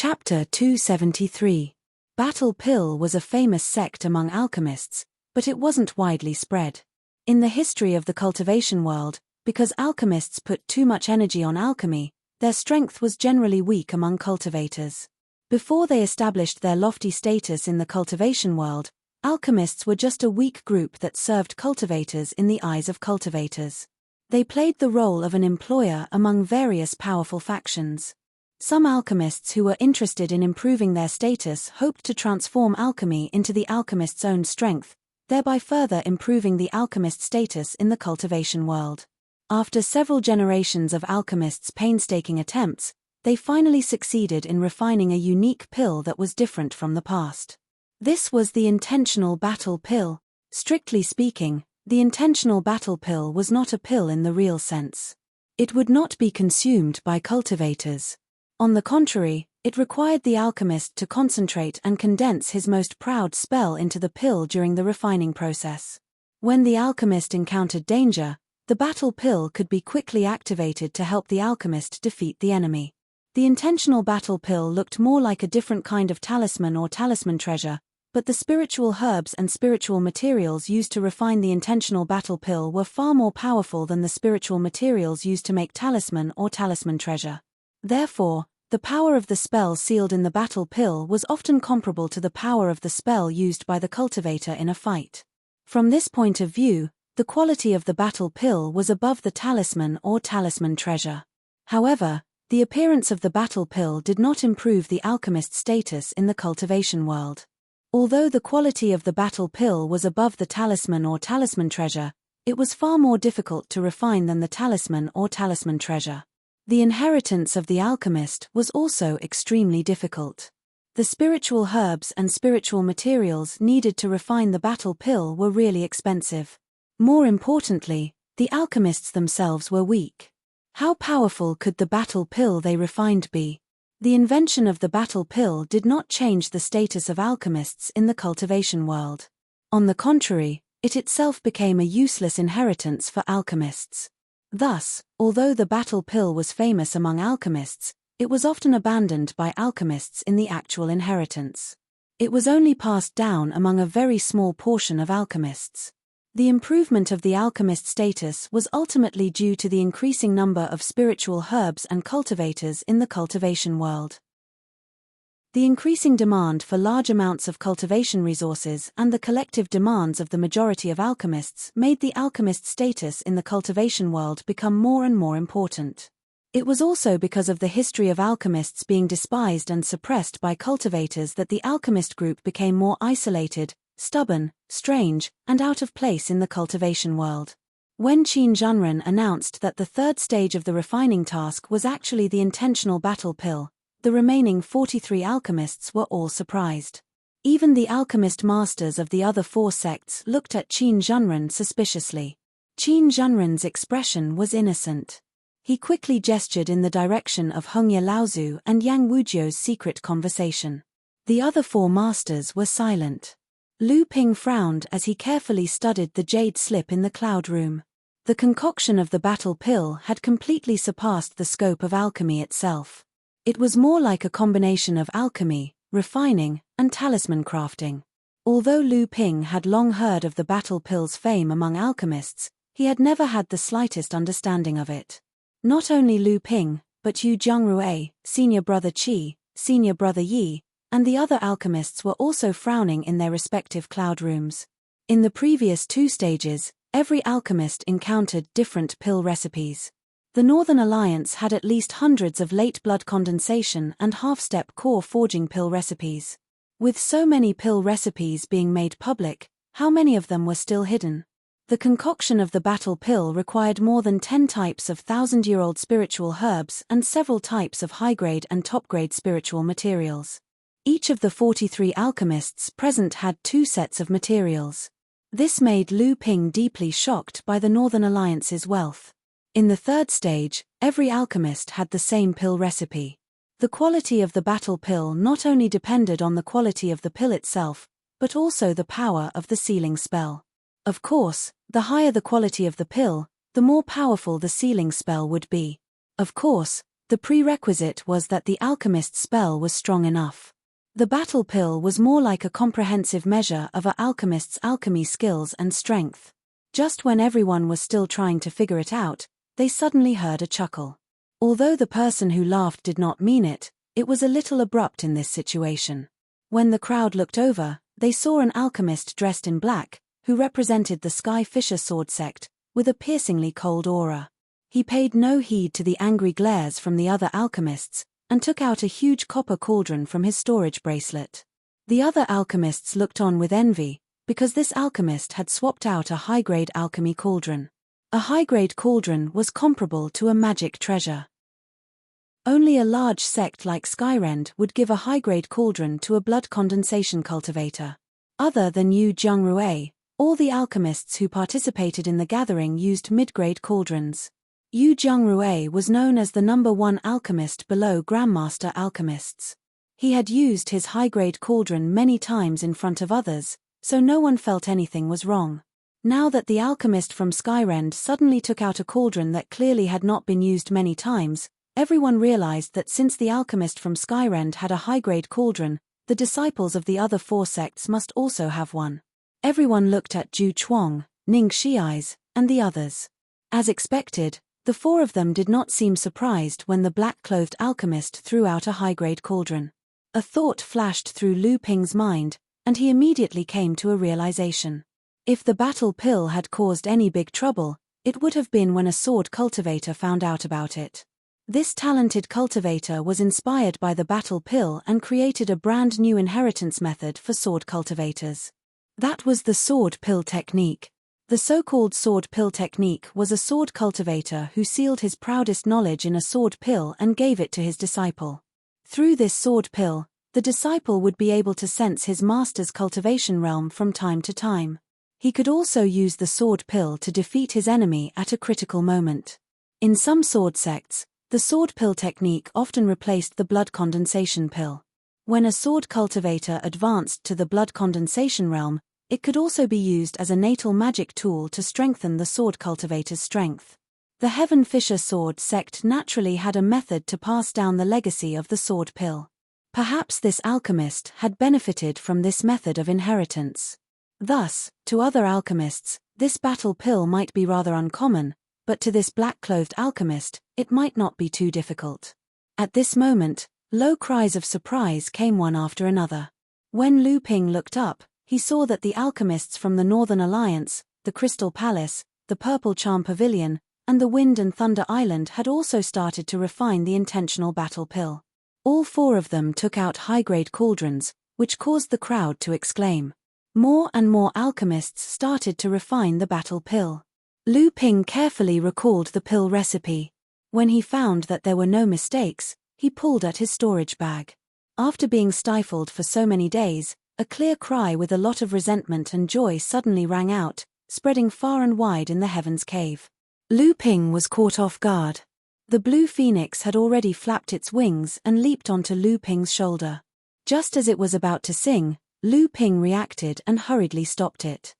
Chapter 273. Battle Pill was a famous sect among alchemists, but it wasn't widely spread. In the history of the cultivation world, because alchemists put too much energy on alchemy, their strength was generally weak among cultivators. Before they established their lofty status in the cultivation world, alchemists were just a weak group that served cultivators in the eyes of cultivators. They played the role of an employer among various powerful factions. Some alchemists who were interested in improving their status hoped to transform alchemy into the alchemist's own strength, thereby further improving the alchemist's status in the cultivation world. After several generations of alchemists' painstaking attempts, they finally succeeded in refining a unique pill that was different from the past. This was the intentional battle pill. Strictly speaking, the intentional battle pill was not a pill in the real sense. It would not be consumed by cultivators. On the contrary, it required the alchemist to concentrate and condense his most proud spell into the pill during the refining process. When the alchemist encountered danger, the battle pill could be quickly activated to help the alchemist defeat the enemy. The intentional battle pill looked more like a different kind of talisman or talisman treasure, but the spiritual herbs and spiritual materials used to refine the intentional battle pill were far more powerful than the spiritual materials used to make talisman or talisman treasure. Therefore, the power of the spell sealed in the battle pill was often comparable to the power of the spell used by the cultivator in a fight. From this point of view, the quality of the battle pill was above the talisman or talisman treasure. However, the appearance of the battle pill did not improve the alchemist's status in the cultivation world. Although the quality of the battle pill was above the talisman or talisman treasure, it was far more difficult to refine than the talisman or talisman treasure. The inheritance of the alchemist was also extremely difficult. The spiritual herbs and spiritual materials needed to refine the battle pill were really expensive. More importantly, the alchemists themselves were weak. How powerful could the battle pill they refined be? The invention of the battle pill did not change the status of alchemists in the cultivation world. On the contrary, it itself became a useless inheritance for alchemists. Thus, although the battle pill was famous among alchemists, it was often abandoned by alchemists in the actual inheritance. It was only passed down among a very small portion of alchemists. The improvement of the alchemist status was ultimately due to the increasing number of spiritual herbs and cultivators in the cultivation world. The increasing demand for large amounts of cultivation resources and the collective demands of the majority of alchemists made the alchemist status in the cultivation world become more and more important. It was also because of the history of alchemists being despised and suppressed by cultivators that the alchemist group became more isolated, stubborn, strange, and out of place in the cultivation world. When Qin Zhenren announced that the third stage of the refining task was actually the intentional battle pill, the remaining 43 alchemists were all surprised. Even the alchemist masters of the other four sects looked at Qin Zhenren suspiciously. Qin Zhenren's expression was innocent. He quickly gestured in the direction of Hongye Laozu and Yang Wujiu's secret conversation. The other four masters were silent. Lu Ping frowned as he carefully studied the jade slip in the cloud room. The concoction of the battle pill had completely surpassed the scope of alchemy itself. It was more like a combination of alchemy, refining, and talisman crafting. Although Lu Ping had long heard of the battle pill's fame among alchemists, he had never had the slightest understanding of it. Not only Lu Ping, but Yu Zhongrui, senior brother Qi, senior brother Yi, and the other alchemists were also frowning in their respective cloud rooms. In the previous two stages, every alchemist encountered different pill recipes. The Northern Alliance had at least hundreds of late blood condensation and half-step core forging pill recipes. With so many pill recipes being made public, how many of them were still hidden? The concoction of the battle pill required more than 10 types of thousand-year-old spiritual herbs and several types of high-grade and top-grade spiritual materials. Each of the 43 alchemists present had 2 sets of materials. This made Lu Ping deeply shocked by the Northern Alliance's wealth. In the third stage, every alchemist had the same pill recipe. The quality of the battle pill not only depended on the quality of the pill itself, but also the power of the sealing spell. Of course, the higher the quality of the pill, the more powerful the sealing spell would be. Of course, The prerequisite was that the alchemist's spell was strong enough. The battle pill was more like a comprehensive measure of an alchemist's alchemy skills and strength. Just when everyone was still trying to figure it out, they suddenly heard a chuckle. Although the person who laughed did not mean it, it was a little abrupt in this situation. When the crowd looked over, they saw an alchemist dressed in black, who represented the Sky Fisher sword sect, with a piercingly cold aura. He paid no heed to the angry glares from the other alchemists, and took out a huge copper cauldron from his storage bracelet. The other alchemists looked on with envy, because this alchemist had swapped out a high-grade alchemy cauldron. A high-grade cauldron was comparable to a magic treasure. Only a large sect like Skyrend would give a high-grade cauldron to a blood condensation cultivator. Other than Yu Jiangrui, all the alchemists who participated in the gathering used mid-grade cauldrons. Yu Jiangrui was known as the #1 alchemist below Grandmaster alchemists. He had used his high-grade cauldron many times in front of others, so no one felt anything was wrong. Now that the alchemist from Skyrend suddenly took out a cauldron that clearly had not been used many times, everyone realized that since the alchemist from Skyrend had a high-grade cauldron, the disciples of the other 4 sects must also have one. Everyone looked at Zhu Chuang, Ning Shiais, and the others. As expected, the 4 of them did not seem surprised when the black-clothed alchemist threw out a high-grade cauldron. A thought flashed through Lu Ping's mind, and he immediately came to a realization. If the battle pill had caused any big trouble, it would have been when a sword cultivator found out about it. This talented cultivator was inspired by the battle pill and created a brand new inheritance method for sword cultivators. That was the sword pill technique. The so-called sword pill technique was a sword cultivator who sealed his proudest knowledge in a sword pill and gave it to his disciple. Through this sword pill, the disciple would be able to sense his master's cultivation realm from time to time. He could also use the sword pill to defeat his enemy at a critical moment. In some sword sects, the sword pill technique often replaced the blood condensation pill. When a sword cultivator advanced to the blood condensation realm, it could also be used as a natal magic tool to strengthen the sword cultivator's strength. The Heaven Fisher sword sect naturally had a method to pass down the legacy of the sword pill. Perhaps this alchemist had benefited from this method of inheritance. Thus, to other alchemists, this battle pill might be rather uncommon, but to this black-clothed alchemist, it might not be too difficult. At this moment, low cries of surprise came one after another. When Lu Ping looked up, he saw that the alchemists from the Northern Alliance, the Crystal Palace, the Purple Charm Pavilion, and the Wind and Thunder Island had also started to refine the intentional battle pill. All 4 of them took out high-grade cauldrons, which caused the crowd to exclaim. More and more alchemists started to refine the battle pill. Lu Ping carefully recalled the pill recipe. When he found that there were no mistakes, he pulled at his storage bag. After being stifled for so many days, a clear cry with a lot of resentment and joy suddenly rang out, spreading far and wide in the heavens cave. Lu Ping was caught off guard. The blue phoenix had already flapped its wings and leaped onto Lu Ping's shoulder. Just as it was about to sing, Lu Ping reacted and hurriedly stopped it.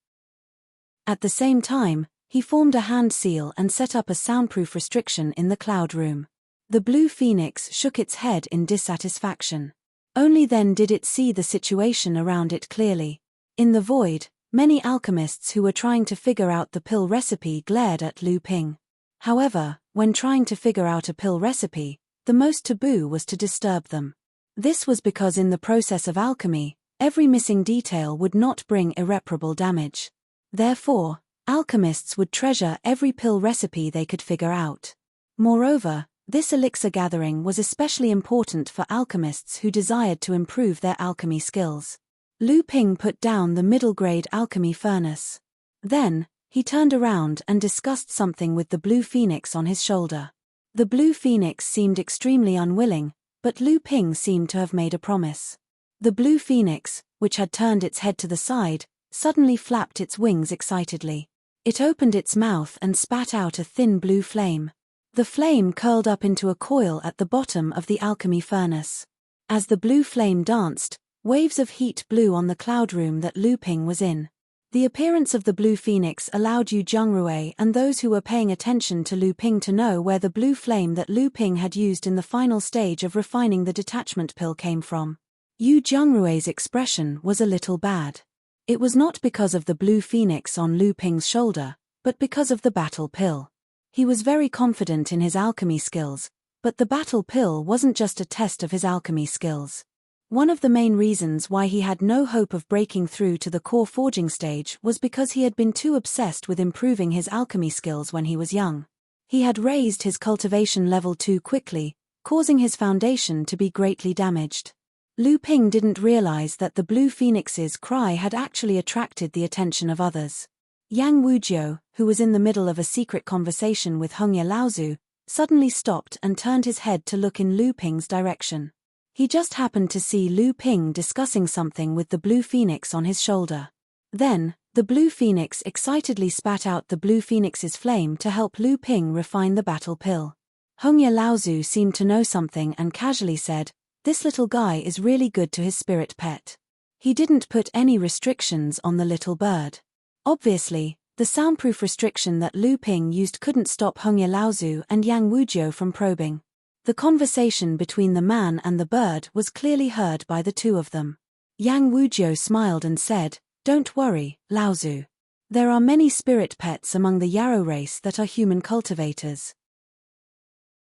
At the same time, he formed a hand seal and set up a soundproof restriction in the cloud room. The blue phoenix shook its head in dissatisfaction. Only then did it see the situation around it clearly. In the void, many alchemists who were trying to figure out the pill recipe glared at Lu Ping. However, when trying to figure out a pill recipe, the most taboo was to disturb them. This was because in the process of alchemy, every missing detail would not bring irreparable damage. Therefore, alchemists would treasure every pill recipe they could figure out. Moreover, this elixir gathering was especially important for alchemists who desired to improve their alchemy skills. Lu Ping put down the middle-grade alchemy furnace. Then, he turned around and discussed something with the blue phoenix on his shoulder. The blue phoenix seemed extremely unwilling, but Lu Ping seemed to have made a promise. The blue phoenix, which had turned its head to the side, suddenly flapped its wings excitedly. It opened its mouth and spat out a thin blue flame. The flame curled up into a coil at the bottom of the alchemy furnace. As the blue flame danced, waves of heat blew on the cloud room that Lu Ping was in. The appearance of the blue phoenix allowed Yu Zhengrui and those who were paying attention to Lu Ping to know where the blue flame that Lu Ping had used in the final stage of refining the detachment pill came from. Yu Zhengrui's expression was a little bad. It was not because of the blue phoenix on Lu Ping's shoulder, but because of the battle pill. He was very confident in his alchemy skills, but the battle pill wasn't just a test of his alchemy skills. One of the main reasons why he had no hope of breaking through to the core forging stage was because he had been too obsessed with improving his alchemy skills when he was young. He had raised his cultivation level too quickly, causing his foundation to be greatly damaged. Lu Ping didn't realize that the blue phoenix's cry had actually attracted the attention of others. Yang Wujiu, who was in the middle of a secret conversation with Hongye Laozu, suddenly stopped and turned his head to look in Lu Ping's direction. He just happened to see Lu Ping discussing something with the blue phoenix on his shoulder. Then, the blue phoenix excitedly spat out the blue phoenix's flame to help Lu Ping refine the battle pill. Hongye Laozu seemed to know something and casually said, "This little guy is really good to his spirit pet." He didn't put any restrictions on the little bird. Obviously, the soundproof restriction that Lu Ping used couldn't stop Hongye Laozu and Yang Wujiu from probing. The conversation between the man and the bird was clearly heard by the two of them. Yang Wujiu smiled and said, "Don't worry, Laozu. There are many spirit pets among the Yarrow race that are human cultivators.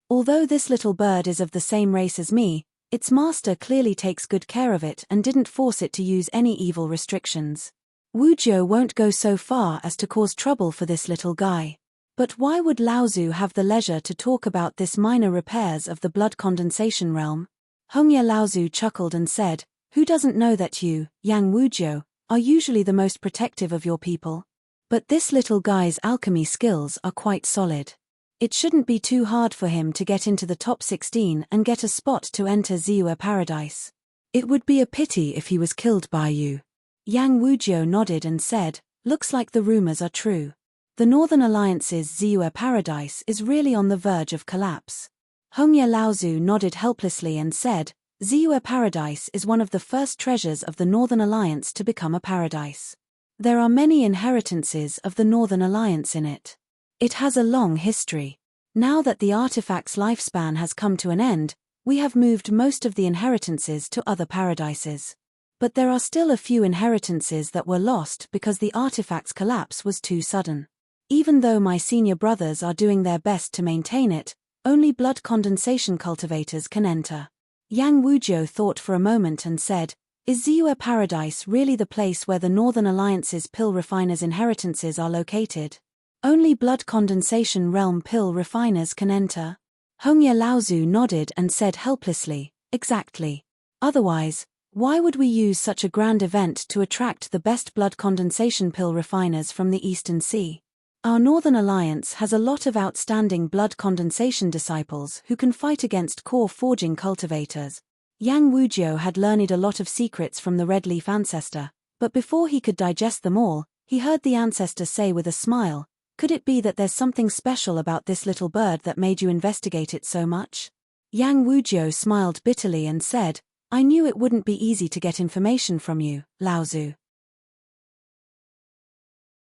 Although this little bird is of the same race as me, its master clearly takes good care of it and didn't force it to use any evil restrictions. Wujiu won't go so far as to cause trouble for this little guy. But why would Laozu have the leisure to talk about this minor repairs of the blood condensation realm?" Hongye Laozu chuckled and said, "Who doesn't know that you, Yang Wujiu, are usually the most protective of your people? But this little guy's alchemy skills are quite solid. It shouldn't be too hard for him to get into the top 16 and get a spot to enter Ziyue Paradise. It would be a pity if he was killed by you." Yang Wujiu nodded and said, "Looks like the rumors are true. The Northern Alliance's Ziyue Paradise is really on the verge of collapse." Hongye Laozu nodded helplessly and said, "Ziyue Paradise is one of the first treasures of the Northern Alliance to become a paradise. There are many inheritances of the Northern Alliance in it. It has a long history. Now that the artifact's lifespan has come to an end, we have moved most of the inheritances to other paradises. But there are still a few inheritances that were lost because the artifact's collapse was too sudden. Even though my senior brothers are doing their best to maintain it, only blood condensation cultivators can enter." Yang Wujiu thought for a moment and said, "Is Ziyue Paradise really the place where the Northern Alliance's pill refiners' inheritances are located? Only blood condensation realm pill refiners can enter?" Hongye Laozu nodded and said helplessly, "Exactly. Otherwise, why would we use such a grand event to attract the best blood condensation pill refiners from the Eastern Sea? Our Northern Alliance has a lot of outstanding blood condensation disciples who can fight against core forging cultivators." Yang Wujiu had learned a lot of secrets from the Red Leaf ancestor, but before he could digest them all, he heard the ancestor say with a smile, "Could it be that there's something special about this little bird that made you investigate it so much?" Yang Wujiu smiled bitterly and said, "I knew it wouldn't be easy to get information from you, Laozu."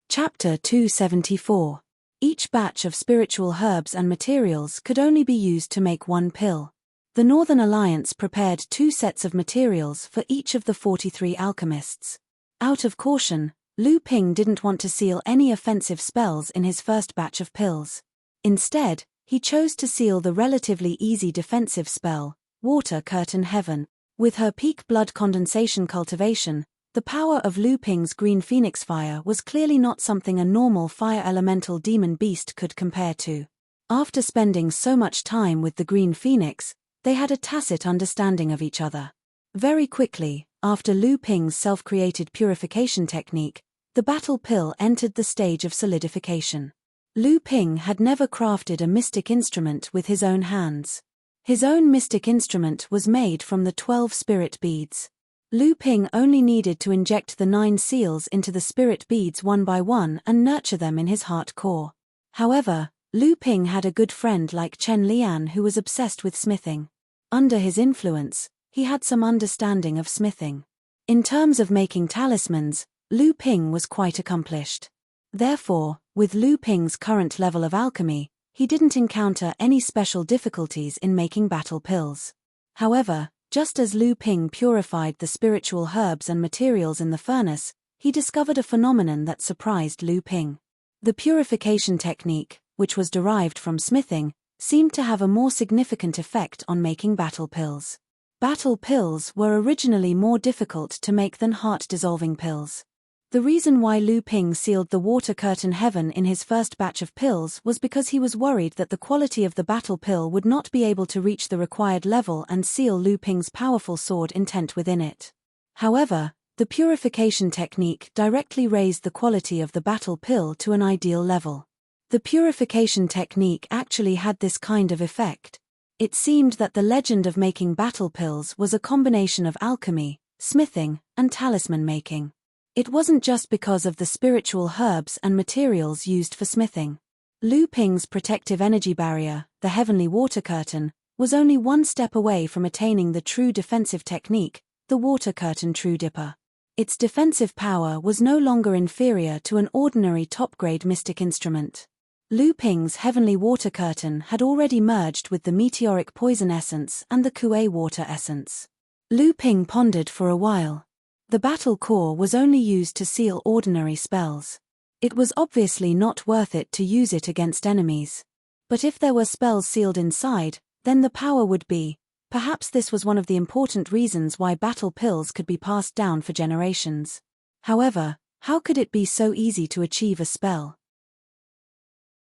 Chapter 274. Each batch of spiritual herbs and materials could only be used to make one pill. The Northern Alliance prepared 2 sets of materials for each of the 43 alchemists. Out of caution, Lu Ping didn't want to seal any offensive spells in his first batch of pills. Instead, he chose to seal the relatively easy defensive spell, Water Curtain Heaven. With her peak blood condensation cultivation, the power of Lu Ping's green phoenix fire was clearly not something a normal fire elemental demon beast could compare to. After spending so much time with the green phoenix, they had a tacit understanding of each other. Very quickly, after Lu Ping's self-created purification technique, the battle pill entered the stage of solidification. Lu Ping had never crafted a mystic instrument with his own hands. His own mystic instrument was made from the 12 spirit beads. Lu Ping only needed to inject the 9 seals into the spirit beads one by one and nurture them in his heart core. However, Lu Ping had a good friend like Chen Lian who was obsessed with smithing. Under his influence, he had some understanding of smithing. In terms of making talismans, Lu Ping was quite accomplished. Therefore, with Lu Ping's current level of alchemy, he didn't encounter any special difficulties in making battle pills. However, just as Lu Ping purified the spiritual herbs and materials in the furnace, he discovered a phenomenon that surprised Lu Ping. The purification technique, which was derived from smithing, seemed to have a more significant effect on making battle pills. Battle pills were originally more difficult to make than heart-dissolving pills. The reason why Lu Ping sealed the water curtain heaven in his first batch of pills was because he was worried that the quality of the battle pill would not be able to reach the required level and seal Lu Ping's powerful sword intent within it. However, the purification technique directly raised the quality of the battle pill to an ideal level. The purification technique actually had this kind of effect. It seemed that the legend of making battle pills was a combination of alchemy, smithing, and talisman making. It wasn't just because of the spiritual herbs and materials used for smithing. Lu Ping's protective energy barrier, the heavenly water curtain, was only one step away from attaining the true defensive technique, the water curtain true dipper. Its defensive power was no longer inferior to an ordinary top-grade mystic instrument. Lu Ping's heavenly water curtain had already merged with the meteoric poison essence and the Kuei water essence. Lu Ping pondered for a while. The battle core was only used to seal ordinary spells. It was obviously not worth it to use it against enemies. But if there were spells sealed inside, then the power would be. Perhaps this was one of the important reasons why battle pills could be passed down for generations. However, how could it be so easy to achieve a spell?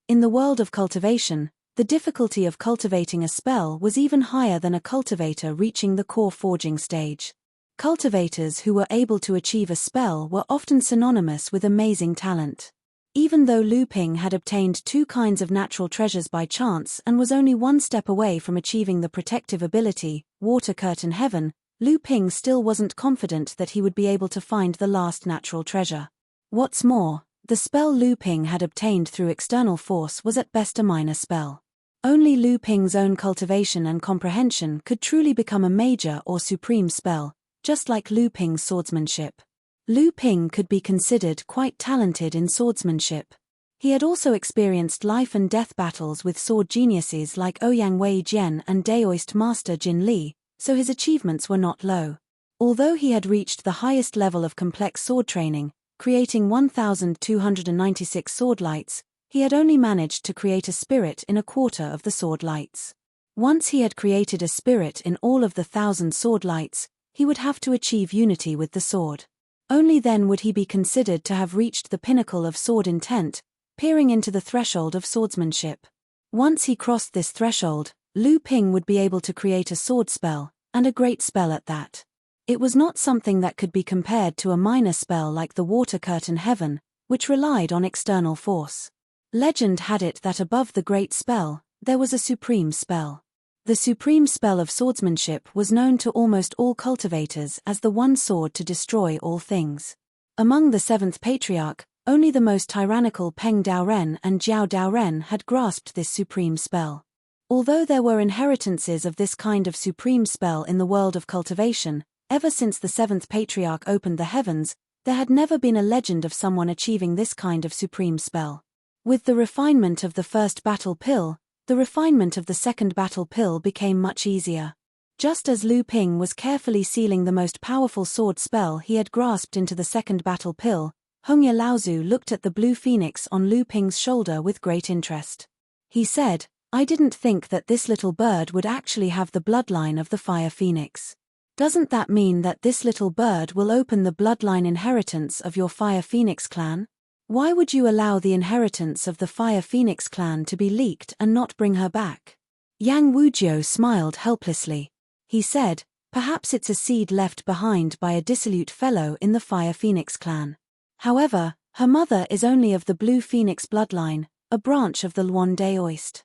In the world of cultivation, the difficulty of cultivating a spell was even higher than a cultivator reaching the core forging stage. Cultivators who were able to achieve a spell were often synonymous with amazing talent. Even though Lu Ping had obtained two kinds of natural treasures by chance and was only one step away from achieving the protective ability, Water Curtain Heaven, Lu Ping still wasn't confident that he would be able to find the last natural treasure. What's more, the spell Lu Ping had obtained through external force was at best a minor spell. Only Lu Ping's own cultivation and comprehension could truly become a major or supreme spell, just like Lu Ping's swordsmanship. Lu Ping could be considered quite talented in swordsmanship. He had also experienced life and death battles with sword geniuses like Ouyang Wei Jian and Daoist master Jin Li, so his achievements were not low. Although he had reached the highest level of complex sword training, creating 1,296 sword lights, he had only managed to create a spirit in a quarter of the sword lights. Once he had created a spirit in all of the 1,000 sword lights, he would have to achieve unity with the sword. Only then would he be considered to have reached the pinnacle of sword intent, peering into the threshold of swordsmanship. Once he crossed this threshold, Lu Ping would be able to create a sword spell, and a great spell at that. It was not something that could be compared to a minor spell like the Water Curtain Heaven, which relied on external force. Legend had it that above the great spell, there was a supreme spell. The supreme spell of swordsmanship was known to almost all cultivators as the one sword to destroy all things. Among the seventh patriarch, only the most tyrannical Peng Daoren and Jiao Daoren had grasped this supreme spell. Although there were inheritances of this kind of supreme spell in the world of cultivation, ever since the seventh patriarch opened the heavens, there had never been a legend of someone achieving this kind of supreme spell. With the refinement of the first battle pill, the refinement of the second battle pill became much easier. Just as Lu Ping was carefully sealing the most powerful sword spell he had grasped into the second battle pill, Hongya Laozu looked at the blue phoenix on Lu Ping's shoulder with great interest. He said, "I didn't think that this little bird would actually have the bloodline of the fire phoenix. Doesn't that mean that this little bird will open the bloodline inheritance of your fire phoenix clan? Why would you allow the inheritance of the Fire Phoenix clan to be leaked and not bring her back?" Yang Wujiu smiled helplessly. He said, "Perhaps it's a seed left behind by a dissolute fellow in the Fire Phoenix clan. However, her mother is only of the Blue Phoenix bloodline, a branch of the Luan Daoist.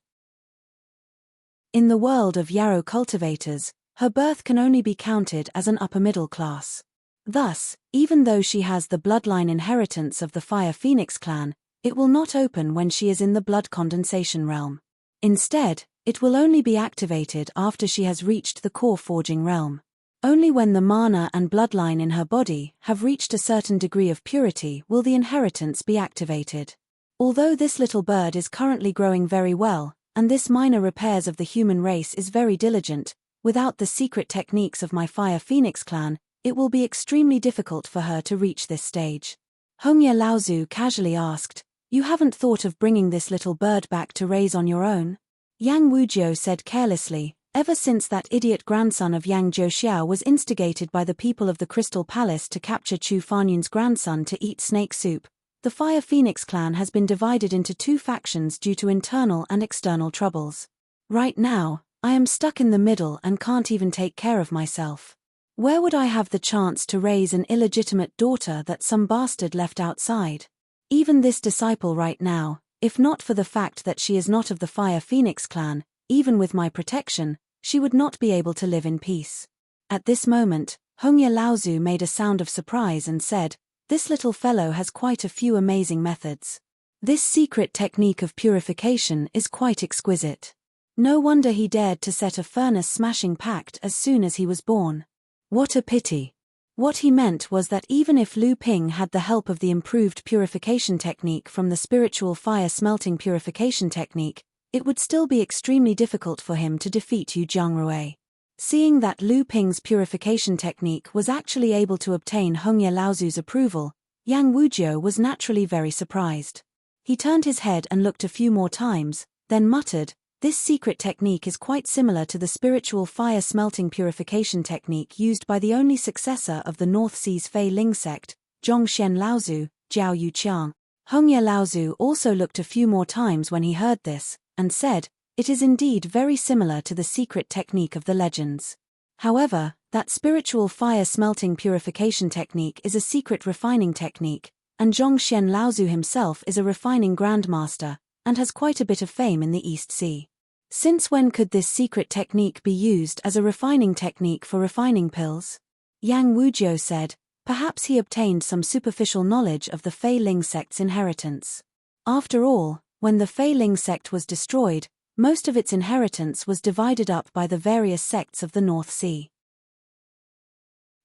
In the world of Yarrow cultivators, her birth can only be counted as an upper middle class. Thus, even though she has the bloodline inheritance of the Fire Phoenix clan, it will not open when she is in the blood condensation realm. Instead, it will only be activated after she has reached the core forging realm. Only when the mana and bloodline in her body have reached a certain degree of purity will the inheritance be activated. Although this little bird is currently growing very well, and this minor repairs of the human race is very diligent, without the secret techniques of my Fire Phoenix clan, it will be extremely difficult for her to reach this stage. Hongye Laozu casually asked, "You haven't thought of bringing this little bird back to raise on your own?" Yang Wujiu said carelessly, "Ever since that idiot grandson of Yang Zhouxiao was instigated by the people of the Crystal Palace to capture Chu Fanyun's grandson to eat snake soup, the Fire Phoenix clan has been divided into two factions due to internal and external troubles. Right now, I am stuck in the middle and can't even take care of myself. Where would I have the chance to raise an illegitimate daughter that some bastard left outside? Even this disciple right now, if not for the fact that she is not of the Fire Phoenix clan, even with my protection, she would not be able to live in peace." At this moment, Hongye Laozu made a sound of surprise and said, "This little fellow has quite a few amazing methods. This secret technique of purification is quite exquisite. No wonder he dared to set a furnace-smashing pact as soon as he was born. What a pity." What he meant was that even if Lu Ping had the help of the improved purification technique from the spiritual fire-smelting purification technique, it would still be extremely difficult for him to defeat Yu Jiangrui. Seeing that Lu Ping's purification technique was actually able to obtain Hongye Laozu's approval, Yang Wujiu was naturally very surprised. He turned his head and looked a few more times, then muttered, "This secret technique is quite similar to the spiritual fire-smelting purification technique used by the only successor of the North Sea's Fei Ling sect, Zhongshen Laozu, Jiao Yuqiang." Hongye Laozu also looked a few more times when he heard this, and said, "It is indeed very similar to the secret technique of the legends. However, that spiritual fire-smelting purification technique is a secret refining technique, and Zhongshen Laozu himself is a refining grandmaster, and has quite a bit of fame in the East Sea. Since when could this secret technique be used as a refining technique for refining pills?" Yang Wujiu said, "Perhaps he obtained some superficial knowledge of the Fei Ling sect's inheritance. After all, when the Fei Ling sect was destroyed, most of its inheritance was divided up by the various sects of the North Sea.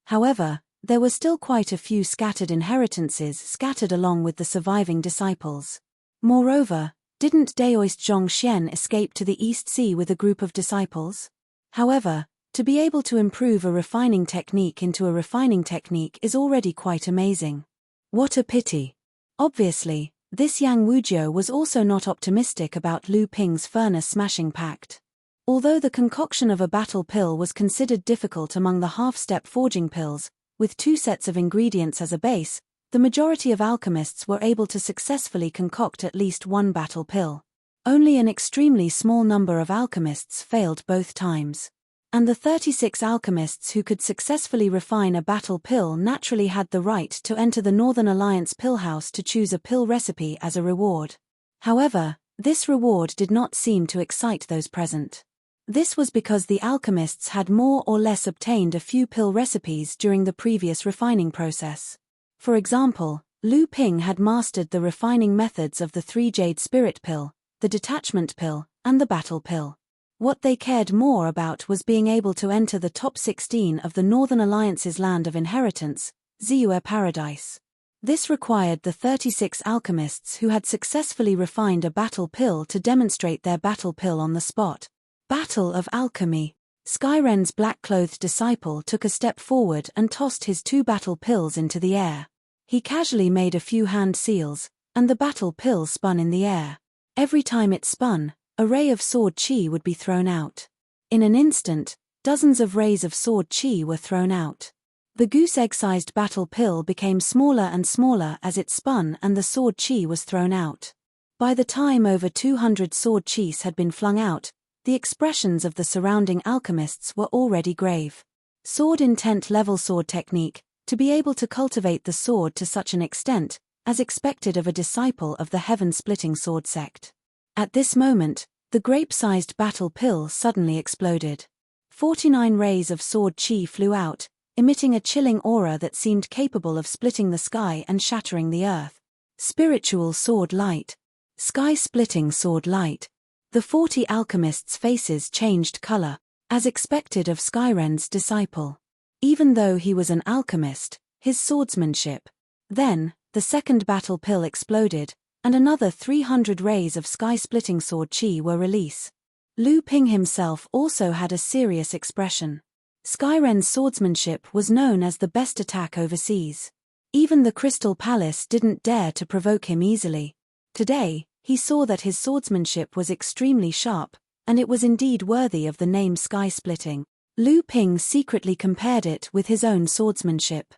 However, there were still quite a few scattered inheritances scattered along with the surviving disciples. Moreover, didn't Daoist Zhongshen escape to the East Sea with a group of disciples? However, to be able to improve a refining technique into a refining technique is already quite amazing. What a pity." Obviously, this Yang Wujiu was also not optimistic about Lu Ping's furnace-smashing pact. Although the concoction of a battle pill was considered difficult among the half-step forging pills, with two sets of ingredients as a base, the majority of alchemists were able to successfully concoct at least one battle pill. Only an extremely small number of alchemists failed both times. And the 36 alchemists who could successfully refine a battle pill naturally had the right to enter the Northern Alliance pill house to choose a pill recipe as a reward. However, this reward did not seem to excite those present. This was because the alchemists had more or less obtained a few pill recipes during the previous refining process. For example, Lu Ping had mastered the refining methods of the 3-jade spirit pill, the detachment pill, and the battle pill. What they cared more about was being able to enter the top 16 of the Northern Alliance's land of inheritance, Ziyue Paradise. This required the 36 alchemists who had successfully refined a battle pill to demonstrate their battle pill on the spot. Battle of Alchemy. Skyren's black-clothed disciple took a step forward and tossed his 2 battle pills into the air. He casually made a few hand seals, and the battle pill spun in the air. Every time it spun, a ray of sword chi would be thrown out. In an instant, dozens of rays of sword chi were thrown out. The goose egg-sized battle pill became smaller and smaller as it spun and the sword chi was thrown out. By the time over 200 sword chis had been flung out, the expressions of the surrounding alchemists were already grave. Sword intent level sword technique, to be able to cultivate the sword to such an extent, as expected of a disciple of the heaven-splitting sword sect. At this moment, the grape-sized battle pill suddenly exploded. 49 rays of sword chi flew out, emitting a chilling aura that seemed capable of splitting the sky and shattering the earth. Spiritual sword light. Sky-splitting sword light. The 40 alchemists' faces changed color, as expected of Skyren's disciple. Even though he was an alchemist, his swordsmanship. Then, the second battle pill exploded, and another 300 rays of sky-splitting sword chi were released. Lu Ping himself also had a serious expression. Skyren's swordsmanship was known as the best attack overseas. Even the Crystal Palace didn't dare to provoke him easily. Today, he saw that his swordsmanship was extremely sharp, and it was indeed worthy of the name sky-splitting. Lu Ping secretly compared it with his own swordsmanship.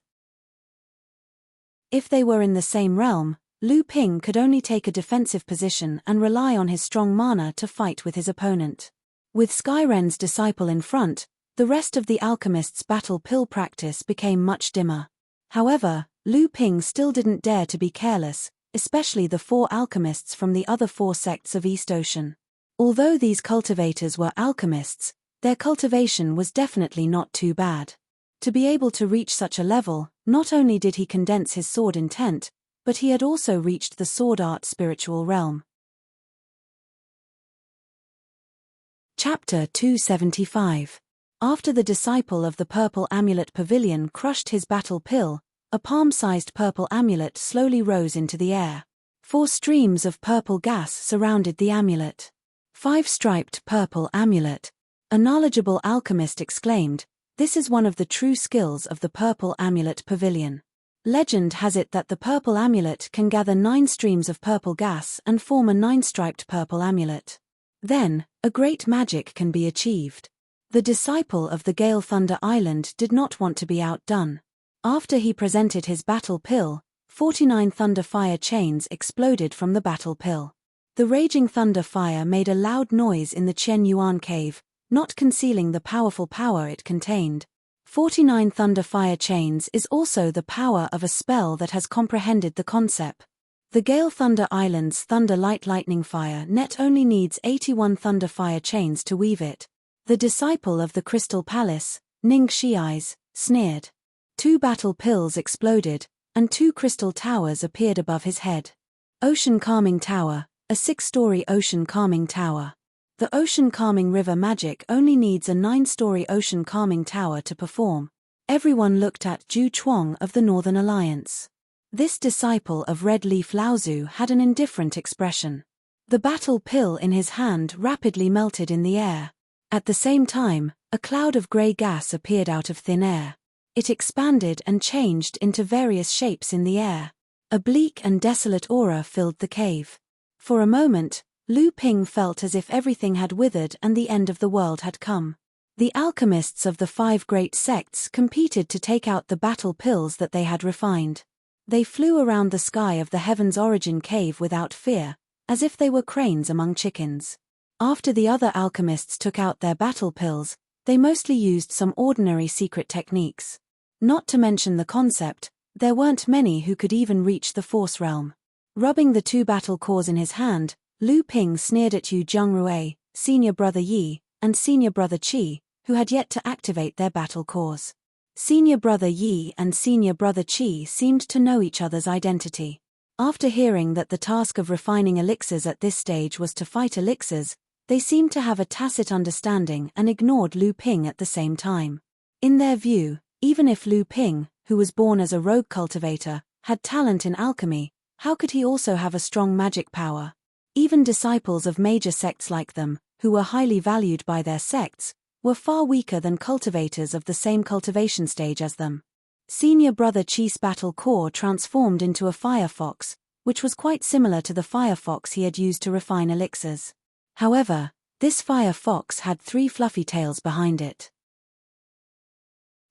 If they were in the same realm, Lu Ping could only take a defensive position and rely on his strong mana to fight with his opponent. With Skyren's disciple in front, the rest of the alchemist's battle pill practice became much dimmer. However, Lu Ping still didn't dare to be careless, especially the 4 alchemists from the other 4 sects of East Ocean. Although these cultivators were alchemists, their cultivation was definitely not too bad. To be able to reach such a level, not only did he condense his sword intent, but he had also reached the sword art spiritual realm. Chapter 275. After the disciple of the purple amulet pavilion crushed his battle pill, a palm-sized purple amulet slowly rose into the air. 4 streams of purple gas surrounded the amulet. 5-striped purple amulet. A knowledgeable alchemist exclaimed, "This is one of the true skills of the purple amulet pavilion." Legend has it that the purple amulet can gather 9 streams of purple gas and form a 9-striped purple amulet. Then, a great magic can be achieved. The disciple of the Gale Thunder Island did not want to be outdone. After he presented his battle pill, 49 thunder fire chains exploded from the battle pill. The raging thunder fire made a loud noise in the Chen Yuan cave, not concealing the powerful power it contained. 49 thunder fire chains is also the power of a spell that has comprehended the concept. The Gale Thunder Island's Thunder Light Lightning Fire net only needs 81 thunder fire chains to weave it. The disciple of the Crystal Palace, Ning Shi'ais, sneered. 2 battle pills exploded, and 2 crystal towers appeared above his head. Ocean Calming Tower, a 6-story ocean calming tower. The ocean calming river magic only needs a 9-story ocean calming tower to perform. Everyone looked at Zhu Chuang of the Northern Alliance. This disciple of Red Leaf Laozu had an indifferent expression. The battle pill in his hand rapidly melted in the air. At the same time, a cloud of grey gas appeared out of thin air. It expanded and changed into various shapes in the air. A bleak and desolate aura filled the cave. For a moment, Lu Ping felt as if everything had withered and the end of the world had come. The alchemists of the 5 great sects competed to take out the battle pills that they had refined. They flew around the sky of the Heaven's Origin cave without fear, as if they were cranes among chickens. After the other alchemists took out their battle pills, they mostly used some ordinary secret techniques. Not to mention the concept, there weren't many who could even reach the force realm. Rubbing the 2 battle cores in his hand, Lu Ping sneered at Yu Zhongrui, senior brother Yi, and senior brother Qi, who had yet to activate their battle cores. Senior brother Yi and senior brother Qi seemed to know each other's identity. After hearing that the task of refining elixirs at this stage was to fight elixirs, they seemed to have a tacit understanding and ignored Lu Ping at the same time. In their view, even if Lu Ping, who was born as a rogue cultivator, had talent in alchemy, how could he also have a strong magic power? Even disciples of major sects like them, who were highly valued by their sects, were far weaker than cultivators of the same cultivation stage as them. Senior brother Qi's battle core transformed into a firefox, which was quite similar to the firefox he had used to refine elixirs. However, this firefox had 3 fluffy tails behind it.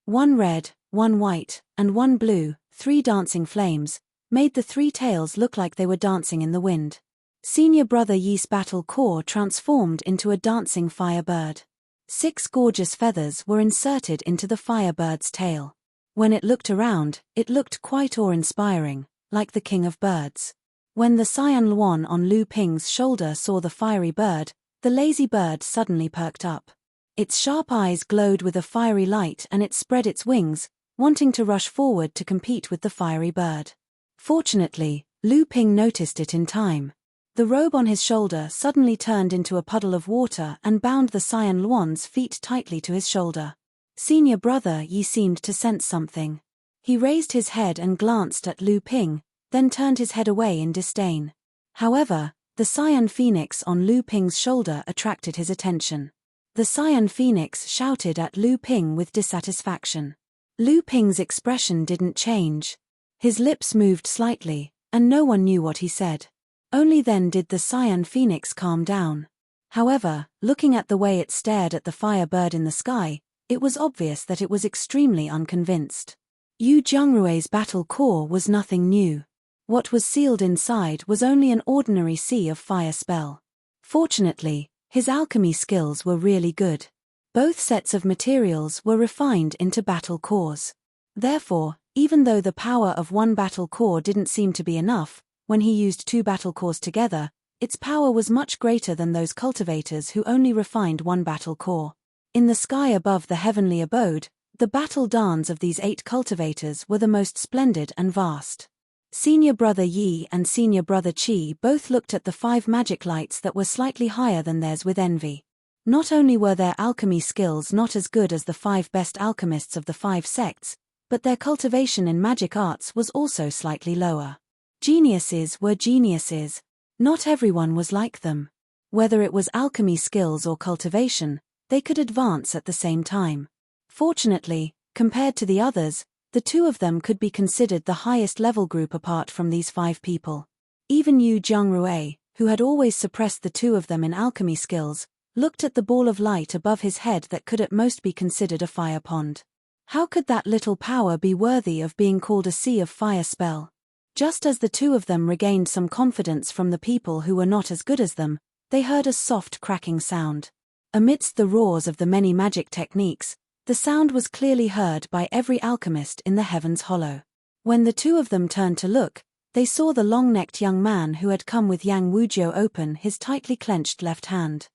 1 red, 1 white, and 1 blue, 3 dancing flames, made the 3 tails look like they were dancing in the wind. Senior brother Yi's battle core transformed into a dancing firebird. 6 gorgeous feathers were inserted into the firebird's tail. When it looked around, it looked quite awe-inspiring, like the king of birds. When the Cyan Luan on Lu Ping's shoulder saw the fiery bird, the lazy bird suddenly perked up. Its sharp eyes glowed with a fiery light and it spread its wings, wanting to rush forward to compete with the fiery bird. Fortunately, Lu Ping noticed it in time. The robe on his shoulder suddenly turned into a puddle of water and bound the Cyan Luan's feet tightly to his shoulder. Senior brother Yi seemed to sense something. He raised his head and glanced at Lu Ping, then turned his head away in disdain. However, the cyan phoenix on Lu Ping's shoulder attracted his attention. The cyan phoenix shouted at Lu Ping with dissatisfaction. Lu Ping's expression didn't change. His lips moved slightly, and no one knew what he said. Only then did the cyan phoenix calm down. However, looking at the way it stared at the fire bird in the sky, it was obvious that it was extremely unconvinced. Yu Jiangrue's battle core was nothing new. What was sealed inside was only an ordinary sea of fire spell. Fortunately, his alchemy skills were really good. Both sets of materials were refined into battle cores. Therefore, even though the power of one battle core didn't seem to be enough, when he used two battle cores together, its power was much greater than those cultivators who only refined one battle core. In the sky above the heavenly abode, the battle dance of these 8 cultivators were the most splendid and vast. Senior brother Yi and senior brother Qi both looked at the 5 magic lights that were slightly higher than theirs with envy. Not only were their alchemy skills not as good as the 5 best alchemists of the 5 sects, but their cultivation in magic arts was also slightly lower. Geniuses were geniuses. Not everyone was like them. Whether it was alchemy skills or cultivation, they could advance at the same time. Fortunately, compared to the others, the 2 of them could be considered the highest level group apart from these 5 people. Even Yu Jiangrue, who had always suppressed the 2 of them in alchemy skills, looked at the ball of light above his head that could at most be considered a fire pond. How could that little power be worthy of being called a sea of fire spell? Just as the 2 of them regained some confidence from the people who were not as good as them, they heard a soft cracking sound. Amidst the roars of the many magic techniques, the sound was clearly heard by every alchemist in the heavens hollow. When the 2 of them turned to look, they saw the long-necked young man who had come with Yang Wujiu open his tightly clenched left hand.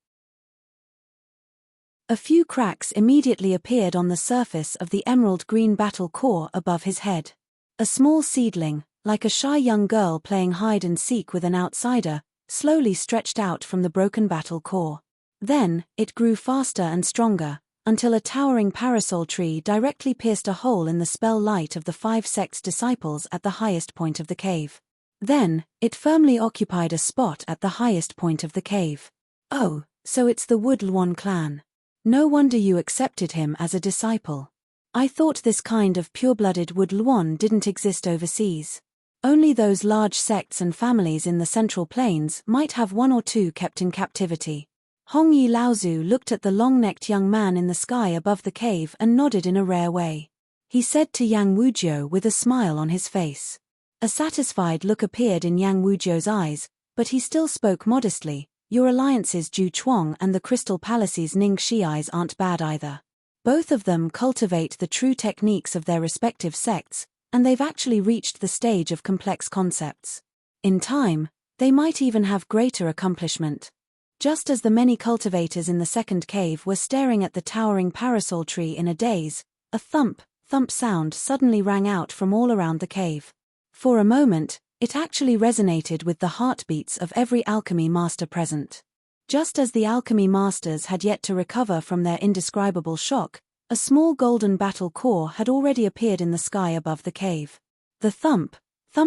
A few cracks immediately appeared on the surface of the emerald green battle core above his head. A small seedling, like a shy young girl playing hide and seek with an outsider, slowly stretched out from the broken battle core. Then, it grew faster and stronger, until a towering parasol tree directly pierced a hole in the spell light of the 5 sects' disciples at the highest point of the cave. Then, it firmly occupied a spot at the highest point of the cave. Oh, so it's the Wood Luan clan. No wonder you accepted him as a disciple. I thought this kind of pure-blooded Wood Luan didn't exist overseas. Only those large sects and families in the Central Plains might have 1 or 2 kept in captivity. Hong Yi Laozu looked at the long-necked young man in the sky above the cave and nodded in a rare way. He said to Yang Wujiu with a smile on his face. A satisfied look appeared in Yang Wujiu's eyes, but he still spoke modestly. Your alliances Ju Chuang and the Crystal Palace's Ning Shiais aren't bad either. Both of them cultivate the true techniques of their respective sects, and they've actually reached the stage of complex concepts. In time, they might even have greater accomplishment. Just as the many cultivators in the second cave were staring at the towering parasol tree in a daze, a thump sound suddenly rang out from all around the cave. For a moment, it actually resonated with the heartbeats of every alchemy master present. Just as the alchemy masters had yet to recover from their indescribable shock, a small golden battle core had already appeared in the sky above the cave. The thump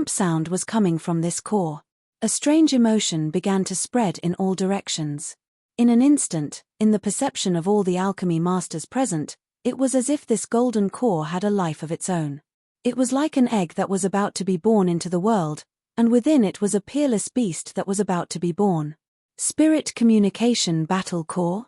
sound was coming from this core. A strange emotion began to spread in all directions. In an instant, in the perception of all the alchemy masters present, it was as if this golden core had a life of its own. It was like an egg that was about to be born into the world, and within it was a peerless beast that was about to be born. Spirit Communication Battle Core.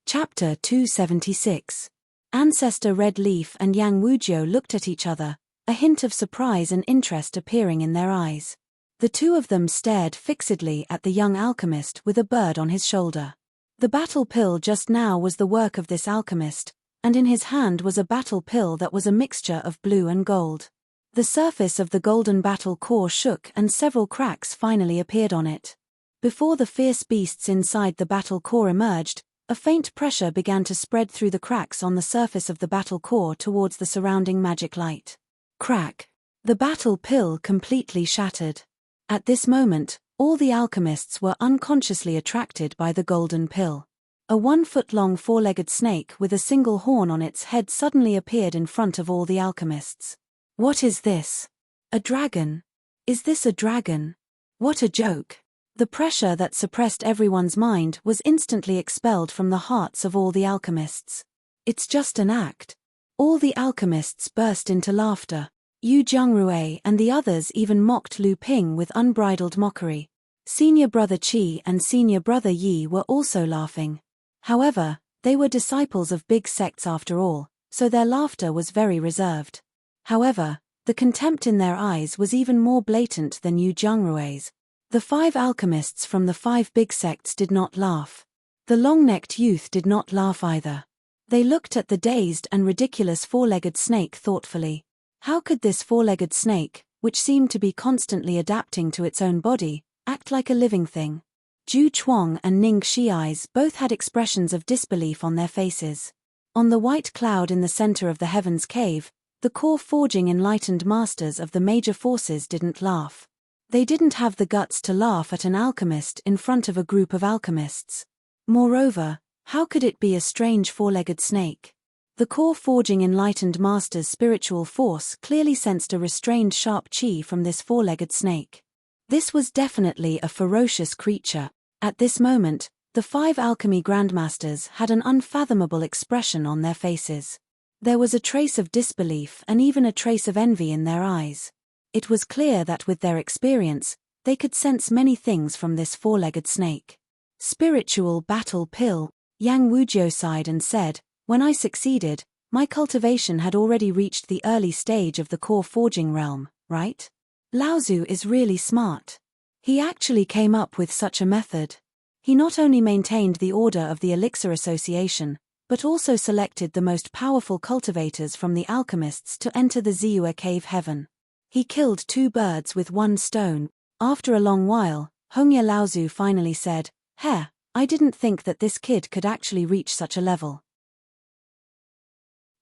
Chapter 276. Ancestor Red Leaf and Yang Wujiu looked at each other, a hint of surprise and interest appearing in their eyes. The 2 of them stared fixedly at the young alchemist with a bird on his shoulder. The battle pill just now was the work of this alchemist, and in his hand was a battle pill that was a mixture of blue and gold. The surface of the golden battle core shook and several cracks finally appeared on it. Before the fierce beasts inside the battle core emerged, a faint pressure began to spread through the cracks on the surface of the battle core towards the surrounding magic light. Crack. The battle pill completely shattered. At this moment, all the alchemists were unconsciously attracted by the golden pill. A 1-foot-long four-legged snake with a single horn on its head suddenly appeared in front of all the alchemists. What is this? A dragon? Is this a dragon? What a joke! The pressure that suppressed everyone's mind was instantly expelled from the hearts of all the alchemists. It's just an act. All the alchemists burst into laughter. Yu Zhengrui and the others even mocked Lu Ping with unbridled mockery. Senior brother Qi and senior brother Yi were also laughing. However, they were disciples of big sects after all, so their laughter was very reserved. However, the contempt in their eyes was even more blatant than Yu Zhengrui's. The 5 alchemists from the 5 big sects did not laugh. The long-necked youth did not laugh either. They looked at the dazed and ridiculous four-legged snake thoughtfully. How could this four-legged snake, which seemed to be constantly adapting to its own body, act like a living thing? Zhu Chuang and Ning Xi's both had expressions of disbelief on their faces. On the white cloud in the center of the Heaven's Cave, the core forging enlightened masters of the major forces didn't laugh. They didn't have the guts to laugh at an alchemist in front of a group of alchemists. Moreover, how could it be a strange four-legged snake? The core forging enlightened master's spiritual force clearly sensed a restrained sharp qi from this four-legged snake. This was definitely a ferocious creature. At this moment, the 5 alchemy grandmasters had an unfathomable expression on their faces. There was a trace of disbelief and even a trace of envy in their eyes. It was clear that with their experience, they could sense many things from this four-legged snake. Spiritual battle pill, Yang Wujiu sighed and said, "When I succeeded, my cultivation had already reached the early stage of the core forging realm, right? Laozu is really smart. He actually came up with such a method. He not only maintained the order of the Elixir Association, but also selected the most powerful cultivators from the alchemists to enter the Ziyue Cave Heaven. He killed 2 birds with 1 stone." After a long while, Hongye Laozu finally said, "Heh, I didn't think that this kid could actually reach such a level.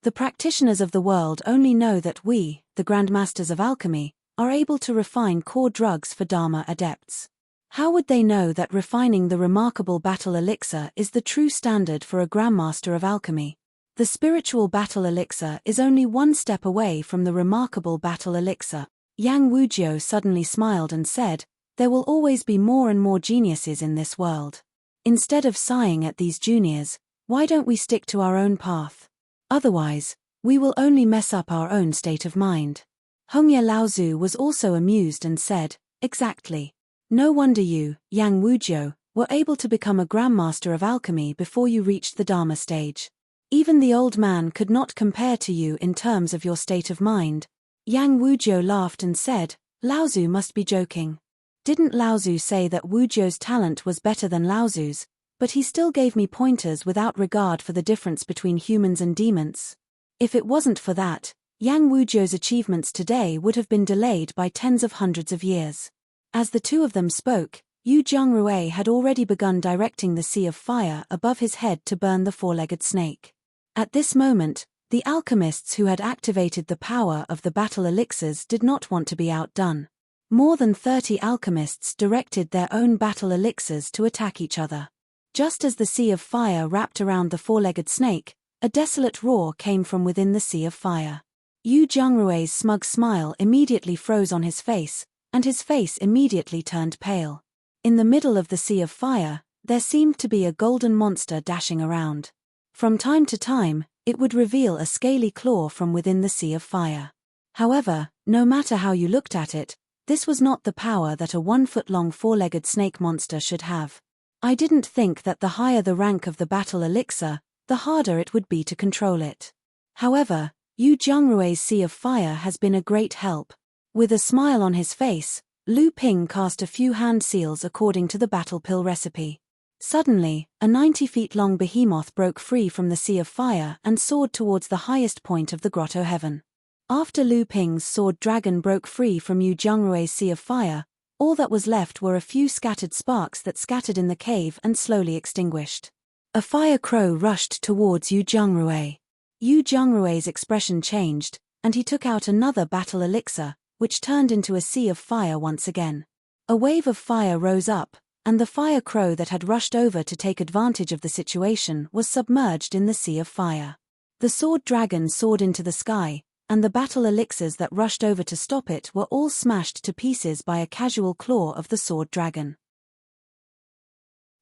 The practitioners of the world only know that we, the Grandmasters of Alchemy, are able to refine core drugs for Dharma adepts. How would they know that refining the remarkable battle elixir is the true standard for a Grandmaster of Alchemy? The spiritual battle elixir is only 1 step away from the remarkable battle elixir." Yang Wujiu suddenly smiled and said, "There will always be more and more geniuses in this world. Instead of sighing at these juniors, why don't we stick to our own path? Otherwise, we will only mess up our own state of mind." Hongye Laozu was also amused and said, "Exactly. No wonder you, Yang Wujiu, were able to become a Grandmaster of Alchemy before you reached the Dharma stage. Even the old man could not compare to you in terms of your state of mind." Yang Wujiu laughed and said, "Laozu must be joking. Didn't Laozu say that Wujiu's talent was better than Laozu's, but he still gave me pointers without regard for the difference between humans and demons? If it wasn't for that, Yang Wujiu's achievements today would have been delayed by tens of hundreds of years." As the two of them spoke, Yu Zhengrui had already begun directing the sea of fire above his head to burn the four-legged snake. At this moment, the alchemists who had activated the power of the battle elixirs did not want to be outdone. More than 30 alchemists directed their own battle elixirs to attack each other. Just as the sea of fire wrapped around the four-legged snake, a desolate roar came from within the sea of fire. Yu Zhengrui's smug smile immediately froze on his face, and his face immediately turned pale. In the middle of the sea of fire, there seemed to be a golden monster dashing around. From time to time, it would reveal a scaly claw from within the sea of fire. However, no matter how you looked at it, this was not the power that a 1-foot-long four-legged snake monster should have. I didn't think that the higher the rank of the battle elixir, the harder it would be to control it. However, Yu Zhengrui's sea of fire has been a great help. With a smile on his face, Lu Ping cast a few hand seals according to the battle pill recipe. Suddenly, a 90-feet-long behemoth broke free from the sea of fire and soared towards the highest point of the grotto heaven. After Lu Ping's sword dragon broke free from Yu Zhengrui's sea of fire, all that was left were a few scattered sparks that scattered in the cave and slowly extinguished. A fire crow rushed towards Yu Zhengrui. Yu Zhengrui's expression changed, and he took out another battle elixir, which turned into a sea of fire once again. A wave of fire rose up, and the fire crow that had rushed over to take advantage of the situation was submerged in the sea of fire. The sword dragon soared into the sky, and the battle elixirs that rushed over to stop it were all smashed to pieces by a casual claw of the sword dragon.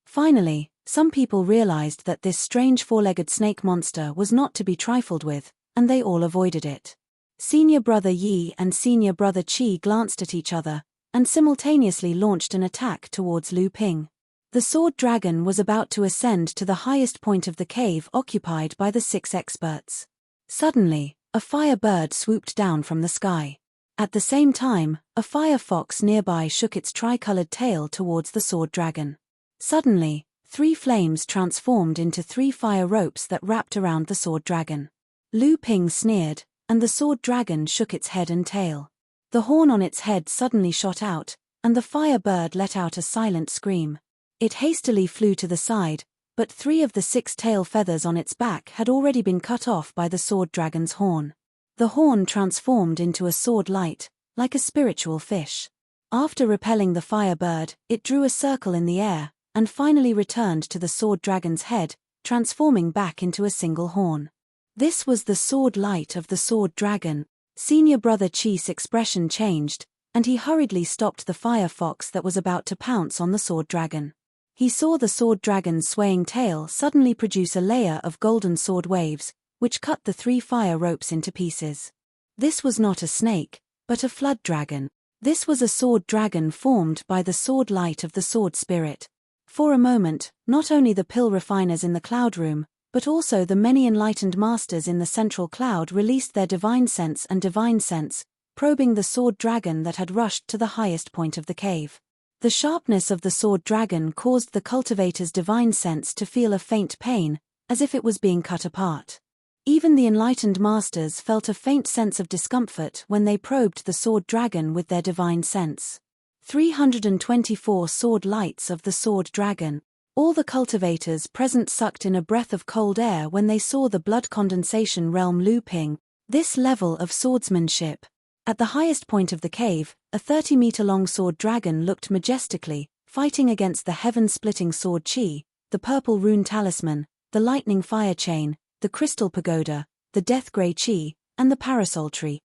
Finally, some people realized that this strange four-legged snake monster was not to be trifled with, and they all avoided it. Senior brother Yi and senior brother Qi glanced at each other, and simultaneously launched an attack towards Lu Ping. The sword dragon was about to ascend to the highest point of the cave occupied by the 6 experts. Suddenly, a fire bird swooped down from the sky. At the same time, a fire fox nearby shook its tri-colored tail towards the sword dragon. Suddenly, 3 flames transformed into 3 fire ropes that wrapped around the sword dragon. Lu Ping sneered, and the sword dragon shook its head and tail. The horn on its head suddenly shot out, and the fire bird let out a silent scream. It hastily flew to the side, but 3 of the 6 tail feathers on its back had already been cut off by the sword dragon's horn. The horn transformed into a sword light, like a spiritual fish. After repelling the fire bird, it drew a circle in the air, and finally returned to the sword dragon's head, transforming back into a single horn. This was the sword light of the sword dragon. Senior brother Qi's expression changed, and he hurriedly stopped the fire fox that was about to pounce on the sword dragon. He saw the sword dragon's swaying tail suddenly produce a layer of golden sword waves, which cut the 3 fire ropes into pieces. This was not a snake, but a flood dragon. This was a sword dragon formed by the sword light of the sword spirit. For a moment, not only the pill refiners in the cloud room, but also the many enlightened masters in the central cloud released their divine sense and divine sense, probing the sword dragon that had rushed to the highest point of the cave. The sharpness of the sword dragon caused the cultivator's divine sense to feel a faint pain, as if it was being cut apart. Even the enlightened masters felt a faint sense of discomfort when they probed the sword dragon with their divine sense. 324 sword lights of the sword dragon. All the cultivators present sucked in a breath of cold air when they saw the blood condensation realm Lu Ping. This level of swordsmanship. At the highest point of the cave, a 30-meter-long sword dragon looked majestically, fighting against the heaven-splitting sword Qi, the purple rune talisman, the lightning fire chain, the crystal pagoda, the death grey Qi, and the parasol tree.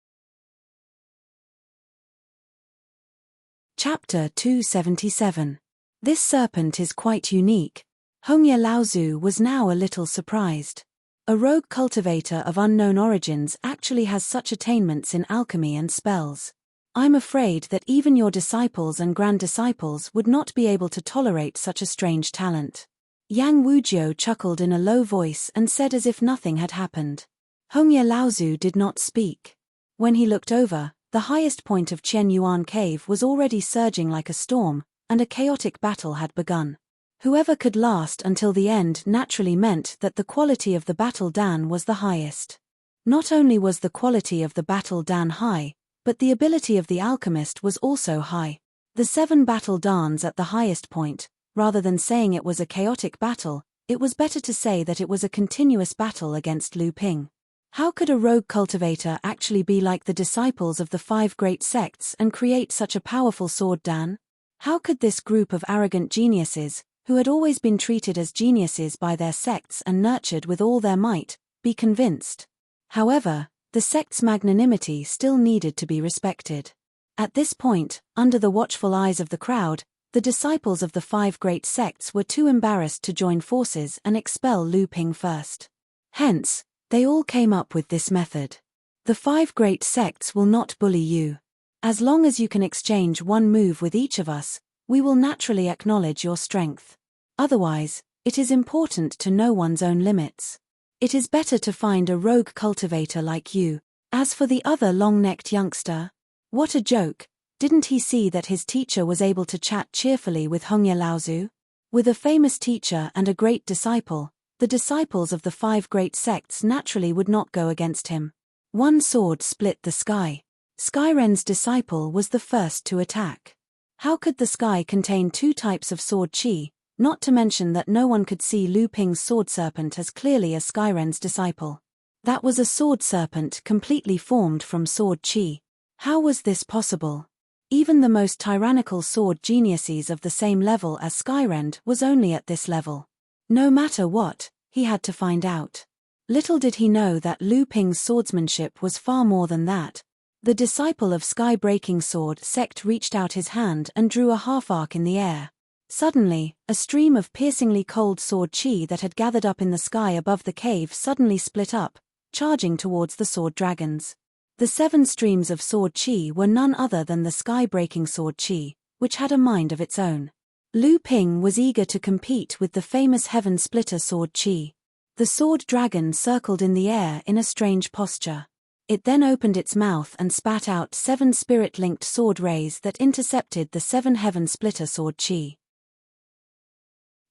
Chapter 277. This serpent is quite unique. Hongye Laozu was now a little surprised. A rogue cultivator of unknown origins actually has such attainments in alchemy and spells. I'm afraid that even your disciples and grand disciples would not be able to tolerate such a strange talent. Yang Wujiu chuckled in a low voice and said as if nothing had happened. Hongye Laozu did not speak. When he looked over, the highest point of Qian Yuan Cave was already surging like a storm, and a chaotic battle had begun. Whoever could last until the end naturally meant that the quality of the battle dan was the highest. Not only was the quality of the battle dan high, but the ability of the alchemist was also high. The 7 battle dans at the highest point, rather than saying it was a chaotic battle, it was better to say that it was a continuous battle against Lu Ping. How could a rogue cultivator actually be like the disciples of the 5 great sects and create such a powerful sword dan? How could this group of arrogant geniuses, who had always been treated as geniuses by their sects and nurtured with all their might, be convinced? However, the sect's magnanimity still needed to be respected. At this point, under the watchful eyes of the crowd, the disciples of the 5 great sects were too embarrassed to join forces and expel Lu Ping first. Hence, they all came up with this method. The 5 great sects will not bully you. As long as you can exchange one move with each of us, we will naturally acknowledge your strength. Otherwise, it is important to know one's own limits. It is better to find a rogue cultivator like you. As for the other long-necked youngster, what a joke, didn't he see that his teacher was able to chat cheerfully with Hongye Laozu? With a famous teacher and a great disciple, the disciples of the 5 great sects naturally would not go against him. One sword split the sky. Skyren's disciple was the first to attack. How could the sky contain 2 types of sword Qi, not to mention that no one could see Lu Ping's sword serpent as clearly as Skyren's disciple? That was a sword serpent completely formed from sword Qi. How was this possible? Even the most tyrannical sword geniuses of the same level as Skyrend was only at this level. No matter what, he had to find out. Little did he know that Lu Ping's swordsmanship was far more than that. The disciple of sky-breaking sword sect reached out his hand and drew a half-arc in the air. Suddenly, a stream of piercingly cold sword chi that had gathered up in the sky above the cave suddenly split up, charging towards the sword dragons. The 7 streams of sword chi were none other than the sky-breaking sword chi, which had a mind of its own. Lu Ping was eager to compete with the famous Heaven Splitter sword chi. The sword dragon circled in the air in a strange posture. It then opened its mouth and spat out 7 spirit-linked sword rays that intercepted the 7 Heaven Splitter sword chi.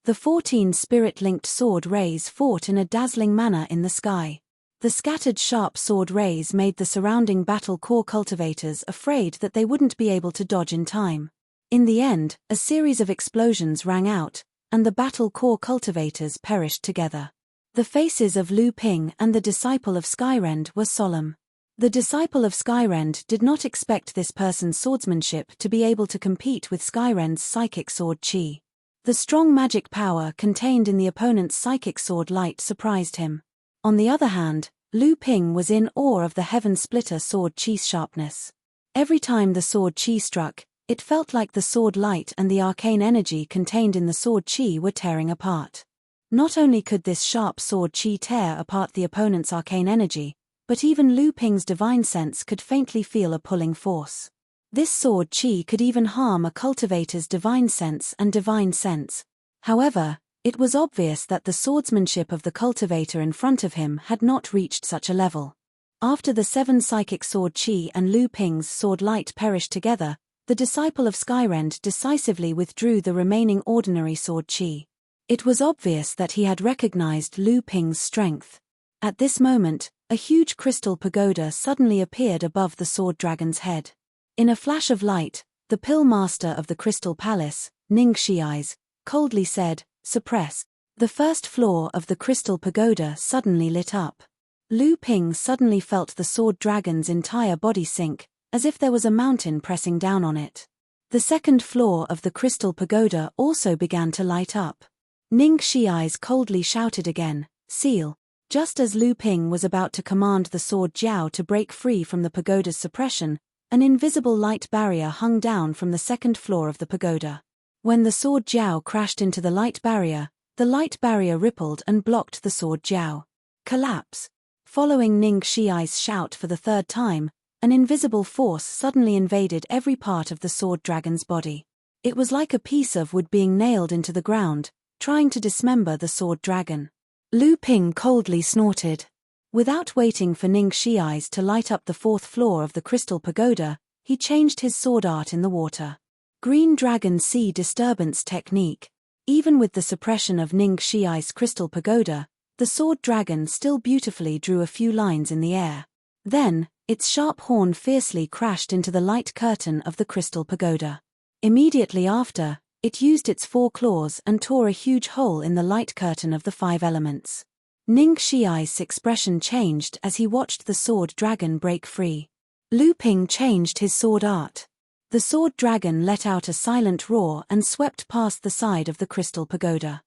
The 14 spirit-linked sword rays fought in a dazzling manner in the sky. The scattered sharp sword rays made the surrounding battle core cultivators afraid that they wouldn't be able to dodge in time. In the end, a series of explosions rang out, and the battle core cultivators perished together. The faces of Lu Ping and the disciple of Skyrend were solemn. The disciple of Skyrend did not expect this person's swordsmanship to be able to compete with Skyrend's psychic sword chi. The strong magic power contained in the opponent's psychic sword light surprised him. On the other hand, Lu Ping was in awe of the Heaven Splitter sword chi's sharpness. Every time the sword chi struck, it felt like the sword light and the arcane energy contained in the sword chi were tearing apart. Not only could this sharp sword chi tear apart the opponent's arcane energy, but even Lu Ping's divine sense could faintly feel a pulling force. This sword chi could even harm a cultivator's divine sense and divine sense. However, it was obvious that the swordsmanship of the cultivator in front of him had not reached such a level. After the 7 psychic sword chi and Lu Ping's sword light perished together, the disciple of Skyrend decisively withdrew the remaining ordinary sword chi. It was obvious that he had recognized Lu Ping's strength. At this moment, a huge crystal pagoda suddenly appeared above the sword dragon's head. In a flash of light, the pill master of the crystal palace, Ning Shi'ais, coldly said, "Suppress." The first floor of the crystal pagoda suddenly lit up. Lu Ping suddenly felt the sword dragon's entire body sink, as if there was a mountain pressing down on it. The second floor of the crystal pagoda also began to light up. Ning Shi'ais coldly shouted again, "Seal." Just as Lu Ping was about to command the sword Jiao to break free from the pagoda's suppression, an invisible light barrier hung down from the second floor of the pagoda. When the sword Jiao crashed into the light barrier rippled and blocked the sword Jiao. Collapse. Following Ning Shi'ai's shout for the 3rd time, an invisible force suddenly invaded every part of the sword dragon's body. It was like a piece of wood being nailed into the ground, trying to dismember the sword dragon. Lu Ping coldly snorted. Without waiting for Ning Shi'ais to light up the 4th floor of the crystal pagoda, he changed his sword art in the water. Green Dragon Sea Disturbance Technique. Even with the suppression of Ning Shi'ai's crystal pagoda, the sword dragon still beautifully drew a few lines in the air. Then, its sharp horn fiercely crashed into the light curtain of the crystal pagoda. Immediately after, it used its 4 claws and tore a huge hole in the light curtain of the 5 elements. Ning Shi'ai's expression changed as he watched the sword dragon break free. Lu Ping changed his sword art. The sword dragon let out a silent roar and swept past the side of the crystal pagoda.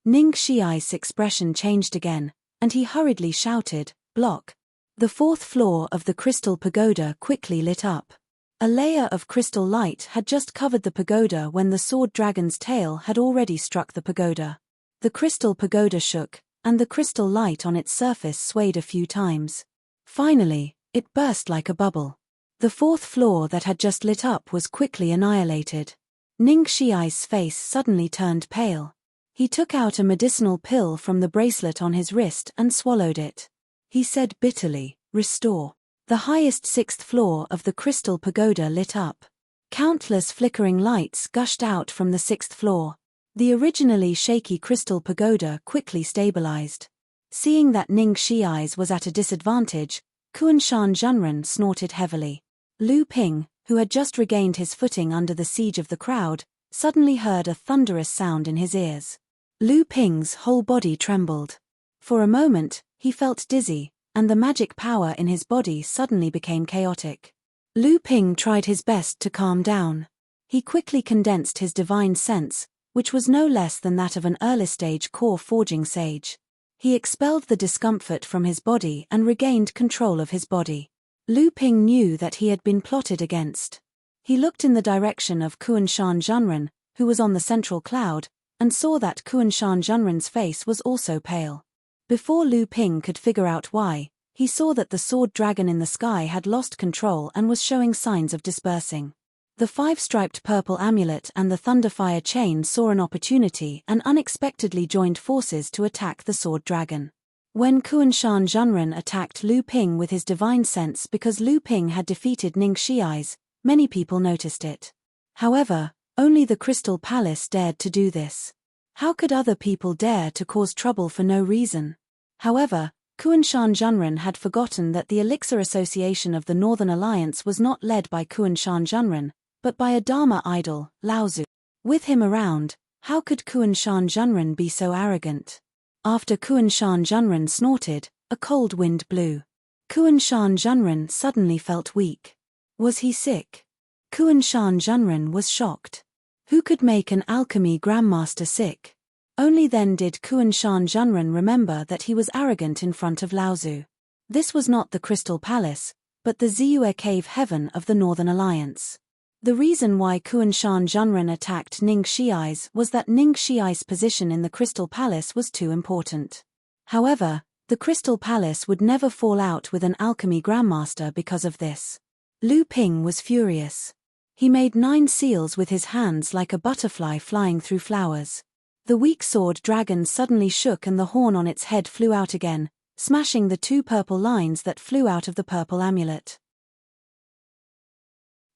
Ning Shi'ai's expression changed again, and he hurriedly shouted, "Block." The 4th floor of the crystal pagoda quickly lit up. A layer of crystal light had just covered the pagoda when the sword dragon's tail had already struck the pagoda. The crystal pagoda shook, and the crystal light on its surface swayed a few times. Finally, it burst like a bubble. The 4th floor that had just lit up was quickly annihilated. Ning Shi'ai's face suddenly turned pale. He took out a medicinal pill from the bracelet on his wrist and swallowed it. He said bitterly, "Restore." The highest 6th floor of the crystal pagoda lit up. Countless flickering lights gushed out from the 6th floor. The originally shaky crystal pagoda quickly stabilized. Seeing that Ning Shi'ais was at a disadvantage, Kuanshan Zhenren snorted heavily. Lu Ping, who had just regained his footing under the siege of the crowd, suddenly heard a thunderous sound in his ears. Lu Ping's whole body trembled. For a moment, he felt dizzy, and the magic power in his body suddenly became chaotic. Lu Ping tried his best to calm down. He quickly condensed his divine sense, which was no less than that of an early-stage core-forging sage. He expelled the discomfort from his body and regained control of his body. Lu Ping knew that he had been plotted against. He looked in the direction of Kuan-Shan Zhenren, who was on the central cloud, and saw that Kuan-Shan Zhenren's face was also pale. Before Lu Ping could figure out why, he saw that the sword dragon in the sky had lost control and was showing signs of dispersing. The five-striped purple amulet and the thunderfire chain saw an opportunity and unexpectedly joined forces to attack the sword dragon. When Kuan-Shan Zhenren attacked Lu Ping with his divine sense because Lu Ping had defeated Ning Xiai's, many people noticed it. However, only the Crystal Palace dared to do this. How could other people dare to cause trouble for no reason? However, Kuan-Shan Zhenren had forgotten that the Elixir Association of the Northern Alliance was not led by Kuan-Shan Zhenren, but by a Dharma idol, Laozu. With him around, how could Kuan-Shan Zhenren be so arrogant? After Kuan-Shan Zhenren snorted, a cold wind blew. Kuan-Shan Zhenren suddenly felt weak. Was he sick? Kuan-Shan Zhenren was shocked. Who could make an alchemy grandmaster sick? Only then did Kuan-Shan Zhenren remember that he was arrogant in front of Laozu. This was not the Crystal Palace, but the Ziyue Cave Heaven of the Northern Alliance. The reason why Kuan-Shan Zhenren attacked Ning Xiai's was that Ning Xiai's position in the Crystal Palace was too important. However, the Crystal Palace would never fall out with an alchemy grandmaster because of this. Lu Ping was furious. He made 9 seals with his hands like a butterfly flying through flowers. The weak sword dragon suddenly shook and the horn on its head flew out again, smashing the 2 purple lines that flew out of the purple amulet.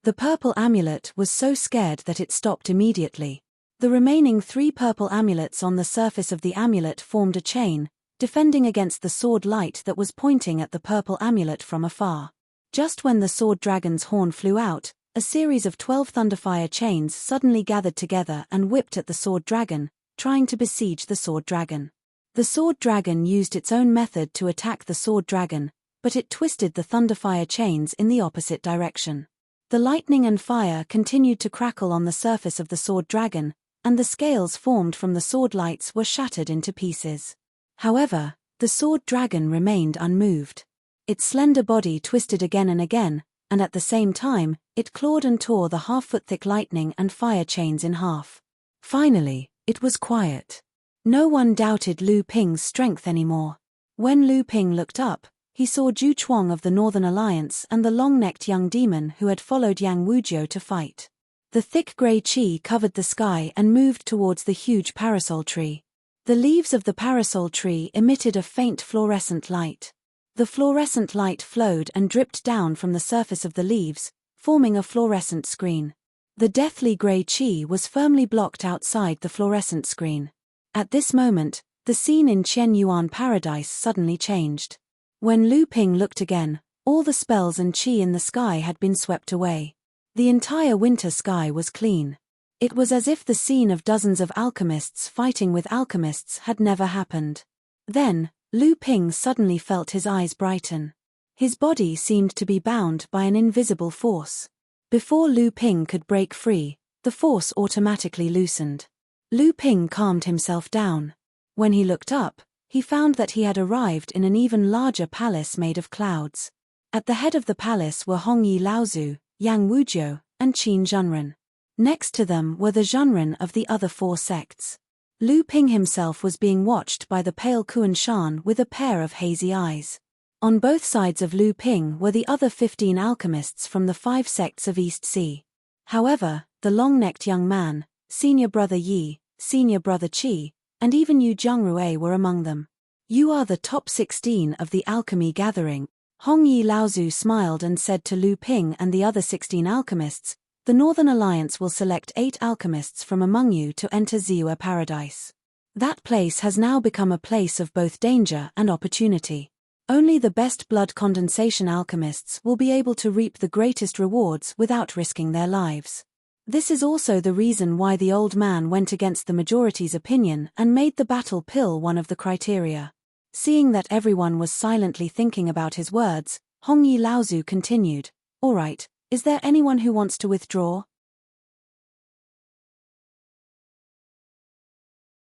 The purple amulet was so scared that it stopped immediately. The remaining 3 purple amulets on the surface of the amulet formed a chain, defending against the sword light that was pointing at the purple amulet from afar. Just when the sword dragon's horn flew out, a series of 12 thunderfire chains suddenly gathered together and whipped at the sword dragon, trying to besiege the sword dragon. The sword dragon used its own method to attack the sword dragon, but it twisted the thunderfire chains in the opposite direction. The lightning and fire continued to crackle on the surface of the sword dragon, and the scales formed from the sword lights were shattered into pieces. However, the sword dragon remained unmoved. Its slender body twisted again and again, and at the same time, it clawed and tore the half-foot-thick lightning and fire chains in half. Finally, it was quiet. No one doubted Lu Ping's strength anymore. When Lu Ping looked up, he saw Zhu Chuang of the Northern Alliance and the long-necked young demon who had followed Yang Wuzhou to fight. The thick grey qi covered the sky and moved towards the huge parasol tree. The leaves of the parasol tree emitted a faint fluorescent light. The fluorescent light flowed and dripped down from the surface of the leaves, forming a fluorescent screen. The deathly grey qi was firmly blocked outside the fluorescent screen. At this moment, the scene in Qian Yuan Paradise suddenly changed. When Lu Ping looked again, all the spells and qi in the sky had been swept away. The entire winter sky was clean. It was as if the scene of dozens of alchemists fighting with alchemists had never happened. Then, Lu Ping suddenly felt his eyes brighten. His body seemed to be bound by an invisible force. Before Lu Ping could break free, the force automatically loosened. Lu Ping calmed himself down. When he looked up, he found that he had arrived in an even larger palace made of clouds. At the head of the palace were Hongyi Laozu, Yang Wuzhou, and Qin Zhenren. Next to them were the Zhenren of the other 4 sects. Lu Ping himself was being watched by the pale Kuan-Shan with a pair of hazy eyes. On both sides of Lu Ping were the other 15 alchemists from the 5 sects of East Sea. However, the long-necked young man, senior brother Yi, senior brother Qi, and even Yu Zhongrui were among them. You are the top 16 of the alchemy gathering. Hongyi Laozu smiled and said to Lu Ping and the other 16 alchemists, the Northern Alliance will select 8 alchemists from among you to enter Ziyue Paradise. That place has now become a place of both danger and opportunity. Only the best blood condensation alchemists will be able to reap the greatest rewards without risking their lives. This is also the reason why the old man went against the majority's opinion and made the battle pill one of the criteria. Seeing that everyone was silently thinking about his words, Hongyi Laozu continued, "All right, Is there anyone who wants to withdraw?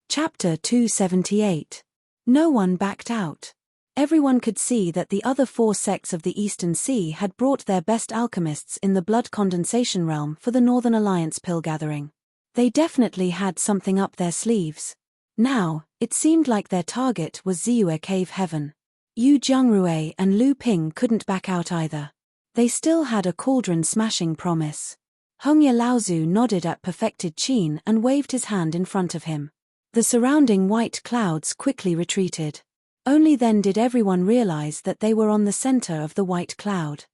Chapter 278. No one backed out. Everyone could see that the other 4 sects of the Eastern Sea had brought their best alchemists in the blood condensation realm for the Northern Alliance pill gathering. They definitely had something up their sleeves. Now, it seemed like their target was Ziyue Cave Heaven. Yu Jiangrui and Lu Ping couldn't back out either. They still had a cauldron-smashing promise. Hongye Laozu nodded at Perfected Qin and waved his hand in front of him. The surrounding white clouds quickly retreated. Only then did everyone realize that they were on the center of the white cloud.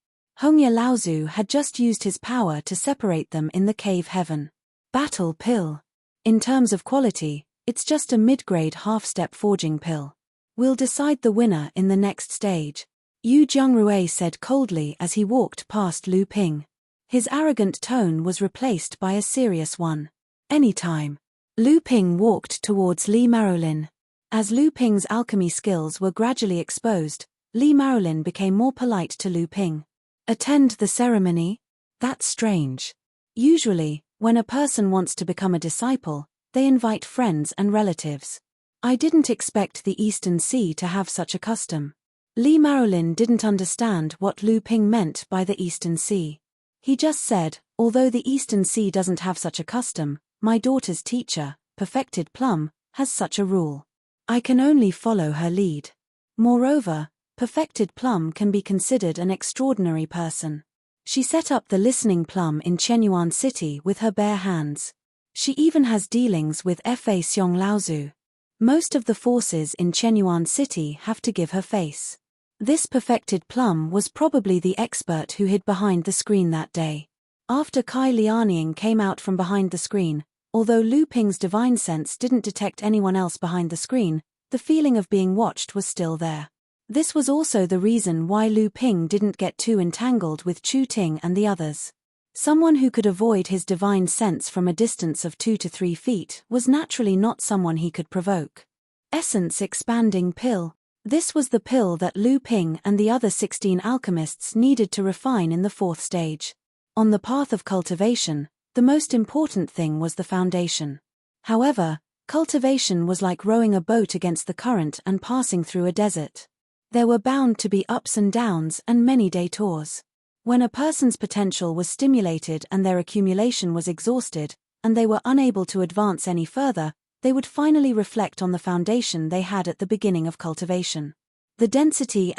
Hongye Laozu had just used his power to separate them in the cave heaven. Battle pill. In terms of quality, it's just a mid-grade half-step forging pill. We'll decide the winner in the next stage, Yu Jiangrui said coldly as he walked past Lu Ping. His arrogant tone was replaced by a serious one. Anytime. Lu Ping walked towards Li Marolin. As Lu Ping's alchemy skills were gradually exposed, Li Marolin became more polite to Lu Ping. Attend the ceremony? That's strange. Usually, when a person wants to become a disciple, they invite friends and relatives. I didn't expect the Eastern Sea to have such a custom. Li Marolin didn't understand what Lu Ping meant by the Eastern Sea. He just said, although the Eastern Sea doesn't have such a custom, my daughter's teacher, Perfected Plum, has such a rule. I can only follow her lead. Moreover, Perfected Plum can be considered an extraordinary person. She set up the Listening Plum in Chenyuan City with her bare hands. She even has dealings with Fa Xiong Laozu. Most of the forces in Chenyuan City have to give her face. This Perfected Plum was probably the expert who hid behind the screen that day. After Kai Lianing came out from behind the screen, although Lu Ping's divine sense didn't detect anyone else behind the screen, the feeling of being watched was still there. This was also the reason why Lu Ping didn't get too entangled with Chu Ting and the others. Someone who could avoid his divine sense from a distance of 2 to 3 feet was naturally not someone he could provoke. Essence Expanding Pill. This was the pill that Lu Ping and the other 16 alchemists needed to refine in the 4th stage. On the path of cultivation, the most important thing was the foundation. However, cultivation was like rowing a boat against the current and passing through a desert. There were bound to be ups and downs and many detours. When a person's potential was stimulated and their accumulation was exhausted, and they were unable to advance any further, they would finally reflect on the foundation they had at the beginning of cultivation. The density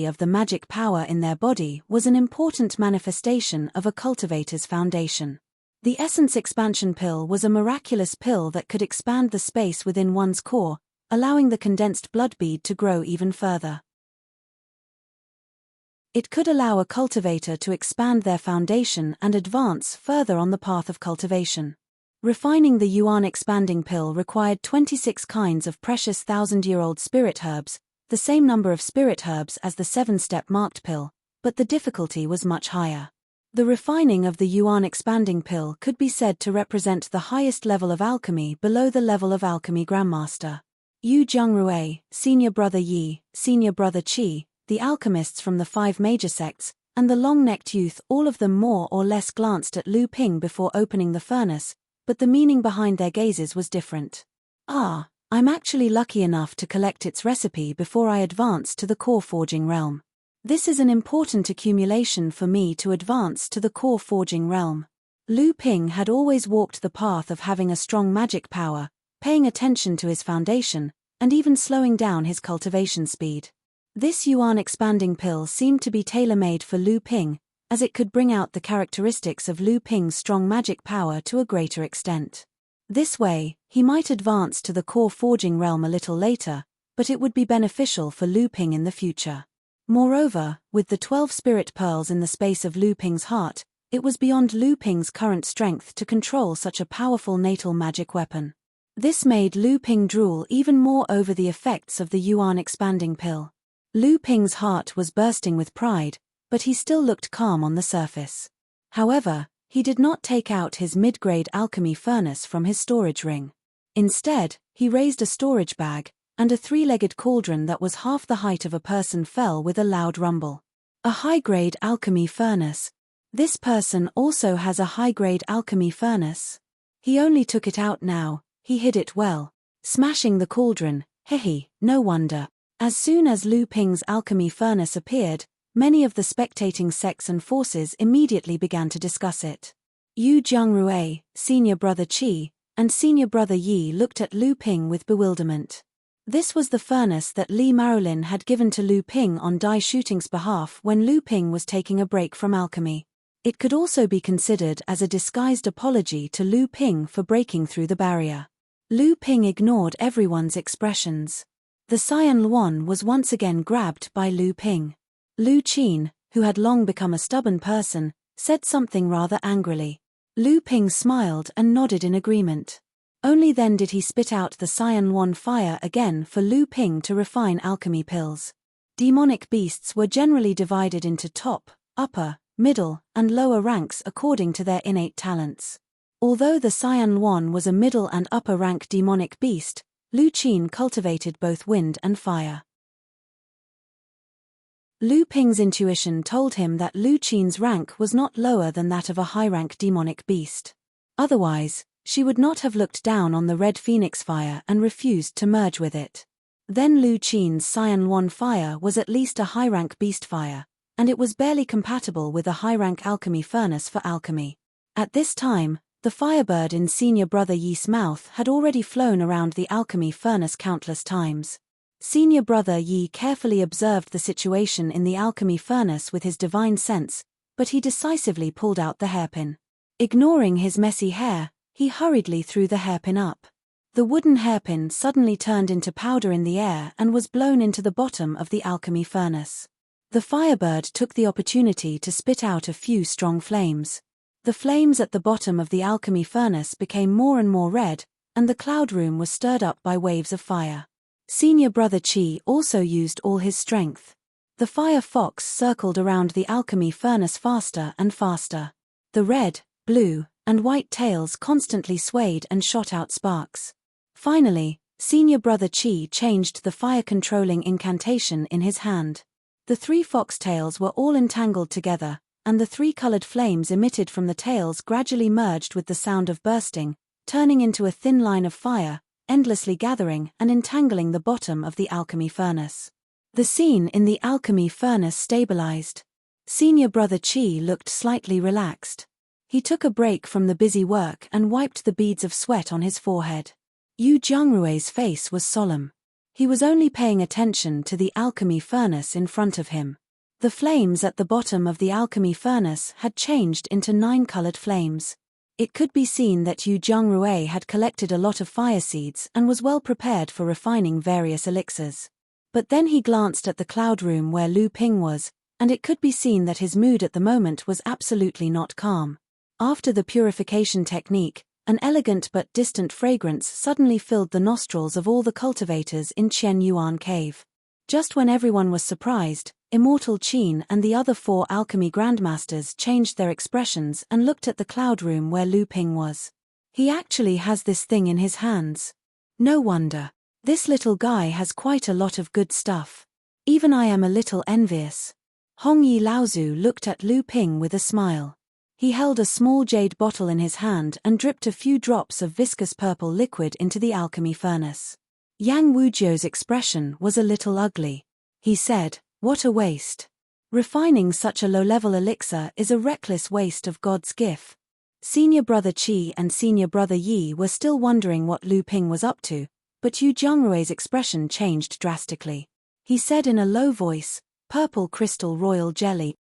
of the magic power in their body was an important manifestation of a cultivator's foundation. The Essence Expansion Pill was a miraculous pill that could expand the space within one's core, allowing the condensed blood bead to grow even further. It could allow a cultivator to expand their foundation and advance further on the path of cultivation. Refining the Yuan Expanding Pill required 26 kinds of precious 1,000-year-old spirit herbs, the same number of spirit herbs as the 7-step marked pill, but the difficulty was much higher. The refining of the Yuan Expanding Pill could be said to represent the highest level of alchemy below the level of alchemy grandmaster. Yu Jiangrui, senior brother Yi, senior brother Qi, the alchemists from the 5 major sects, and the long-necked youth, all of them more or less glanced at Lu Ping before opening the furnace, but the meaning behind their gazes was different. Ah, I'm actually lucky enough to collect its recipe before I advance to the core forging realm. This is an important accumulation for me to advance to the core forging realm. Lu Ping had always walked the path of having a strong magic power, paying attention to his foundation, and even slowing down his cultivation speed. This Yuan Expanding Pill seemed to be tailor-made for Lu Ping, as it could bring out the characteristics of Lu Ping's strong magic power to a greater extent. This way, he might advance to the core forging realm a little later, but it would be beneficial for Lu Ping in the future. Moreover, with the 12 spirit pearls in the space of Lu Ping's heart, it was beyond Lu Ping's current strength to control such a powerful natal magic weapon. This made Lu Ping drool even more over the effects of the Yuan Expanding Pill. Lu Ping's heart was bursting with pride, but he still looked calm on the surface. However, he did not take out his mid-grade alchemy furnace from his storage ring. Instead, he raised a storage bag, and a 3-legged cauldron that was half the height of a person fell with a loud rumble. A high-grade alchemy furnace. This person also has a high-grade alchemy furnace. He only took it out now, he hid it well. Smashing the cauldron, hehe, no wonder. As soon as Lu Ping's alchemy furnace appeared, many of the spectating sects and forces immediately began to discuss it. Yu Jiangrui, senior brother Qi, and senior brother Yi looked at Lu Ping with bewilderment. This was the furnace that Li Marolin had given to Lu Ping on Dai Shooting's behalf when Lu Ping was taking a break from alchemy. It could also be considered as a disguised apology to Lu Ping for breaking through the barrier. Lu Ping ignored everyone's expressions. The Cyan Luan was once again grabbed by Lu Ping. Lu Qin, who had long become a stubborn person, said something rather angrily. Lu Ping smiled and nodded in agreement. Only then did he spit out the Cyan Luan fire again for Lu Ping to refine alchemy pills. Demonic beasts were generally divided into top, upper, middle, and lower ranks according to their innate talents. Although the Cyan Luan was a middle and upper rank demonic beast, Lu Qin cultivated both wind and fire. Lu Ping's intuition told him that Lu Qin's rank was not lower than that of a high-rank demonic beast. Otherwise, she would not have looked down on the red phoenix fire and refused to merge with it. Then Lu Qin's Cyan Luan fire was at least a high-rank beast fire, and it was barely compatible with a high-rank alchemy furnace for alchemy. At this time, the firebird in senior brother Yi's mouth had already flown around the alchemy furnace countless times. Senior brother Yi carefully observed the situation in the alchemy furnace with his divine sense, but he decisively pulled out the hairpin. Ignoring his messy hair, he hurriedly threw the hairpin up. The wooden hairpin suddenly turned into powder in the air and was blown into the bottom of the alchemy furnace. The firebird took the opportunity to spit out a few strong flames. The flames at the bottom of the alchemy furnace became more and more red, and the cloud room was stirred up by waves of fire. Senior brother Qi also used all his strength. The fire fox circled around the alchemy furnace faster and faster. The red, blue, and white tails constantly swayed and shot out sparks. Finally, senior brother Qi changed the fire-controlling incantation in his hand. The three foxtails were all entangled together, and the three colored flames emitted from the tails gradually merged with the sound of bursting, turning into a thin line of fire, endlessly gathering and entangling the bottom of the alchemy furnace. The scene in the alchemy furnace stabilized. Senior brother Qi looked slightly relaxed. He took a break from the busy work and wiped the beads of sweat on his forehead. Yu Jiangrui's face was solemn. He was only paying attention to the alchemy furnace in front of him. The flames at the bottom of the alchemy furnace had changed into 9 colored flames. It could be seen that Yu Jiangrui had collected a lot of fire seeds and was well prepared for refining various elixirs. But then he glanced at the cloud room where Lu Ping was, and it could be seen that his mood at the moment was absolutely not calm. After the purification technique, an elegant but distant fragrance suddenly filled the nostrils of all the cultivators in Qian Yuan Cave. Just when everyone was surprised, Immortal Qin and the other 4 alchemy grandmasters changed their expressions and looked at the cloud room where Lu Ping was. He actually has this thing in his hands. No wonder. This little guy has quite a lot of good stuff. Even I am a little envious. Hong Yi Laozu looked at Lu Ping with a smile. He held a small jade bottle in his hand and dripped a few drops of viscous purple liquid into the alchemy furnace. Yang Wuzhou's expression was a little ugly. He said, "What a waste. Refining such a low-level elixir is a reckless waste of God's gift." Senior brother Qi and senior brother Yi were still wondering what Lu Ping was up to, but Yu Jiangrui's expression changed drastically. He said in a low voice, "Purple crystal royal jelly."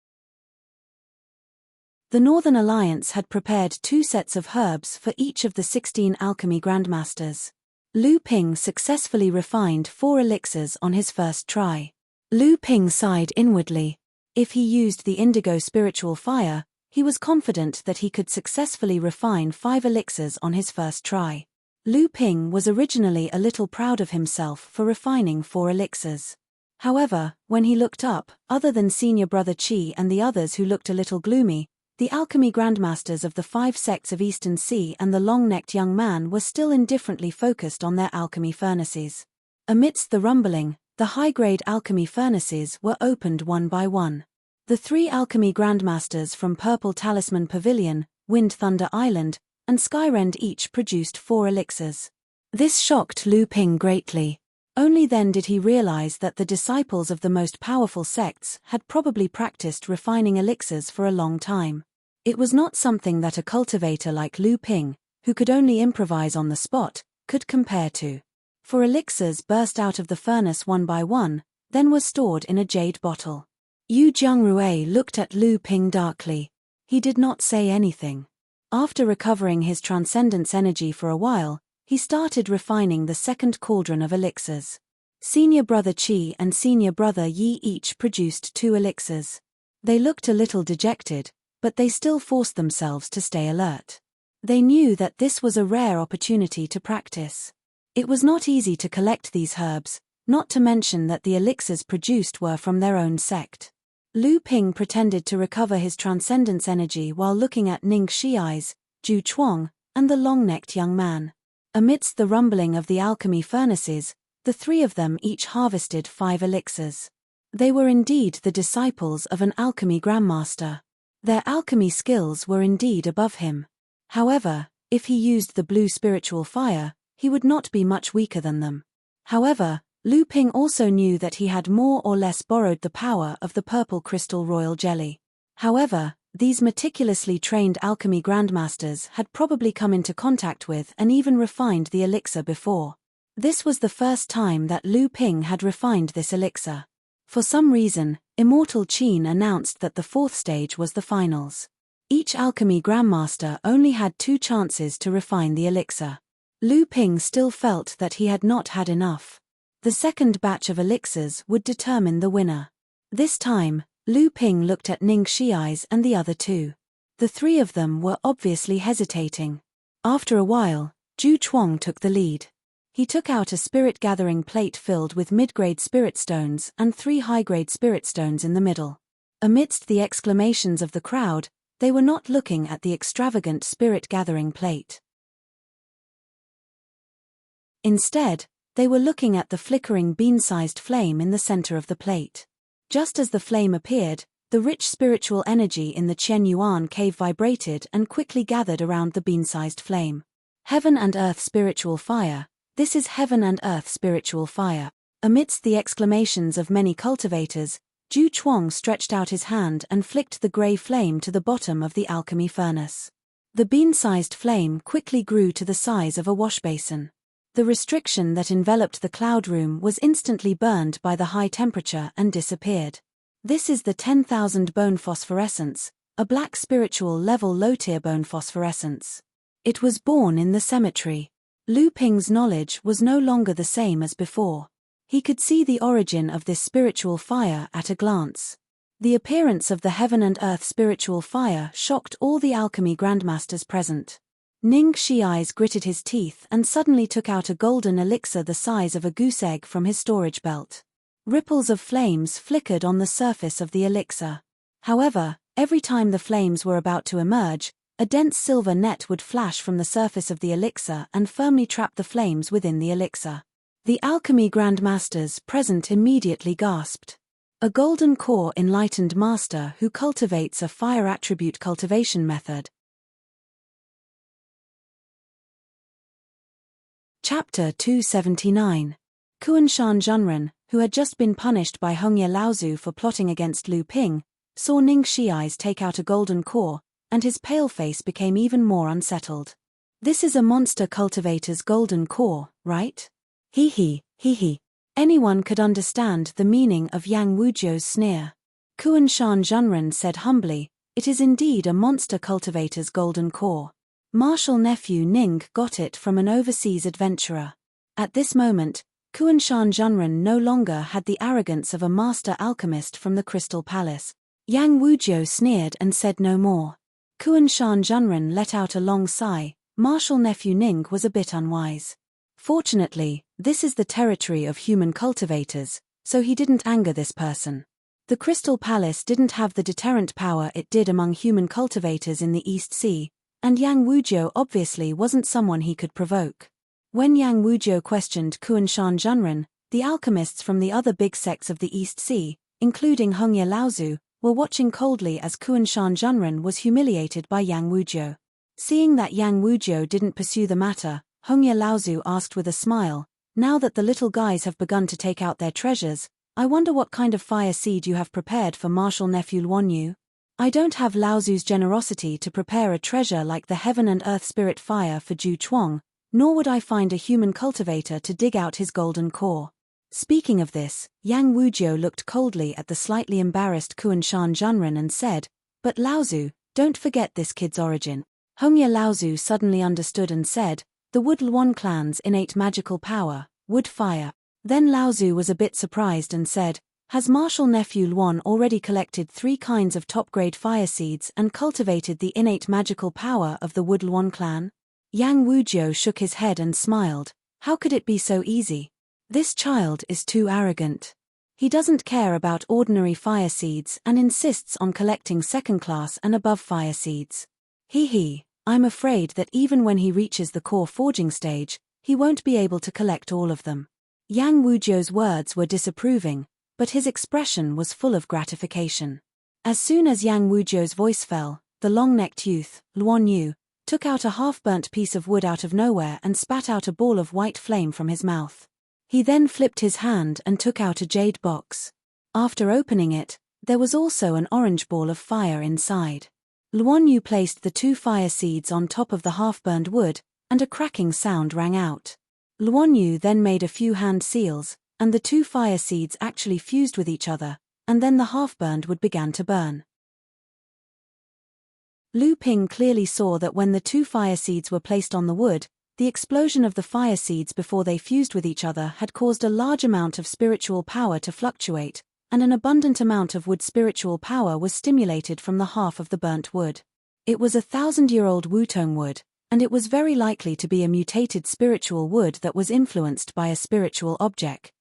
The Northern Alliance had prepared 2 sets of herbs for each of the 16 alchemy grandmasters. Lu Ping successfully refined 4 elixirs on his first try. Lu Ping sighed inwardly. If he used the indigo spiritual fire, he was confident that he could successfully refine 5 elixirs on his first try. Lu Ping was originally a little proud of himself for refining 4 elixirs. However, when he looked up, other than senior brother Qi and the others who looked a little gloomy, the alchemy grandmasters of the 5 sects of Eastern Sea and the long-necked young man were still indifferently focused on their alchemy furnaces. Amidst the rumbling, the high-grade alchemy furnaces were opened one by one. The 3 alchemy grandmasters from Purple Talisman Pavilion, Wind Thunder Island, and Skyrend each produced 4 elixirs. This shocked Lu Ping greatly. Only then did he realize that the disciples of the most powerful sects had probably practiced refining elixirs for a long time. It was not something that a cultivator like Lu Ping, who could only improvise on the spot, could compare to. For elixirs burst out of the furnace one by one, then were stored in a jade bottle. Yu Jiangrui looked at Lu Ping darkly. He did not say anything. After recovering his transcendence energy for a while, he started refining the second cauldron of elixirs. Senior brother Qi and senior brother Yi each produced 2 elixirs. They looked a little dejected, but they still forced themselves to stay alert. They knew that this was a rare opportunity to practice. It was not easy to collect these herbs, not to mention that the elixirs produced were from their own sect. Lu Ping pretended to recover his transcendence energy while looking at Ning Shiai's, Zhu Chuang, and the long-necked young man. Amidst the rumbling of the alchemy furnaces, the 3 of them each harvested 5 elixirs. They were indeed the disciples of an alchemy grandmaster. Their alchemy skills were indeed above him. However, if he used the blue spiritual fire, he would not be much weaker than them. However, Lu Ping also knew that he had more or less borrowed the power of the purple crystal royal jelly. However, these meticulously trained alchemy grandmasters had probably come into contact with and even refined the elixir before. This was the first time that Lu Ping had refined this elixir. For some reason, Immortal Qin announced that the 4th stage was the finals. Each alchemy grandmaster only had 2 chances to refine the elixir. Lu Ping still felt that he had not had enough. The second batch of elixirs would determine the winner. This time, Lu Ping looked at Ning Shiai's and the other 2. The 3 of them were obviously hesitating. After a while, Zhu Chuang took the lead. He took out a spirit-gathering plate filled with mid-grade spirit stones and 3 high-grade spirit stones in the middle. Amidst the exclamations of the crowd, they were not looking at the extravagant spirit-gathering plate. Instead, they were looking at the flickering bean-sized flame in the center of the plate. Just as the flame appeared, the rich spiritual energy in the Qian Yuan cave vibrated and quickly gathered around the bean-sized flame. Heaven and earth spiritual fire. This is heaven and earth spiritual fire. Amidst the exclamations of many cultivators, Zhu Chuang stretched out his hand and flicked the gray flame to the bottom of the alchemy furnace. The bean-sized flame quickly grew to the size of a washbasin. The restriction that enveloped the cloud room was instantly burned by the high temperature and disappeared. This is the 10,000 bone phosphorescence, a black spiritual level low-tier bone phosphorescence. It was born in the cemetery. Lu Ping's knowledge was no longer the same as before. He could see the origin of this spiritual fire at a glance. The appearance of the heaven and earth spiritual fire shocked all the alchemy grandmasters present. Ning Shiai's gritted his teeth and suddenly took out a golden elixir the size of a goose egg from his storage belt. Ripples of flames flickered on the surface of the elixir. However, every time the flames were about to emerge, a dense silver net would flash from the surface of the elixir and firmly trap the flames within the elixir. The alchemy grandmasters present immediately gasped. A golden core enlightened master who cultivates a fire attribute cultivation method. Chapter 279. Kuanshan Zhenren, who had just been punished by Hongye Laozu for plotting against Lu Ping, saw Ning Shiai's take out a golden core, and his pale face became even more unsettled. This is a monster cultivator's golden core, right? Hee hee. Anyone could understand the meaning of Yang Wuzhou's sneer. Kuanshan Zhenren said humbly, it is indeed a monster cultivator's golden core. Martial nephew Ning got it from an overseas adventurer. At this moment, Kuanshan Zhenren no longer had the arrogance of a master alchemist from the Crystal Palace. Yang Wuzhou sneered and said no more. Kuanshan Zhenren let out a long sigh. Martial nephew Ning was a bit unwise. Fortunately, this is the territory of human cultivators, so he didn't anger this person. The Crystal Palace didn't have the deterrent power it did among human cultivators in the East Sea, and Yang Wuzhou obviously wasn't someone he could provoke. When Yang Wuzhou questioned Kuanshan Zhenren, the alchemists from the other big sects of the East Sea, including Hongye Laozu, were watching coldly as Kuan-shan Junren was humiliated by Yang Wujiu. Seeing that Yang Wujiu didn't pursue the matter, Hongye Laozu asked with a smile, "Now that the little guys have begun to take out their treasures, I wonder what kind of fire seed you have prepared for martial nephew Luanyu? I don't have Laozu's generosity to prepare a treasure like the heaven and earth spirit fire for Ju Chuang, nor would I find a human cultivator to dig out his golden core." Speaking of this, Yang Wujiu looked coldly at the slightly embarrassed Kuan-shan Junren and said, "But Laozu, don't forget this kid's origin." Hongye Laozu suddenly understood and said, "The Wood Luan clan's innate magical power, wood fire." Then Laozu was a bit surprised and said, "Has martial nephew Luan already collected 3 kinds of top-grade fire seeds and cultivated the innate magical power of the Wood Luan clan?" Yang Wujiu shook his head and smiled. "How could it be so easy? This child is too arrogant. He doesn't care about ordinary fire seeds and insists on collecting second-class and above fire seeds. I'm afraid that even when he reaches the core forging stage, he won't be able to collect all of them." Yang Wujiu's words were disapproving, but his expression was full of gratification. As soon as Yang Wujiu's voice fell, the long-necked youth, Luanyu, took out a half-burnt piece of wood out of nowhere and spat out a ball of white flame from his mouth. He then flipped his hand and took out a jade box. After opening it, there was also an orange ball of fire inside. Luanyu placed the 2 fire seeds on top of the half-burned wood, and a cracking sound rang out. Luanyu then made a few hand seals, and the 2 fire seeds actually fused with each other, and then the half-burned wood began to burn. Lu Ping clearly saw that when the 2 fire seeds were placed on the wood, the explosion of the fire seeds before they fused with each other had caused a large amount of spiritual power to fluctuate, and an abundant amount of wood spiritual power was stimulated from the half of the burnt wood. It was a 1,000-year-old Wutong wood, and it was very likely to be a mutated spiritual wood that was influenced by a spiritual object.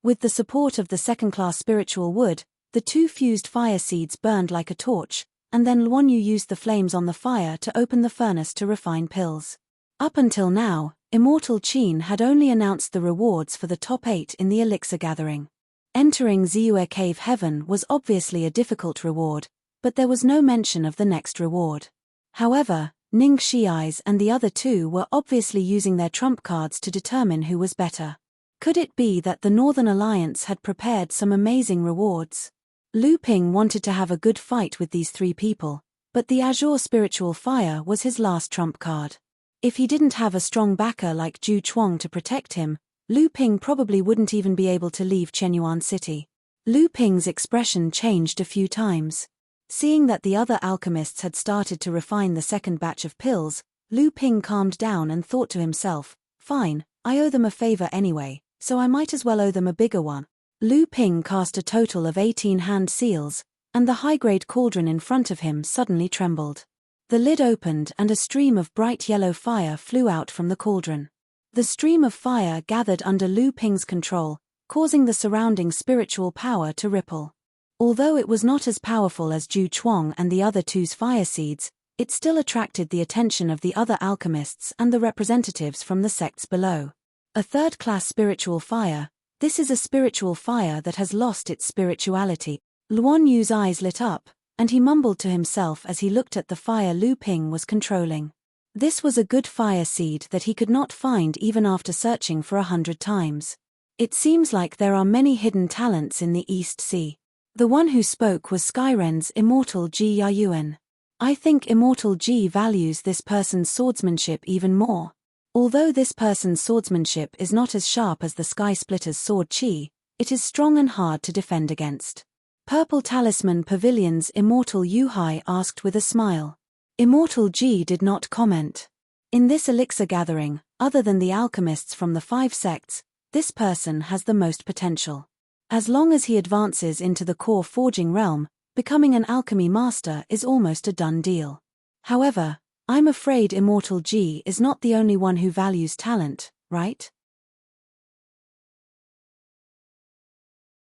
With the support of the second-class spiritual wood, the 2 fused fire seeds burned like a torch, and then Luanyu used the flames on the fire to open the furnace to refine pills. Up until now, Immortal Qin had only announced the rewards for the top 8 in the elixir gathering. Entering Ziyue Cave Heaven was obviously a difficult reward, but there was no mention of the next reward. However, Ning Shi'ai's and the other 2 were obviously using their trump cards to determine who was better. Could it be that the Northern Alliance had prepared some amazing rewards? Lu Ping wanted to have a good fight with these 3 people, but the Azure Spiritual Fire was his last trump card. If he didn't have a strong backer like Ju Chuang to protect him, Lu Ping probably wouldn't even be able to leave Chenyuan City. Lu Ping's expression changed a few times. Seeing that the other alchemists had started to refine the second batch of pills, Lu Ping calmed down and thought to himself, "Fine, I owe them a favor anyway, so I might as well owe them a bigger one." Lu Ping cast a total of 18 hand seals, and the high-grade cauldron in front of him suddenly trembled. The lid opened and a stream of bright yellow fire flew out from the cauldron. The stream of fire gathered under Lu Ping's control, causing the surrounding spiritual power to ripple. Although it was not as powerful as Ju Chuang and the other 2's fire seeds, it still attracted the attention of the other alchemists and the representatives from the sects below. A third-class spiritual fire, this is a spiritual fire that has lost its spirituality. Luanyu's eyes lit up, and he mumbled to himself as he looked at the fire Lu Ping was controlling. This was a good fire seed that he could not find even after searching for 100 times. It seems like there are many hidden talents in the East Sea. The one who spoke was Skyren's Immortal Ji Yayuan. I think Immortal Ji values this person's swordsmanship even more. Although this person's swordsmanship is not as sharp as the Sky Splitter's sword Qi, it is strong and hard to defend against. Purple Talisman Pavilion's Immortal Yuhai asked with a smile. Immortal Ji did not comment. In this elixir gathering, other than the alchemists from the 5 sects, this person has the most potential. As long as he advances into the core forging realm, becoming an alchemy master is almost a done deal. However, I'm afraid Immortal Ji is not the only one who values talent, right?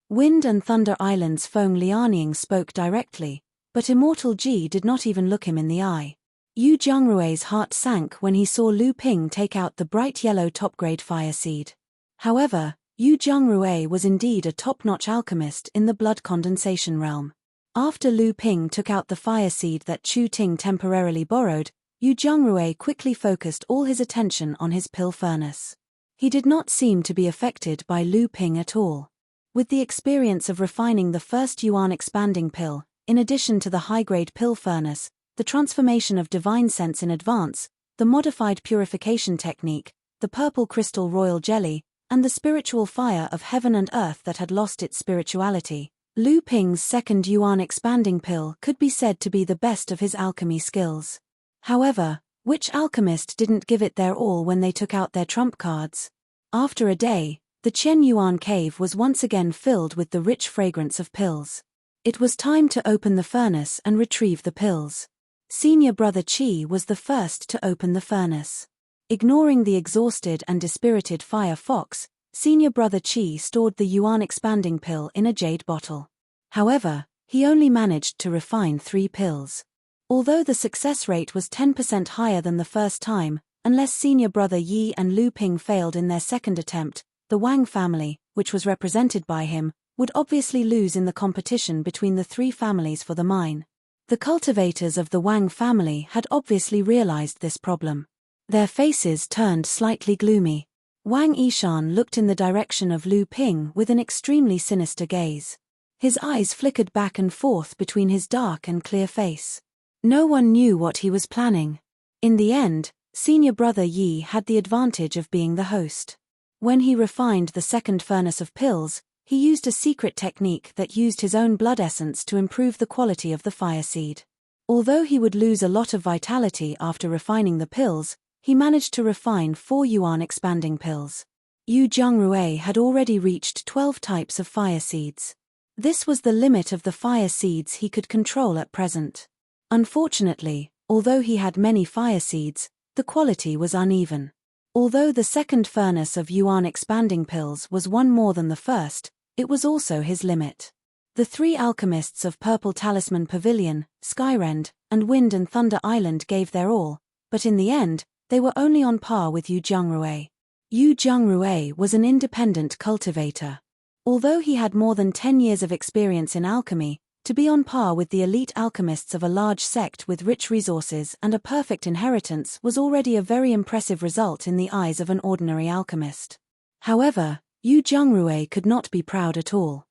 Wind and Thunder Island's Feng Lianying spoke directly, but Immortal Ji did not even look him in the eye. Yu Jiangrui's heart sank when he saw Lu Ping take out the bright yellow top-grade fire seed. However, Yu Jiangrui was indeed a top-notch alchemist in the blood condensation realm. After Lu Ping took out the fire seed that Chu Ting temporarily borrowed, Yu Zhengrui quickly focused all his attention on his pill furnace. He did not seem to be affected by Lu Ping at all. With the experience of refining the first Yuan expanding pill, in addition to the high-grade pill furnace, the transformation of divine sense in advance, the modified purification technique, the purple crystal royal jelly, and the spiritual fire of heaven and earth that had lost its spirituality, Lu Ping's second Yuan expanding pill could be said to be the best of his alchemy skills. However, which alchemist didn't give it their all when they took out their trump cards? After a day, the Qian Yuan cave was once again filled with the rich fragrance of pills. It was time to open the furnace and retrieve the pills. Senior brother Qi was the first to open the furnace. Ignoring the exhausted and dispirited fire fox, senior brother Qi stored the Yuan expanding pill in a jade bottle. However, he only managed to refine 3 pills. Although the success rate was 10% higher than the first time, unless senior brother Yi and Lu Ping failed in their second attempt, the Wang family, which was represented by him, would obviously lose in the competition between the 3 families for the mine. The cultivators of the Wang family had obviously realized this problem. Their faces turned slightly gloomy. Wang Yishan looked in the direction of Lu Ping with an extremely sinister gaze. His eyes flickered back and forth between his dark and clear face. No one knew what he was planning. In the end, senior brother Yi had the advantage of being the host. When he refined the second furnace of pills, he used a secret technique that used his own blood essence to improve the quality of the fire seed. Although he would lose a lot of vitality after refining the pills, he managed to refine 4 Yuan expanding pills. Yu Zhengrui had already reached 12 types of fire seeds. This was the limit of the fire seeds he could control at present. Unfortunately, although he had many fire seeds, the quality was uneven. Although the second furnace of Yuan expanding pills was one more than the first, it was also his limit. The 3 alchemists of Purple Talisman Pavilion, Skyrend, and Wind and Thunder Island gave their all, but in the end, they were only on par with Yu Zhengrui. Yu Zhengrui was an independent cultivator. Although he had more than 10 years of experience in alchemy, to be on par with the elite alchemists of a large sect with rich resources and a perfect inheritance was already a very impressive result in the eyes of an ordinary alchemist. However, Yu Zhengrui could not be proud at all.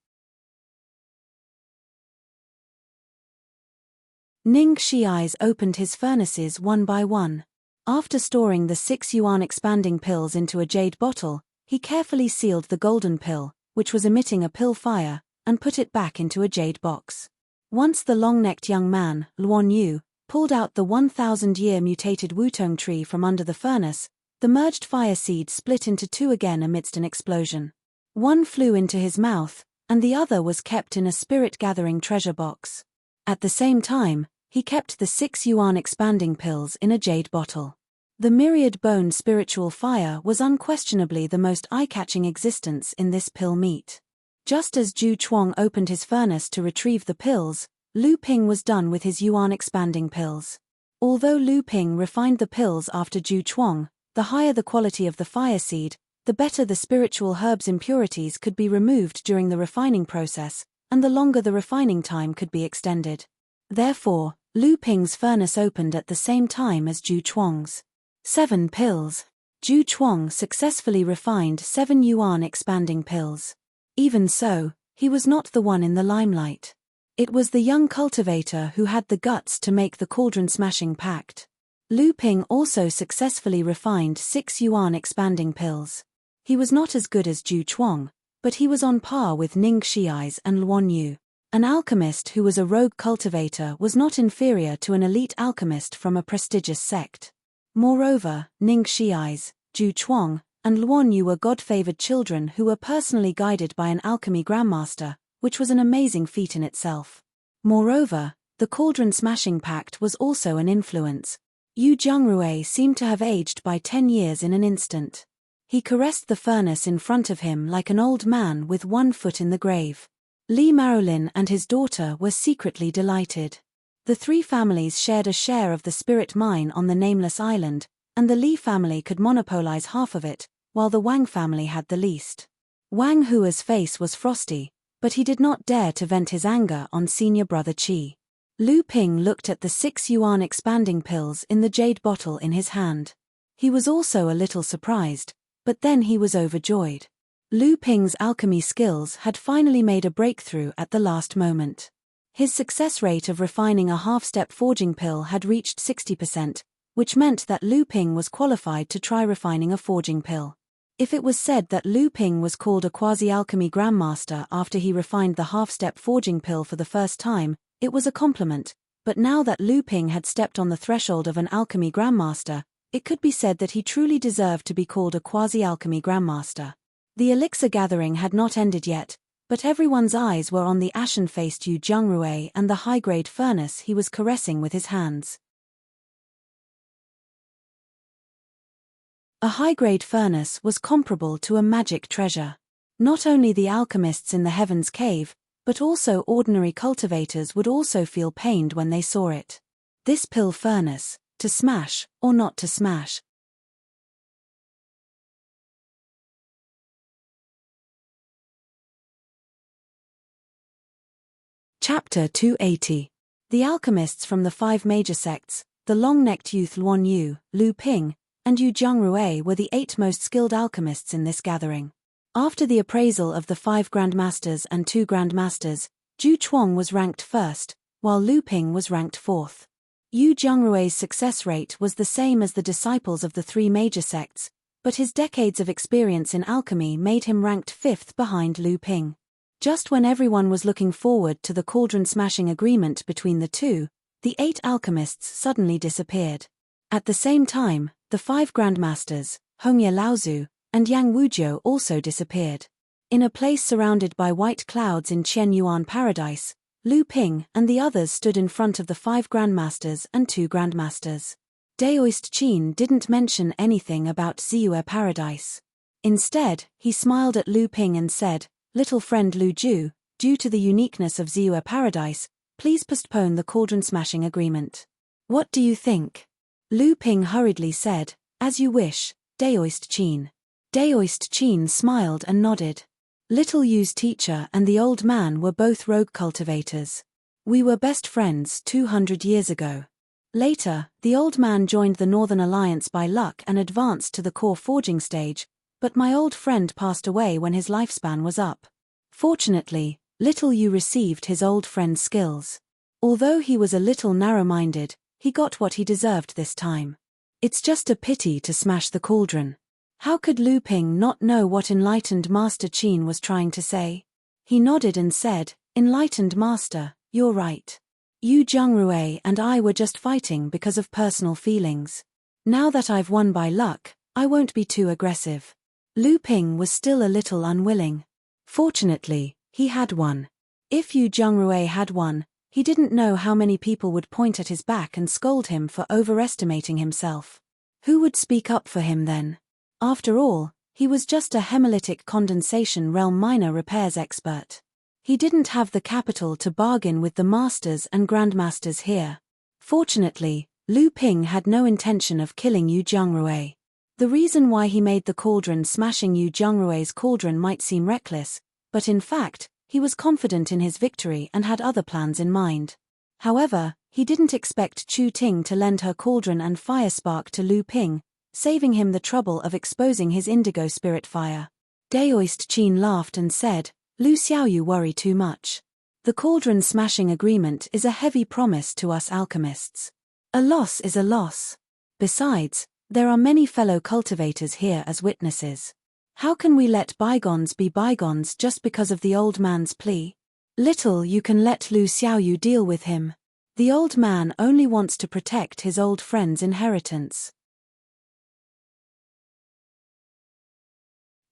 Ning Shiais opened his furnaces one by one. After storing the 6 Yuan expanding pills into a jade bottle, he carefully sealed the golden pill, which was emitting a pill fire, and put it back into a jade box. Once the long-necked young man, Luan Yu, pulled out the 1,000-year mutated Wutong tree from under the furnace, the merged fire seed split into 2 again amidst an explosion. One flew into his mouth, and the other was kept in a spirit-gathering treasure box. At the same time, he kept the 6 Yuan expanding pills in a jade bottle. The myriad-bone spiritual fire was unquestionably the most eye-catching existence in this pill meat. Just as Zhu Chuang opened his furnace to retrieve the pills, Lu Ping was done with his Yuan expanding pills. Although Lu Ping refined the pills after Zhu Chuang, the higher the quality of the fire seed, the better the spiritual herb's impurities could be removed during the refining process, and the longer the refining time could be extended. Therefore, Lu Ping's furnace opened at the same time as Zhu Chuang's. 7 pills. Zhu Chuang successfully refined 7 Yuan expanding pills. Even so, he was not the one in the limelight. It was the young cultivator who had the guts to make the cauldron-smashing pact. Lu Ping also successfully refined 6 Yuan expanding pills. He was not as good as Zhu Chuang, but he was on par with Ning Shiais and Luan Yu. An alchemist who was a rogue cultivator was not inferior to an elite alchemist from a prestigious sect. Moreover, Ning Shiais, Zhu Chuang, and Luan Yu were God-favored children who were personally guided by an alchemy grandmaster, which was an amazing feat in itself. Moreover, the cauldron-smashing pact was also an influence. Yu Zhengrui seemed to have aged by 10 years in an instant. He caressed the furnace in front of him like an old man with 1 foot in the grave. Li Marolin and his daughter were secretly delighted. The 3 families shared a share of the spirit mine on the nameless island, and the Li family could monopolize half of it, while the Wang family had the least. Wang Hua's face was frosty, but he did not dare to vent his anger on senior brother Qi. Lu Ping looked at the 6 yuan expanding pills in the jade bottle in his hand. He was also a little surprised, but then he was overjoyed. Lu Ping's alchemy skills had finally made a breakthrough at the last moment. His success rate of refining a half-step forging pill had reached 60%, which meant that Lu Ping was qualified to try refining a forging pill. If it was said that Lu Ping was called a quasi-alchemy grandmaster after he refined the half-step forging pill for the first time, it was a compliment, but now that Lu Ping had stepped on the threshold of an alchemy grandmaster, it could be said that he truly deserved to be called a quasi-alchemy grandmaster. The elixir gathering had not ended yet, but everyone's eyes were on the ashen-faced Yu Zhengrui and the high-grade furnace he was caressing with his hands. A high-grade furnace was comparable to a magic treasure. Not only the alchemists in the Heaven's Cave, but also ordinary cultivators would also feel pained when they saw it. This pill furnace, to smash, or not to smash. Chapter 280. The alchemists from the 5 major sects, the long-necked youth Luan Yu, Lu Ping, and Yu Zhengrui were the 8 most skilled alchemists in this gathering. After the appraisal of the 5 grandmasters and 2 grandmasters, Zhu Chuang was ranked first, while Lu Ping was ranked fourth. Yu Zhengrui's success rate was the same as the disciples of the 3 major sects, but his decades of experience in alchemy made him ranked fifth behind Lu Ping. Just when everyone was looking forward to the cauldron-smashing agreement between the two, the 8 alchemists suddenly disappeared. At the same time, the 5 grandmasters, Hongye Laozu, and Yang Wujiu also disappeared. In a place surrounded by white clouds in Qianyuan Paradise, Lu Ping and the others stood in front of the 5 grandmasters and 2 grandmasters. Daoist Qin didn't mention anything about Ziyue Paradise. Instead, he smiled at Lu Ping and said, "Little friend Lu Ju, due to the uniqueness of Ziyue Paradise, please postpone the cauldron-smashing agreement." "What do you think?" Lu Ping hurriedly said, "As you wish, Daoist Qin." Daoist Qin smiled and nodded. Little Yu's teacher and the old man were both rogue cultivators. "We were best friends 200 years ago." Later, the old man joined the Northern Alliance by luck and advanced to the core forging stage, but my old friend passed away when his lifespan was up. Fortunately, Little Yu received his old friend's skills. Although he was a little narrow-minded, he got what he deserved this time. It's just a pity to smash the cauldron. How could Lu Ping not know what enlightened Master Qin was trying to say? He nodded and said, "Enlightened Master, you're right. Yu Zhengrui and I were just fighting because of personal feelings. Now that I've won by luck, I won't be too aggressive." Lu Ping was still a little unwilling. Fortunately, he had won. If Yu Zhengrui had won, he didn't know how many people would point at his back and scold him for overestimating himself. Who would speak up for him then? After all, he was just a hemolytic condensation realm minor repairs expert. He didn't have the capital to bargain with the masters and grandmasters here. Fortunately, Lu Ping had no intention of killing Yu Zhengrui. The reason why he made the cauldron smashing Yu Zhengrui's cauldron might seem reckless, but in fact, he was confident in his victory and had other plans in mind. However, he didn't expect Chu Ting to lend her cauldron and fire spark to Lu Ping, saving him the trouble of exposing his indigo spirit fire. Daoist Qin laughed and said, "Lu Xiao, you worry too much. The cauldron smashing agreement is a heavy promise to us alchemists. A loss is a loss. Besides, there are many fellow cultivators here as witnesses. How can we let bygones be bygones just because of the old man's plea? Little you can let Lu Xiaoyu deal with him. The old man only wants to protect his old friend's inheritance."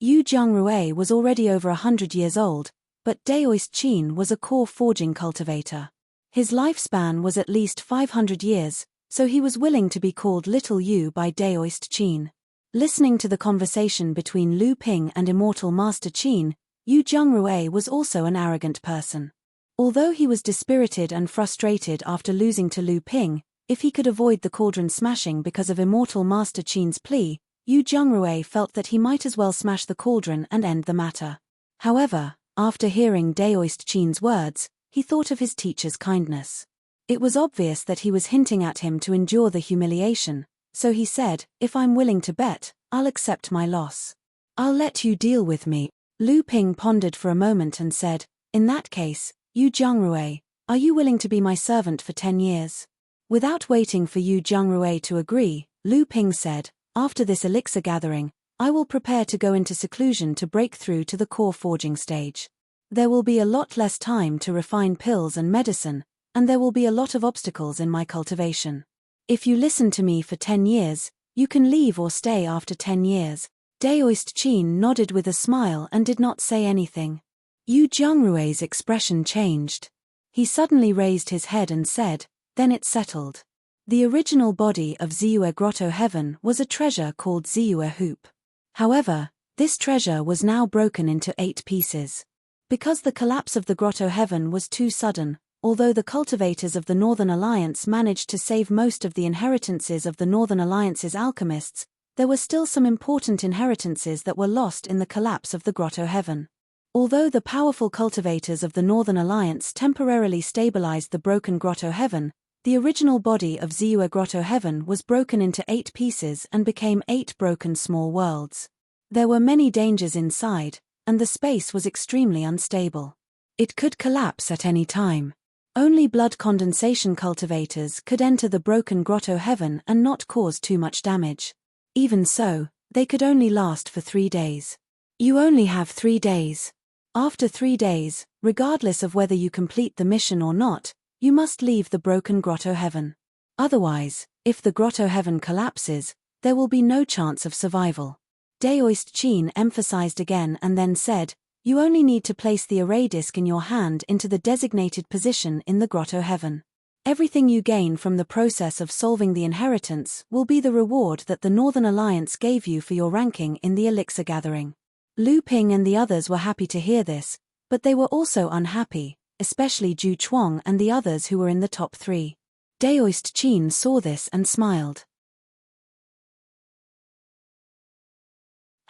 Yu Zhengrui was already over 100 years old, but Daoist Qin was a core forging cultivator. His lifespan was at least 500 years, so he was willing to be called Little Yu by Daoist Qin. Listening to the conversation between Lu Ping and Immortal Master Qin, Yu Zhengrui was also an arrogant person. Although he was dispirited and frustrated after losing to Lu Ping, if he could avoid the cauldron smashing because of Immortal Master Qin's plea, Yu Zhengrui felt that he might as well smash the cauldron and end the matter. However, After hearing Daoist Chin's words, he thought of his teacher's kindness. It was obvious that he was hinting at him to endure the humiliation, so he said, "If I'm willing to bet, I'll accept my loss. I'll let you deal with me." Lu Ping pondered for a moment and said, "In that case, Yu Jiangrui, are you willing to be my servant for 10 years? Without waiting for Yu Jiangrui to agree, Lu Ping said, "After this elixir gathering, I will prepare to go into seclusion to break through to the core forging stage. There will be a lot less time to refine pills and medicine, and there will be a lot of obstacles in my cultivation. If you listen to me for 10 years, you can leave or stay after 10 years. Daoist Chin nodded with a smile and did not say anything. Yu Jiangrui's expression changed. He suddenly raised his head and said, "Then it's settled." The original body of Ziyue Grotto Heaven was a treasure called Ziyue Hoop. However, this treasure was now broken into 8 pieces. Because the collapse of the Grotto Heaven was too sudden, although the cultivators of the Northern Alliance managed to save most of the inheritances of the Northern Alliance's alchemists, there were still some important inheritances that were lost in the collapse of the Grotto Heaven. Although the powerful cultivators of the Northern Alliance temporarily stabilized the broken Grotto Heaven, the original body of Ziyue Grotto Heaven was broken into 8 pieces and became 8 broken small worlds. There were many dangers inside, and the space was extremely unstable. It could collapse at any time. Only blood condensation cultivators could enter the broken Grotto Heaven and not cause too much damage. Even so, they could only last for 3 days. You only have 3 days. After 3 days, regardless of whether you complete the mission or not, you must leave the broken Grotto Heaven. Otherwise, if the Grotto Heaven collapses, there will be no chance of survival. Daoist Chin emphasized again and then said, "You only need to place the array disk in your hand into the designated position in the Grotto Heaven. Everything you gain from the process of solving the inheritance will be the reward that the Northern Alliance gave you for your ranking in the elixir gathering." Lu Ping and the others were happy to hear this, but they were also unhappy, especially Zhu Chuang and the others who were in the top 3. Daoist Chin saw this and smiled.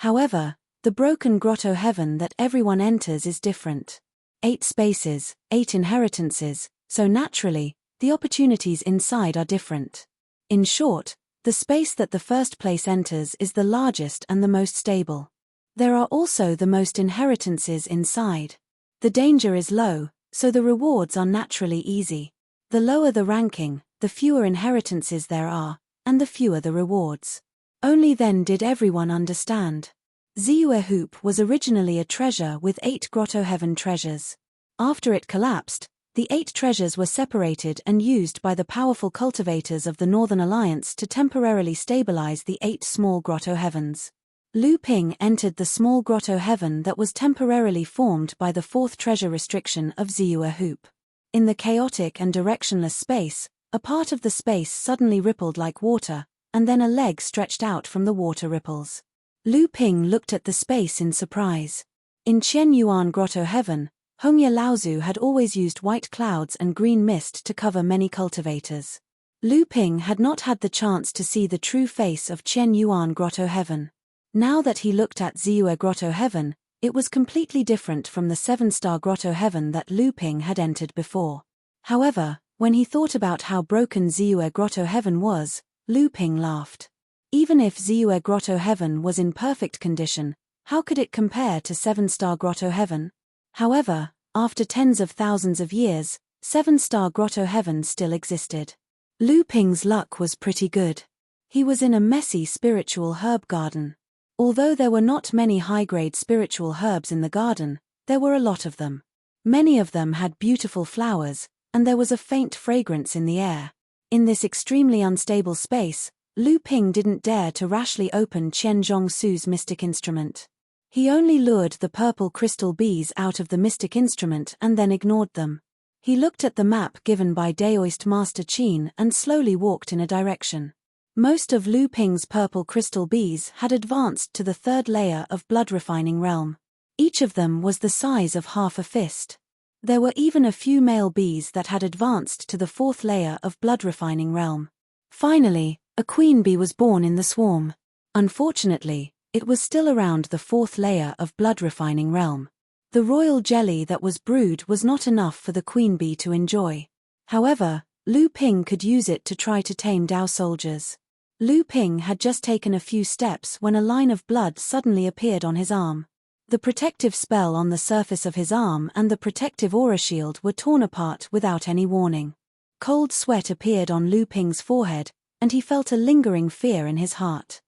However, the broken Grotto Heaven that everyone enters is different. 8 spaces, 8 inheritances, so naturally, the opportunities inside are different. In short, the space that the first place enters is the largest and the most stable. There are also the most inheritances inside. The danger is low, so the rewards are naturally easy. The lower the ranking, the fewer inheritances there are, and the fewer the rewards. Only then did everyone understand. Ziyue Hoop was originally a treasure with 8 Grotto Heaven treasures. After it collapsed, the 8 treasures were separated and used by the powerful cultivators of the Northern Alliance to temporarily stabilize the 8 small Grotto Heavens. Lu Ping entered the small Grotto Heaven that was temporarily formed by the 4th treasure restriction of Ziyue Hoop. In the chaotic and directionless space, a part of the space suddenly rippled like water, and then a leg stretched out from the water ripples. Lu Ping looked at the space in surprise. In Qian Yuan Grotto Heaven, Hongye Laozu had always used white clouds and green mist to cover many cultivators. Lu Ping had not had the chance to see the true face of Qian Yuan Grotto Heaven. Now that he looked at Ziyue Grotto Heaven, it was completely different from the 7-star Grotto Heaven that Lu Ping had entered before. However, when he thought about how broken Ziyue Grotto Heaven was, Lu Ping laughed. Even if Ziyue Grotto Heaven was in perfect condition, how could it compare to 7-star Grotto Heaven? However, after tens of thousands of years, 7-star Grotto Heaven still existed. Lu Ping's luck was pretty good. He was in a messy spiritual herb garden. Although there were not many high-grade spiritual herbs in the garden, there were a lot of them. Many of them had beautiful flowers, and there was a faint fragrance in the air. In this extremely unstable space, Lu Ping didn't dare to rashly open Qian Zhongsu's mystic instrument. He only lured the purple crystal bees out of the mystic instrument and then ignored them. He looked at the map given by Daoist Master Qin and slowly walked in a direction. Most of Lu Ping's purple crystal bees had advanced to the 3rd layer of blood refining realm. Each of them was the size of half a fist. There were even a few male bees that had advanced to the 4th layer of blood refining realm. Finally, a queen bee was born in the swarm. Unfortunately, it was still around the 4th layer of blood refining realm. The royal jelly that was brewed was not enough for the queen bee to enjoy. However, Lu Ping could use it to try to tame Dao soldiers. Lu Ping had just taken a few steps when a line of blood suddenly appeared on his arm. The protective spell on the surface of his arm and the protective aura shield were torn apart without any warning. Cold sweat appeared on Lu Ping's forehead, and he felt a lingering fear in his heart.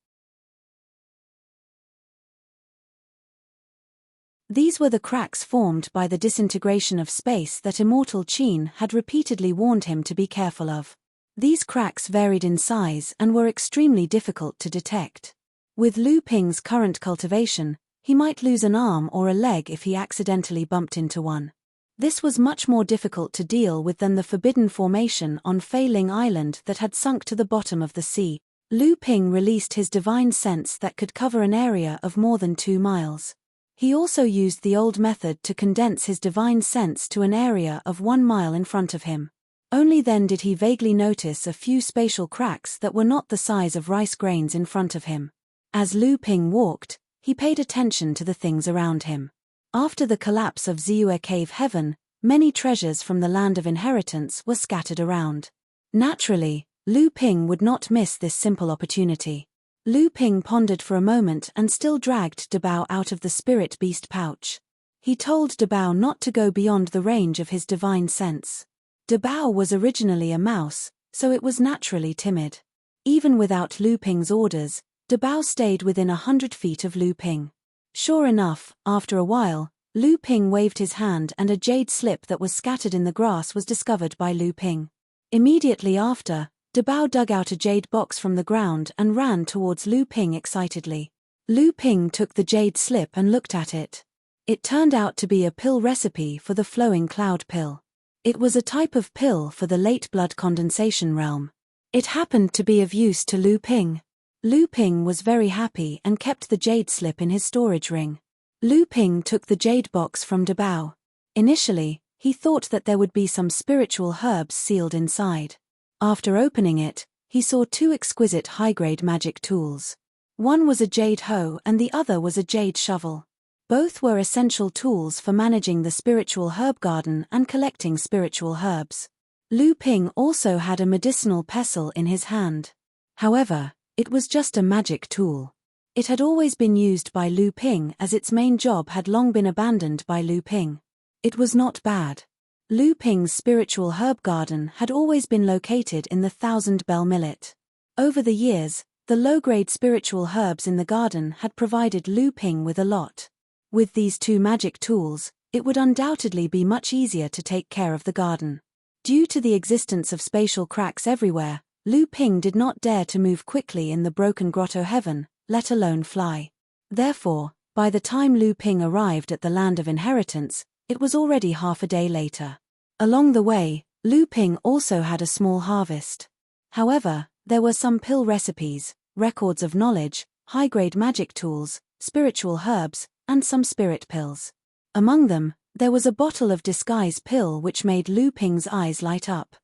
These were the cracks formed by the disintegration of space that Immortal Qin had repeatedly warned him to be careful of. These cracks varied in size and were extremely difficult to detect. With Lu Ping's current cultivation, he might lose an arm or a leg if he accidentally bumped into one. This was much more difficult to deal with than the forbidden formation on Fei Ling Island that had sunk to the bottom of the sea. Lu Ping released his divine sense that could cover an area of more than 2 miles. He also used the old method to condense his divine sense to an area of 1 mile in front of him. Only then did he vaguely notice a few spatial cracks that were not the size of rice grains in front of him. As Lu Ping walked, he paid attention to the things around him. After the collapse of Ziyue Cave Heaven, many treasures from the Land of Inheritance were scattered around. Naturally, Lu Ping would not miss this simple opportunity. Lu Ping pondered for a moment and still dragged Dabao out of the spirit beast pouch. He told Dabao not to go beyond the range of his divine sense. Dabao was originally a mouse, so it was naturally timid. Even without Lu Ping's orders, Dabao stayed within 100 feet of Lu Ping. Sure enough, after a while, Lu Ping waved his hand and a jade slip that was scattered in the grass was discovered by Lu Ping. Immediately after, Dabao dug out a jade box from the ground and ran towards Lu Ping excitedly. Lu Ping took the jade slip and looked at it. It turned out to be a pill recipe for the flowing cloud pill. It was a type of pill for the late blood condensation realm. It happened to be of use to Lu Ping. Lu Ping was very happy and kept the jade slip in his storage ring. Lu Ping took the jade box from Dabao. Initially, he thought that there would be some spiritual herbs sealed inside. After opening it, he saw 2 exquisite high-grade magic tools. One was a jade hoe and the other was a jade shovel. Both were essential tools for managing the spiritual herb garden and collecting spiritual herbs. Lu Ping also had a medicinal pestle in his hand. However, it was just a magic tool. It had always been used by Lu Ping as its main job had long been abandoned by Lu Ping. It was not bad. Lu Ping's spiritual herb garden had always been located in the 1000 Bell Millet. Over the years, the low-grade spiritual herbs in the garden had provided Lu Ping with a lot. With these 2 magic tools, it would undoubtedly be much easier to take care of the garden. Due to the existence of spatial cracks everywhere, Lu Ping did not dare to move quickly in the broken grotto heaven, let alone fly. Therefore, by the time Lu Ping arrived at the Land of Inheritance, it was already half a day later. Along the way, Lu Ping also had a small harvest. However, there were some pill recipes, records of knowledge, high-grade magic tools, spiritual herbs, and some spirit pills. Among them, there was a bottle of disguise pill which made Lu Ping's eyes light up.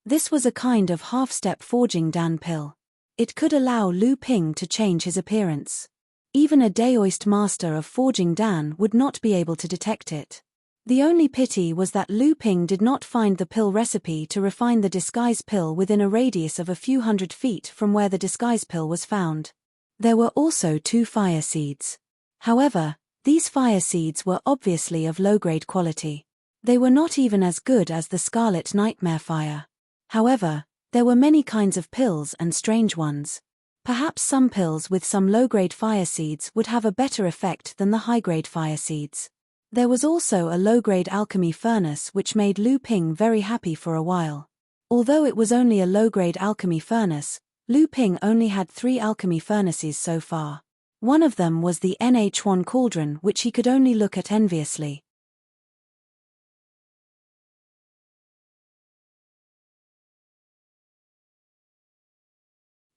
This was a kind of half-step forging Dan pill. It could allow Lu Ping to change his appearance. Even a Daoist master of forging Dan would not be able to detect it. The only pity was that Lu Ping did not find the pill recipe to refine the disguise pill within a radius of a few hundred feet from where the disguise pill was found. There were also 2 fire seeds. However, these fire seeds were obviously of low-grade quality. They were not even as good as the Scarlet Nightmare fire. However, there were many kinds of pills and strange ones. Perhaps some pills with some low-grade fire seeds would have a better effect than the high-grade fire seeds. There was also a low-grade alchemy furnace which made Lu Ping very happy for a while. Although it was only a low-grade alchemy furnace, Lu Ping only had 3 alchemy furnaces so far. One of them was the Nh1 cauldron which he could only look at enviously.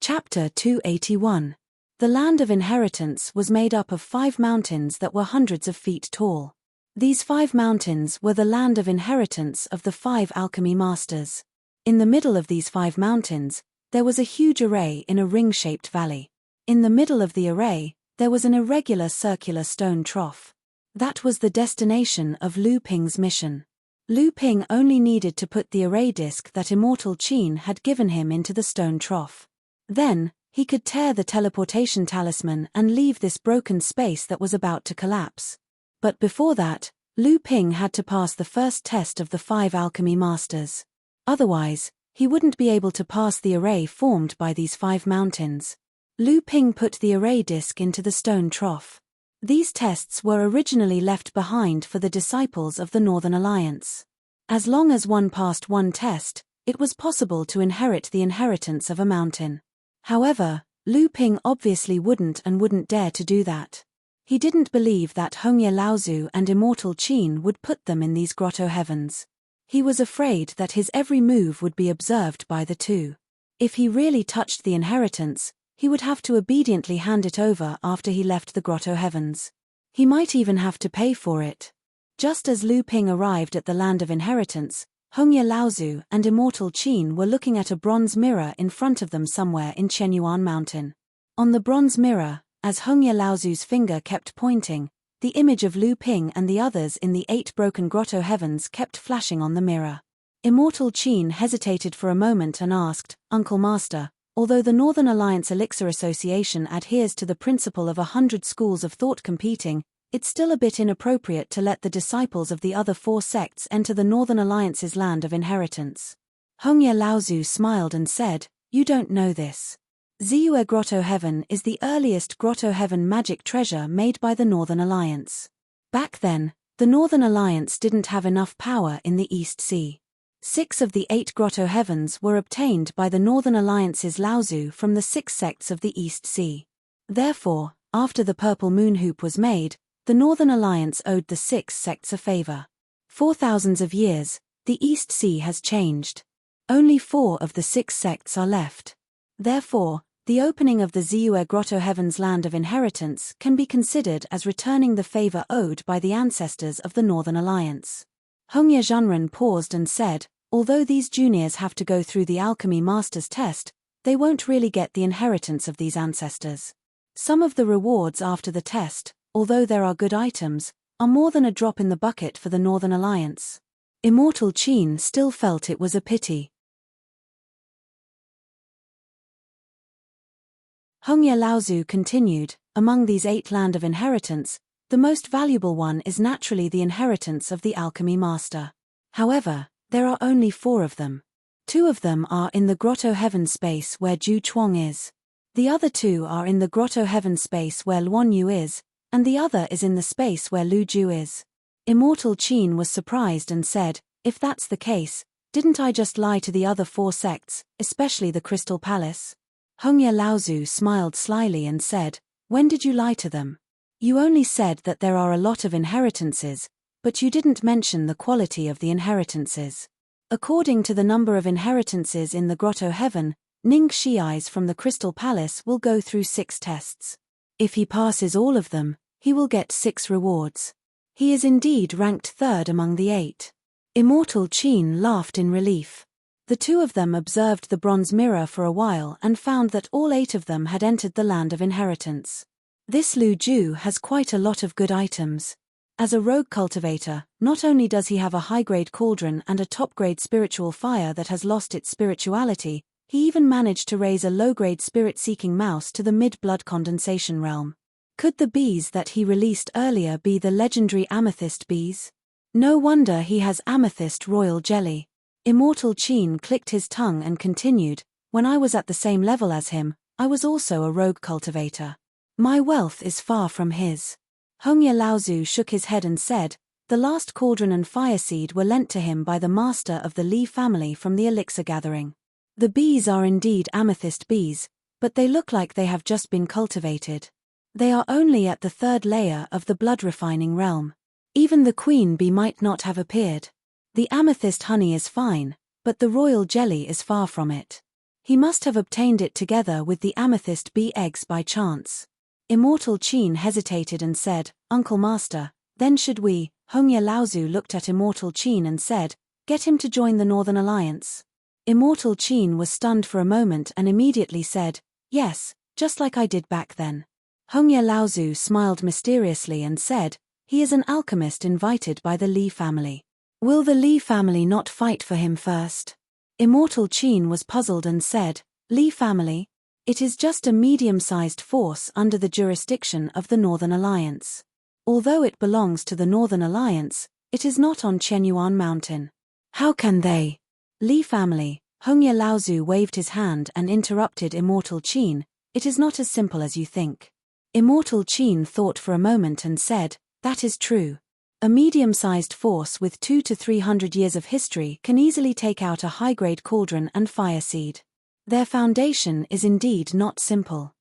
Chapter 281. The Land of Inheritance was made up of 5 mountains that were hundreds of feet tall. These 5 mountains were the Land of Inheritance of the 5 alchemy masters. In the middle of these 5 mountains, there was a huge array in a ring-shaped valley. In the middle of the array, there was an irregular circular stone trough. That was the destination of Lu Ping's mission. Lu Ping only needed to put the array disk that Immortal Qin had given him into the stone trough. Then, he could tear the teleportation talisman and leave this broken space that was about to collapse. But before that, Lu Ping had to pass the first test of the 5 alchemy masters. Otherwise, he wouldn't be able to pass the array formed by these 5 mountains. Lu Ping put the array disk into the stone trough. These tests were originally left behind for the disciples of the Northern Alliance. As long as one passed one test, it was possible to inherit the inheritance of a mountain. However, Lu Ping obviously wouldn't dare to do that. He didn't believe that Hongye Laozu and Immortal Qin would put them in these grotto heavens. He was afraid that his every move would be observed by the two. If he really touched the inheritance, he would have to obediently hand it over after he left the grotto heavens. He might even have to pay for it. Just as Lu Ping arrived at the land of inheritance, Hongye Laozu and Immortal Qin were looking at a bronze mirror in front of them somewhere in Chenyuan Mountain. On the bronze mirror, as Hongye Laozu's finger kept pointing, the image of Lu Ping and the others in the 8 broken grotto heavens kept flashing on the mirror. Immortal Qin hesitated for a moment and asked, "Uncle Master, although the Northern Alliance Elixir Association adheres to the principle of 100 schools of thought competing, it's still a bit inappropriate to let the disciples of the other 4 sects enter the Northern Alliance's land of inheritance." Hongye Laozu smiled and said, "You don't know this. Ziyue Grotto Heaven is the earliest Grotto Heaven magic treasure made by the Northern Alliance. Back then, the Northern Alliance didn't have enough power in the East Sea. 6 of the 8 Grotto Heavens were obtained by the Northern Alliance's Laozu from the 6 sects of the East Sea. Therefore, after the Purple Moon Hoop was made, the Northern Alliance owed the 6 sects a favor. For thousands of years, the East Sea has changed. Only 4 of the 6 sects are left. Therefore, the opening of the Ziyue Grotto Heaven's land of inheritance can be considered as returning the favor owed by the ancestors of the Northern Alliance." Hongye Zhenren paused and said, "Although these juniors have to go through the Alchemy Master's test, they won't really get the inheritance of these ancestors. Some of the rewards after the test, although there are good items, are more than a drop in the bucket for the Northern Alliance." Immortal Qin still felt it was a pity. Hongye Laozu continued, "Among these 8 land of inheritance, the most valuable one is naturally the inheritance of the Alchemy Master. However, there are only 4 of them. 2 of them are in the Grotto Heaven space where Ju Chuang is. The other 2 are in the Grotto Heaven space where Luan Yu is, and the other is in the space where Lu Ju is." Immortal Qin was surprised and said, "If that's the case, didn't I just lie to the other 4 sects, especially the Crystal Palace?" Hongye Laozu smiled slyly and said, "When did you lie to them? You only said that there are a lot of inheritances, but you didn't mention the quality of the inheritances. According to the number of inheritances in the Grotto Heaven, Ning Shi'ais from the Crystal Palace will go through 6 tests. If he passes all of them, he will get 6 rewards. He is indeed ranked 3rd among the 8. Immortal Qin laughed in relief. The 2 of them observed the bronze mirror for a while and found that all 8 of them had entered the land of inheritance. This Lu Ju has quite a lot of good items. As a rogue cultivator, not only does he have a high-grade cauldron and a top-grade spiritual fire that has lost its spirituality, he even managed to raise a low-grade spirit-seeking mouse to the mid-blood condensation realm. Could the bees that he released earlier be the legendary amethyst bees? No wonder he has amethyst royal jelly." Immortal Qin clicked his tongue and continued, "When I was at the same level as him, I was also a rogue cultivator. My wealth is far from his." Hongye Laozu shook his head and said, "The last cauldron and fire seed were lent to him by the master of the Li family from the elixir gathering. The bees are indeed amethyst bees, but they look like they have just been cultivated. They are only at the 3rd layer of the blood refining realm. Even the queen bee might not have appeared. The amethyst honey is fine, but the royal jelly is far from it. He must have obtained it together with the amethyst bee eggs by chance." Immortal Qin hesitated and said, "Uncle Master, then should we?" Hongye Laozu looked at Immortal Qin and said, "Get him to join the Northern Alliance." Immortal Qin was stunned for a moment and immediately said, "Yes, just like I did back then." Hongye Laozu smiled mysteriously and said, "He is an alchemist invited by the Li family. Will the Li family not fight for him first?" Immortal Qin was puzzled and said, "Li family? It is just a medium-sized force under the jurisdiction of the Northern Alliance. Although it belongs to the Northern Alliance, it is not on Qianyuan Mountain. How can they?" "Li family," Hongye Laozu waved his hand and interrupted Immortal Qin, "it is not as simple as you think." Immortal Qin thought for a moment and said, "That is true. A medium-sized force with 200 to 300 years of history can easily take out a high-grade cauldron and fire seed. Their foundation is indeed not simple."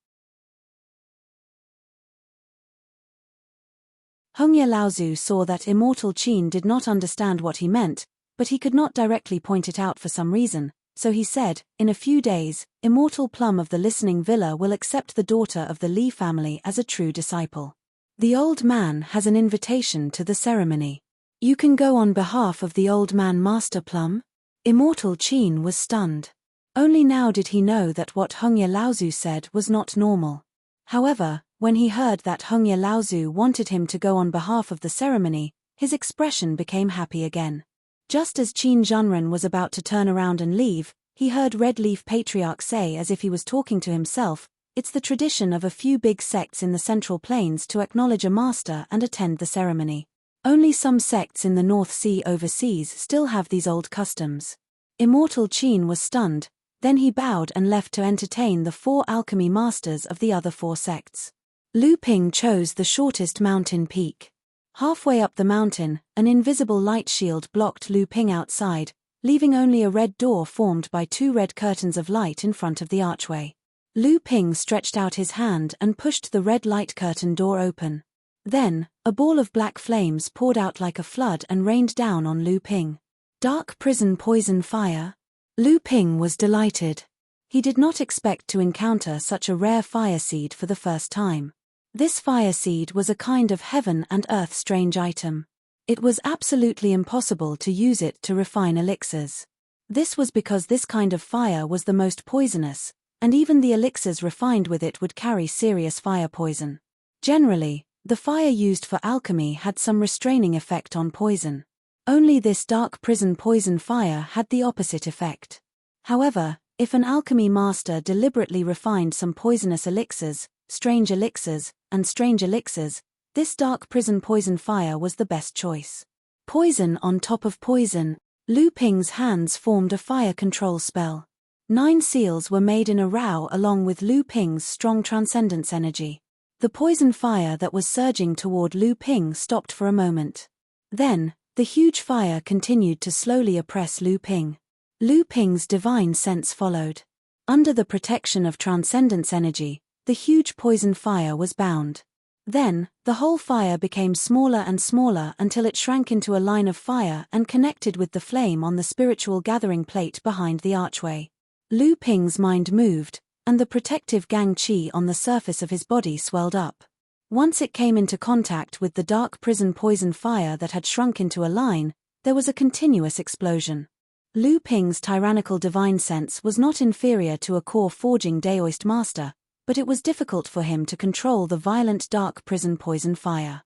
Hongye Laozu saw that Immortal Qin did not understand what he meant, but he could not directly point it out for some reason, so he said, "In a few days, Immortal Plum of the Listening Villa will accept the daughter of the Li family as a true disciple. The old man has an invitation to the ceremony. You can go on behalf of the old man, Master Plum?" Immortal Qin was stunned. Only now did he know that what Hongye Laozu said was not normal. However, when he heard that Hongye Laozu wanted him to go on behalf of the ceremony, his expression became happy again. Just as Qin Zhenren was about to turn around and leave, he heard Red Leaf Patriarch say as if he was talking to himself, "It's the tradition of a few big sects in the Central Plains to acknowledge a master and attend the ceremony. Only some sects in the North Sea overseas still have these old customs." Immortal Qin was stunned, then he bowed and left to entertain the 4 alchemy masters of the other 4 sects. Lu Ping chose the shortest mountain peak. Halfway up the mountain, an invisible light shield blocked Lu Ping outside, leaving only a red door formed by 2 red curtains of light in front of the archway. Lu Ping stretched out his hand and pushed the red light curtain door open. Then, a ball of black flames poured out like a flood and rained down on Lu Ping. Dark prison poison fire? Lu Ping was delighted. He did not expect to encounter such a rare fire seed for the first time. This fire seed was a kind of heaven and earth strange item. It was absolutely impossible to use it to refine elixirs. This was because this kind of fire was the most poisonous, and even the elixirs refined with it would carry serious fire poison. Generally, the fire used for alchemy had some restraining effect on poison. Only this dark prison poison fire had the opposite effect. However, if an alchemy master deliberately refined some poisonous elixirs, strange elixirs, and strange elixirs, this dark prison poison fire was the best choice. Poison on top of poison, Lu Ping's hands formed a fire control spell. 9 seals were made in a row along with Lu Ping's strong transcendence energy. The poison fire that was surging toward Lu Ping stopped for a moment. Then, the huge fire continued to slowly oppress Lu Ping. Lu Ping's divine sense followed. Under the protection of transcendence energy, the huge poison fire was bound. Then, the whole fire became smaller and smaller until it shrank into a line of fire and connected with the flame on the spiritual gathering plate behind the archway. Lu Ping's mind moved, and the protective gang qi on the surface of his body swelled up. Once it came into contact with the dark prison poison fire that had shrunk into a line, there was a continuous explosion. Lu Ping's tyrannical divine sense was not inferior to a core forging Daoist master, but it was difficult for him to control the violent dark prison poison fire.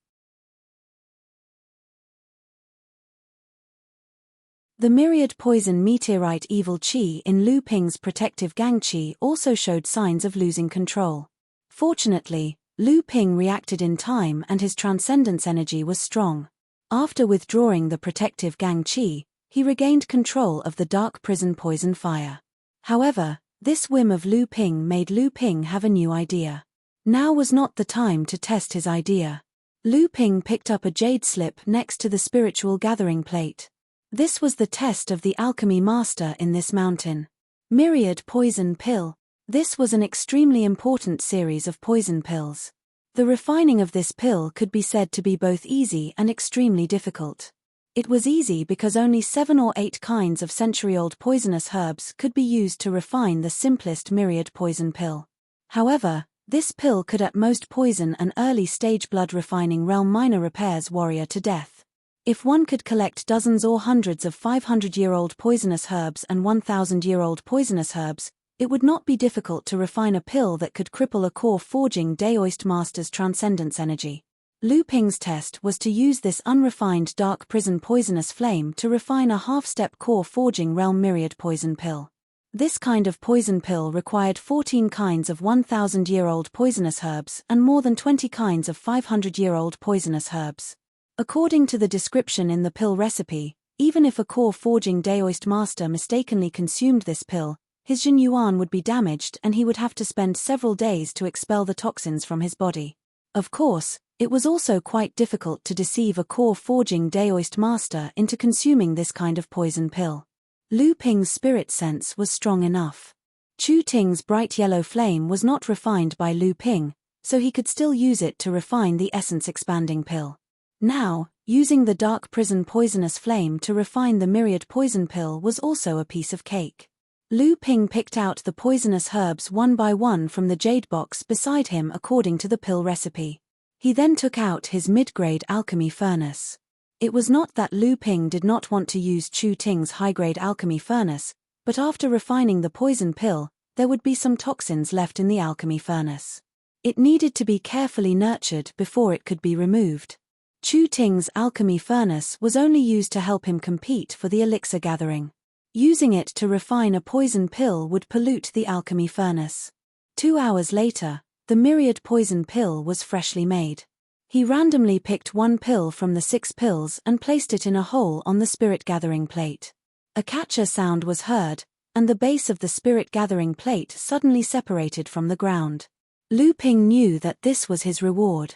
The myriad poison meteorite evil qi in Lu Ping's protective gang qi also showed signs of losing control. Fortunately, Lu Ping reacted in time and his transcendence energy was strong. After withdrawing the protective gang qi, he regained control of the dark prison poison fire. However, this whim of Lu Ping made Lu Ping have a new idea. Now was not the time to test his idea. Lu Ping picked up a jade slip next to the spiritual gathering plate. This was the test of the alchemy master in this mountain. Myriad poison pill. This was an extremely important series of poison pills. The refining of this pill could be said to be both easy and extremely difficult. It was easy because only 7 or 8 kinds of century-old poisonous herbs could be used to refine the simplest myriad poison pill. However, this pill could at most poison an early-stage blood-refining realm minor repairs warrior to death. If one could collect dozens or hundreds of 500-year-old poisonous herbs and 1,000-year-old poisonous herbs, It would not be difficult to refine a pill that could cripple a core-forging Daoist master's transcendence energy. Lu Ping's test was to use this unrefined dark prison poisonous flame to refine a half-step core-forging realm myriad poison pill. This kind of poison pill required 14 kinds of 1,000-year-old poisonous herbs and more than 20 kinds of 500-year-old poisonous herbs. According to the description in the pill recipe, even if a core-forging Daoist master mistakenly consumed this pill, his Jin Yuan would be damaged and he would have to spend several days to expel the toxins from his body. Of course, it was also quite difficult to deceive a core-forging Daoist master into consuming this kind of poison pill. Lu Ping's spirit sense was strong enough. Chu Ting's bright yellow flame was not refined by Lu Ping, so he could still use it to refine the essence-expanding pill. Now, using the dark prison poisonous flame to refine the myriad poison pill was also a piece of cake. Lu Ping picked out the poisonous herbs one by one from the jade box beside him according to the pill recipe. He then took out his mid-grade alchemy furnace. It was not that Lu Ping did not want to use Chu Ting's high-grade alchemy furnace, but after refining the poison pill, there would be some toxins left in the alchemy furnace. It needed to be carefully nurtured before it could be removed. Chu Ting's alchemy furnace was only used to help him compete for the elixir gathering. Using it to refine a poison pill would pollute the alchemy furnace. 2 hours later, the myriad poison pill was freshly made. He randomly picked one pill from the 6 pills and placed it in a hole on the spirit gathering plate. A catcher sound was heard, and the base of the spirit gathering plate suddenly separated from the ground. Lu Ping knew that this was his reward.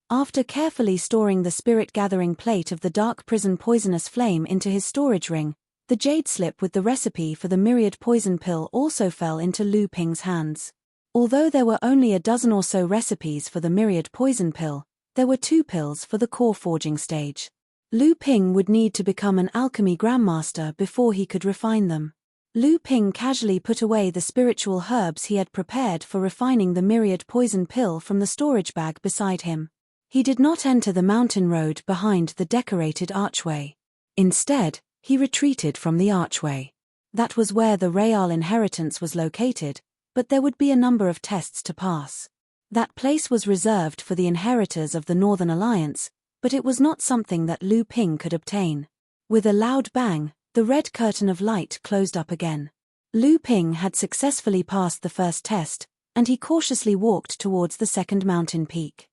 After carefully storing the spirit-gathering plate of the dark prison poisonous flame into his storage ring, the jade slip with the recipe for the myriad poison pill also fell into Lu Ping's hands. Although there were only a dozen or so recipes for the myriad poison pill, there were 2 pills for the core forging stage. Lu Ping would need to become an alchemy grandmaster before he could refine them. Lu Ping casually put away the spiritual herbs he had prepared for refining the myriad poison pill from the storage bag beside him. He did not enter the mountain road behind the decorated archway. Instead, he retreated from the archway. That was where the Real inheritance was located, but there would be a number of tests to pass. That place was reserved for the inheritors of the Northern Alliance, but it was not something that Lu Ping could obtain. With a loud bang, the red curtain of light closed up again. Lu Ping had successfully passed the first test, and he cautiously walked towards the second mountain peak.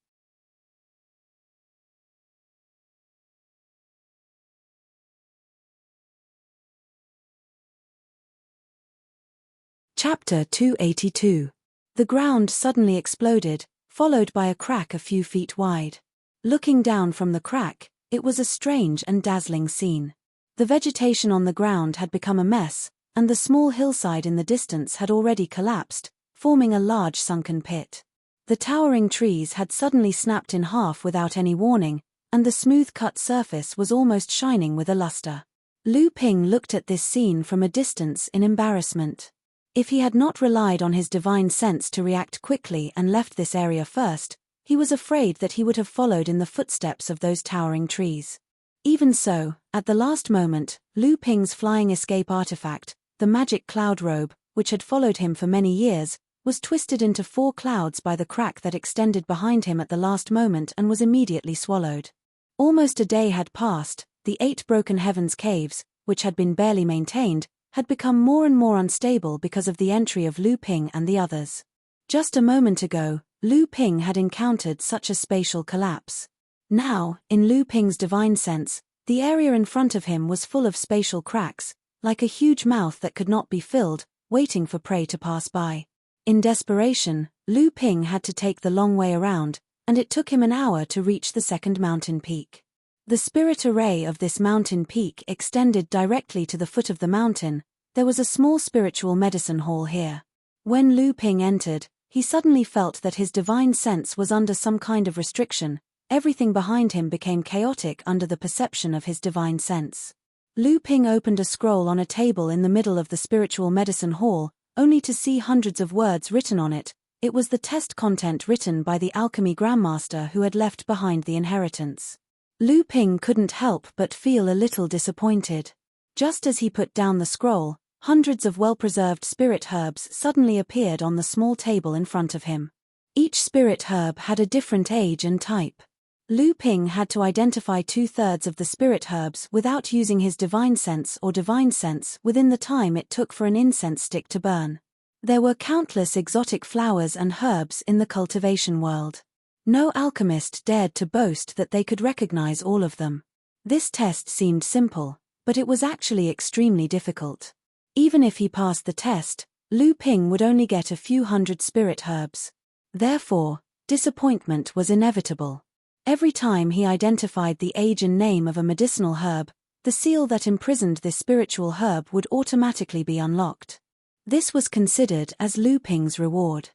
Chapter 282. The ground suddenly exploded, followed by a crack a few feet wide. Looking down from the crack, it was a strange and dazzling scene. The vegetation on the ground had become a mess, and the small hillside in the distance had already collapsed, forming a large sunken pit. The towering trees had suddenly snapped in half without any warning, and the smooth-cut surface was almost shining with a luster. Lu Ping looked at this scene from a distance in embarrassment. If he had not relied on his divine sense to react quickly and left this area first, he was afraid that he would have followed in the footsteps of those towering trees. Even so, at the last moment, Lu Ping's flying escape artifact, the magic cloud robe, which had followed him for many years, was twisted into 4 clouds by the crack that extended behind him at the last moment and was immediately swallowed. Almost a day had passed. The 8 Broken Heavens caves, which had been barely maintained, had become more and more unstable because of the entry of Lu Ping and the others. Just a moment ago, Lu Ping had encountered such a spatial collapse. Now, in Lu Ping's divine sense, the area in front of him was full of spatial cracks, like a huge mouth that could not be filled, waiting for prey to pass by. In desperation, Lu Ping had to take the long way around, and it took him an hour to reach the second mountain peak. The spirit array of this mountain peak extended directly to the foot of the mountain. There was a small spiritual medicine hall here. When Lu Ping entered, he suddenly felt that his divine sense was under some kind of restriction. Everything behind him became chaotic under the perception of his divine sense. Lu Ping opened a scroll on a table in the middle of the spiritual medicine hall, only to see hundreds of words written on it. It was the test content written by the alchemy grandmaster who had left behind the inheritance. Lu Ping couldn't help but feel a little disappointed. Just as he put down the scroll, hundreds of well-preserved spirit herbs suddenly appeared on the small table in front of him. Each spirit herb had a different age and type. Lu Ping had to identify 2/3 of the spirit herbs without using his divine sense within the time it took for an incense stick to burn. There were countless exotic flowers and herbs in the cultivation world. No alchemist dared to boast that they could recognize all of them. This test seemed simple, but it was actually extremely difficult. Even if he passed the test, Lu Ping would only get a few hundred spirit herbs. Therefore, disappointment was inevitable. Every time he identified the age and name of a medicinal herb, the seal that imprisoned this spiritual herb would automatically be unlocked. This was considered as Lu Ping's reward.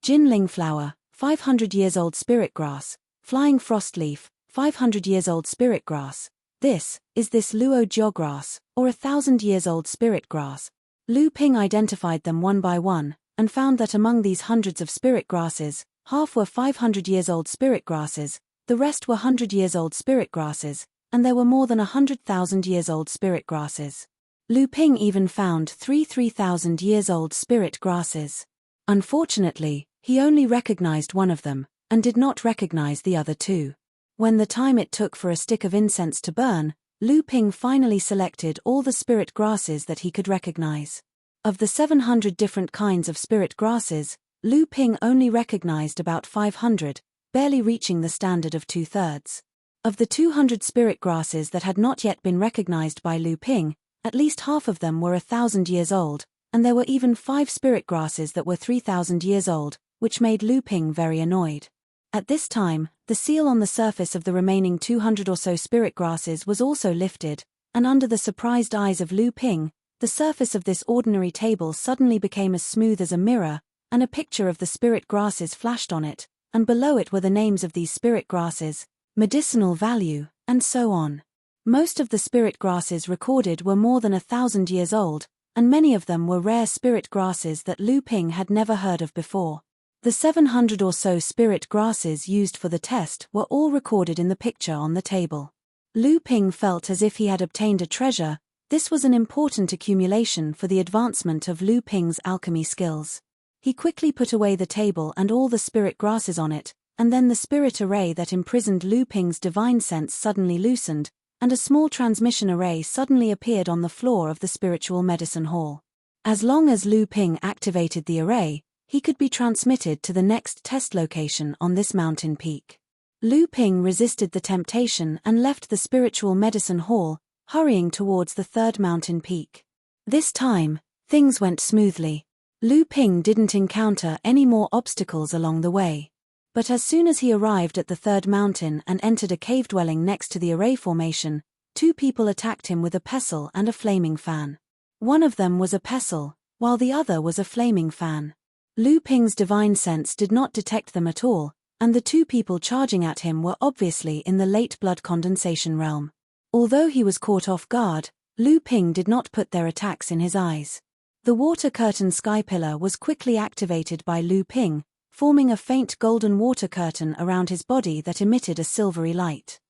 Jinling flower, 500 years old spirit grass. Flying frost leaf, 500 years old spirit grass. This Luo Jiao grass, or 1,000 years old spirit grass. Lu Ping identified them one by one, and found that among these hundreds of spirit grasses, half were 500 years old spirit grasses, the rest were 100 years old spirit grasses, and there were more than 100,000 years old spirit grasses. Lu Ping even found 3,000 years old spirit grasses. Unfortunately, he only recognized one of them, and did not recognize the other two. When the time it took for a stick of incense to burn, Lu Ping finally selected all the spirit grasses that he could recognize. Of the 700 different kinds of spirit grasses, Lu Ping only recognized about 500, barely reaching the standard of 2/3. Of the 200 spirit grasses that had not yet been recognized by Lu Ping, at least half of them were 1,000 years old, and there were even 5 spirit grasses that were 3,000 years old, which made Lu Ping very annoyed. At this time, the seal on the surface of the remaining 200 or so spirit grasses was also lifted, and under the surprised eyes of Lu Ping, the surface of this ordinary table suddenly became as smooth as a mirror, and a picture of the spirit grasses flashed on it, and below it were the names of these spirit grasses, medicinal value, and so on. Most of the spirit grasses recorded were more than 1,000 years old, and many of them were rare spirit grasses that Lu Ping had never heard of before. The 700 or so spirit grasses used for the test were all recorded in the picture on the table. Lu Ping felt as if he had obtained a treasure. This was an important accumulation for the advancement of Lu Ping's alchemy skills. He quickly put away the table and all the spirit grasses on it, and then the spirit array that imprisoned Lu Ping's divine sense suddenly loosened, and a small transmission array suddenly appeared on the floor of the spiritual medicine hall. As long as Lu Ping activated the array, he could be transmitted to the next test location on this mountain peak. Lu Ping resisted the temptation and left the spiritual medicine hall, hurrying towards the third mountain peak. This time, things went smoothly. Lu Ping didn't encounter any more obstacles along the way. But as soon as he arrived at the third mountain and entered a cave dwelling next to the array formation, 2 people attacked him with a pestle and a flaming fan. One of them was a pestle, while the other was a flaming fan. Lu Ping's divine sense did not detect them at all, and the 2 people charging at him were obviously in the late blood condensation realm. Although he was caught off guard, Lu Ping did not put their attacks in his eyes. The water curtain sky pillar was quickly activated by Lu Ping, forming a faint golden water curtain around his body that emitted a silvery light.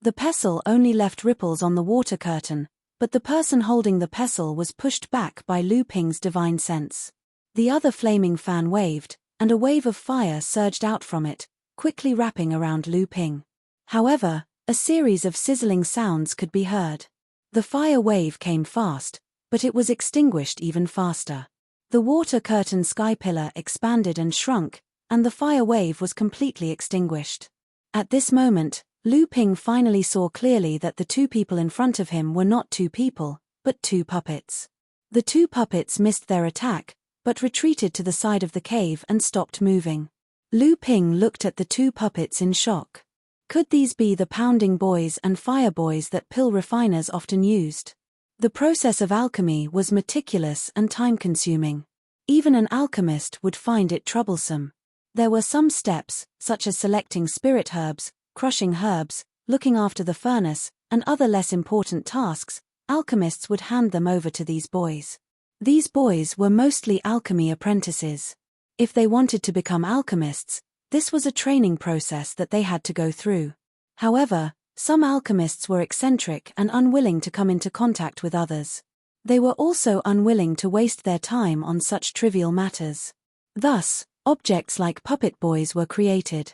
The pestle only left ripples on the water curtain, but the person holding the pestle was pushed back by Lu Ping's divine sense. The other flaming fan waved, and a wave of fire surged out from it, quickly wrapping around Lu Ping. However, a series of sizzling sounds could be heard. The fire wave came fast, but it was extinguished even faster. The water curtain sky pillar expanded and shrunk, and the fire wave was completely extinguished. At this moment, Lu Ping finally saw clearly that the 2 people in front of him were not 2 people, but 2 puppets. The 2 puppets missed their attack, but retreated to the side of the cave and stopped moving. Lu Ping looked at the 2 puppets in shock. Could these be the pounding boys and fire boys that pill refiners often used? The process of alchemy was meticulous and time-consuming. Even an alchemist would find it troublesome. There were some steps, such as selecting spirit herbs, crushing herbs, looking after the furnace, and other less important tasks. Alchemists would hand them over to these boys. These boys were mostly alchemy apprentices. If they wanted to become alchemists, This was a training process that they had to go through. However, some alchemists were eccentric and unwilling to come into contact with others. They were also unwilling to waste their time on such trivial matters. Thus, objects like puppet boys were created.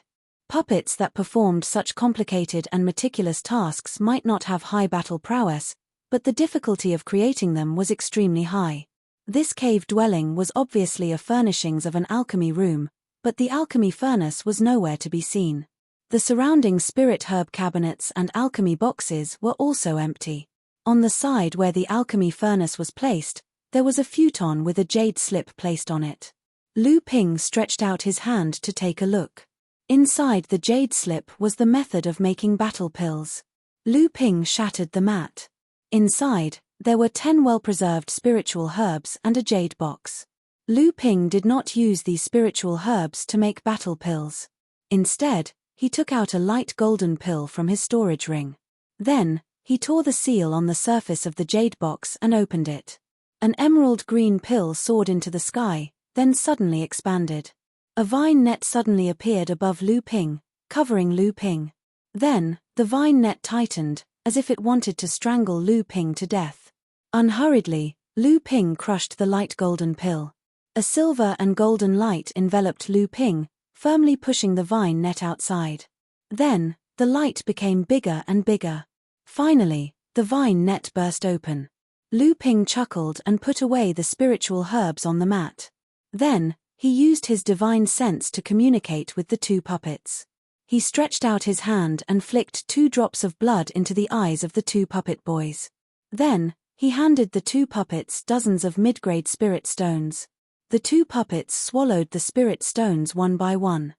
Puppets that performed such complicated and meticulous tasks might not have high battle prowess, but the difficulty of creating them was extremely high. This cave dwelling was obviously a furnishings of an alchemy room, but the alchemy furnace was nowhere to be seen. The surrounding spirit herb cabinets and alchemy boxes were also empty. On the side where the alchemy furnace was placed, there was a futon with a jade slip placed on it. Lu Ping stretched out his hand to take a look. Inside the jade slip was the method of making battle pills. Lu Ping shattered the mat. Inside, there were 10 well-preserved spiritual herbs and a jade box. Lu Ping did not use these spiritual herbs to make battle pills. Instead, he took out a light golden pill from his storage ring. Then, he tore the seal on the surface of the jade box and opened it. An emerald green pill soared into the sky, then suddenly expanded. A vine net suddenly appeared above Lu Ping, covering Lu Ping. Then, the vine net tightened, as if it wanted to strangle Lu Ping to death. Unhurriedly, Lu Ping crushed the light golden pill. A silver and golden light enveloped Lu Ping, firmly pushing the vine net outside. Then, the light became bigger and bigger. Finally, the vine net burst open. Lu Ping chuckled and put away the spiritual herbs on the mat. Then, he used his divine sense to communicate with the 2 puppets. He stretched out his hand and flicked 2 drops of blood into the eyes of the 2 puppet boys. Then, he handed the 2 puppets dozens of mid-grade spirit stones. The 2 puppets swallowed the spirit stones one by one.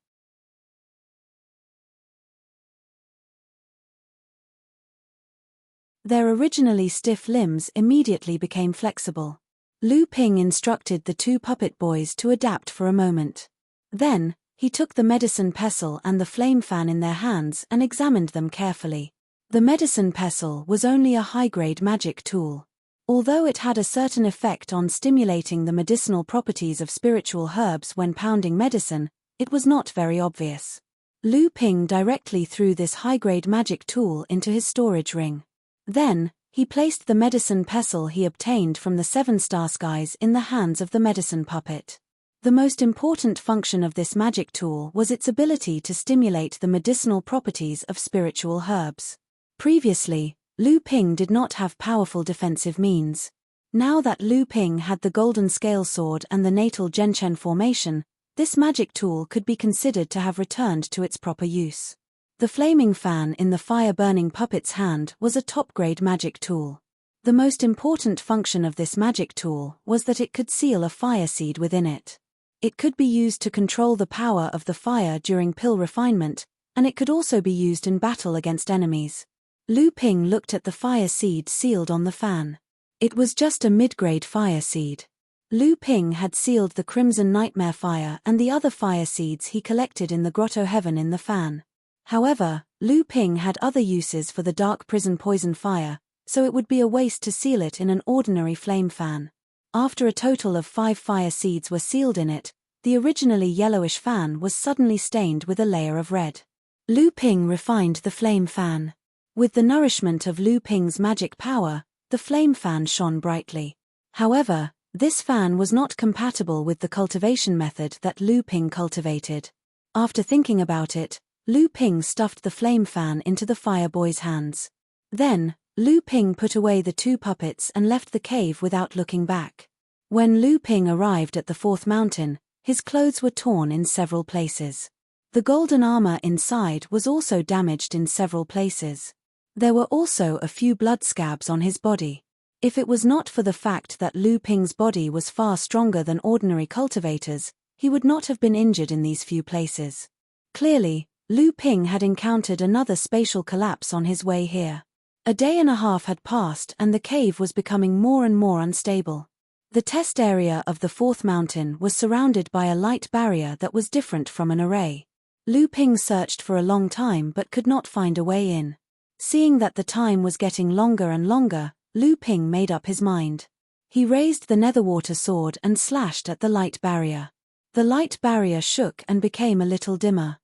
Their originally stiff limbs immediately became flexible. Lu Ping instructed the 2 puppet boys to adapt for a moment. Then, he took the medicine pestle and the flame fan in their hands and examined them carefully. The medicine pestle was only a high-grade magic tool. Although it had a certain effect on stimulating the medicinal properties of spiritual herbs when pounding medicine, it was not very obvious. Lu Ping directly threw this high-grade magic tool into his storage ring. Then, he placed the medicine pestle he obtained from the 7-star skies in the hands of the medicine puppet. The most important function of this magic tool was its ability to stimulate the medicinal properties of spiritual herbs. Previously, Lu Ping did not have powerful defensive means. Now that Lu Ping had the golden scale sword and the natal Genshen formation, this magic tool could be considered to have returned to its proper use. The flaming fan in the fire-burning puppet's hand was a top-grade magic tool. The most important function of this magic tool was that it could seal a fire seed within it. It could be used to control the power of the fire during pill refinement, and it could also be used in battle against enemies. Lu Ping looked at the fire seed sealed on the fan. It was just a mid-grade fire seed. Lu Ping had sealed the Crimson Nightmare Fire and the other fire seeds he collected in the Grotto Heaven in the fan. However, Lu Ping had other uses for the Dark Prison Poison Fire, so it would be a waste to seal it in an ordinary flame fan. After a total of 5 fire seeds were sealed in it, the originally yellowish fan was suddenly stained with a layer of red. Lu Ping refined the flame fan. With the nourishment of Lu Ping's magic power, the flame fan shone brightly. However, this fan was not compatible with the cultivation method that Lu Ping cultivated. After thinking about it, Lu Ping stuffed the flame fan into the fire boy's hands. Then, Lu Ping put away the 2 puppets and left the cave without looking back. When Lu Ping arrived at the 4th mountain, his clothes were torn in several places. The golden armor inside was also damaged in several places. There were also a few blood scabs on his body. If it was not for the fact that Lu Ping's body was far stronger than ordinary cultivators, he would not have been injured in these few places. Clearly, Lu Ping had encountered another spatial collapse on his way here. A day and a half had passed and the cave was becoming more and more unstable. The test area of the 4th mountain was surrounded by a light barrier that was different from an array. Lu Ping searched for a long time but could not find a way in. Seeing that the time was getting longer and longer, Lu Ping made up his mind. He raised the Netherwater sword and slashed at the light barrier. The light barrier shook and became a little dimmer.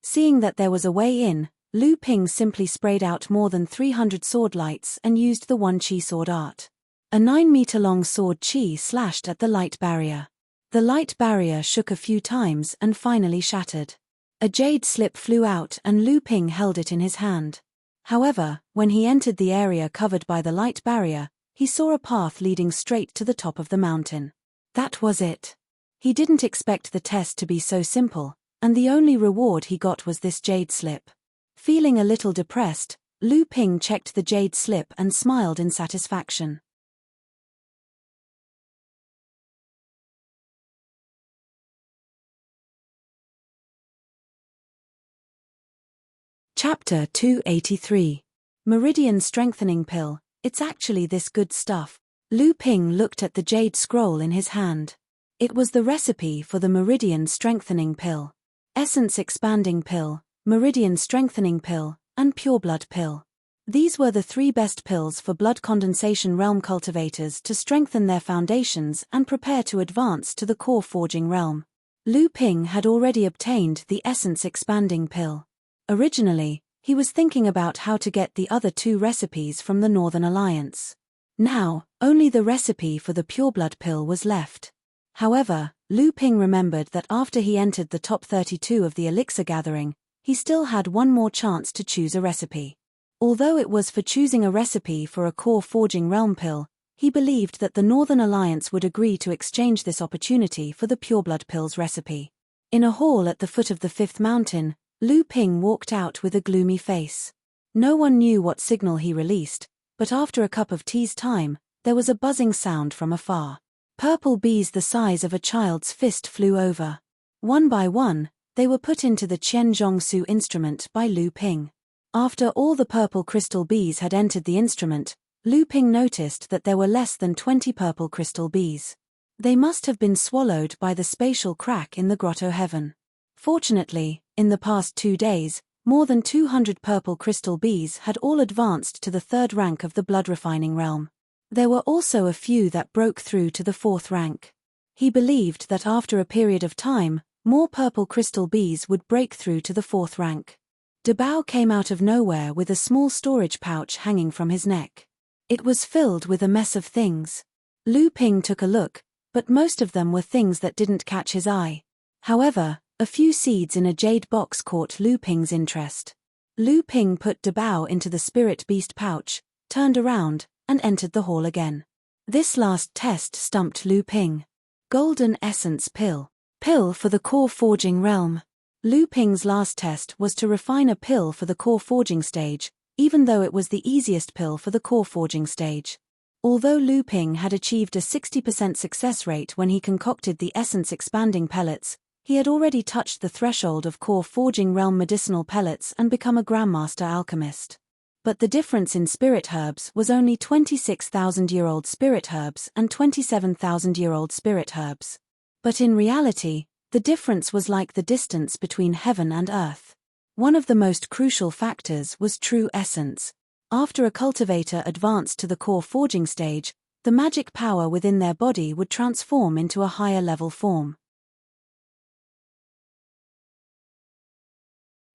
Seeing that there was a way in, Lu Ping simply sprayed out more than 300 sword lights and used the 1 chi sword art. A 9-meter-long sword chi slashed at the light barrier. The light barrier shook a few times and finally shattered. A jade slip flew out and Lu Ping held it in his hand. However, when he entered the area covered by the light barrier, he saw a path leading straight to the top of the mountain. That was it. He didn't expect the test to be so simple, and the only reward he got was this jade slip. Feeling a little depressed, Lu Ping checked the jade slip and smiled in satisfaction. Chapter 283. Meridian Strengthening Pill. It's actually this good stuff. Lu Ping looked at the jade scroll in his hand. It was the recipe for the Meridian Strengthening Pill. Essence Expanding Pill, Meridian Strengthening Pill, and Pure Blood Pill. These were the 3 best pills for blood condensation realm cultivators to strengthen their foundations and prepare to advance to the core forging realm. Lu Ping had already obtained the Essence Expanding Pill. Originally, he was thinking about how to get the other 2 recipes from the Northern Alliance. Now, only the recipe for the Pure Blood Pill was left. However, Lu Ping remembered that after he entered the top 32 of the elixir gathering, he still had one more chance to choose a recipe. Although it was for choosing a recipe for a core forging realm pill, he believed that the Northern Alliance would agree to exchange this opportunity for the Pure Blood Pill's recipe. In a hall at the foot of the 5th mountain, Lu Ping walked out with a gloomy face. No one knew what signal he released, but after a cup of tea's time, there was a buzzing sound from afar. Purple bees the size of a child's fist flew over. One by one, they were put into the Qian Zhongsu instrument by Lu Ping. After all the purple crystal bees had entered the instrument, Lu Ping noticed that there were less than 20 purple crystal bees. They must have been swallowed by the spatial crack in the grotto heaven. Fortunately, in the past 2 days, more than 200 purple crystal bees had all advanced to the 3rd rank of the blood refining realm. There were also a few that broke through to the 4th rank. He believed that after a period of time, more purple crystal bees would break through to the 4th rank. De Bao came out of nowhere with a small storage pouch hanging from his neck. It was filled with a mess of things. Lu Ping took a look, but most of them were things that didn't catch his eye. However, a few seeds in a jade box caught Lu Ping's interest. Lu Ping put De Bao into the spirit beast pouch, turned around, and entered the hall again. This last test stumped Lu Ping. Golden Essence Pill. Pill for the core forging realm. Lu Ping's last test was to refine a pill for the core forging stage, even though it was the easiest pill for the core forging stage. Although Lu Ping had achieved a 60% success rate when he concocted the essence expanding pellets, he had already touched the threshold of core forging realm medicinal pellets and become a grandmaster alchemist. But the difference in spirit herbs was only 26,000-year-old spirit herbs and 27,000-year-old spirit herbs. But in reality, the difference was like the distance between heaven and earth. One of the most crucial factors was true essence. After a cultivator advanced to the core forging stage, the magic power within their body would transform into a higher level form.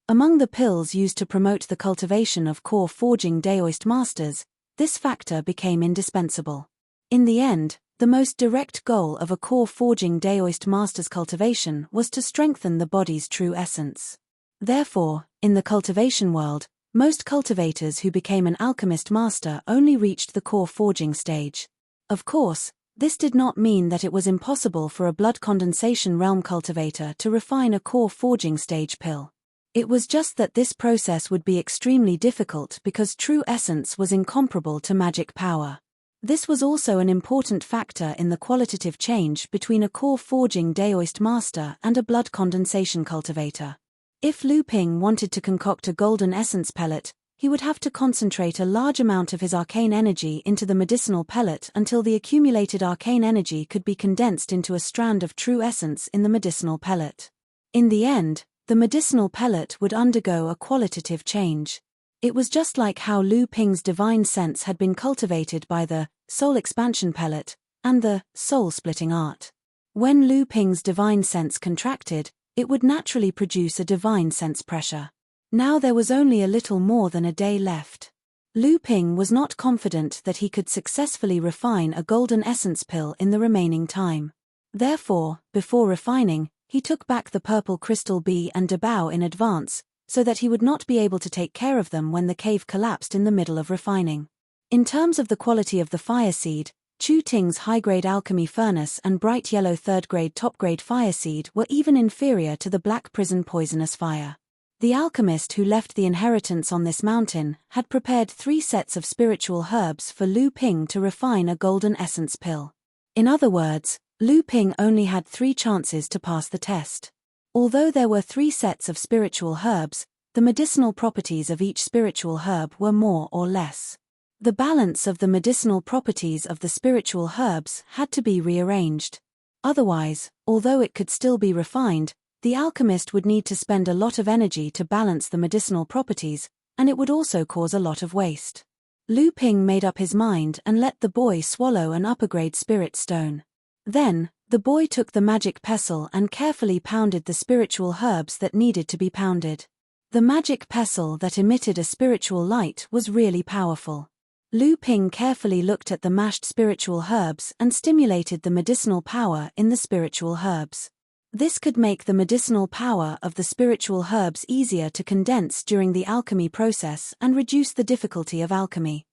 Among the pills used to promote the cultivation of core forging Daoist masters, this factor became indispensable. In the end, the most direct goal of a core forging Daoist master's cultivation was to strengthen the body's true essence. Therefore, in the cultivation world, most cultivators who became an alchemist master only reached the core forging stage. Of course, this did not mean that it was impossible for a blood condensation realm cultivator to refine a core forging stage pill. It was just that this process would be extremely difficult because true essence was incomparable to magic power. This was also an important factor in the qualitative change between a core forging Daoist master and a blood condensation cultivator. If Lu Ping wanted to concoct a golden essence pellet, he would have to concentrate a large amount of his arcane energy into the medicinal pellet until the accumulated arcane energy could be condensed into a strand of true essence in the medicinal pellet. In the end, the medicinal pellet would undergo a qualitative change. It was just like how Lu Ping's divine sense had been cultivated by the soul expansion pellet, and the soul-splitting art. When Lu Ping's divine sense contracted, it would naturally produce a divine sense pressure. Now there was only a little more than a day left. Lu Ping was not confident that he could successfully refine a golden essence pill in the remaining time. Therefore, before refining, he took back the purple crystal bee and Dabao in advance, so that he would not be able to take care of them when the cave collapsed in the middle of refining. In terms of the quality of the fire seed, Chu Ting's high-grade alchemy furnace and bright yellow third-grade top-grade fire seed were even inferior to the black prison poisonous fire. The alchemist who left the inheritance on this mountain had prepared 3 sets of spiritual herbs for Lu Ping to refine a golden essence pill. In other words, Lu Ping only had 3 chances to pass the test. Although there were 3 sets of spiritual herbs, the medicinal properties of each spiritual herb were more or less. The balance of the medicinal properties of the spiritual herbs had to be rearranged. Otherwise, although it could still be refined, the alchemist would need to spend a lot of energy to balance the medicinal properties, and it would also cause a lot of waste. Lu Ping made up his mind and let the boy swallow an upper-grade spirit stone. Then, the boy took the magic pestle and carefully pounded the spiritual herbs that needed to be pounded. The magic pestle that emitted a spiritual light was really powerful. Lu Ping carefully looked at the mashed spiritual herbs and stimulated the medicinal power in the spiritual herbs. This could make the medicinal power of the spiritual herbs easier to condense during the alchemy process and reduce the difficulty of alchemy.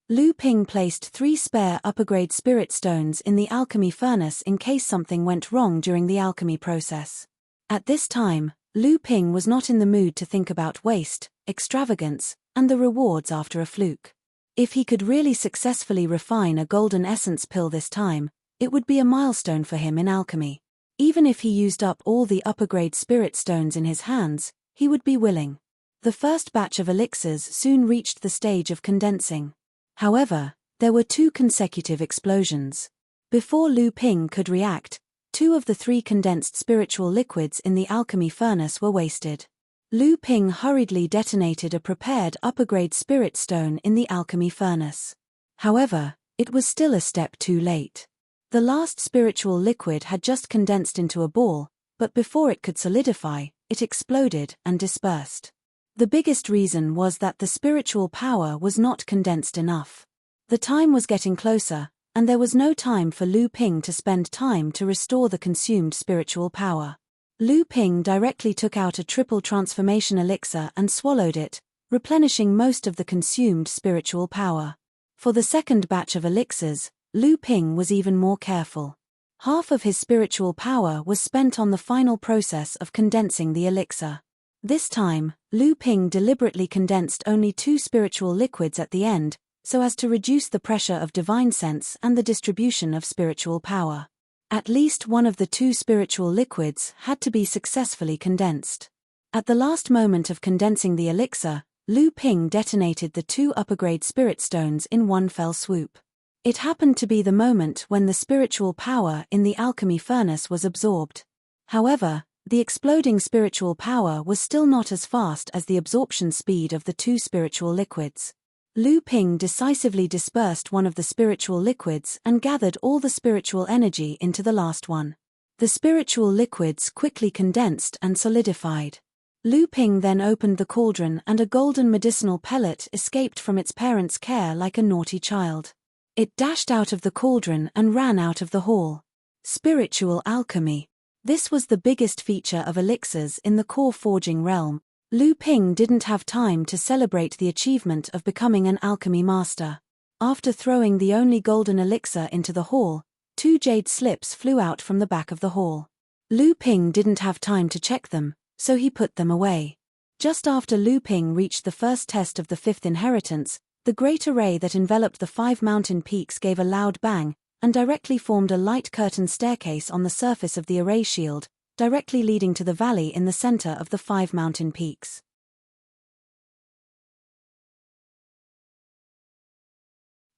Lu Ping placed 3 spare upper-grade spirit stones in the alchemy furnace in case something went wrong during the alchemy process. At this time, Lu Ping was not in the mood to think about waste, extravagance, and the rewards after a fluke. If he could really successfully refine a golden essence pill this time, it would be a milestone for him in alchemy. Even if he used up all the upper-grade spirit stones in his hands, he would be willing. The first batch of elixirs soon reached the stage of condensing. However, there were 2 consecutive explosions. Before Lu Ping could react, 2 of the 3 condensed spiritual liquids in the alchemy furnace were wasted. Lu Ping hurriedly detonated a prepared upper-grade spirit stone in the alchemy furnace. However, it was still a step too late. The last spiritual liquid had just condensed into a ball, but before it could solidify, it exploded and dispersed. The biggest reason was that the spiritual power was not condensed enough. The time was getting closer, and there was no time for Lu Ping to spend time to restore the consumed spiritual power. Lu Ping directly took out a triple transformation elixir and swallowed it, replenishing most of the consumed spiritual power. For the second batch of elixirs, Lu Ping was even more careful. Half of his spiritual power was spent on the final process of condensing the elixir. This time, Lu Ping deliberately condensed only 2 spiritual liquids at the end, so as to reduce the pressure of divine sense and the distribution of spiritual power. At least one of the 2 spiritual liquids had to be successfully condensed. At the last moment of condensing the elixir, Lu Ping detonated the 2 upper-grade spirit stones in one fell swoop. It happened to be the moment when the spiritual power in the alchemy furnace was absorbed. However, the exploding spiritual power was still not as fast as the absorption speed of the 2 spiritual liquids. Lu Ping decisively dispersed one of the spiritual liquids and gathered all the spiritual energy into the last one. The spiritual liquids quickly condensed and solidified. Lu Ping then opened the cauldron and a golden medicinal pellet escaped from its parents' care like a naughty child. It dashed out of the cauldron and ran out of the hall. Spiritual alchemy. This was the biggest feature of elixirs in the core forging realm. Lu Ping didn't have time to celebrate the achievement of becoming an alchemy master. After throwing the only golden elixir into the hall, 2 jade slips flew out from the back of the hall. Lu Ping didn't have time to check them, so he put them away. Just after Lu Ping reached the first test of the 5th inheritance, the great array that enveloped the 5 mountain peaks gave a loud bang, and directly formed a light curtain staircase on the surface of the array shield, directly leading to the valley in the center of the 5 mountain peaks.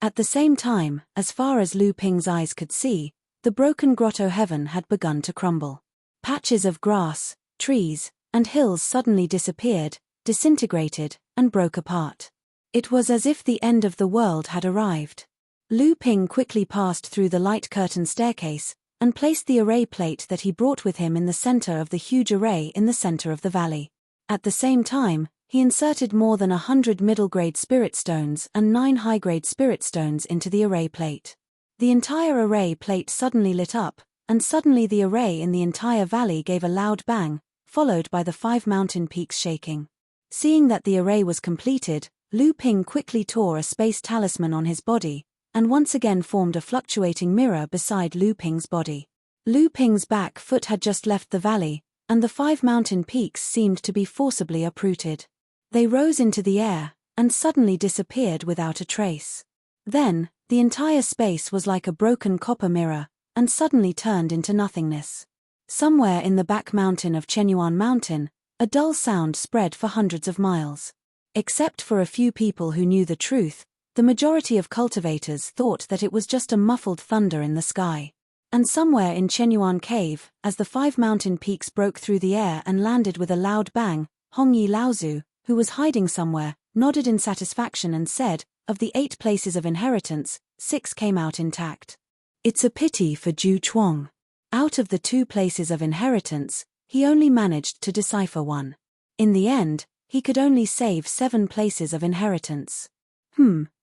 At the same time, as far as Lu Ping's eyes could see, the broken grotto heaven had begun to crumble. Patches of grass, trees, and hills suddenly disappeared, disintegrated, and broke apart. It was as if the end of the world had arrived. Lu Ping quickly passed through the light curtain staircase, and placed the array plate that he brought with him in the center of the huge array in the center of the valley. At the same time, he inserted more than 100 middle-grade spirit stones and 9 high-grade spirit stones into the array plate. The entire array plate suddenly lit up, and suddenly the array in the entire valley gave a loud bang, followed by the 5 mountain peaks shaking. Seeing that the array was completed, Lu Ping quickly tore a space talisman on his body, and once again formed a fluctuating mirror beside Lu Ping's body. Lu Ping's back foot had just left the valley, and the 5 mountain peaks seemed to be forcibly uprooted. They rose into the air, and suddenly disappeared without a trace. Then, the entire space was like a broken copper mirror, and suddenly turned into nothingness. Somewhere in the back mountain of Chenyuan Mountain, a dull sound spread for hundreds of miles. Except for a few people who knew the truth, the majority of cultivators thought that it was just a muffled thunder in the sky. And somewhere in Chenyuan Cave, as the 5 mountain peaks broke through the air and landed with a loud bang, Hongyi Laozu, who was hiding somewhere, nodded in satisfaction and said, "Of the 8 places of inheritance, 6 came out intact. It's a pity for Zhu Chuang. Out of the 2 places of inheritance, he only managed to decipher 1. In the end, he could only save 7 places of inheritance.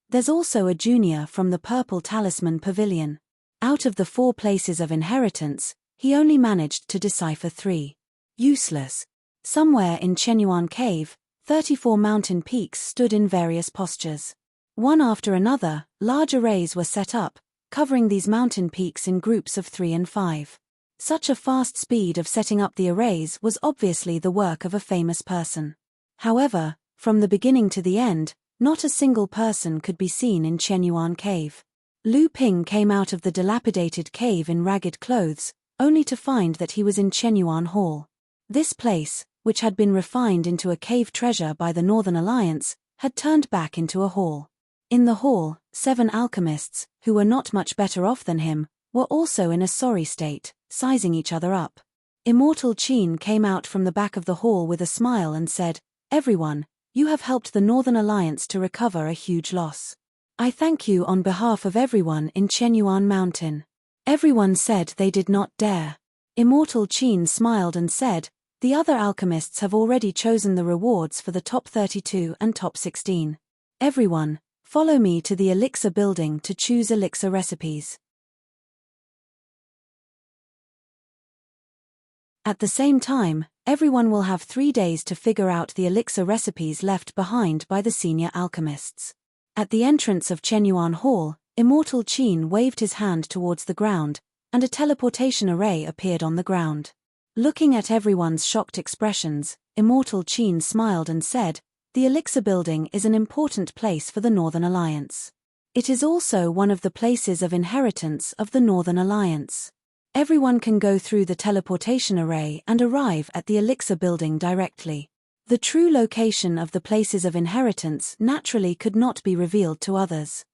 There's also a junior from the Purple Talisman Pavilion. Out of the 4 places of inheritance, he only managed to decipher 3. Useless." Somewhere in Chenyuan Cave, 34 mountain peaks stood in various postures. One after another, large arrays were set up, covering these mountain peaks in groups of 3 and 5. Such a fast speed of setting up the arrays was obviously the work of a famous person. However, from the beginning to the end, not a single person could be seen in Chenyuan Cave. Lu Ping came out of the dilapidated cave in ragged clothes, only to find that he was in Chenyuan Hall. This place, which had been refined into a cave treasure by the Northern Alliance, had turned back into a hall. In the hall, 7 alchemists, who were not much better off than him, were also in a sorry state, sizing each other up. Immortal Qin came out from the back of the hall with a smile and said, "Everyone, you have helped the Northern Alliance to recover a huge loss. I thank you on behalf of everyone in Chenyuan Mountain." Everyone said they did not dare. Immortal Qin smiled and said, "The other alchemists have already chosen the rewards for the top 32 and top 16. Everyone, follow me to the elixir building to choose elixir recipes." At the same time, everyone will have 3 days to figure out the elixir recipes left behind by the senior alchemists. At the entrance of Chenyuan Hall, Immortal Qin waved his hand towards the ground, and a teleportation array appeared on the ground. Looking at everyone's shocked expressions, Immortal Qin smiled and said, "The elixir building is an important place for the Northern Alliance. It is also one of the places of inheritance of the Northern Alliance. Everyone can go through the teleportation array and arrive at the elixir building directly. The true location of the places of inheritance naturally could not be revealed to others."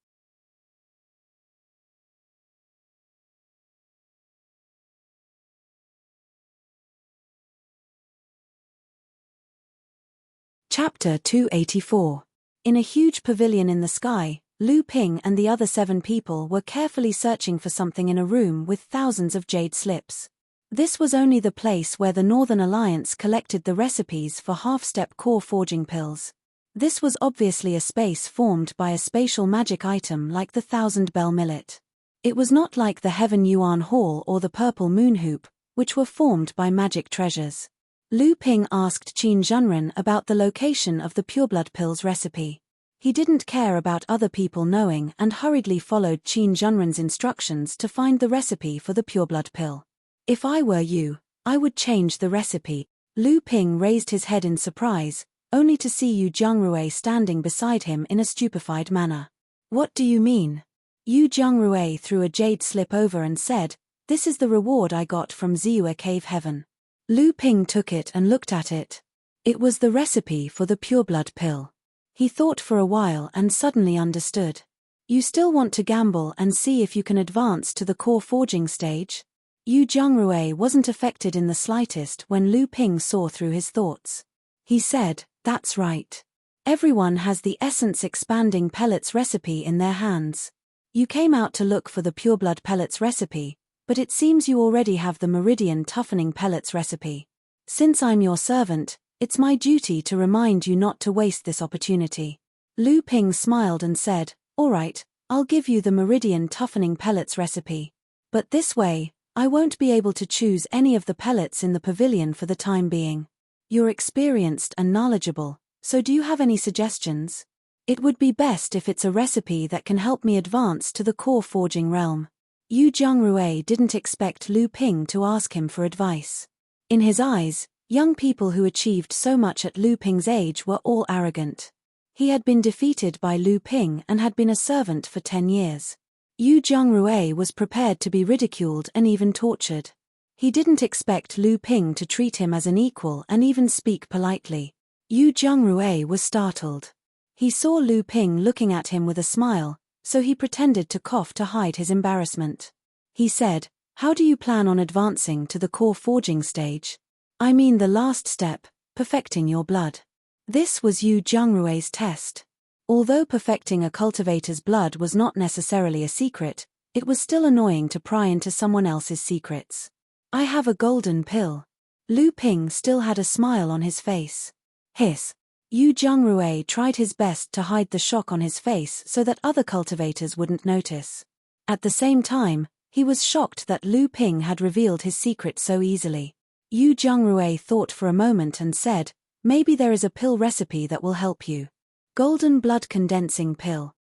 Chapter 284. In a huge pavilion in the sky, Lu Ping and the other 7 people were carefully searching for something in a room with thousands of jade slips. This was only the place where the Northern Alliance collected the recipes for half-step core forging pills. This was obviously a space formed by a spatial magic item like the 1000-bell millet. It was not like the Heaven Yuan Hall or the Purple Moon Hoop, which were formed by magic treasures. Lu Ping asked Qin Zhenren about the location of the pureblood pills recipe. He didn't care about other people knowing and hurriedly followed Qin Zhenren's instructions to find the recipe for the pureblood pill. "If I were you, I would change the recipe." Lu Ping raised his head in surprise, only to see Yu Jiangrui standing beside him in a stupefied manner. "What do you mean?" Yu Jiangrui threw a jade slip over and said, "This is the reward I got from Ziyue Cave Heaven." Lu Ping took it and looked at it. It was the recipe for the pureblood pill. He thought for a while and suddenly understood. "You still want to gamble and see if you can advance to the core forging stage?" Yu Jiangrui wasn't affected in the slightest when Lu Ping saw through his thoughts. He said, That's right. Everyone has the essence-expanding pellets recipe in their hands. You came out to look for the pureblood pellets recipe, but it seems you already have the meridian toughening pellets recipe. Since I'm your servant, it's my duty to remind you not to waste this opportunity. Lu Ping smiled and said, "All right, I'll give you the meridian toughening pellets recipe. But this way, I won't be able to choose any of the pellets in the pavilion for the time being. You're experienced and knowledgeable, so do you have any suggestions? It would be best if it's a recipe that can help me advance to the core forging realm." Yu Zhongrui didn't expect Lu Ping to ask him for advice. In his eyes, young people who achieved so much at Lu Ping's age were all arrogant. He had been defeated by Lu Ping and had been a servant for 10 years. Yu Zhongrui was prepared to be ridiculed and even tortured. He didn't expect Lu Ping to treat him as an equal and even speak politely. Yu Zhongrui was startled. He saw Lu Ping looking at him with a smile, so he pretended to cough to hide his embarrassment. He said, "How do you plan on advancing to the core forging stage? I mean the last step, perfecting your blood." This was Yu Zhongrui's test. Although perfecting a cultivator's blood was not necessarily a secret, it was still annoying to pry into someone else's secrets. "I have a golden pill." Lu Ping still had a smile on his face. Hiss. Yu Zhongrui tried his best to hide the shock on his face so that other cultivators wouldn't notice. At the same time, he was shocked that Lu Ping had revealed his secret so easily. Yu Zhongrui thought for a moment and said, "Maybe there is a pill recipe that will help you. Golden blood condensing pill."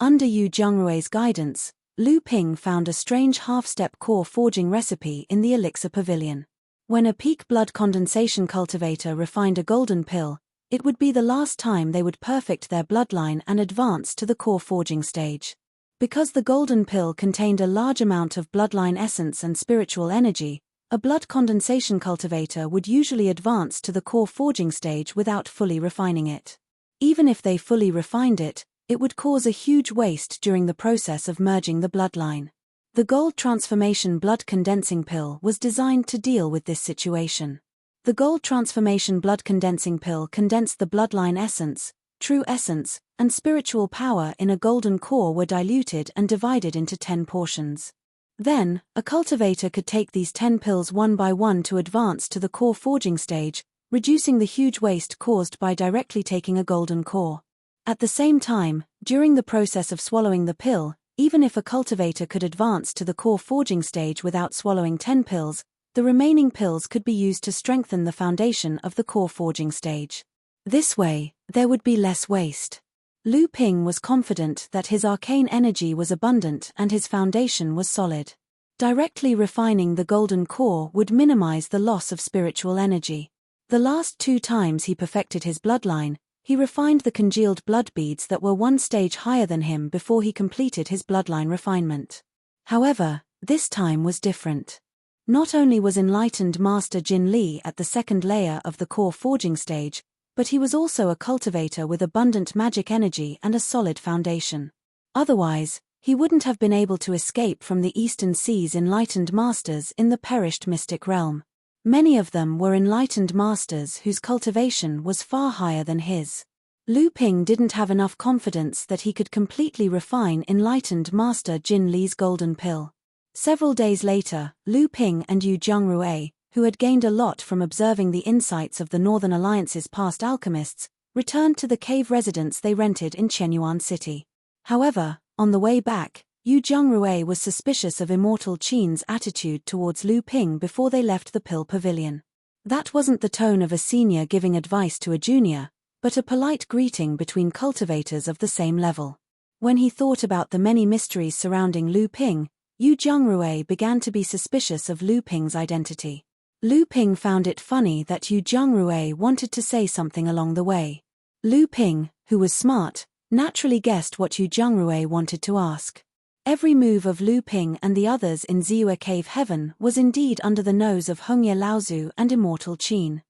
Under Yu Zhongrui's guidance, Lu Ping found a strange half-step core forging recipe in the elixir pavilion. When a peak blood condensation cultivator refined a golden pill, it would be the last time they would perfect their bloodline and advance to the core forging stage. Because the golden pill contained a large amount of bloodline essence and spiritual energy, a blood condensation cultivator would usually advance to the core forging stage without fully refining it. Even if they fully refined it, it would cause a huge waste during the process of merging the bloodline. The gold transformation blood condensing pill was designed to deal with this situation. The gold transformation blood condensing pill condensed the bloodline essence, true essence, and spiritual power in a golden core were diluted and divided into 10 portions. Then, a cultivator could take these 10 pills one by one to advance to the core forging stage, reducing the huge waste caused by directly taking a golden core. At the same time, during the process of swallowing the pill, even if a cultivator could advance to the core forging stage without swallowing 10 pills, the remaining pills could be used to strengthen the foundation of the core forging stage. This way, there would be less waste. Lu Ping was confident that his arcane energy was abundant and his foundation was solid. Directly refining the golden core would minimize the loss of spiritual energy. The last 2 times he perfected his bloodline, he refined the congealed blood beads that were 1 stage higher than him before he completed his bloodline refinement. However, this time was different. Not only was enlightened Master Jin Li at the 2nd layer of the core forging stage, but he was also a cultivator with abundant magic energy and a solid foundation. Otherwise, he wouldn't have been able to escape from the Eastern Sea's enlightened masters in the perished mystic realm. Many of them were enlightened masters whose cultivation was far higher than his. Lu Ping didn't have enough confidence that he could completely refine enlightened Master Jin Li's golden pill. Several days later, Lu Ping and Yu Zhongrui, who had gained a lot from observing the insights of the Northern Alliance's past alchemists, returned to the cave residence they rented in Chenyuan City. However, on the way back, Yu Zhongrui was suspicious of Immortal Qin's attitude towards Lu Ping before they left the pill pavilion. That wasn't the tone of a senior giving advice to a junior, but a polite greeting between cultivators of the same level. When he thought about the many mysteries surrounding Lu Ping, Yu Zhongrui began to be suspicious of Lu Ping's identity. Lu Ping found it funny that Yu Zhongrui wanted to say something along the way. Lu Ping, who was smart, naturally guessed what Yu Zhongrui wanted to ask. Every move of Lu Ping and the others in Ziwa Cave Heaven was indeed under the nose of Hongye Laozu and Immortal Qin.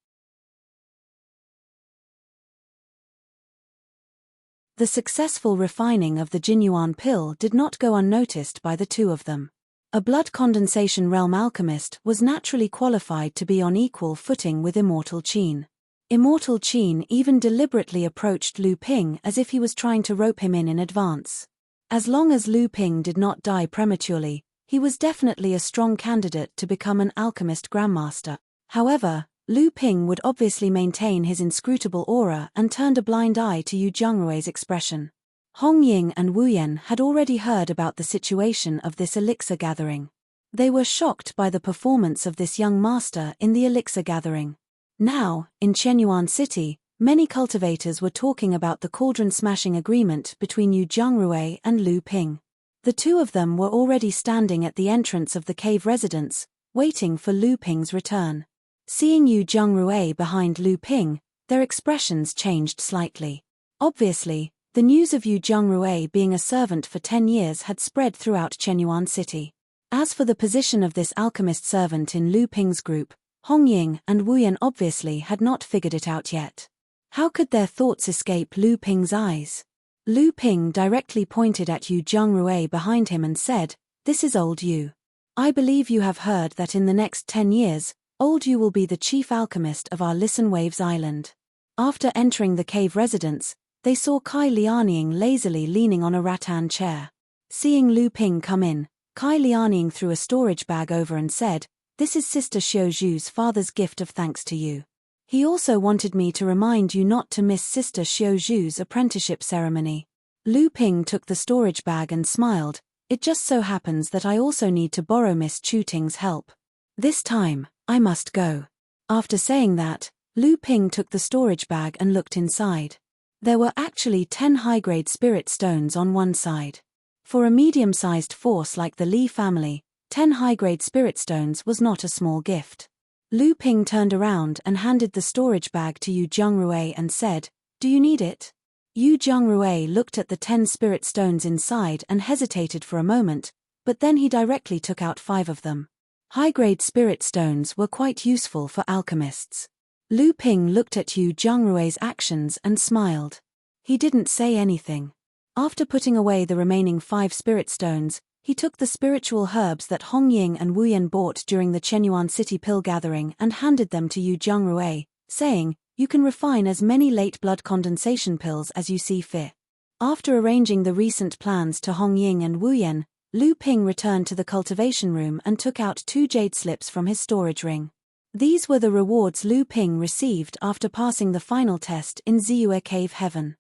The successful refining of the Jinyuan pill did not go unnoticed by the 2 of them. A blood condensation realm alchemist was naturally qualified to be on equal footing with Immortal Qin. Immortal Qin even deliberately approached Lu Ping as if he was trying to rope him in advance. As long as Lu Ping did not die prematurely, he was definitely a strong candidate to become an alchemist grandmaster. However, Lu Ping would obviously maintain his inscrutable aura and turned a blind eye to Yu Zhongrui's expression. Hong Ying and Wu Yan had already heard about the situation of this elixir gathering. They were shocked by the performance of this young master in the elixir gathering. Now, in Chenyuan City, many cultivators were talking about the cauldron-smashing agreement between Yu Zhongrui and Lu Ping. The two of them were already standing at the entrance of the cave residence, waiting for Lu Ping's return. Seeing Yu Zhongrui behind Lu Ping, their expressions changed slightly. Obviously, the news of Yu Zhongrui being a servant for 10 years had spread throughout Chenyuan City. As for the position of this alchemist servant in Lu Ping's group, Hong Ying and Wu Yan obviously had not figured it out yet. How could their thoughts escape Lu Ping's eyes? Lu Ping directly pointed at Yu Zhongrui behind him and said, "This is old Yu. I believe you have heard that in the next 10 years, old Yu will be the chief alchemist of our Listen Waves Island." After entering the cave residence, they saw Kai Lianying lazily leaning on a rattan chair. Seeing Lu Ping come in, Kai Lianying threw a storage bag over and said, "This is Sister Xiao Zhu's father's gift of thanks to you. He also wanted me to remind you not to miss Sister Xiao Zhu's apprenticeship ceremony." Lu Ping took the storage bag and smiled, "It just so happens that I also need to borrow Miss Chu Ting's help. This time, I must go." After saying that, Lu Ping took the storage bag and looked inside. There were actually 10 high-grade spirit stones on one side. For a medium-sized force like the Li family, 10 high-grade spirit stones was not a small gift. Lu Ping turned around and handed the storage bag to Yu Zhongrui and said, "Do you need it?" Yu Zhongrui looked at the 10 spirit stones inside and hesitated for a moment, but then he directly took out 5 of them. High-grade spirit stones were quite useful for alchemists. Lu Ping looked at Yu Zhongrui's actions and smiled. He didn't say anything. After putting away the remaining 5 spirit stones, he took the spiritual herbs that Hong Ying and Wu Yan bought during the Chenyuan City pill gathering and handed them to Yu Zhongrui, saying, "You can refine as many late blood condensation pills as you see fit." After arranging the recent plans to Hong Ying and Wu Yan, Lu Ping returned to the cultivation room and took out 2 jade slips from his storage ring. These were the rewards Lu Ping received after passing the final test in Ziyue Cave Heaven.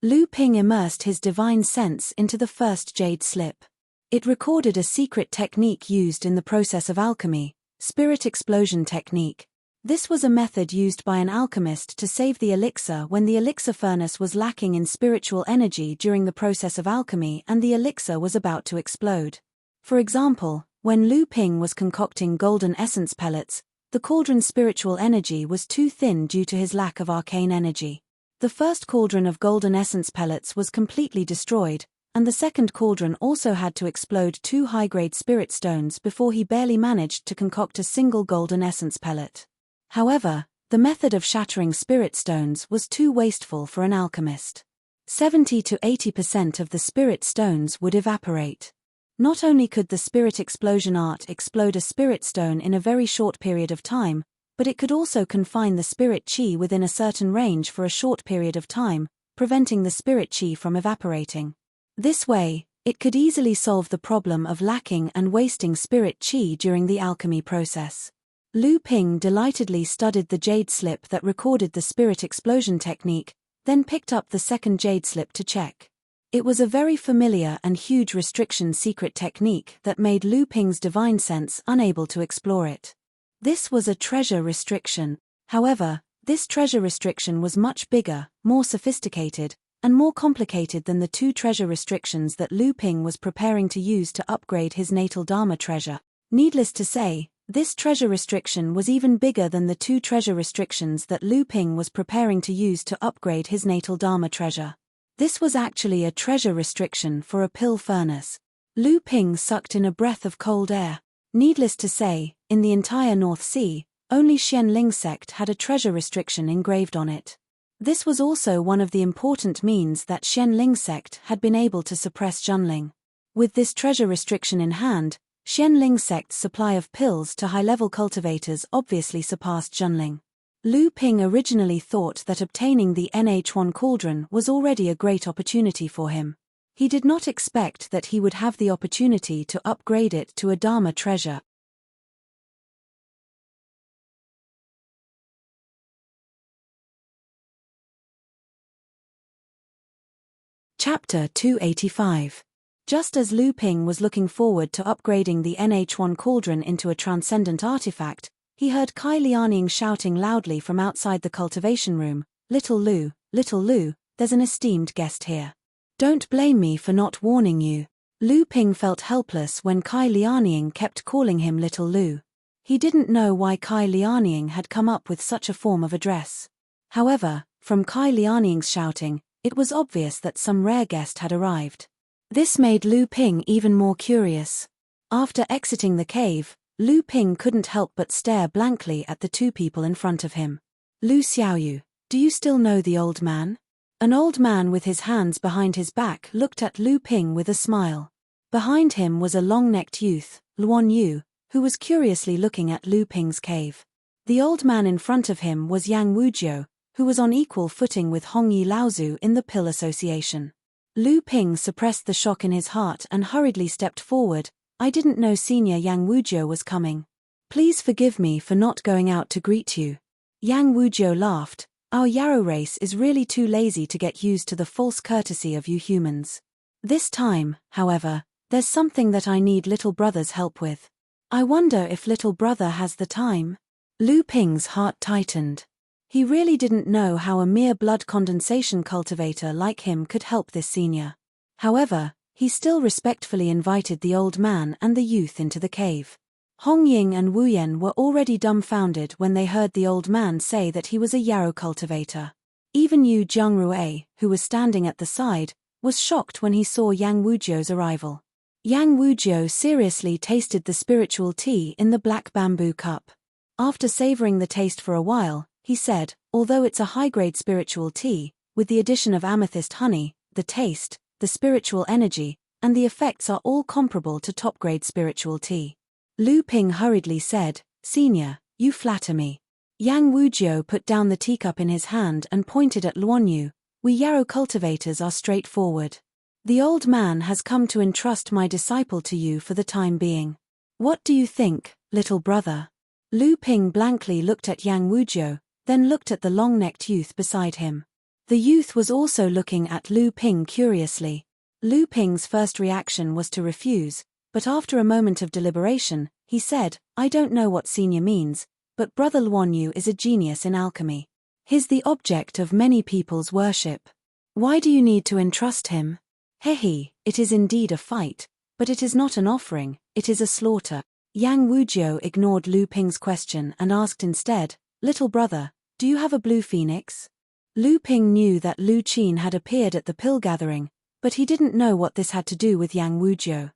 Lu Ping immersed his divine sense into the first jade slip. It recorded a secret technique used in the process of alchemy, spirit explosion technique. This was a method used by an alchemist to save the elixir when the elixir furnace was lacking in spiritual energy during the process of alchemy and the elixir was about to explode. For example, when Lu Ping was concocting golden essence pellets, the cauldron's spiritual energy was too thin due to his lack of arcane energy. The first cauldron of golden essence pellets was completely destroyed, and the second cauldron also had to explode 2 high-grade spirit stones before he barely managed to concoct a single golden essence pellet. However, the method of shattering spirit stones was too wasteful for an alchemist. 70 to 80% of the spirit stones would evaporate. Not only could the spirit explosion art explode a spirit stone in a very short period of time, but it could also confine the spirit chi within a certain range for a short period of time, preventing the spirit chi from evaporating. This way, it could easily solve the problem of lacking and wasting spirit chi during the alchemy process. Lu Ping delightedly studied the jade slip that recorded the spirit explosion technique, then picked up the second jade slip to check. It was a very familiar and huge restriction secret technique that made Lu Ping's divine sense unable to explore it. This was a treasure restriction. However, this treasure restriction was much bigger, more sophisticated, and more complicated than the 2 treasure restrictions that Lu Ping was preparing to use to upgrade his natal Dharma treasure. Needless to say, this treasure restriction was even bigger than the 2 treasure restrictions that Lu Ping was preparing to use to upgrade his natal Dharma treasure. This was actually a treasure restriction for a pill furnace. Lu Ping sucked in a breath of cold air. Needless to say, in the entire North Sea, only Xianling sect had a treasure restriction engraved on it. This was also one of the important means that Xianling sect had been able to suppress Junling. With this treasure restriction in hand, Xianling sect's supply of pills to high-level cultivators obviously surpassed Junling. Lu Ping originally thought that obtaining the NH1 cauldron was already a great opportunity for him. He did not expect that he would have the opportunity to upgrade it to a Dharma treasure. Chapter 285. Just as Lu Ping was looking forward to upgrading the NH1 cauldron into a transcendent artifact, he heard Kai Lianing shouting loudly from outside the cultivation room, Little Lu, there's an esteemed guest here. Don't blame me for not warning you." Lu Ping felt helpless when Kai Lianing kept calling him Little Lu. He didn't know why Kai Lianing had come up with such a form of address. However, from Kai Lianing's shouting, it was obvious that some rare guest had arrived. This made Lu Ping even more curious. After exiting the cave, Lu Ping couldn't help but stare blankly at the two people in front of him. "Lu Xiaoyu, do you still know the old man?" An old man with his hands behind his back looked at Lu Ping with a smile. Behind him was a long-necked youth, Luan Yu, who was curiously looking at Lu Ping's cave. The old man in front of him was Yang Wujiu, who was on equal footing with Hongyi Laozu in the Pill Association. Lu Ping suppressed the shock in his heart and hurriedly stepped forward. "I didn't know Senior Yang Wujiu was coming. Please forgive me for not going out to greet you." Yang Wujiu laughed. "Our Yarrow race is really too lazy to get used to the false courtesy of you humans. This time, however, there's something that I need little brother's help with. I wonder if little brother has the time?" Lu Ping's heart tightened. He really didn't know how a mere blood condensation cultivator like him could help this senior. However, he still respectfully invited the old man and the youth into the cave. Hong Ying and Wu Yan were already dumbfounded when they heard the old man say that he was a yarrow cultivator. Even Yu Jiangrui, who was standing at the side, was shocked when he saw Yang Wujiu's arrival. Yang Wujiu seriously tasted the spiritual tea in the black bamboo cup. After savoring the taste for a while, he said, "Although it's a high-grade spiritual tea, with the addition of amethyst honey, the taste, the spiritual energy, and the effects are all comparable to top-grade spiritual tea." Lu Ping hurriedly said, "Senior, you flatter me." Yang Wujiu put down the teacup in his hand and pointed at Luan Yu. "We yarrow cultivators are straightforward. The old man has come to entrust my disciple to you for the time being. What do you think, little brother?" Lu Ping blankly looked at Yang Wujiu, then looked at the long-necked youth beside him. The youth was also looking at Lu Ping curiously. Lu Ping's first reaction was to refuse, but after a moment of deliberation, he said, "I don't know what senior means, but Brother Luan Yu is a genius in alchemy. He's the object of many people's worship. Why do you need to entrust him? Hehe, it is indeed a fight, but it is not an offering, it is a slaughter." Yang Wujiu ignored Lu Ping's question and asked instead, "Little brother, do you have a blue phoenix?" Lu Ping knew that Lu Qin had appeared at the pill gathering, but he didn't know what this had to do with Yang Wujiu.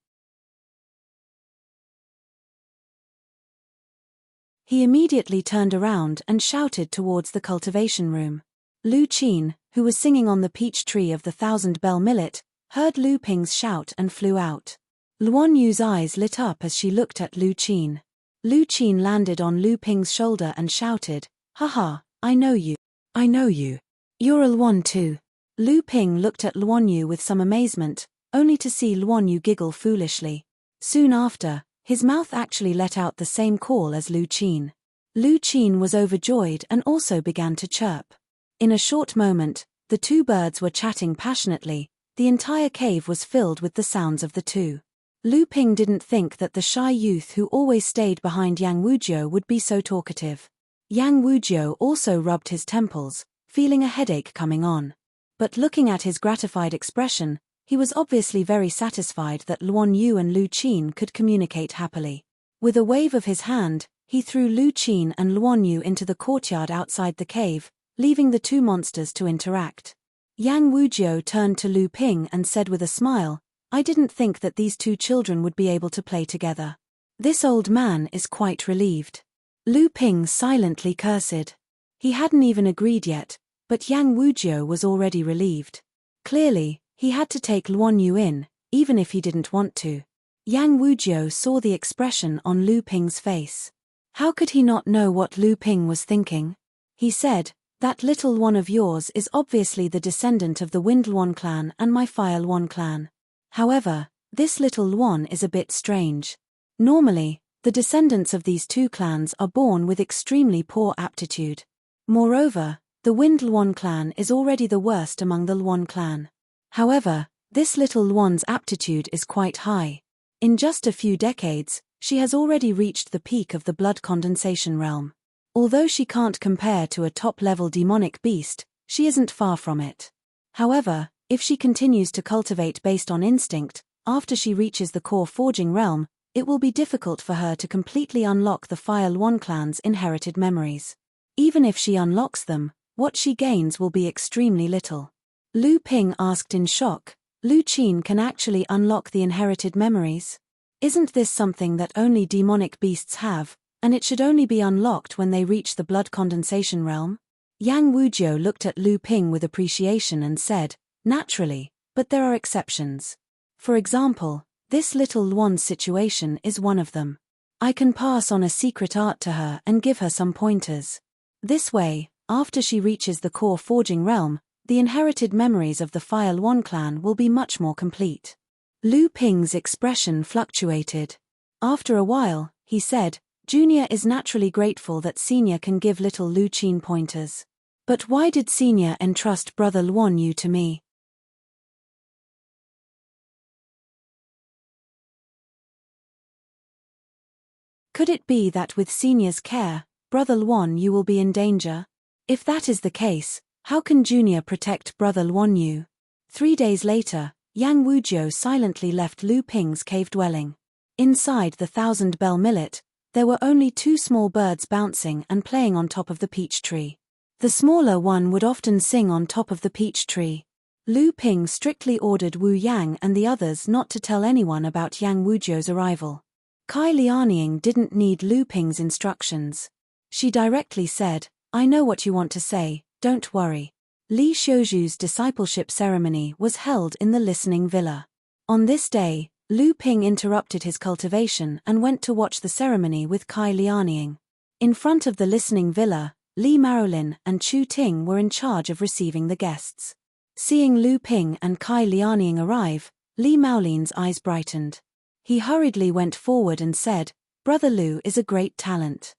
He immediately turned around and shouted towards the cultivation room. Lu Qin, who was singing on the peach tree of the 1,000-bell millet, heard Lu Ping's shout and flew out. Luan Yu's eyes lit up as she looked at Lu Qin. Lu Qin landed on Lu Ping's shoulder and shouted, "Haha, I know you. I know you. You're a Luan too." Lu Ping looked at Luan Yu with some amazement, only to see Luan Yu giggle foolishly. Soon after, his mouth actually let out the same call as Lu Qin. Lu Qin was overjoyed and also began to chirp. In a short moment, the two birds were chatting passionately. The entire cave was filled with the sounds of the two. Lu Ping didn't think that the shy youth who always stayed behind Yang Wujiu would be so talkative. Yang Wujiu also rubbed his temples, feeling a headache coming on. But looking at his gratified expression, he was obviously very satisfied that Luan Yu and Lu Qin could communicate happily. With a wave of his hand, he threw Lu Qin and Luan Yu into the courtyard outside the cave, leaving the two monsters to interact. Yang Wujiu turned to Lu Ping and said with a smile, "I didn't think that these two children would be able to play together. This old man is quite relieved." Lu Ping silently cursed. He hadn't even agreed yet, But Yang Wujiu was already relieved. Clearly, he had to take Luan Yu in, even if he didn't want to. Yang Wujiu saw the expression on Lu Ping's face. How could he not know what Lu Ping was thinking? He said, "That little Luan of yours is obviously the descendant of the Wind Luan clan and my Fire Luan clan. However, this little Luan is a bit strange. Normally, the descendants of these two clans are born with extremely poor aptitude. Moreover, the Wind Luan clan is already the worst among the Luan clan. However, this little Luan's aptitude is quite high. In just a few decades, she has already reached the peak of the blood condensation realm. Although she can't compare to a top-level demonic beast, she isn't far from it. However, if she continues to cultivate based on instinct, after she reaches the core forging realm, it will be difficult for her to completely unlock the Fire Luan clan's inherited memories. Even if she unlocks them, what she gains will be extremely little." Lu Ping asked in shock, "Lu Qin can actually unlock the inherited memories? Isn't this something that only demonic beasts have, and it should only be unlocked when they reach the blood condensation realm?" Yang Wujiu looked at Lu Ping with appreciation and said, "Naturally, but there are exceptions. For example, this little Luan's situation is one of them. I can pass on a secret art to her and give her some pointers. This way, after she reaches the core forging realm, the inherited memories of the Fire Luan clan will be much more complete." Lu Ping's expression fluctuated. After a while, he said, "Junior is naturally grateful that Senior can give little Lu Qin pointers. But why did Senior entrust brother Luan Yu to me?" Could it be that with Senior's care, brother Luan Yu will be in danger? If that is the case, how can Junior protect brother Luan Yu? 3 days later, Yang Wujiu silently left Lu Ping's cave dwelling. Inside the 1000-bell millet, there were only 2 small birds bouncing and playing on top of the peach tree. The smaller one would often sing on top of the peach tree. Lu Ping strictly ordered Wu Yang and the others not to tell anyone about Yang Wujiu's arrival. Kai Lianying didn't need Lu Ping's instructions. She directly said, "I know what you want to say, don't worry." Li Xiuju's discipleship ceremony was held in the Listening Villa. On this day, Lu Ping interrupted his cultivation and went to watch the ceremony with Kai Lianying. In front of the Listening Villa, Li Maolin and Chu Ting were in charge of receiving the guests. Seeing Lu Ping and Kai Lianying arrive, Li Maolin's eyes brightened. He hurriedly went forward and said, "Brother Lu is a great talent.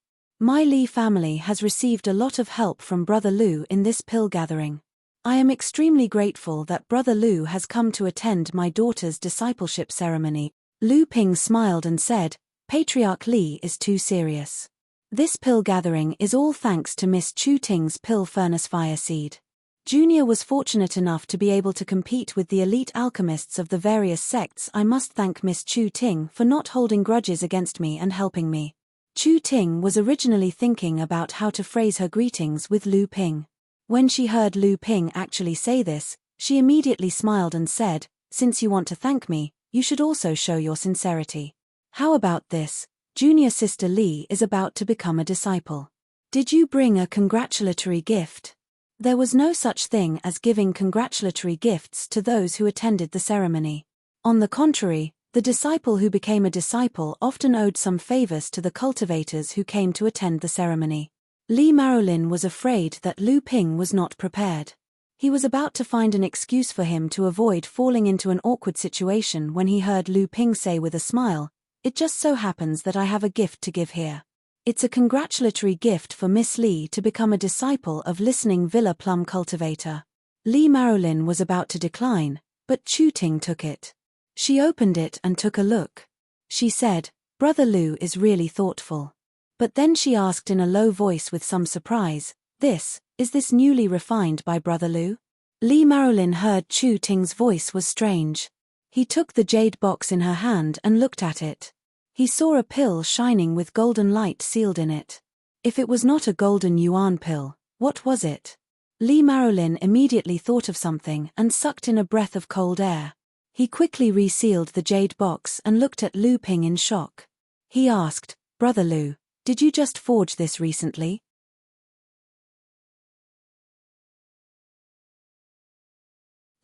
My Li family has received a lot of help from Brother Lu in this pill gathering. I am extremely grateful that Brother Lu has come to attend my daughter's discipleship ceremony." Lu Ping smiled and said, "Patriarch Li is too serious. This pill gathering is all thanks to Miss Chu Ting's pill furnace fire seed. Junior was fortunate enough to be able to compete with the elite alchemists of the various sects. I must thank Miss Chu Ting for not holding grudges against me and helping me." Chu Ting was originally thinking about how to phrase her greetings with Lu Ping. When she heard Lu Ping actually say this, she immediately smiled and said, "Since you want to thank me, you should also show your sincerity. How about this? Junior sister Li is about to become a disciple. Did you bring a congratulatory gift?" There was no such thing as giving congratulatory gifts to those who attended the ceremony. On the contrary, the disciple who became a disciple often owed some favors to the cultivators who came to attend the ceremony. Li Maolin was afraid that Lu Ping was not prepared. He was about to find an excuse for him to avoid falling into an awkward situation when he heard Lu Ping say with a smile, "It just so happens that I have a gift to give here. It's a congratulatory gift for Miss Li to become a disciple of Listening Villa Plum Cultivator." Li Maolin was about to decline, but Chu Ting took it. She opened it and took a look. She said, "Brother Lu is really thoughtful." But then she asked in a low voice with some surprise, Is this newly refined by Brother Lu?" Li Maolin heard Chu Ting's voice was strange. He took the jade box in her hand and looked at it. He saw a pill shining with golden light sealed in it. If it was not a golden yuan pill, what was it? Li Maolin immediately thought of something and sucked in a breath of cold air. He quickly resealed the jade box and looked at Lu Ping in shock. He asked, "Brother Lu, did you just forge this recently?"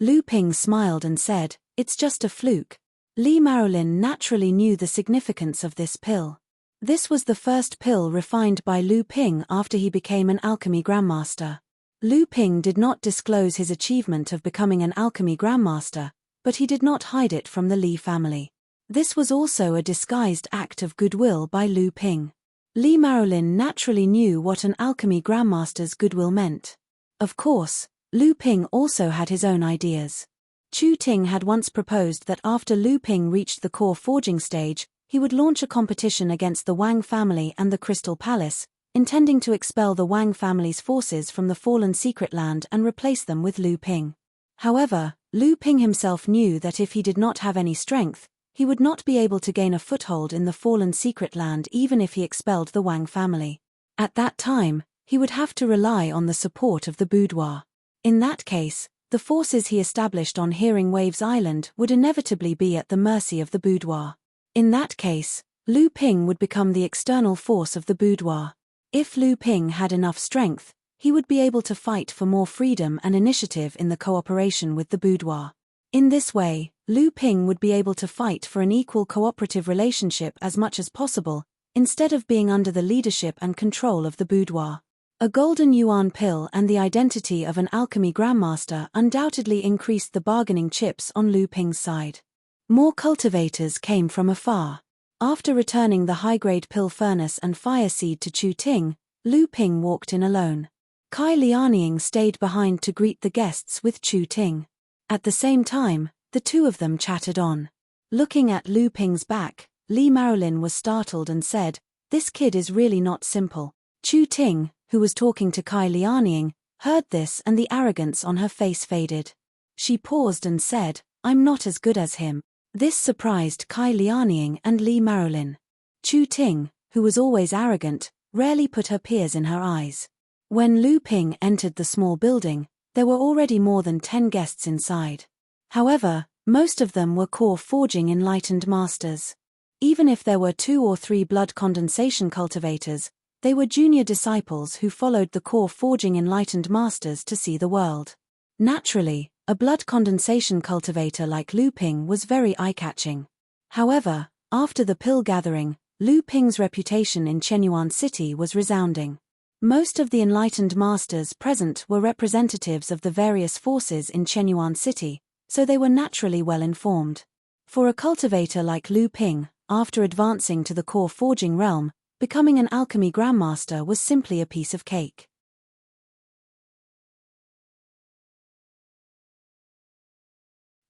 Lu Ping smiled and said, "It's just a fluke." Li Marolin naturally knew the significance of this pill. This was the first pill refined by Lu Ping after he became an alchemy grandmaster. Lu Ping did not disclose his achievement of becoming an alchemy grandmaster, but he did not hide it from the Li family. This was also a disguised act of goodwill by Lu Ping. Li Marolin naturally knew what an alchemy grandmaster's goodwill meant. Of course, Lu Ping also had his own ideas. Chu Ting had once proposed that after Lu Ping reached the core forging stage, he would launch a competition against the Wang family and the Crystal Palace, intending to expel the Wang family's forces from the fallen secret land and replace them with Lu Ping. However, Lu Ping himself knew that if he did not have any strength, he would not be able to gain a foothold in the fallen secret land even if he expelled the Wang family. At that time, he would have to rely on the support of the boudoir. In that case, the forces he established on Hearing Waves Island would inevitably be at the mercy of the boudoir. In that case, Lu Ping would become the external force of the boudoir. If Lu Ping had enough strength, he would be able to fight for more freedom and initiative in the cooperation with the boudoir. In this way, Lu Ping would be able to fight for an equal cooperative relationship as much as possible, instead of being under the leadership and control of the boudoir. A golden yuan pill and the identity of an alchemy grandmaster undoubtedly increased the bargaining chips on Lu Ping's side. More cultivators came from afar. After returning the high-grade pill furnace and fire seed to Chu Ting, Lu Ping walked in alone. Kai Lianying stayed behind to greet the guests with Chu Ting. At the same time, the two of them chatted on. Looking at Lu Ping's back, Li Marolin was startled and said, "This kid is really not simple." Chu Ting, who was talking to Kai Lianying, heard this and the arrogance on her face faded. She paused and said, "I'm not as good as him." This surprised Kai Lianying and Li Marolin. Chu Ting, who was always arrogant, rarely put her peers in her eyes. When Lu Ping entered the small building, there were already more than 10 guests inside. However, most of them were core forging enlightened masters. Even if there were 2 or 3 blood condensation cultivators, they were junior disciples who followed the core forging enlightened masters to see the world. Naturally, a blood condensation cultivator like Lu Ping was very eye-catching. However, after the pill gathering, Lu Ping's reputation in Chenyuan City was resounding. Most of the enlightened masters present were representatives of the various forces in Chenyuan City, so they were naturally well informed. For a cultivator like Lu Ping, after advancing to the core forging realm, becoming an alchemy grandmaster was simply a piece of cake.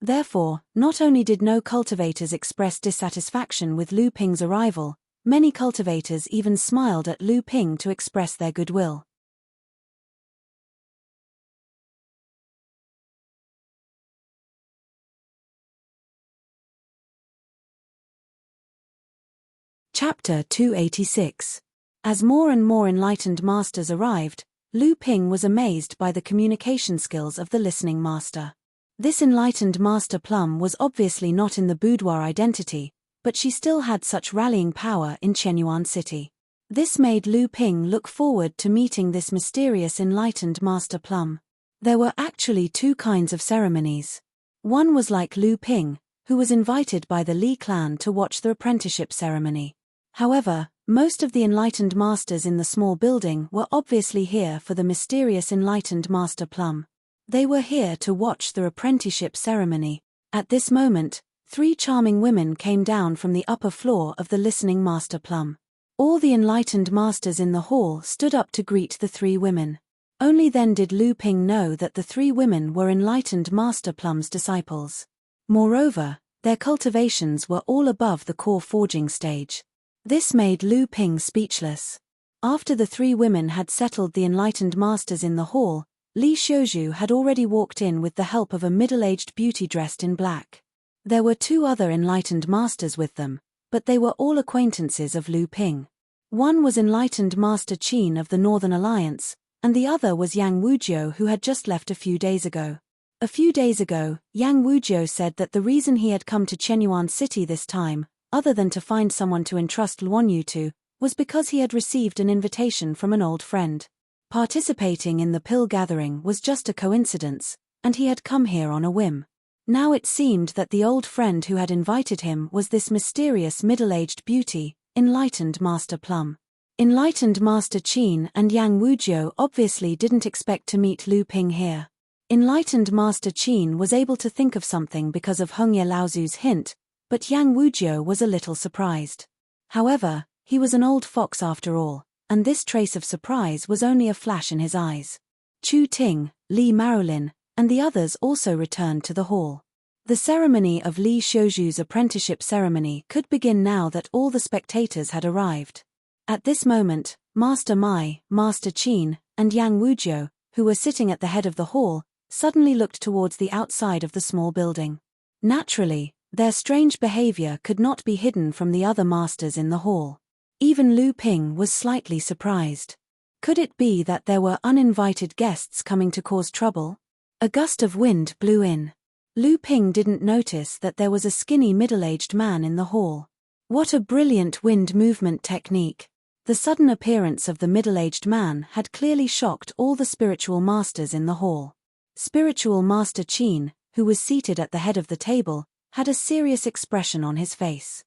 Therefore, not only did no cultivators express dissatisfaction with Lu Ping's arrival, many cultivators even smiled at Lu Ping to express their goodwill. Chapter 286. As more and more enlightened masters arrived, Lu Ping was amazed by the communication skills of the listening master. This enlightened master Plum was obviously not in the boudoir identity, but she still had such rallying power in Chenyuan City. This made Lu Ping look forward to meeting this mysterious enlightened master Plum. There were actually 2 kinds of ceremonies. One was like Lu Ping, who was invited by the Li clan to watch the apprenticeship ceremony. However, most of the enlightened masters in the small building were obviously here for the mysterious enlightened master Plum. They were here to watch the apprenticeship ceremony. At this moment, 3 charming women came down from the upper floor of the listening master Plum. All the enlightened masters in the hall stood up to greet the 3 women. Only then did Lu Ping know that the 3 women were enlightened master Plum's disciples. Moreover, their cultivations were all above the core forging stage. This made Lu Ping speechless. After the 3 women had settled the enlightened masters in the hall, Li Xiuzhu had already walked in with the help of a middle-aged beauty dressed in black. There were 2 other enlightened masters with them, but they were all acquaintances of Lu Ping. One was enlightened Master Qin of the Northern Alliance, and the other was Yang Wujiu, who had just left a few days ago. A few days ago, Yang Wujiu said that the reason he had come to Chenyuan City this time, other than to find someone to entrust Luanyu to, was because he had received an invitation from an old friend. Participating in the pill gathering was just a coincidence, and he had come here on a whim. Now it seemed that the old friend who had invited him was this mysterious middle-aged beauty, enlightened Master Plum. Enlightened Master Qin and Yang Wujiu obviously didn't expect to meet Lu Ping here. Enlightened Master Qin was able to think of something because of Hongye Laozu's hint, but Yang Wujiu was a little surprised. However, he was an old fox after all, and this trace of surprise was only a flash in his eyes. Chu Ting, Li Maolin, and the others also returned to the hall. The ceremony of Li Shouju's apprenticeship ceremony could begin now that all the spectators had arrived. At this moment, Master Mai, Master Qin, and Yang Wujiu, who were sitting at the head of the hall, suddenly looked towards the outside of the small building. Naturally, their strange behavior could not be hidden from the other masters in the hall. Even Lu Ping was slightly surprised. Could it be that there were uninvited guests coming to cause trouble? A gust of wind blew in. Lu Ping didn't notice that there was a skinny middle-aged man in the hall. What a brilliant wind movement technique! The sudden appearance of the middle-aged man had clearly shocked all the spiritual masters in the hall. Spiritual Master Qin, who was seated at the head of the table, had a serious expression on his face.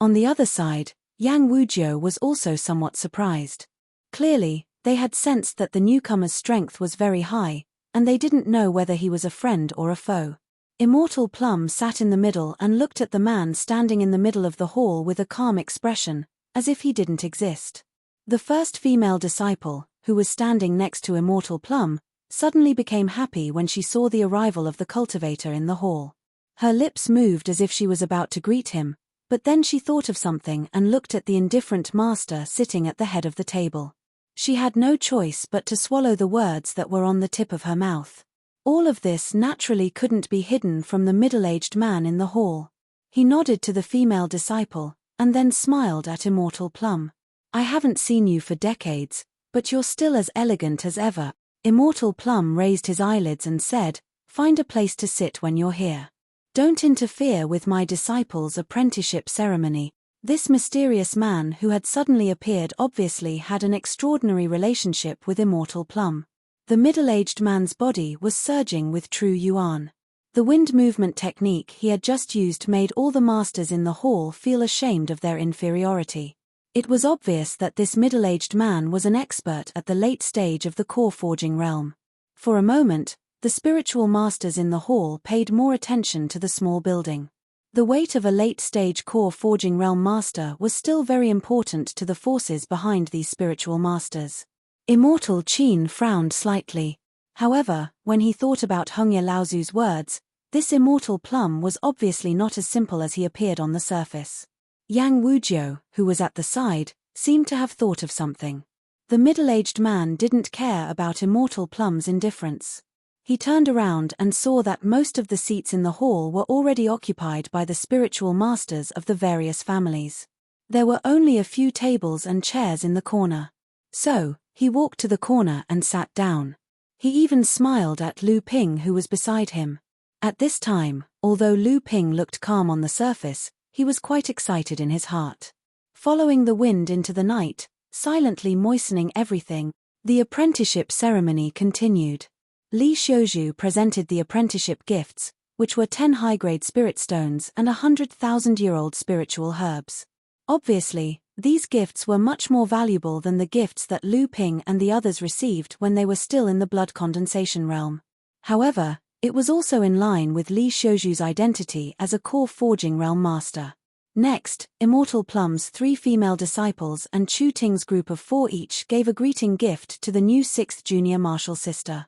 On the other side, Yang Wujiu was also somewhat surprised. Clearly, they had sensed that the newcomer's strength was very high, and they didn't know whether he was a friend or a foe. Immortal Plum sat in the middle and looked at the man standing in the middle of the hall with a calm expression, as if he didn't exist. The first female disciple, who was standing next to Immortal Plum, suddenly became happy when she saw the arrival of the cultivator in the hall. Her lips moved as if she was about to greet him, but then she thought of something and looked at the indifferent master sitting at the head of the table. She had no choice but to swallow the words that were on the tip of her mouth. All of this naturally couldn't be hidden from the middle-aged man in the hall. He nodded to the female disciple, and then smiled at Immortal Plum. "I haven't seen you for decades, but you're still as elegant as ever." Immortal Plum raised his eyelids and said, "Find a place to sit when you're here. Don't interfere with my disciple's apprenticeship ceremony." This mysterious man who had suddenly appeared obviously had an extraordinary relationship with Immortal Plum. The middle-aged man's body was surging with true yuan. The wind movement technique he had just used made all the masters in the hall feel ashamed of their inferiority. It was obvious that this middle-aged man was an expert at the late stage of the core forging realm. For a moment, the spiritual masters in the hall paid more attention to the small building. The weight of a late-stage core forging realm master was still very important to the forces behind these spiritual masters. Immortal Qin frowned slightly. However, when he thought about Hongye Laozu's words, this Immortal Plum was obviously not as simple as he appeared on the surface. Yang Wujiu, who was at the side, seemed to have thought of something. The middle-aged man didn't care about Immortal Plum's indifference. He turned around and saw that most of the seats in the hall were already occupied by the spiritual masters of the various families. There were only a few tables and chairs in the corner. So, he walked to the corner and sat down. He even smiled at Lu Ping, who was beside him. At this time, although Lu Ping looked calm on the surface, he was quite excited in his heart. Following the wind into the night, silently moistening everything, the apprenticeship ceremony continued. Li Shouju presented the apprenticeship gifts, which were 10 high-grade spirit stones and 100,000-year-old spiritual herbs. Obviously, these gifts were much more valuable than the gifts that Lu Ping and the others received when they were still in the blood condensation realm. However, it was also in line with Li Shouju's identity as a core forging realm master. Next, Immortal Plum's 3 female disciples and Chu Ting's group of 4 each gave a greeting gift to the new 6th junior martial sister.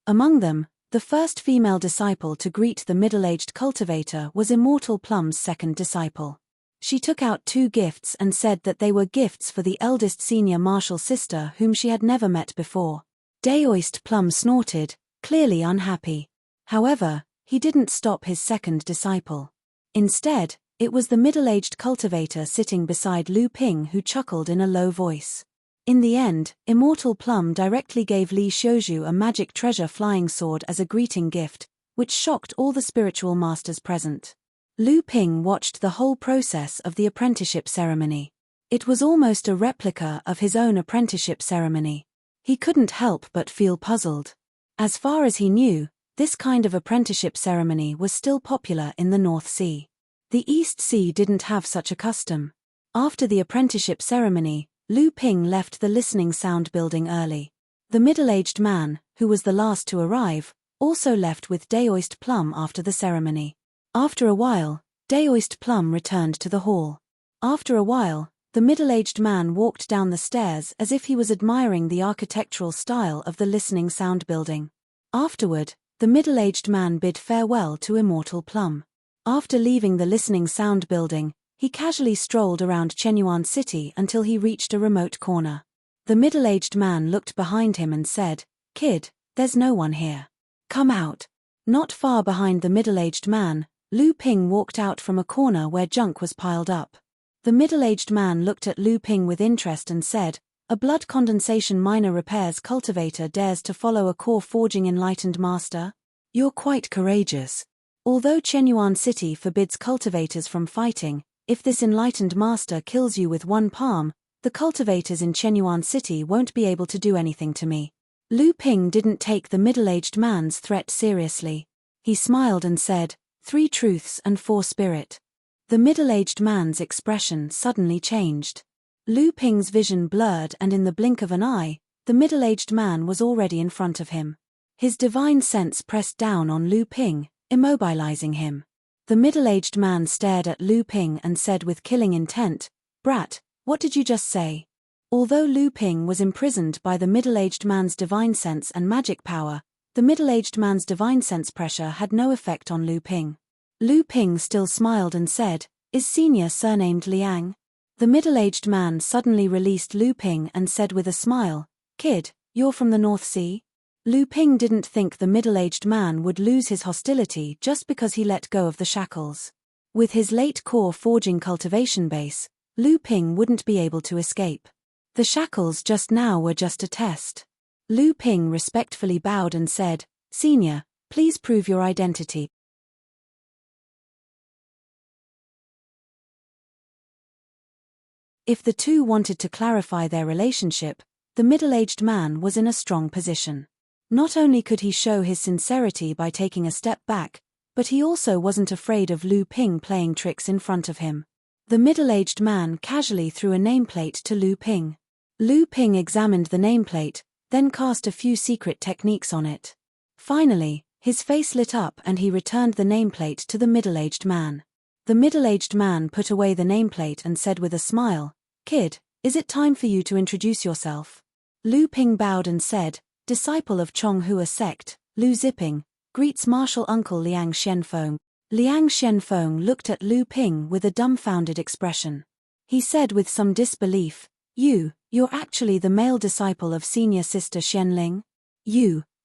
Among them, the first female disciple to greet the middle-aged cultivator was Immortal Plum's second disciple. She took out 2 gifts and said that they were gifts for the eldest senior martial sister whom she had never met before. Daoist Plum snorted, clearly unhappy. However, he didn't stop his second disciple. Instead, it was the middle-aged cultivator sitting beside Lu Ping who chuckled in a low voice. In the end, Immortal Plum directly gave Li Shouju a magic treasure flying sword as a greeting gift, which shocked all the spiritual masters present. Lu Ping watched the whole process of the apprenticeship ceremony. It was almost a replica of his own apprenticeship ceremony. He couldn't help but feel puzzled. As far as he knew, this kind of apprenticeship ceremony was still popular in the North Sea. The East Sea didn't have such a custom. After the apprenticeship ceremony, Lu Ping left the listening sound building early. The middle-aged man, who was the last to arrive, also left with Daoist Plum after the ceremony. After a while, Daoist Plum returned to the hall. After a while, the middle-aged man walked down the stairs as if he was admiring the architectural style of the listening sound building. Afterward, the middle-aged man bid farewell to Immortal Plum. After leaving the listening sound building, he casually strolled around Chenyuan City until he reached a remote corner. The middle-aged man looked behind him and said, "Kid, there's no one here. Come out." Not far behind the middle-aged man, Lu Ping walked out from a corner where junk was piled up. The middle-aged man looked at Lu Ping with interest and said, "A blood condensation minor repairs cultivator dares to follow a core forging enlightened master? You're quite courageous. Although Chenyuan City forbids cultivators from fighting, if this enlightened master kills you with one palm, the cultivators in Chenyuan City won't be able to do anything to me." Lu Ping didn't take the middle-aged man's threat seriously. He smiled and said, "3 truths and 4 spirit." The middle-aged man's expression suddenly changed. Lu Ping's vision blurred, and in the blink of an eye, the middle-aged man was already in front of him. His divine sense pressed down on Lu Ping, immobilizing him. The middle-aged man stared at Lu Ping and said with killing intent, "Brat, what did you just say?" Although Lu Ping was imprisoned by the middle-aged man's divine sense and magic power, the middle-aged man's divine sense pressure had no effect on Lu Ping. Lu Ping still smiled and said, "Is senior surnamed Liang?" The middle-aged man suddenly released Lu Ping and said with a smile, "Kid, you're from the North Sea?" Lu Ping didn't think the middle-aged man would lose his hostility just because he let go of the shackles. With his late core forging cultivation base, Lu Ping wouldn't be able to escape. The shackles just now were just a test. Lu Ping respectfully bowed and said, "Senior, please prove your identity." If the two wanted to clarify their relationship, the middle-aged man was in a strong position. Not only could he show his sincerity by taking a step back, but he also wasn't afraid of Lu Ping playing tricks in front of him. The middle-aged man casually threw a nameplate to Lu Ping. Lu Ping examined the nameplate, then cast a few secret techniques on it. Finally, his face lit up and he returned the nameplate to the middle-aged man. The middle-aged man put away the nameplate and said with a smile, "Kid, is it time for you to introduce yourself?" Lu Ping bowed and said, "Disciple of Chonghua sect, Lu Ziping, greets martial uncle Liang Shenfeng." Liang Shenfeng looked at Lu Ping with a dumbfounded expression. He said with some disbelief, You're actually the male disciple of senior sister Xianling?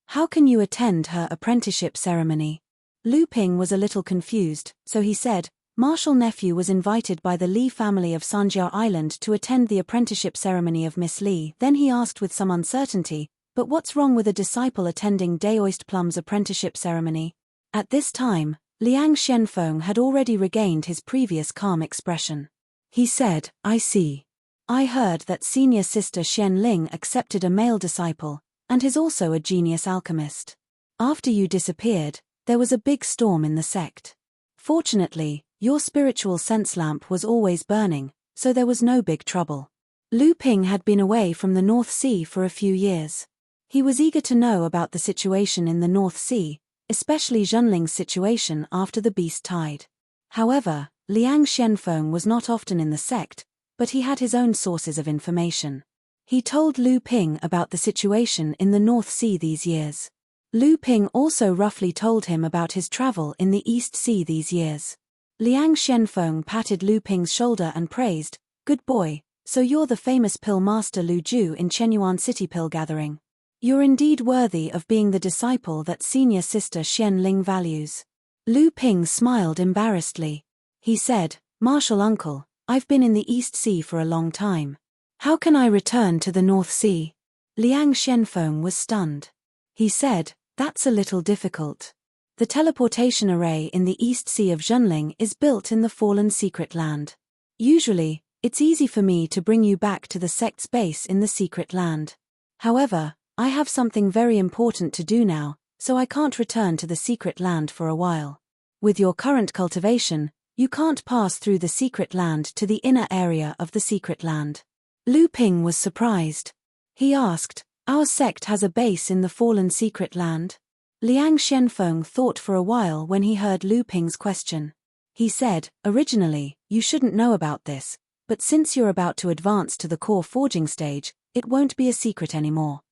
How can you attend her apprenticeship ceremony?" Lu Ping was a little confused, so he said, "Martial nephew was invited by the Li family of Sanjiao Island to attend the apprenticeship ceremony of Miss Li." Then he asked with some uncertainty, "But what's wrong with a disciple attending Daoist Plum's apprenticeship ceremony?" At this time, Liang Shenfeng had already regained his previous calm expression. He said, "I see. I heard that senior sister Xianling accepted a male disciple, and is also a genius alchemist. After you disappeared, there was a big storm in the sect. Fortunately, your spiritual sense lamp was always burning, so there was no big trouble." Lu Ping had been away from the North Sea for a few years. He was eager to know about the situation in the North Sea, especially Zhenling's situation after the beast tide. However, Liang Shenfeng was not often in the sect, but he had his own sources of information. He told Lu Ping about the situation in the North Sea these years. Lu Ping also roughly told him about his travel in the East Sea these years. Liang Shenfeng patted Lu Ping's shoulder and praised, "Good boy, so you're the famous pill master Lu Ju in Chenyuan City pill gathering. You're indeed worthy of being the disciple that senior sister Xianling values." Lu Ping smiled embarrassedly. He said, "Martial uncle, I've been in the East Sea for a long time. How can I return to the North Sea?" Liang Shenfeng was stunned. He said, "That's a little difficult. The teleportation array in the East Sea of Zhenling is built in the Fallen Secret Land. Usually, it's easy for me to bring you back to the sect's base in the Secret Land. However, I have something very important to do now, so I can't return to the Secret Land for a while. With your current cultivation, you can't pass through the Secret Land to the inner area of the Secret Land. Lu Ping was surprised. He asked, "Our sect has a base in the Fallen Secret Land?" Liang Shenfeng thought for a while when he heard Lu Ping's question. He said, "Originally, you shouldn't know about this, but since you're about to advance to the core forging stage, it won't be a secret anymore."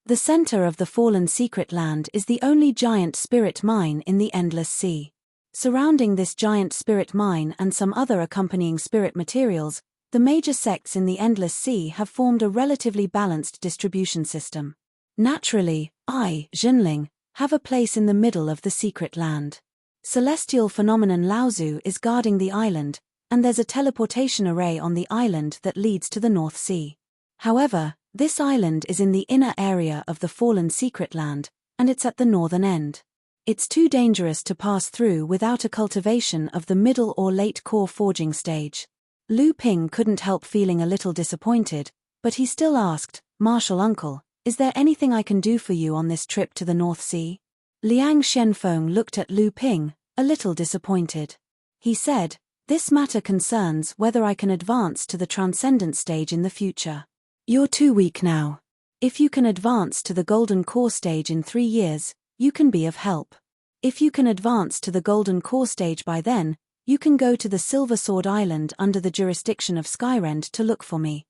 The center of the Fallen Secret Land is the only giant spirit mine in the Endless Sea. Surrounding this giant spirit mine and some other accompanying spirit materials, the major sects in the Endless Sea have formed a relatively balanced distribution system. Naturally, I, Zhenling, have a place in the middle of the Secret Land. Celestial Phenomenon Laozu is guarding the island, and there's a teleportation array on the island that leads to the North Sea. However, this island is in the inner area of the Fallen Secret Land, and it's at the northern end. It's too dangerous to pass through without a cultivation of the middle or late core forging stage. Lu Ping couldn't help feeling a little disappointed, but he still asked, "Martial Uncle, is there anything I can do for you on this trip to the North Sea?" Liang Shenfeng looked at Lu Ping, a little disappointed. He said, "This matter concerns whether I can advance to the transcendent stage in the future. You're too weak now. If you can advance to the Golden Core stage in 3 years, you can be of help. If you can advance to the Golden Core stage by then, you can go to the Silver Sword Island under the jurisdiction of Skyrend to look for me."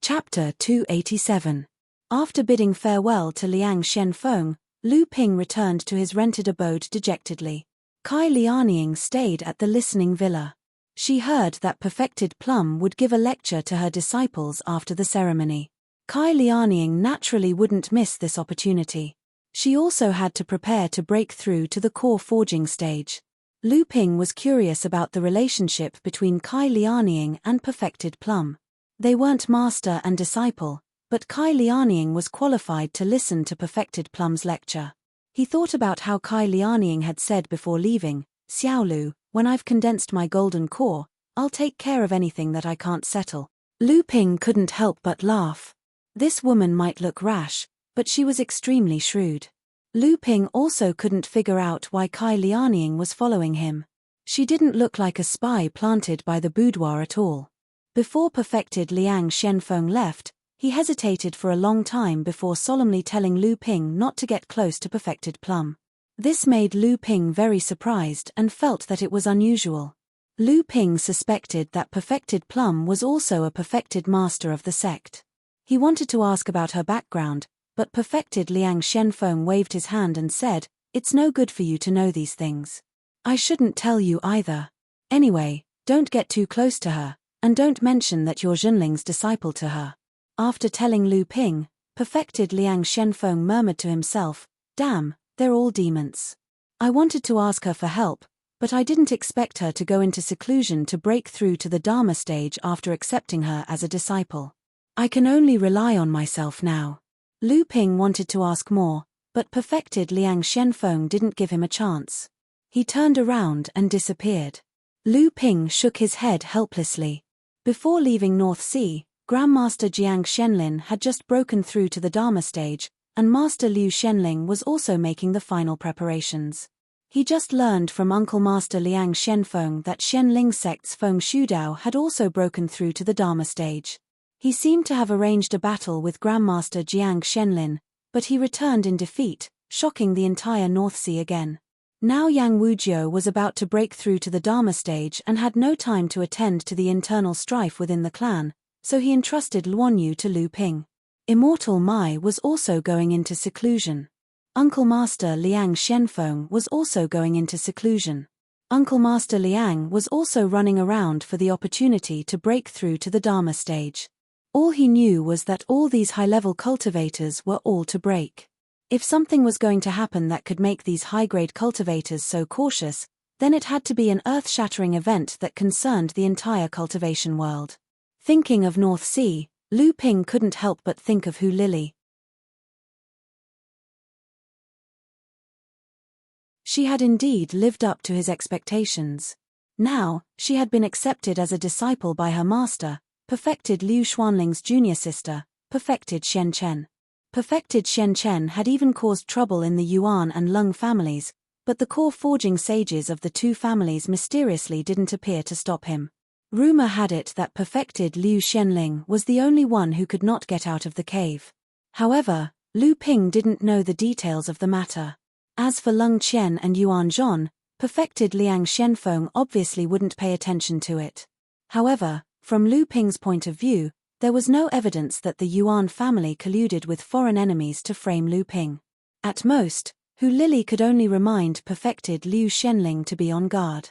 Chapter 287. After bidding farewell to Liang Shenfeng, Lu Ping returned to his rented abode dejectedly. Kai Lianying stayed at the Listening Villa. She heard that Perfected Plum would give a lecture to her disciples after the ceremony. Kai Lianying naturally wouldn't miss this opportunity. She also had to prepare to break through to the core forging stage. Lu Ping was curious about the relationship between Kai Lianying and Perfected Plum. They weren't master and disciple, but Kai Lianying was qualified to listen to Perfected Plum's lecture. He thought about how Kai Lianying had said before leaving, "Xiaolu, when I've condensed my golden core, I'll take care of anything that I can't settle." Lu Ping couldn't help but laugh. This woman might look rash, but she was extremely shrewd. Lu Ping also couldn't figure out why Kai Lianying was following him. She didn't look like a spy planted by the boudoir at all. Before Perfected Liang Shenfeng left, he hesitated for a long time before solemnly telling Lu Ping not to get close to Perfected Plum. This made Lu Ping very surprised and felt that it was unusual. Lu Ping suspected that Perfected Plum was also a perfected master of the sect. He wanted to ask about her background, but Perfected Liang Shenfeng waved his hand and said, "It's no good for you to know these things. I shouldn't tell you either. Anyway, don't get too close to her, and don't mention that you're Zhenling's disciple to her." After telling Lu Ping, Perfected Liang Shenfeng murmured to himself, "Damn, they're all demons. I wanted to ask her for help, but I didn't expect her to go into seclusion to break through to the Dharma stage after accepting her as a disciple. I can only rely on myself now." Lu Ping wanted to ask more, but Perfected Liang Shenfeng didn't give him a chance. He turned around and disappeared. Lu Ping shook his head helplessly. Before leaving North Sea, Grandmaster Jiang Shenlin had just broken through to the Dharma stage, and Master Liu Shenling was also making the final preparations. He just learned from Uncle Master Liang Shenfeng that Shenling sect's Feng Shudao had also broken through to the Dharma stage. He seemed to have arranged a battle with Grandmaster Jiang Shenlin, but he returned in defeat, shocking the entire North Sea again. Now Yang Wujiu was about to break through to the Dharma stage and had no time to attend to the internal strife within the clan, so he entrusted Luanyu to Lu Ping. Immortal Mai was also going into seclusion. Uncle Master Liang Shenfeng was also going into seclusion. Uncle Master Liang was also running around for the opportunity to break through to the Dharma stage. All he knew was that all these high-level cultivators were all to break. If something was going to happen that could make these high-grade cultivators so cautious, then it had to be an earth-shattering event that concerned the entire cultivation world. Thinking of North Sea, Lu Ping couldn't help but think of Hu Lily. She had indeed lived up to his expectations. Now, she had been accepted as a disciple by her master, perfected Liu Xuanling's junior sister, perfected Xian Chen. Perfected Xian Chen had even caused trouble in the Yuan and Lung families, but the core forging sages of the two families mysteriously didn't appear to stop him. Rumor had it that perfected Liu Xianling was the only one who could not get out of the cave. However, Lu Ping didn't know the details of the matter. As for Lung Qian and Yuan Zhon, perfected Liang Xianfeng obviously wouldn't pay attention to it. However, from Lu Ping's point of view, there was no evidence that the Yuan family colluded with foreign enemies to frame Lu Ping. At most, Hu Lily could only remind perfected Liu Xianling to be on guard.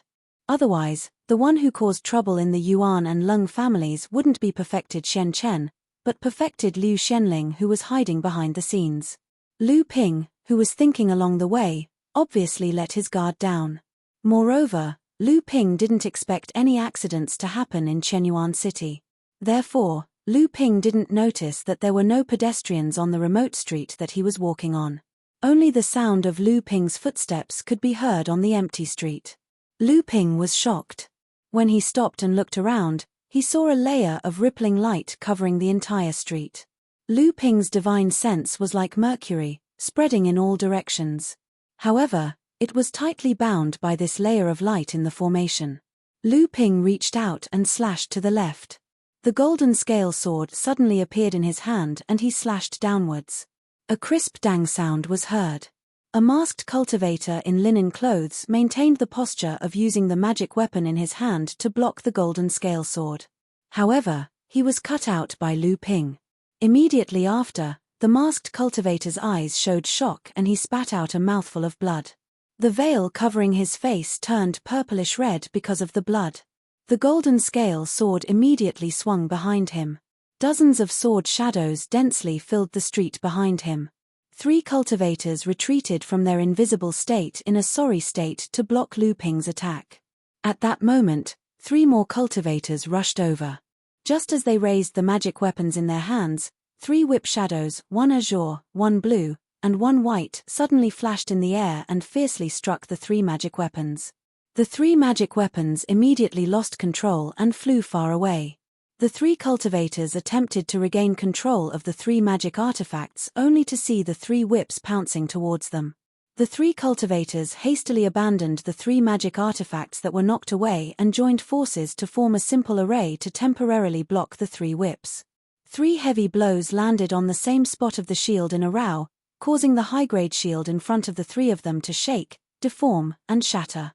Otherwise, the one who caused trouble in the Yuan and Lung families wouldn't be perfected Xian Chen, but perfected Liu Xianling who was hiding behind the scenes. Lu Ping, who was thinking along the way, obviously let his guard down. Moreover, Lu Ping didn't expect any accidents to happen in Chenyuan City. Therefore, Lu Ping didn't notice that there were no pedestrians on the remote street that he was walking on. Only the sound of Lu Ping's footsteps could be heard on the empty street. Lu Ping was shocked. When he stopped and looked around, he saw a layer of rippling light covering the entire street. Lu Ping's divine sense was like mercury, spreading in all directions. However, it was tightly bound by this layer of light in the formation. Lu Ping reached out and slashed to the left. The golden scale sword suddenly appeared in his hand and he slashed downwards. A crisp dang sound was heard. A masked cultivator in linen clothes maintained the posture of using the magic weapon in his hand to block the golden scale sword. However, he was cut out by Lu Ping. Immediately after, the masked cultivator's eyes showed shock and he spat out a mouthful of blood. The veil covering his face turned purplish red because of the blood. The golden scale sword immediately swung behind him. Dozens of sword shadows densely filled the street behind him. 3 cultivators retreated from their invisible state in a sorry state to block Lu Ping's attack. At that moment, 3 more cultivators rushed over. Just as they raised the magic weapons in their hands, 3 whip shadows, 1 azure, 1 blue, and 1 white, suddenly flashed in the air and fiercely struck the 3 magic weapons. The 3 magic weapons immediately lost control and flew far away. The 3 cultivators attempted to regain control of the 3 magic artifacts only to see the 3 whips pouncing towards them. The 3 cultivators hastily abandoned the 3 magic artifacts that were knocked away and joined forces to form a simple array to temporarily block the 3 whips. 3 heavy blows landed on the same spot of the shield in a row, causing the high-grade shield in front of the 3 of them to shake, deform, and shatter.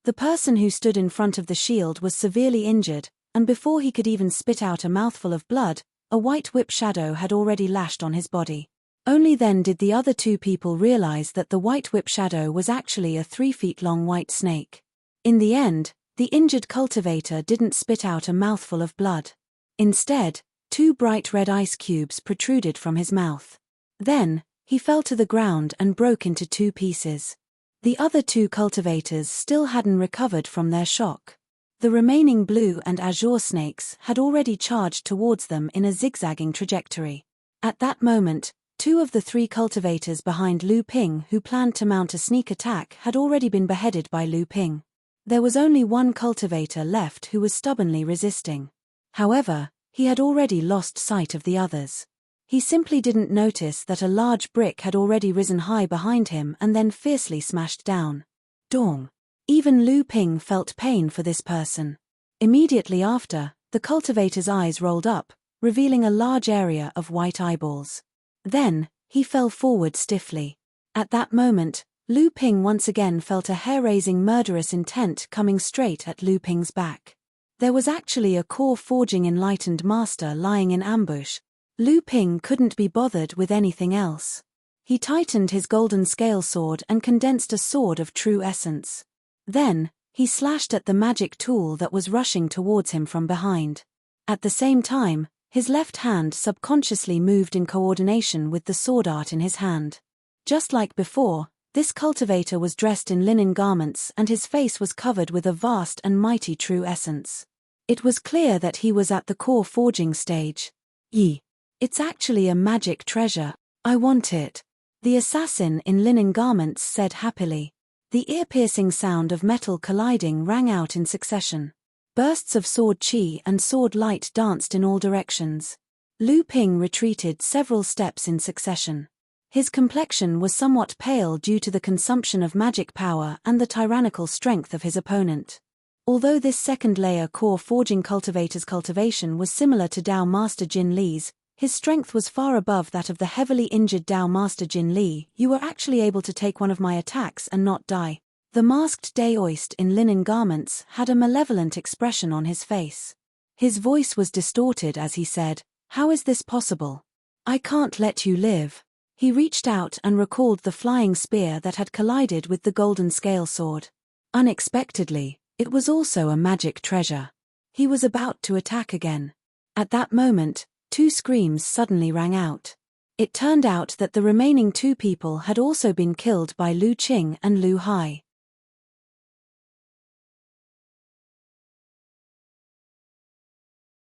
The person who stood in front of the shield was severely injured, and before he could even spit out a mouthful of blood, a white whip shadow had already lashed on his body. Only then did the other 2 people realize that the white whip shadow was actually a 3 feet long white snake. In the end, the injured cultivator didn't spit out a mouthful of blood. Instead, 2 bright red ice cubes protruded from his mouth. Then, he fell to the ground and broke into 2 pieces. The other 2 cultivators still hadn't recovered from their shock. The remaining blue and azure snakes had already charged towards them in a zigzagging trajectory. At that moment, 2 of the 3 cultivators behind Lu Ping who planned to mount a sneak attack had already been beheaded by Lu Ping. There was only 1 cultivator left who was stubbornly resisting. However, he had already lost sight of the others. He simply didn't notice that a large brick had already risen high behind him and then fiercely smashed down. Dong. Even Lu Ping felt pain for this person. Immediately after, the cultivator's eyes rolled up, revealing a large area of white eyeballs. Then, he fell forward stiffly. At that moment, Lu Ping once again felt a hair-raising murderous intent coming straight at Lu Ping's back. There was actually a core forging enlightened master lying in ambush. Lu Ping couldn't be bothered with anything else. He tightened his golden scale sword and condensed a sword of true essence. Then, he slashed at the magic tool that was rushing towards him from behind. At the same time, His left hand subconsciously moved in coordination with the sword art in his hand. Just like before, this cultivator was dressed in linen garments and his face was covered with a vast and mighty true essence. It was clear that he was at the core forging stage. It's actually a magic treasure. I want it. The assassin in linen garments said happily. The ear-piercing sound of metal colliding rang out in succession. Bursts of sword chi and sword light danced in all directions. Lu Ping retreated several steps in succession. His complexion was somewhat pale due to the consumption of magic power and the tyrannical strength of his opponent. Although this second-layer core forging cultivator's cultivation was similar to Dao Master Jin Li's, his strength was far above that of the heavily injured Dao Master Jin Li. You were actually able to take one of my attacks and not die. The masked daoist in linen garments had a malevolent expression on his face. His voice was distorted as he said, "How is this possible? I can't let you live." He reached out and recalled the flying spear that had collided with the golden scale sword. Unexpectedly, it was also a magic treasure. He was about to attack again. At that moment, two screams suddenly rang out. It turned out that the remaining two people had also been killed by Lu Qing and Lu Hai.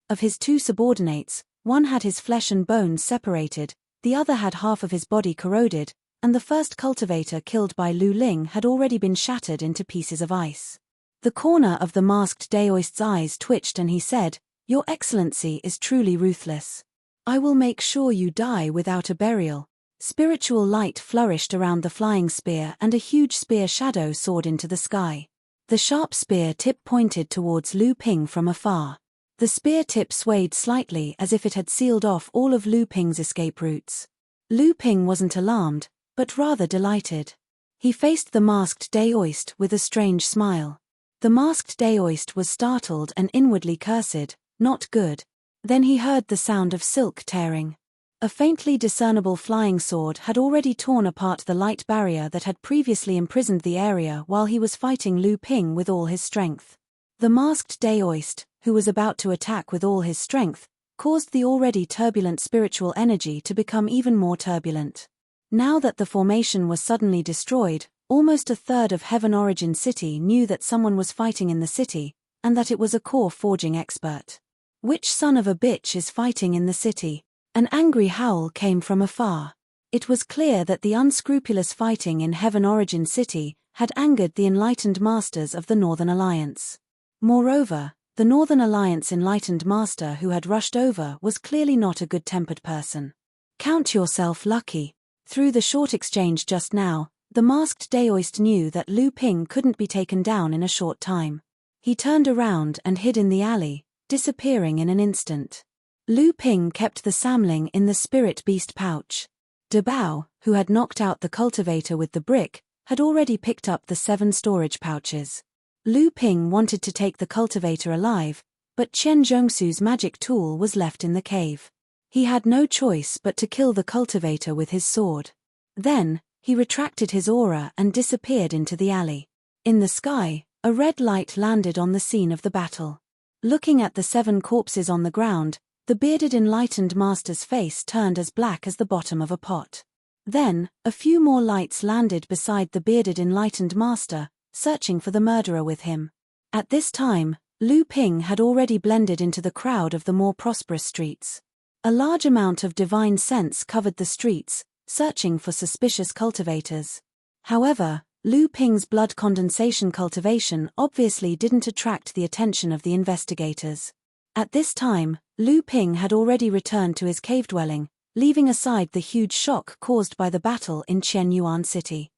Of his two subordinates, one had his flesh and bones separated, the other had half of his body corroded, and the first cultivator killed by Lu Ling had already been shattered into pieces of ice. The corner of the masked daoist's eyes twitched and he said, "Your Excellency is truly ruthless. I will make sure you die without a burial." Spiritual light flourished around the flying spear and a huge spear shadow soared into the sky. The sharp spear tip pointed towards Lu Ping from afar. The spear tip swayed slightly as if it had sealed off all of Lu Ping's escape routes. Lu Ping wasn't alarmed, but rather delighted. He faced the masked daoist with a strange smile. The masked daoist was startled and inwardly cursed, "Not good." Then he heard the sound of silk tearing. A faintly discernible flying sword had already torn apart the light barrier that had previously imprisoned the area while he was fighting Lu Ping with all his strength. The masked daoist, who was about to attack with all his strength, caused the already turbulent spiritual energy to become even more turbulent. Now that the formation was suddenly destroyed, almost a third of Heaven Origin City knew that someone was fighting in the city, and that it was a core forging expert. Which son of a bitch is fighting in the city? An angry howl came from afar. It was clear that the unscrupulous fighting in Heaven Origin City had angered the enlightened masters of the Northern Alliance. Moreover, the Northern Alliance enlightened master who had rushed over was clearly not a good-tempered person. Count yourself lucky. Through the short exchange just now, the masked daoist knew that Lu Ping couldn't be taken down in a short time. He turned around and hid in the alley, disappearing in an instant. Lu Ping kept the samling in the spirit beast pouch. De Bao, who had knocked out the cultivator with the brick, had already picked up the 7 storage pouches. Lu Ping wanted to take the cultivator alive, but Chen Zhongsu's magic tool was left in the cave. He had no choice but to kill the cultivator with his sword. Then, he retracted his aura and disappeared into the alley. In the sky, a red light landed on the scene of the battle. Looking at the 7 corpses on the ground, the bearded enlightened master's face turned as black as the bottom of a pot. Then, a few more lights landed beside the bearded enlightened master, searching for the murderer with him. At this time, Lu Ping had already blended into the crowd of the more prosperous streets. A large amount of divine sense covered the streets, searching for suspicious cultivators. However, Lu Ping's blood condensation cultivation obviously didn't attract the attention of the investigators. At this time, Lu Ping had already returned to his cave dwelling, leaving aside the huge shock caused by the battle in Qianyuan City.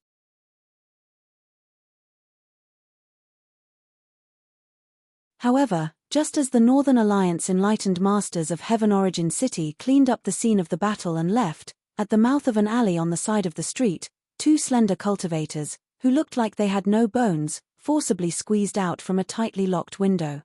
However, just as the Northern Alliance enlightened masters of Heaven Origin City cleaned up the scene of the battle and left, at the mouth of an alley on the side of the street, 2 slender cultivators, who looked like they had no bones, forcibly squeezed out from a tightly locked window.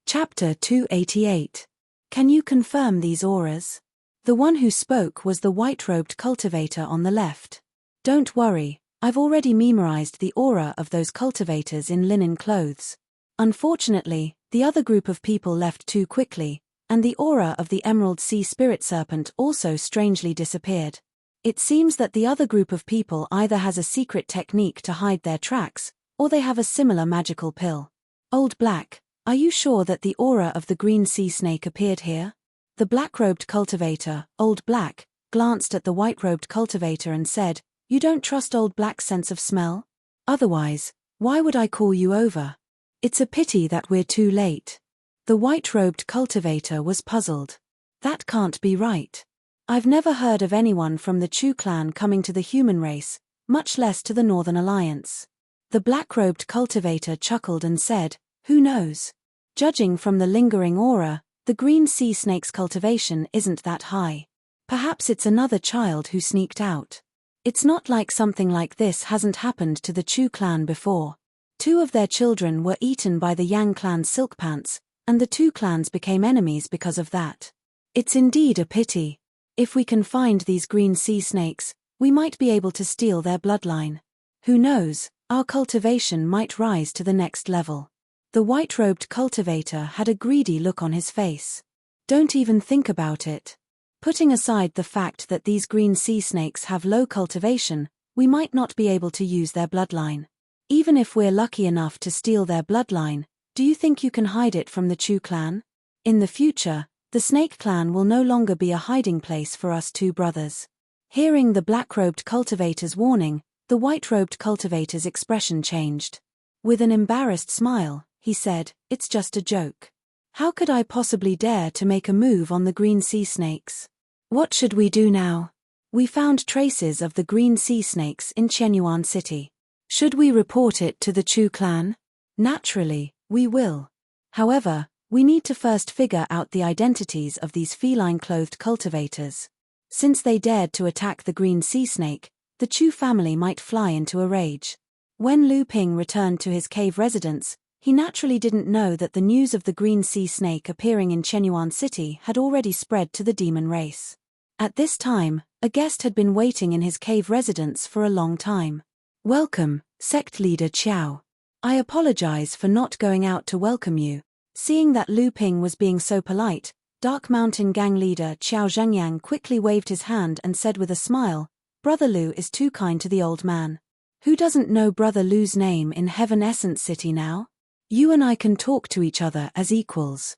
Chapter 288. Can you confirm these auras? The one who spoke was the white-robed cultivator on the left. Don't worry, I've already memorized the aura of those cultivators in linen clothes. Unfortunately, the other group of people left too quickly, and the aura of the Emerald Sea Spirit Serpent also strangely disappeared. It seems that the other group of people either has a secret technique to hide their tracks, or they have a similar magical pill. Old Black, are you sure that the aura of the green sea snake appeared here? The black-robed cultivator, Old Black, glanced at the white-robed cultivator and said, "You don't trust Old Black's sense of smell? Otherwise, why would I call you over? It's a pity that we're too late." The white-robed cultivator was puzzled. That can't be right. I've never heard of anyone from the Chu clan coming to the human race, much less to the Northern Alliance. The black-robed cultivator chuckled and said, "Who knows? Judging from the lingering aura, the green sea snake's cultivation isn't that high. Perhaps it's another child who sneaked out. It's not like something like this hasn't happened to the Chu clan before. 2 of their children were eaten by the Yang clan's silk pants, and the 2 clans became enemies because of that. It's indeed a pity. If we can find these green sea snakes, we might be able to steal their bloodline. Who knows, our cultivation might rise to the next level." The white-robed cultivator had a greedy look on his face. "Don't even think about it. Putting aside the fact that these green sea snakes have low cultivation, we might not be able to use their bloodline. Even if we're lucky enough to steal their bloodline, do you think you can hide it from the Chu clan? In the future, the Snake clan will no longer be a hiding place for us 2 brothers." Hearing the black-robed cultivator's warning, the white-robed cultivator's expression changed. With an embarrassed smile, he said, "It's just a joke. How could I possibly dare to make a move on the green sea snakes? What should we do now? We found traces of the green sea snakes in Chenyuan City. Should we report it to the Chu clan? Naturally, we will. However, we need to first figure out the identities of these feline-clothed cultivators. Since they dared to attack the green sea snake, the Chu family might fly into a rage." When Lu Ping returned to his cave residence, he naturally didn't know that the news of the green sea snake appearing in Chenyuan City had already spread to the demon race. At this time, a guest had been waiting in his cave residence for a long time. "Welcome, sect leader Qiao. I apologize for not going out to welcome you." Seeing that Lu Ping was being so polite, Dark Mountain Gang leader Qiao Zhengyang quickly waved his hand and said with a smile, "Brother Lu is too kind to the old man. Who doesn't know Brother Lu's name in Heaven Essence City now? You and I can talk to each other as equals."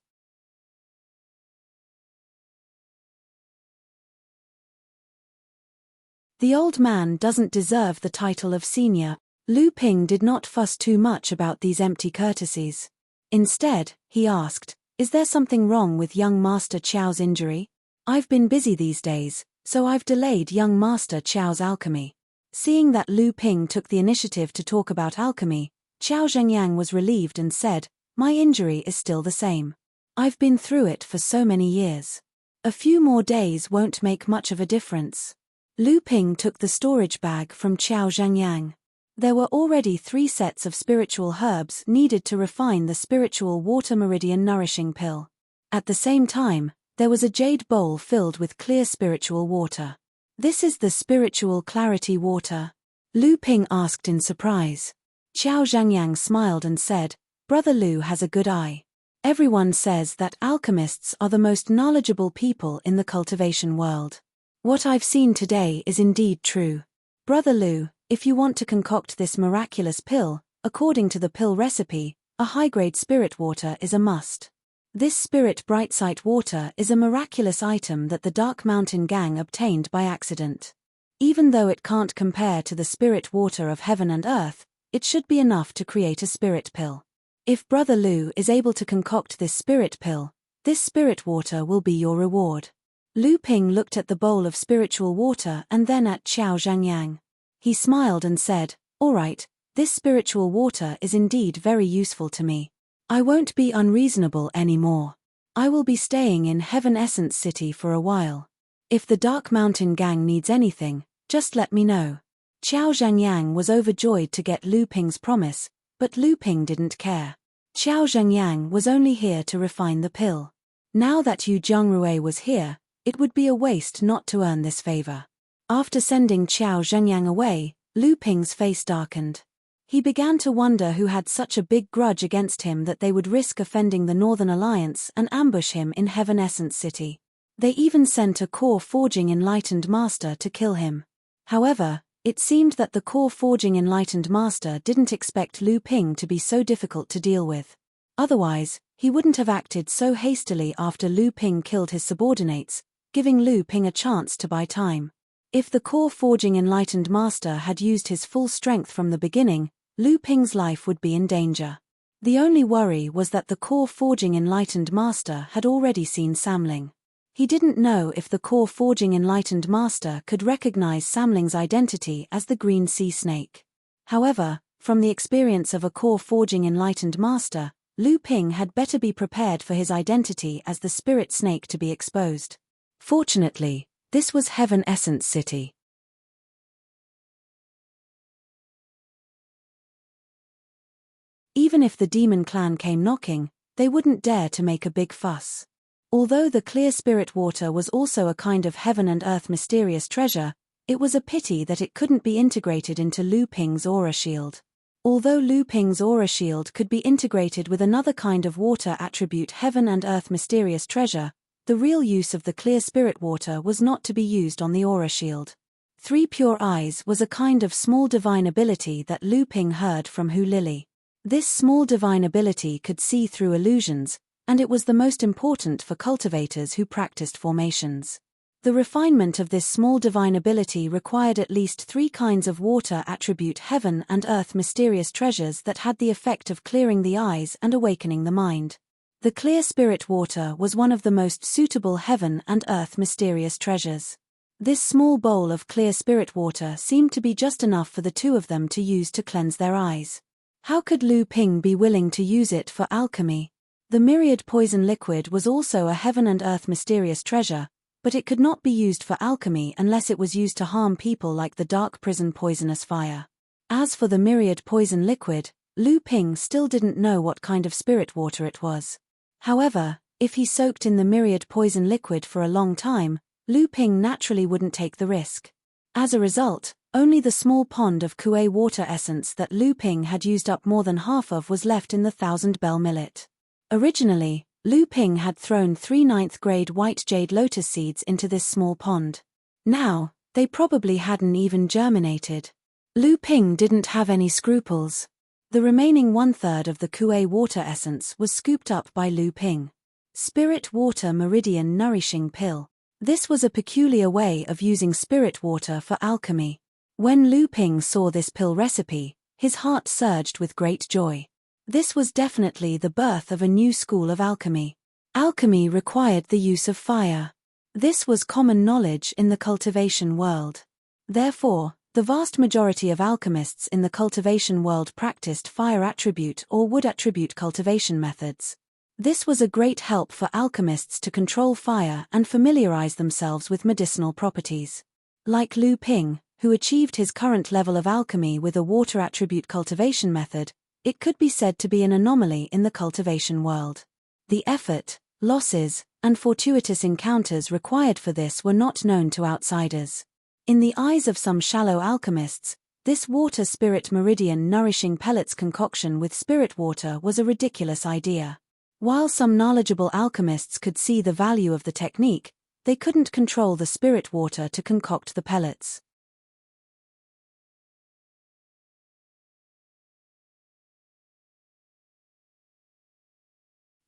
The old man doesn't deserve the title of senior. Lu Ping did not fuss too much about these empty courtesies. Instead, he asked, "Is there something wrong with young Master Qiao's injury? I've been busy these days, so I've delayed young Master Qiao's alchemy." Seeing that Lu Ping took the initiative to talk about alchemy, Qiao Zhengyang was relieved and said, "My injury is still the same. I've been through it for so many years. A few more days won't make much of a difference." Lu Ping took the storage bag from Qiao Zhengyang. There were already 3 sets of spiritual herbs needed to refine the spiritual water meridian nourishing pill. At the same time, there was a jade bowl filled with clear spiritual water. "This is the spiritual clarity water?" Lu Ping asked in surprise. Qiao Zhengyang smiled and said, "Brother Lu has a good eye. Everyone says that alchemists are the most knowledgeable people in the cultivation world. What I've seen today is indeed true. Brother Lu, if you want to concoct this miraculous pill, according to the pill recipe, a high-grade spirit water is a must. This spirit bright-sight water is a miraculous item that the Dark Mountain Gang obtained by accident. Even though it can't compare to the spirit water of heaven and earth, it should be enough to create a spirit pill. If Brother Lu is able to concoct this spirit pill, this spirit water will be your reward." Lu Ping looked at the bowl of spiritual water and then at Qiao Zhengyang. He smiled and said, "All right, this spiritual water is indeed very useful to me. I won't be unreasonable anymore. I will be staying in Heaven Essence City for a while. If the Dark Mountain Gang needs anything, just let me know." Qiao Zhengyang was overjoyed to get Lu Ping's promise, but Lu Ping didn't care. Qiao Zhengyang was only here to refine the pill. Now that Yu Jiangrui was here, It would be a waste not to earn this favor. After sending Qiao Zhengyang away, Lu Ping's face darkened. He began to wonder who had such a big grudge against him that they would risk offending the Northern Alliance and ambush him in Heaven Essence City. They even sent a core-forging enlightened master to kill him. However, it seemed that the core-forging enlightened master didn't expect Lu Ping to be so difficult to deal with. Otherwise, he wouldn't have acted so hastily after Lu Ping killed his subordinates, giving Lu Ping a chance to buy time. If the core-forging enlightened master had used his full strength from the beginning, Lu Ping's life would be in danger. The only worry was that the core-forging enlightened master had already seen Samling. He didn't know if the core-forging enlightened master could recognize Samling's identity as the Green Sea Snake. However, from the experience of a core-forging enlightened master, Lu Ping had better be prepared for his identity as the Spirit Snake to be exposed. Fortunately, this was Heaven Essence City. Even if the demon clan came knocking, they wouldn't dare to make a big fuss. Although the clear spirit water was also a kind of heaven and earth mysterious treasure, it was a pity that it couldn't be integrated into Lu Ping's aura shield. Although Lu Ping's aura shield could be integrated with another kind of water attribute heaven and earth mysterious treasure, the real use of the clear spirit water was not to be used on the aura shield. 3 pure eyes was a kind of small divine ability that Lu Ping heard from Hu Lily. This small divine ability could see through illusions, and it was the most important for cultivators who practiced formations. The refinement of this small divine ability required at least 3 kinds of water attribute heaven and earth mysterious treasures that had the effect of clearing the eyes and awakening the mind. The clear spirit water was one of the most suitable heaven and earth mysterious treasures. This small bowl of clear spirit water seemed to be just enough for the 2 of them to use to cleanse their eyes. How could Lu Ping be willing to use it for alchemy? The myriad poison liquid was also a heaven and earth mysterious treasure, but it could not be used for alchemy unless it was used to harm people like the dark prison poisonous fire. As for the myriad poison liquid, Lu Ping still didn't know what kind of spirit water it was. However, if he soaked in the myriad poison liquid for a long time, Lu Ping naturally wouldn't take the risk. As a result, only the small pond of Kuei water essence that Lu Ping had used up more than half of was left in the 1000-bell millet. Originally, Lu Ping had thrown 3 9th-grade white jade lotus seeds into this small pond. Now, they probably hadn't even germinated. Lu Ping didn't have any scruples. The remaining 1/3 of the Kuei water essence was scooped up by Lu Ping. Spirit Water Meridian Nourishing Pill. This was a peculiar way of using spirit water for alchemy. When Lu Ping saw this pill recipe, his heart surged with great joy. This was definitely the birth of a new school of alchemy. Alchemy required the use of fire. This was common knowledge in the cultivation world. Therefore, the vast majority of alchemists in the cultivation world practiced fire attribute or wood attribute cultivation methods. This was a great help for alchemists to control fire and familiarize themselves with medicinal properties. Like Lu Ping, who achieved his current level of alchemy with a water attribute cultivation method, it could be said to be an anomaly in the cultivation world. The effort, losses, and fortuitous encounters required for this were not known to outsiders. In the eyes of some shallow alchemists, this water spirit meridian nourishing pellets concoction with spirit water was a ridiculous idea. While some knowledgeable alchemists could see the value of the technique, they couldn't control the spirit water to concoct the pellets.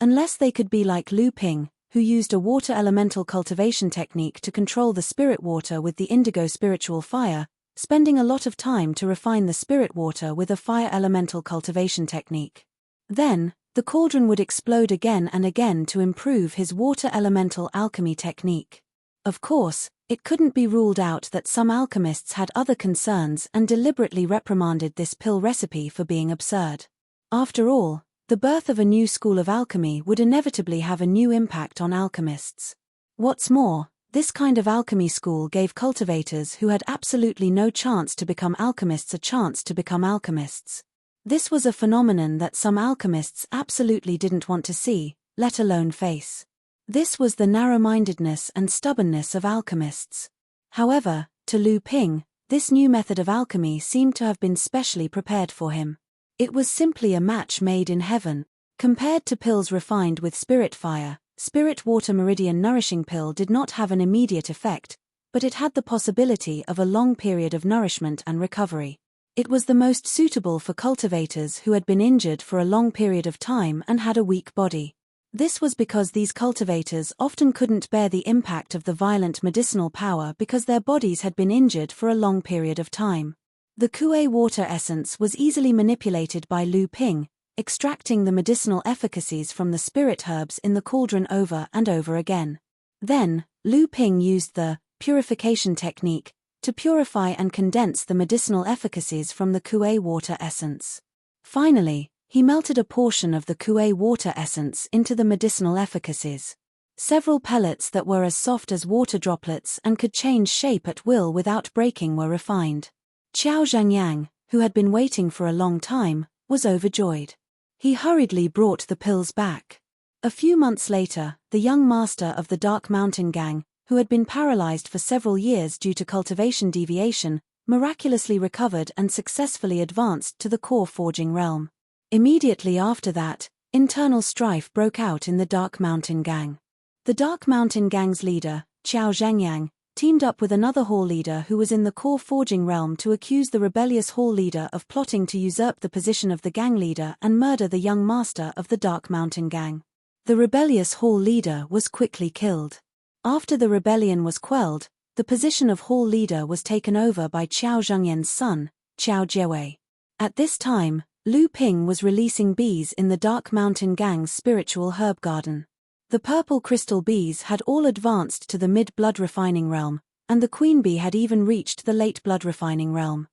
Unless they could be like Lu Ping, who used a water elemental cultivation technique to control the spirit water with the indigo spiritual fire, spending a lot of time to refine the spirit water with a fire elemental cultivation technique. Then, the cauldron would explode again and again to improve his water elemental alchemy technique. Of course, it couldn't be ruled out that some alchemists had other concerns and deliberately reprimanded this pill recipe for being absurd. After all, the birth of a new school of alchemy would inevitably have a new impact on alchemists. What's more, this kind of alchemy school gave cultivators who had absolutely no chance to become alchemists a chance to become alchemists. This was a phenomenon that some alchemists absolutely didn't want to see, let alone face. This was the narrow-mindedness and stubbornness of alchemists. However, to Lu Ping, this new method of alchemy seemed to have been specially prepared for him. It was simply a match made in heaven. Compared to pills refined with spirit fire, spirit water meridian nourishing pill did not have an immediate effect, but it had the possibility of a long period of nourishment and recovery. It was the most suitable for cultivators who had been injured for a long period of time and had a weak body. This was because these cultivators often couldn't bear the impact of the violent medicinal power because their bodies had been injured for a long period of time. The Kuei water essence was easily manipulated by Lu Ping, extracting the medicinal efficacies from the spirit herbs in the cauldron over and over again. Then, Lu Ping used the purification technique to purify and condense the medicinal efficacies from the Kuei water essence. Finally, he melted a portion of the Kuei water essence into the medicinal efficacies. Several pellets that were as soft as water droplets and could change shape at will without breaking were refined. Qiao Zhangyang, who had been waiting for a long time, was overjoyed. He hurriedly brought the pills back. A few months later, the young master of the Dark Mountain Gang, who had been paralyzed for several years due to cultivation deviation, miraculously recovered and successfully advanced to the core forging realm. Immediately after that, internal strife broke out in the Dark Mountain Gang. The Dark Mountain Gang's leader, Qiao Zhangyang, teamed up with another hall leader who was in the core forging realm to accuse the rebellious hall leader of plotting to usurp the position of the gang leader and murder the young master of the Dark Mountain Gang. The rebellious hall leader was quickly killed. After the rebellion was quelled, the position of hall leader was taken over by Qiao Zhangyang's son, Qiao Jiewei. At this time, Lu Ping was releasing bees in the Dark Mountain Gang's spiritual herb garden. The purple crystal bees had all advanced to the mid-blood refining realm, and the queen bee had even reached the late blood refining realm.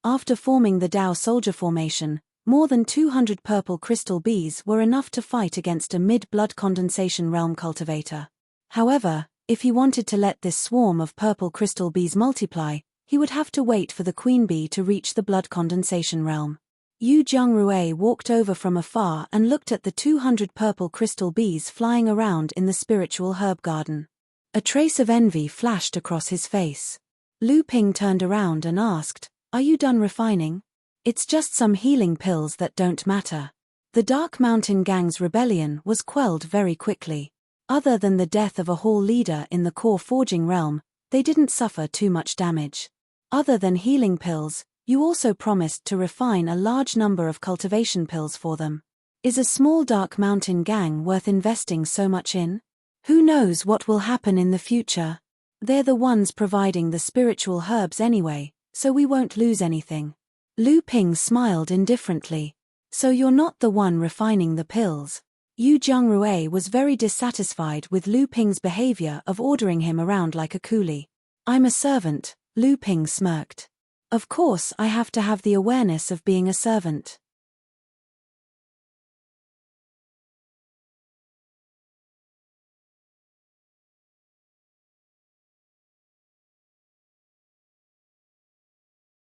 After forming the Dao soldier formation, more than 200 purple crystal bees were enough to fight against a mid-blood condensation realm cultivator. However, if he wanted to let this swarm of purple crystal bees multiply, he would have to wait for the queen bee to reach the blood condensation realm. Yu Zhongrui walked over from afar and looked at the 200 purple crystal bees flying around in the spiritual herb garden. A trace of envy flashed across his face. Lu Ping turned around and asked, "Are you done refining? It's just some healing pills that don't matter." The Dark Mountain Gang's rebellion was quelled very quickly. Other than the death of a hall leader in the core forging realm, they didn't suffer too much damage. Other than healing pills, you also promised to refine a large number of cultivation pills for them. Is a small Dark Mountain Gang worth investing so much in? Who knows what will happen in the future? They're the ones providing the spiritual herbs anyway, so we won't lose anything. Lu Ping smiled indifferently. So you're not the one refining the pills? Yu Zhongrui was very dissatisfied with Lu Ping's behavior of ordering him around like a coolie. "I'm a servant," Lu Ping smirked. "Of course I have to have the awareness of being a servant."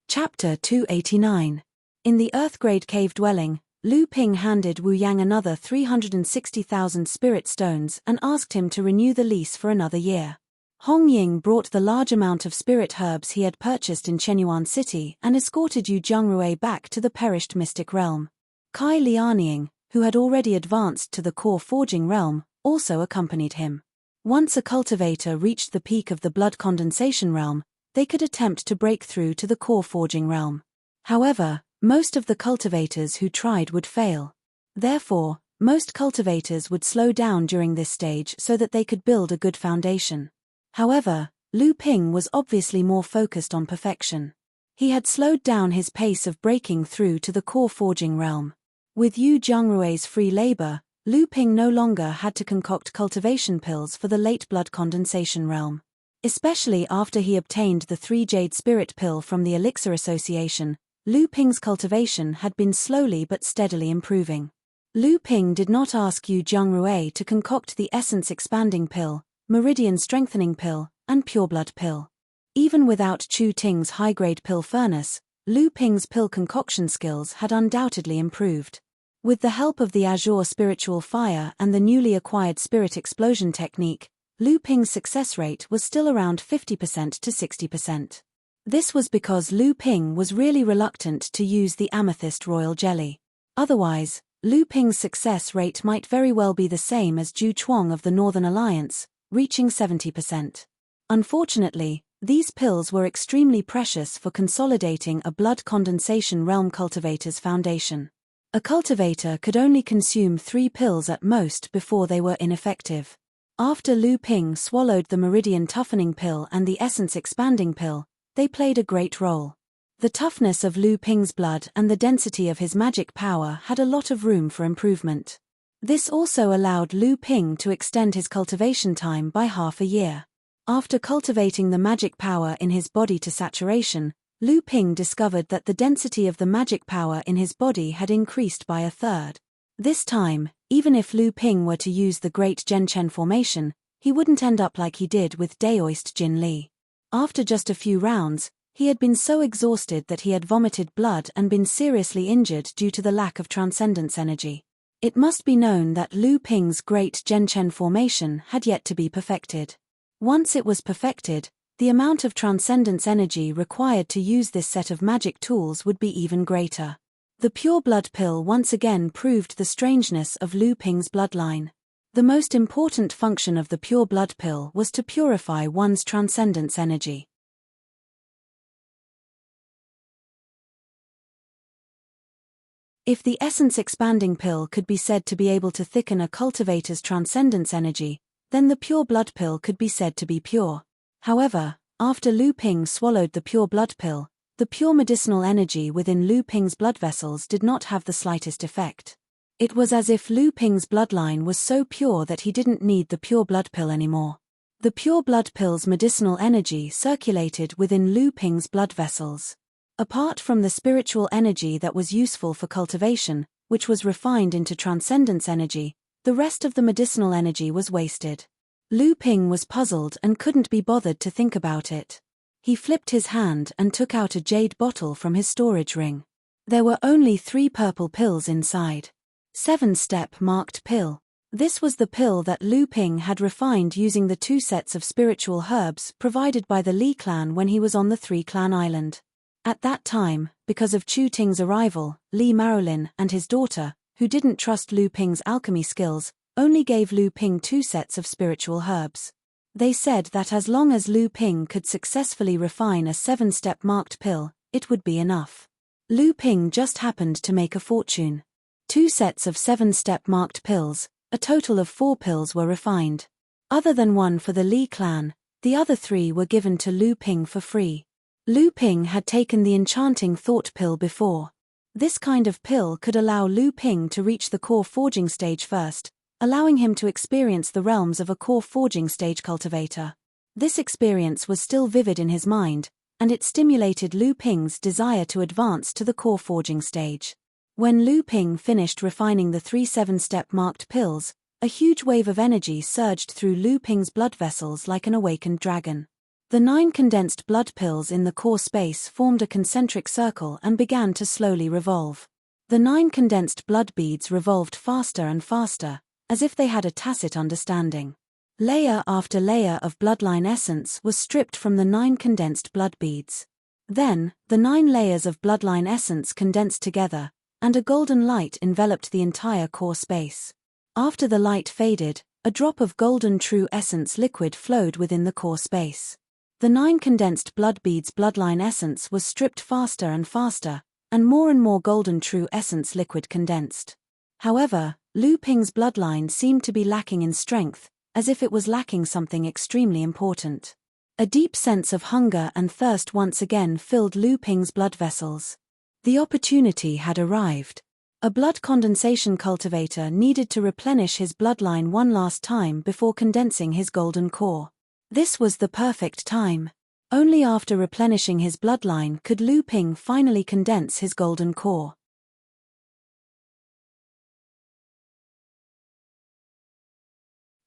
Chapter 289. In the Earthgrade cave dwelling, Lu Ping handed Wu Yang another 360,000 spirit stones and asked him to renew the lease for another year. Hong Ying brought the large amount of spirit herbs he had purchased in Chenyuan City and escorted Yu Zhongrui back to the perished mystic realm. Kai Lianying, who had already advanced to the core forging realm, also accompanied him. Once a cultivator reached the peak of the blood condensation realm, they could attempt to break through to the core forging realm. However, most of the cultivators who tried would fail. Therefore, most cultivators would slow down during this stage so that they could build a good foundation. However, Lu Ping was obviously more focused on perfection. He had slowed down his pace of breaking through to the core forging realm. With Yu Zhongrui's free labor, Lu Ping no longer had to concoct cultivation pills for the late blood condensation realm. Especially after he obtained the 3 Jade Spirit Pill from the Elixir Association, Lu Ping's cultivation had been slowly but steadily improving. Lu Ping did not ask Yu Zhongrui to concoct the Essence Expanding Pill, Meridian Strengthening Pill, and Pureblood Pill. Even without Chu Ting's high-grade pill furnace, Lu Ping's pill concoction skills had undoubtedly improved. With the help of the Azure spiritual fire and the newly acquired spirit explosion technique, Lu Ping's success rate was still around 50% to 60%. This was because Lu Ping was really reluctant to use the amethyst royal jelly. Otherwise, Lu Ping's success rate might very well be the same as Zhu Chuang of the Northern Alliance, reaching 70%. Unfortunately, these pills were extremely precious for consolidating a blood condensation realm cultivator's foundation. A cultivator could only consume 3 pills at most before they were ineffective. After Lu Ping swallowed the meridian toughening pill and the essence expanding pill, they played a great role. The toughness of Lu Ping's blood and the density of his magic power had a lot of room for improvement. This also allowed Lu Ping to extend his cultivation time by half a year. After cultivating the magic power in his body to saturation, Lu Ping discovered that the density of the magic power in his body had increased by 1/3. This time, even if Lu Ping were to use the Great Zhenchen formation, he wouldn't end up like he did with Daoist Jin Li. After just a few rounds, he had been so exhausted that he had vomited blood and been seriously injured due to the lack of transcendence energy. It must be known that Lu Ping's Great Zhenchen formation had yet to be perfected. Once it was perfected, the amount of transcendence energy required to use this set of magic tools would be even greater. The pure blood pill once again proved the strangeness of Lu Ping's bloodline. The most important function of the pure blood pill was to purify one's transcendence energy. If the essence expanding pill could be said to be able to thicken a cultivator's transcendence energy, then the pure blood pill could be said to be pure. However, after Lu Ping swallowed the pure blood pill, the pure medicinal energy within Lu Ping's blood vessels did not have the slightest effect. It was as if Lu Ping's bloodline was so pure that he didn't need the pure blood pill anymore. The pure blood pill's medicinal energy circulated within Lu Ping's blood vessels. Apart from the spiritual energy that was useful for cultivation, which was refined into transcendence energy, the rest of the medicinal energy was wasted. Lu Ping was puzzled and couldn't be bothered to think about it. He flipped his hand and took out a jade bottle from his storage ring. There were only 3 purple pills inside. 7-step marked pill. This was the pill that Lu Ping had refined using the 2 sets of spiritual herbs provided by the Li clan when he was on the 3-clan island. At that time, because of Chu Ting's arrival, Li Marolin and his daughter, who didn't trust Lu Ping's alchemy skills, only gave Lu Ping 2 sets of spiritual herbs. They said that as long as Lu Ping could successfully refine a 7-step marked pill, it would be enough. Lu Ping just happened to make a fortune. 2 sets of 7-step marked pills, a total of 4 pills were refined. Other than one for the Li clan, the other 3 were given to Lu Ping for free. Lu Ping had taken the enchanting thought pill before. This kind of pill could allow Lu Ping to reach the core forging stage first, allowing him to experience the realms of a core forging stage cultivator. This experience was still vivid in his mind, and it stimulated Lu Ping's desire to advance to the core forging stage. When Lu Ping finished refining the 3 7-step marked pills, a huge wave of energy surged through Lu Ping's blood vessels like an awakened dragon. The 9 condensed blood pills in the core space formed a concentric circle and began to slowly revolve. The 9 condensed blood beads revolved faster and faster, as if they had a tacit understanding. Layer after layer of bloodline essence was stripped from the 9 condensed blood beads. Then, the 9 layers of bloodline essence condensed together, and a golden light enveloped the entire core space. After the light faded, a drop of golden true essence liquid flowed within the core space. The 9 condensed blood beads bloodline essence was stripped faster and faster, and more golden true essence liquid condensed. However, Lu Ping's bloodline seemed to be lacking in strength, as if it was lacking something extremely important. A deep sense of hunger and thirst once again filled Lu Ping's blood vessels. The opportunity had arrived. A blood condensation cultivator needed to replenish his bloodline one last time before condensing his golden core. This was the perfect time. Only after replenishing his bloodline could Lu Ping finally condense his golden core.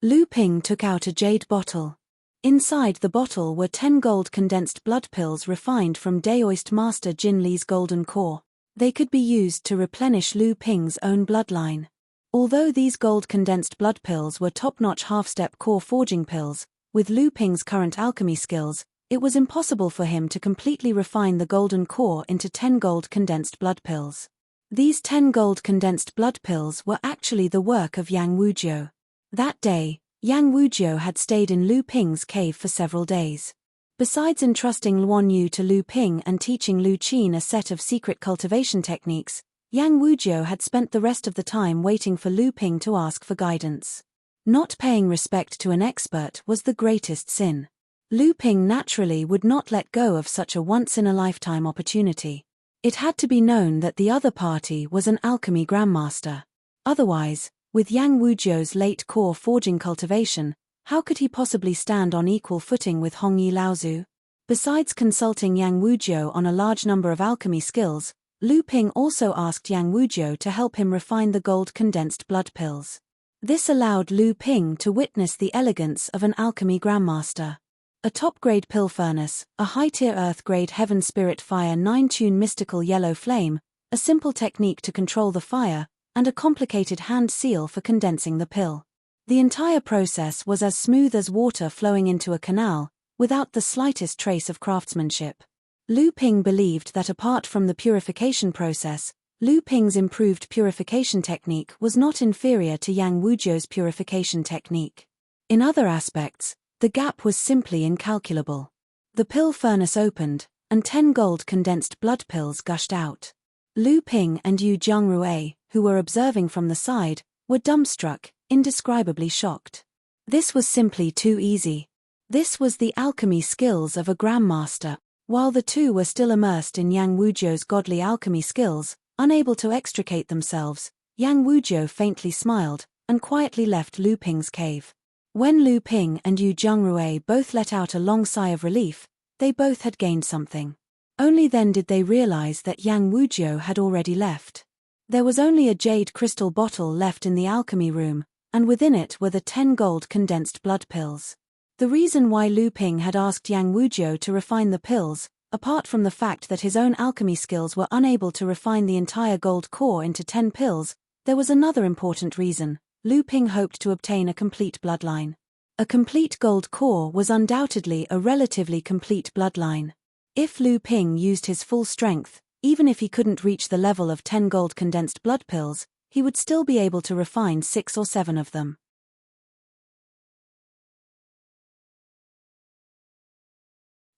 Lu Ping took out a jade bottle. Inside the bottle were 10 gold condensed blood pills refined from Daoist master Jin Li's golden core. They could be used to replenish Lu Ping's own bloodline. Although these gold condensed blood pills were top-notch half-step core forging pills, with Lu Ping's current alchemy skills, it was impossible for him to completely refine the golden core into 10 gold condensed blood pills. These 10 gold condensed blood pills were actually the work of Yang Wujiu. That day, Yang Wujiu had stayed in Lu Ping's cave for several days. Besides entrusting Luan Yu to Lu Ping and teaching Lu Qin a set of secret cultivation techniques, Yang Wujiu had spent the rest of the time waiting for Lu Ping to ask for guidance. Not paying respect to an expert was the greatest sin. Lu Ping naturally would not let go of such a once-in-a-lifetime opportunity. It had to be known that the other party was an alchemy grandmaster. Otherwise, with Yang Wujiu's late core forging cultivation, how could he possibly stand on equal footing with Hongyi Laozu? Besides consulting Yang Wujiu on a large number of alchemy skills, Lu Ping also asked Yang Wujiu to help him refine the gold condensed blood pills. This allowed Lu Ping to witness the elegance of an alchemy grandmaster. A top-grade pill furnace, a high-tier earth-grade heaven spirit fire 9-tune mystical yellow flame, a simple technique to control the fire, and a complicated hand seal for condensing the pill. The entire process was as smooth as water flowing into a canal, without the slightest trace of craftsmanship. Lu Ping believed that apart from the purification process, Lu Ping's improved purification technique was not inferior to Yang Wujiu's purification technique. In other aspects, the gap was simply incalculable. The pill furnace opened, and 10 gold condensed blood pills gushed out. Lu Ping and Yu Jiangrui, who were observing from the side, were dumbstruck, indescribably shocked. This was simply too easy. This was the alchemy skills of a grandmaster. While the two were still immersed in Yang Wujiu's godly alchemy skills, unable to extricate themselves, Yang Wujiu faintly smiled, and quietly left Lu Ping's cave. When Lu Ping and Yu Jiangrui both let out a long sigh of relief, they both had gained something. Only then did they realize that Yang Wujiu had already left. There was only a jade crystal bottle left in the alchemy room, and within it were the 10 gold condensed blood pills. The reason why Lu Ping had asked Yang Wujiu to refine the pills, apart from the fact that his own alchemy skills were unable to refine the entire gold core into 10 pills, there was another important reason. Lu Ping hoped to obtain a complete bloodline. A complete gold core was undoubtedly a relatively complete bloodline. If Lu Ping used his full strength, even if he couldn't reach the level of 10 gold condensed blood pills, he would still be able to refine 6 or 7 of them.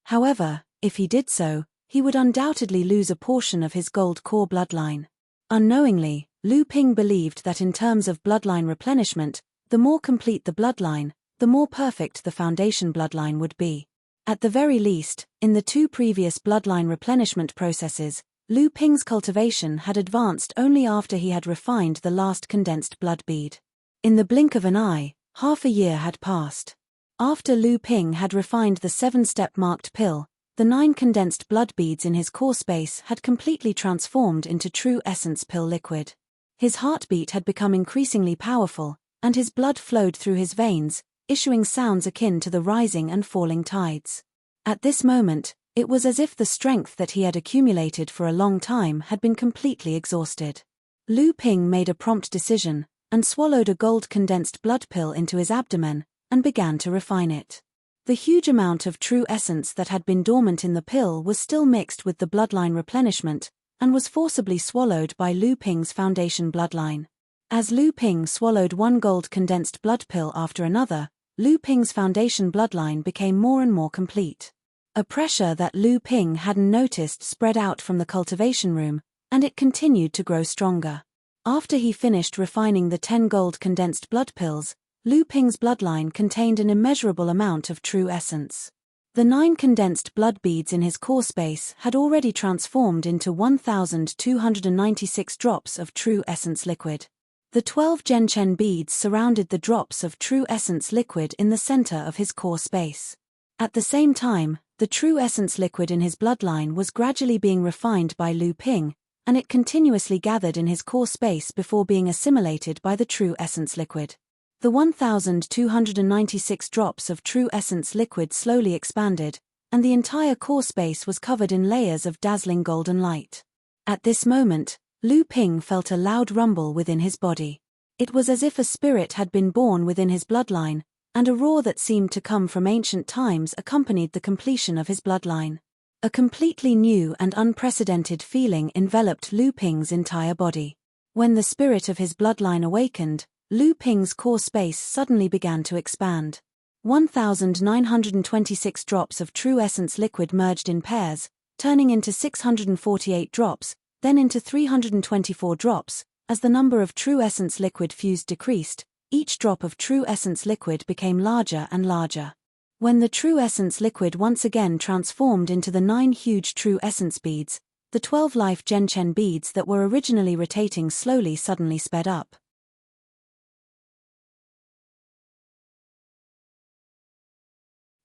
However, if he did so, he would undoubtedly lose a portion of his gold core bloodline. Unknowingly, Lu Ping believed that in terms of bloodline replenishment, the more complete the bloodline, the more perfect the foundation bloodline would be. At the very least, in the 2 previous bloodline replenishment processes, Lu Ping's cultivation had advanced only after he had refined the last condensed blood bead. In the blink of an eye, half a year had passed. After Lu Ping had refined the 7-step marked pill, the 9 condensed blood beads in his core space had completely transformed into true essence pill liquid. His heartbeat had become increasingly powerful, and his blood flowed through his veins, issuing sounds akin to the rising and falling tides. At this moment, it was as if the strength that he had accumulated for a long time had been completely exhausted. Lu Ping made a prompt decision, and swallowed a gold condensed blood pill into his abdomen, and began to refine it. The huge amount of true essence that had been dormant in the pill was still mixed with the bloodline replenishment, and was forcibly swallowed by Lu Ping's foundation bloodline. As Lu Ping swallowed one gold condensed blood pill after another, Lu Ping's foundation bloodline became more and more complete. A pressure that Lu Ping hadn't noticed spread out from the cultivation room, and it continued to grow stronger. After he finished refining the 10 gold condensed blood pills, Lu Ping's bloodline contained an immeasurable amount of true essence. The 9 condensed blood beads in his core space had already transformed into 1,296 drops of true essence liquid. The 12 Genchen beads surrounded the drops of true essence liquid in the center of his core space. At the same time, the true essence liquid in his bloodline was gradually being refined by Lu Ping, and it continuously gathered in his core space before being assimilated by the true essence liquid. The 1,296 drops of true essence liquid slowly expanded, and the entire core space was covered in layers of dazzling golden light. At this moment, Lu Ping felt a loud rumble within his body. It was as if a spirit had been born within his bloodline, and a roar that seemed to come from ancient times accompanied the completion of his bloodline. A completely new and unprecedented feeling enveloped Lu Ping's entire body. When the spirit of his bloodline awakened, Lu Ping's core space suddenly began to expand. 1,926 drops of true essence liquid merged in pairs, turning into 648 drops, then into 324 drops. As the number of true essence liquid fused decreased, each drop of true essence liquid became larger and larger. When the true essence liquid once again transformed into the 9 huge true essence beads, the 12 life Genchen beads that were originally rotating slowly suddenly sped up.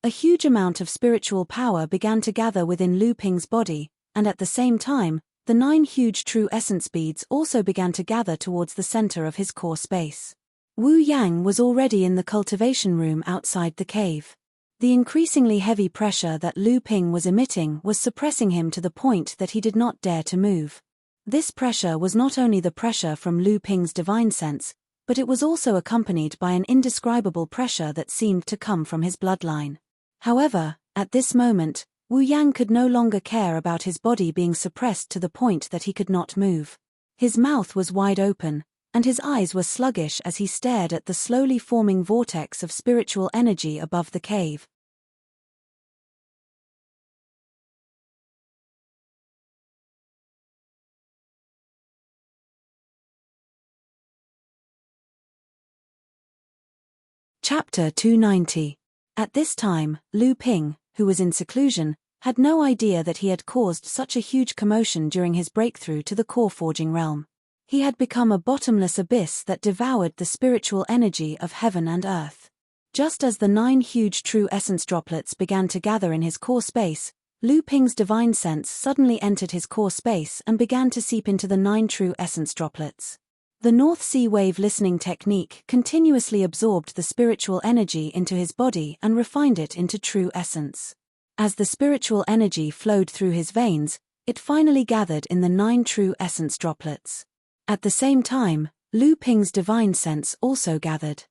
A huge amount of spiritual power began to gather within Lu Ping's body, and at the same time, the 9 huge true essence beads also began to gather towards the center of his core space. Wu Yang was already in the cultivation room outside the cave. The increasingly heavy pressure that Lu Ping was emitting was suppressing him to the point that he did not dare to move. This pressure was not only the pressure from Lu Ping's divine sense, but it was also accompanied by an indescribable pressure that seemed to come from his bloodline. However, at this moment, Wu Yang could no longer care about his body being suppressed to the point that he could not move. His mouth was wide open, and his eyes were sluggish as he stared at the slowly forming vortex of spiritual energy above the cave. Chapter 290. At this time, Lu Ping, who was in seclusion, had no idea that he had caused such a huge commotion during his breakthrough to the core forging realm. He had become a bottomless abyss that devoured the spiritual energy of heaven and earth. Just as the 9 huge true essence droplets began to gather in his core space, Lu Ping's divine sense suddenly entered his core space and began to seep into the 9 true essence droplets. The North Sea wave listening technique continuously absorbed the spiritual energy into his body and refined it into true essence. As the spiritual energy flowed through his veins, it finally gathered in the 9 true essence droplets. At the same time, Lu Ping's divine sense also gathered.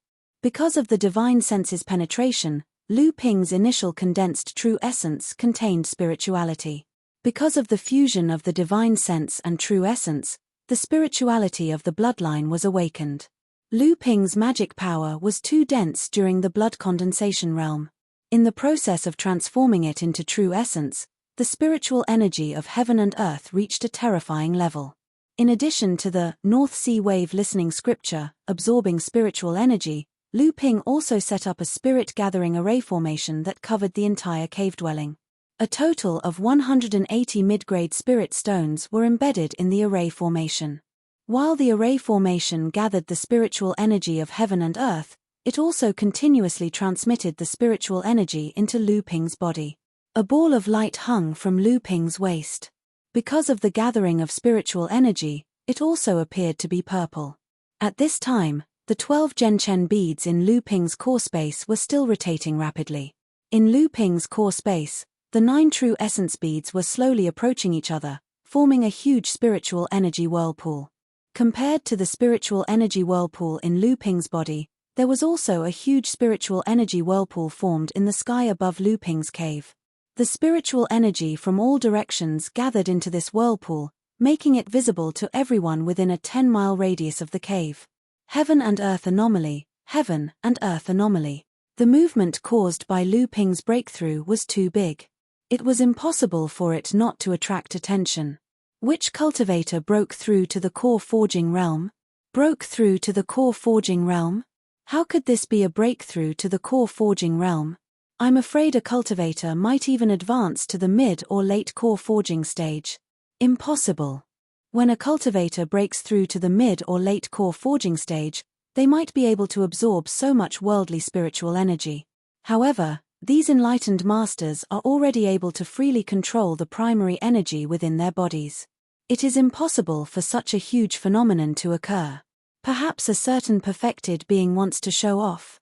Because of the divine sense's penetration, Lu Ping's initial condensed true essence contained spirituality. Because of the fusion of the divine sense and true essence, the spirituality of the bloodline was awakened. Lu Ping's magic power was too dense during the blood condensation realm. In the process of transforming it into true essence, the spiritual energy of heaven and earth reached a terrifying level. In addition to the North Sea wave listening scripture, absorbing spiritual energy, Lu Ping also set up a spirit gathering array formation that covered the entire cave dwelling. A total of 180 mid-grade spirit stones were embedded in the array formation. While the array formation gathered the spiritual energy of heaven and earth, it also continuously transmitted the spiritual energy into Lu Ping's body. A ball of light hung from Lu Ping's waist. Because of the gathering of spiritual energy, it also appeared to be purple. At this time, the 12 Genchen beads in Lu Ping's core space were still rotating rapidly. In Lu Ping's core space, the 9 true essence beads were slowly approaching each other, forming a huge spiritual energy whirlpool. Compared to the spiritual energy whirlpool in Lu Ping's body, there was also a huge spiritual energy whirlpool formed in the sky above Lu Ping's cave. The spiritual energy from all directions gathered into this whirlpool, making it visible to everyone within a 10-mile radius of the cave. Heaven and Earth anomaly, heaven and Earth anomaly. The movement caused by Lu Ping's breakthrough was too big. It was impossible for it not to attract attention. Which cultivator broke through to the core forging realm? Broke through to the core forging realm? How could this be a breakthrough to the core forging realm? I'm afraid a cultivator might even advance to the mid or late core forging stage. Impossible. When a cultivator breaks through to the mid or late core forging stage, they might be able to absorb so much worldly spiritual energy. However, these enlightened masters are already able to freely control the primary energy within their bodies. It is impossible for such a huge phenomenon to occur. Perhaps a certain perfected being wants to show off.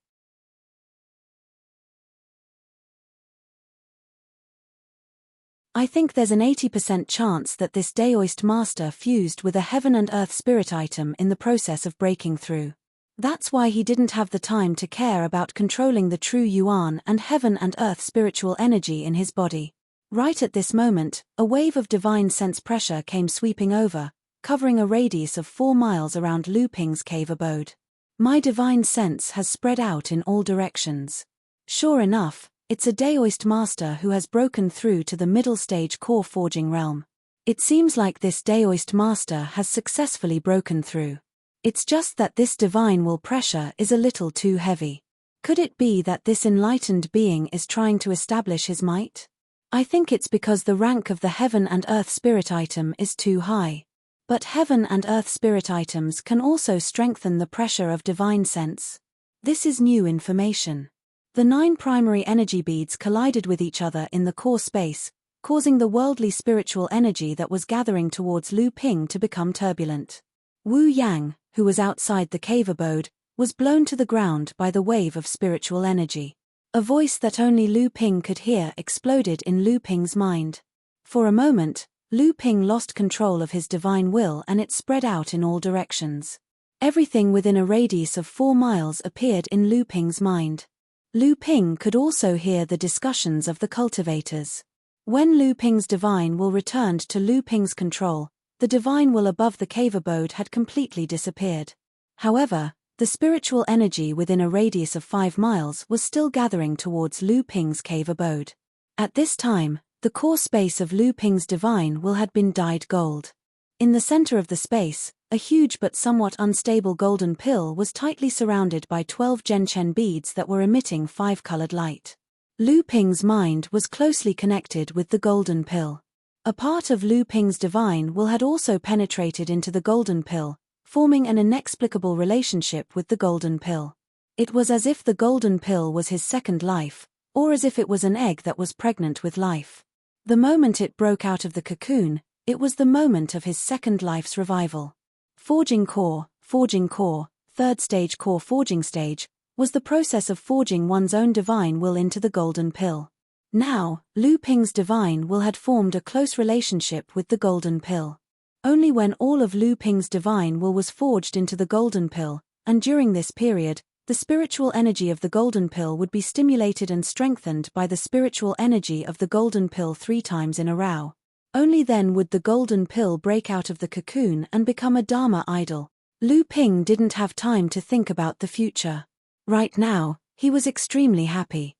I think there's an 80% chance that this Daoist master fused with a heaven and earth spirit item in the process of breaking through. That's why he didn't have the time to care about controlling the true Yuan and heaven and earth spiritual energy in his body. Right at this moment, a wave of divine sense pressure came sweeping over, covering a radius of 4 miles around Lu Ping's cave abode. My divine sense has spread out in all directions. Sure enough, it's a Daoist master who has broken through to the middle stage core forging realm. It seems like this Daoist master has successfully broken through. It's just that this divine will pressure is a little too heavy. Could it be that this enlightened being is trying to establish his might? I think it's because the rank of the heaven and earth spirit item is too high. But heaven and earth spirit items can also strengthen the pressure of divine sense. This is new information. The 9 primary energy beads collided with each other in the core space, causing the worldly spiritual energy that was gathering towards Lu Ping to become turbulent. Wu Yang, who was outside the cave abode, was blown to the ground by the wave of spiritual energy. A voice that only Lu Ping could hear exploded in Lu Ping's mind. For a moment, Lu Ping lost control of his divine will and it spread out in all directions. Everything within a radius of 4 miles appeared in Lu Ping's mind. Lu Ping could also hear the discussions of the cultivators. When Lu Ping's divine will returned to Lu Ping's control, the divine will above the cave abode had completely disappeared. However, the spiritual energy within a radius of 5 miles was still gathering towards Lu Ping's cave abode. At this time, the core space of Lu Ping's divine will had been dyed gold. In the center of the space, a huge but somewhat unstable golden pill was tightly surrounded by 12 Genchen beads that were emitting 5-colored light. Lu Ping's mind was closely connected with the golden pill. A part of Lu Ping's divine will had also penetrated into the golden pill, forming an inexplicable relationship with the golden pill. It was as if the golden pill was his second life, or as if it was an egg that was pregnant with life. The moment it broke out of the cocoon, it was the moment of his second life's revival. Forging core, third stage core forging stage, was the process of forging one's own divine will into the golden pill. Now, Lu Ping's divine will had formed a close relationship with the golden pill. Only when all of Lu Ping's divine will was forged into the golden pill, and during this period, the spiritual energy of the golden pill would be stimulated and strengthened by the spiritual energy of the golden pill 3 times in a row. Only then would the golden pill break out of the cocoon and become a Dharma idol. Lu Ping didn't have time to think about the future. Right now, he was extremely happy.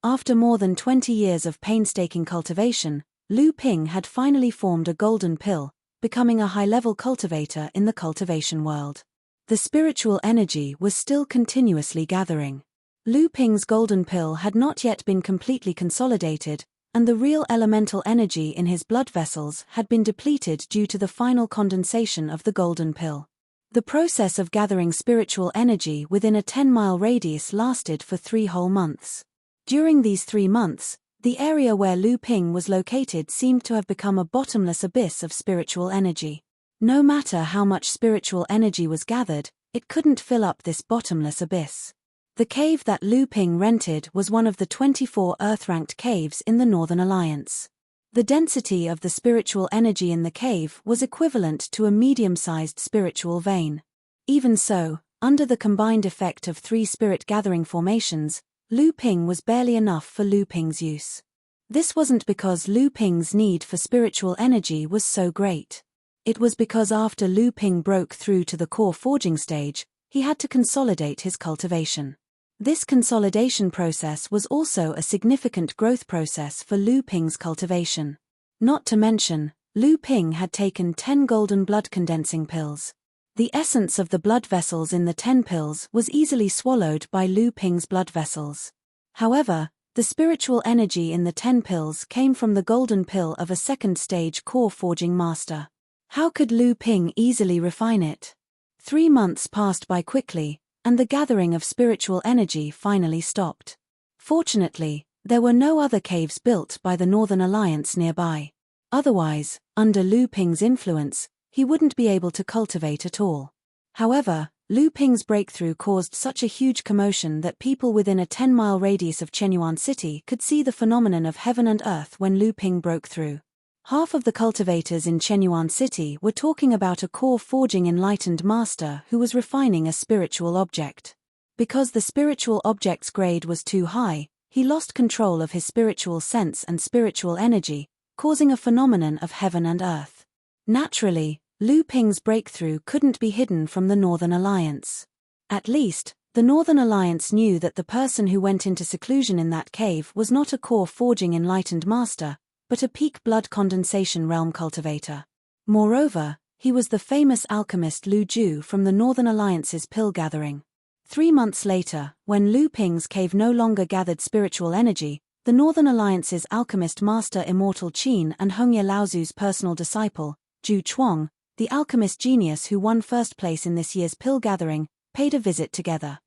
After more than 20 years of painstaking cultivation, Lu Ping had finally formed a golden pill, becoming a high-level cultivator in the cultivation world. The spiritual energy was still continuously gathering. Lu Ping's golden pill had not yet been completely consolidated, and the real elemental energy in his blood vessels had been depleted due to the final condensation of the golden pill. The process of gathering spiritual energy within a 10-mile radius lasted for 3 whole months. During these 3 months, the area where Lu Ping was located seemed to have become a bottomless abyss of spiritual energy. No matter how much spiritual energy was gathered, it couldn't fill up this bottomless abyss. The cave that Lu Ping rented was one of the 24 Earth-ranked caves in the Northern Alliance. The density of the spiritual energy in the cave was equivalent to a medium-sized spiritual vein. Even so, under the combined effect of 3 spirit-gathering formations, Lu Ping was barely enough for Lu Ping's use. This wasn't because Lu Ping's need for spiritual energy was so great. It was because after Lu Ping broke through to the core forging stage, he had to consolidate his cultivation. This consolidation process was also a significant growth process for Lu Ping's cultivation. Not to mention, Lu Ping had taken 10 golden blood condensing pills. The essence of the blood vessels in the 10 pills was easily swallowed by Lu Ping's blood vessels. However, the spiritual energy in the 10 pills came from the golden pill of a second-stage core forging master. How could Lu Ping easily refine it? 3 months passed by quickly, and the gathering of spiritual energy finally stopped. Fortunately, there were no other caves built by the Northern Alliance nearby. Otherwise, under Lu Ping's influence, he wouldn't be able to cultivate at all. However, Lu Ping's breakthrough caused such a huge commotion that people within a 10-mile radius of Chenyuan City could see the phenomenon of heaven and earth when Lu Ping broke through. Half of the cultivators in Chenyuan City were talking about a core-forging enlightened master who was refining a spiritual object. Because the spiritual object's grade was too high, he lost control of his spiritual sense and spiritual energy, causing a phenomenon of heaven and earth. Naturally, Lu Ping's breakthrough couldn't be hidden from the Northern Alliance. At least, the Northern Alliance knew that the person who went into seclusion in that cave was not a core-forging enlightened master, but a peak blood condensation realm cultivator. Moreover, he was the famous alchemist Lu Ju from the Northern Alliance's pill gathering. 3 months later, when Lu Ping's cave no longer gathered spiritual energy, the Northern Alliance's alchemist master Immortal Qin and Hongye Laozu's personal disciple, Zhu Chuang, the alchemist genius who won first place in this year's pill gathering, paid a visit together.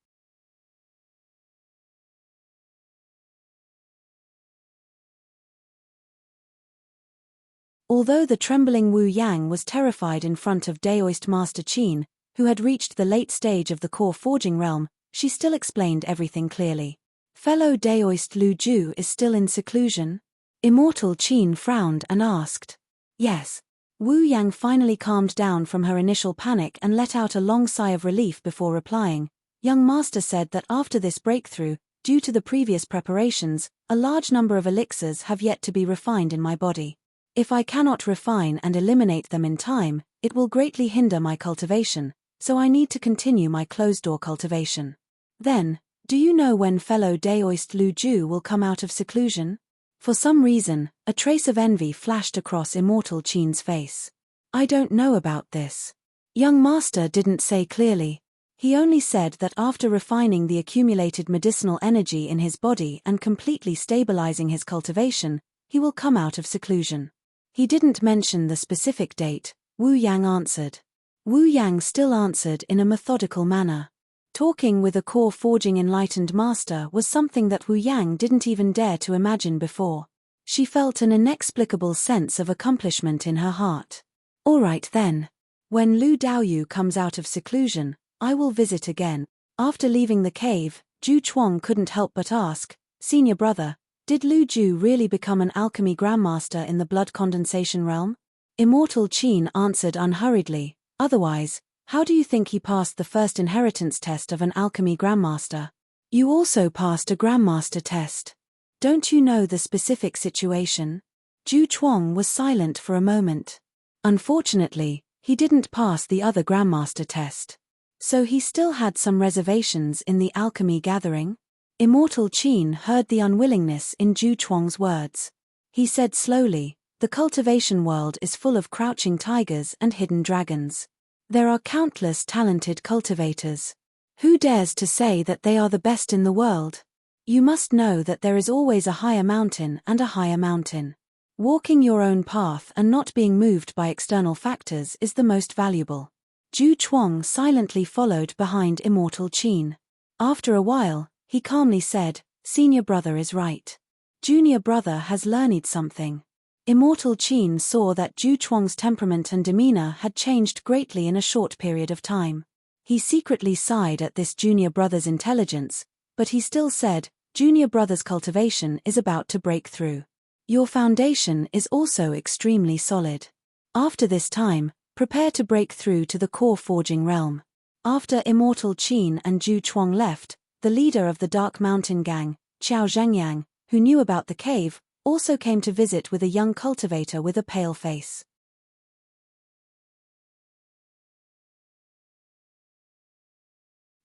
Although the trembling Wu Yang was terrified in front of Daoist Master Qin, who had reached the late stage of the core forging realm, she still explained everything clearly. Fellow Daoist Lu Ju is still in seclusion? Immortal Qin frowned and asked. Yes. Wu Yang finally calmed down from her initial panic and let out a long sigh of relief before replying. Young Master said that after this breakthrough, due to the previous preparations, a large number of elixirs have yet to be refined in my body. If I cannot refine and eliminate them in time, it will greatly hinder my cultivation, so I need to continue my closed-door cultivation. Then, do you know when fellow Daoist Lu Ju will come out of seclusion? For some reason, a trace of envy flashed across Immortal Qin's face. I don't know about this. Young Master didn't say clearly. He only said that after refining the accumulated medicinal energy in his body and completely stabilizing his cultivation, he will come out of seclusion. He didn't mention the specific date, Wu Yang answered. Wu Yang still answered in a methodical manner. Talking with a core-forging enlightened master was something that Wu Yang didn't even dare to imagine before. She felt an inexplicable sense of accomplishment in her heart. All right then. When Lu Daoyu comes out of seclusion, I will visit again. After leaving the cave, Zhu Chuang couldn't help but ask, Senior brother, did Lu Ju really become an alchemy grandmaster in the blood condensation realm? Immortal Qin answered unhurriedly, otherwise, how do you think he passed the first inheritance test of an alchemy grandmaster? You also passed a grandmaster test. Don't you know the specific situation? Zhu Chuang was silent for a moment. Unfortunately, he didn't pass the other grandmaster test. So he still had some reservations in the alchemy gathering? Immortal Qin heard the unwillingness in Zhu Chuang's words. He said slowly, the cultivation world is full of crouching tigers and hidden dragons. There are countless talented cultivators. Who dares to say that they are the best in the world? You must know that there is always a higher mountain and a higher mountain. Walking your own path and not being moved by external factors is the most valuable. Zhu Chuang silently followed behind Immortal Qin. After a while, he calmly said, Senior brother is right. Junior brother has learned something. Immortal Qin saw that Zhu Chuang's temperament and demeanor had changed greatly in a short period of time. He secretly sighed at this junior brother's intelligence, but he still said, Junior brother's cultivation is about to break through. Your foundation is also extremely solid. After this time, prepare to break through to the core forging realm. After Immortal Qin and Zhu Chuang left, the leader of the Dark Mountain Gang, Qiao Zhengyang, who knew about the cave, also came to visit with a young cultivator with a pale face.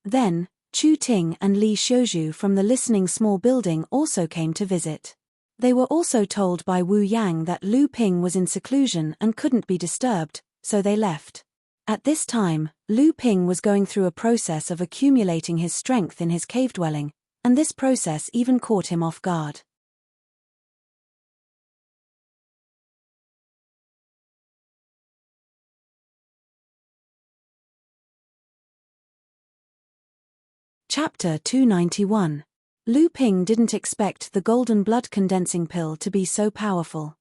Then, Chu Ting and Li Xiuzhu from the listening small building also came to visit. They were also told by Wu Yang that Lu Ping was in seclusion and couldn't be disturbed, so they left. At this time, Lu Ping was going through a process of accumulating his strength in his cave dwelling, and this process even caught him off guard. Chapter 291. Lu Ping didn't expect the golden blood condensing pill to be so powerful.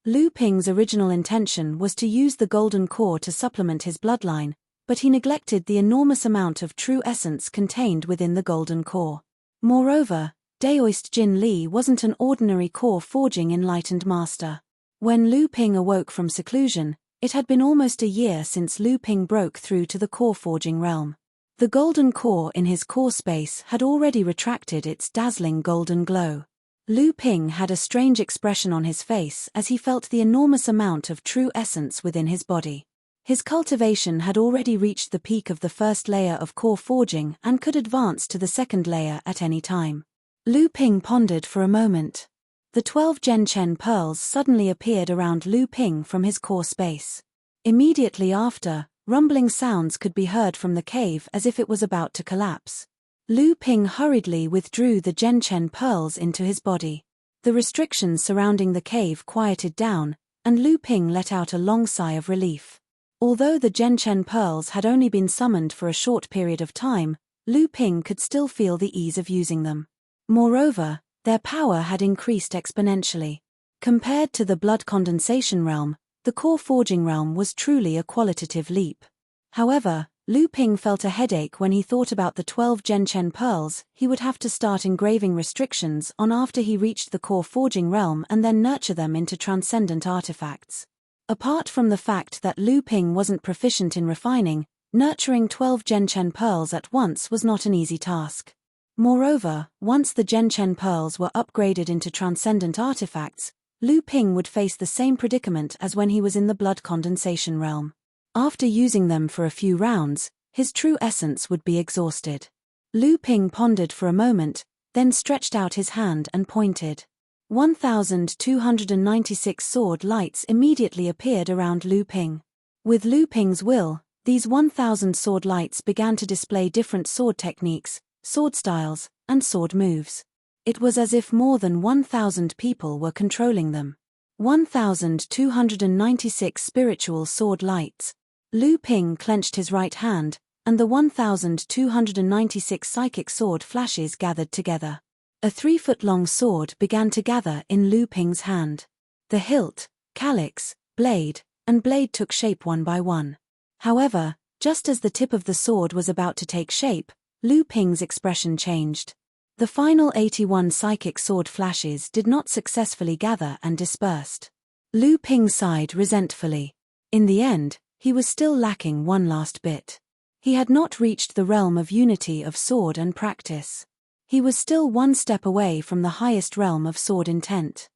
Lu Ping's original intention was to use the golden core to supplement his bloodline, but he neglected the enormous amount of true essence contained within the golden core. Moreover, Daoist Jin Li wasn't an ordinary core forging enlightened master. When Lu Ping awoke from seclusion, it had been almost a year since Lu Ping broke through to the core forging realm. The golden core in his core space had already retracted its dazzling golden glow. Lu Ping had a strange expression on his face as he felt the enormous amount of true essence within his body. His cultivation had already reached the peak of the first layer of core forging and could advance to the second layer at any time. Lu Ping pondered for a moment. The 12 Zhenchen pearls suddenly appeared around Lu Ping from his core space. Immediately after, rumbling sounds could be heard from the cave as if it was about to collapse. Lu Ping hurriedly withdrew the Zhenchen pearls into his body. The restrictions surrounding the cave quieted down, and Lu Ping let out a long sigh of relief. Although the Zhenchen pearls had only been summoned for a short period of time, Lu Ping could still feel the ease of using them. Moreover, their power had increased exponentially. Compared to the blood condensation realm, the core forging realm was truly a qualitative leap. However, Lu Ping felt a headache when he thought about the 12 Zhenchen pearls he would have to start engraving restrictions on after he reached the core forging realm and then nurture them into transcendent artifacts. Apart from the fact that Lu Ping wasn't proficient in refining, nurturing 12 Zhenchen pearls at once was not an easy task. Moreover, once the Zhenchen pearls were upgraded into transcendent artifacts, Lu Ping would face the same predicament as when he was in the blood condensation realm. After using them for a few rounds, his true essence would be exhausted. Lu Ping pondered for a moment, then stretched out his hand and pointed. 1,296 sword lights immediately appeared around Lu Ping. With Lu Ping's will, these 1,000 sword lights began to display different sword techniques, sword styles, and sword moves. It was as if more than 1,000 people were controlling them. 1,296 spiritual sword lights. Lu Ping clenched his right hand, and the 1,296 psychic sword flashes gathered together. A 3-foot-long sword began to gather in Lu Ping's hand. The hilt, calyx, blade, and blade took shape one by one. However, just as the tip of the sword was about to take shape, Lu Ping's expression changed. The final 81 psychic sword flashes did not successfully gather and dispersed. Lu Ping sighed resentfully. In the end, he was still lacking one last bit. He had not reached the realm of unity of sword and practice. He was still one step away from the highest realm of sword intent.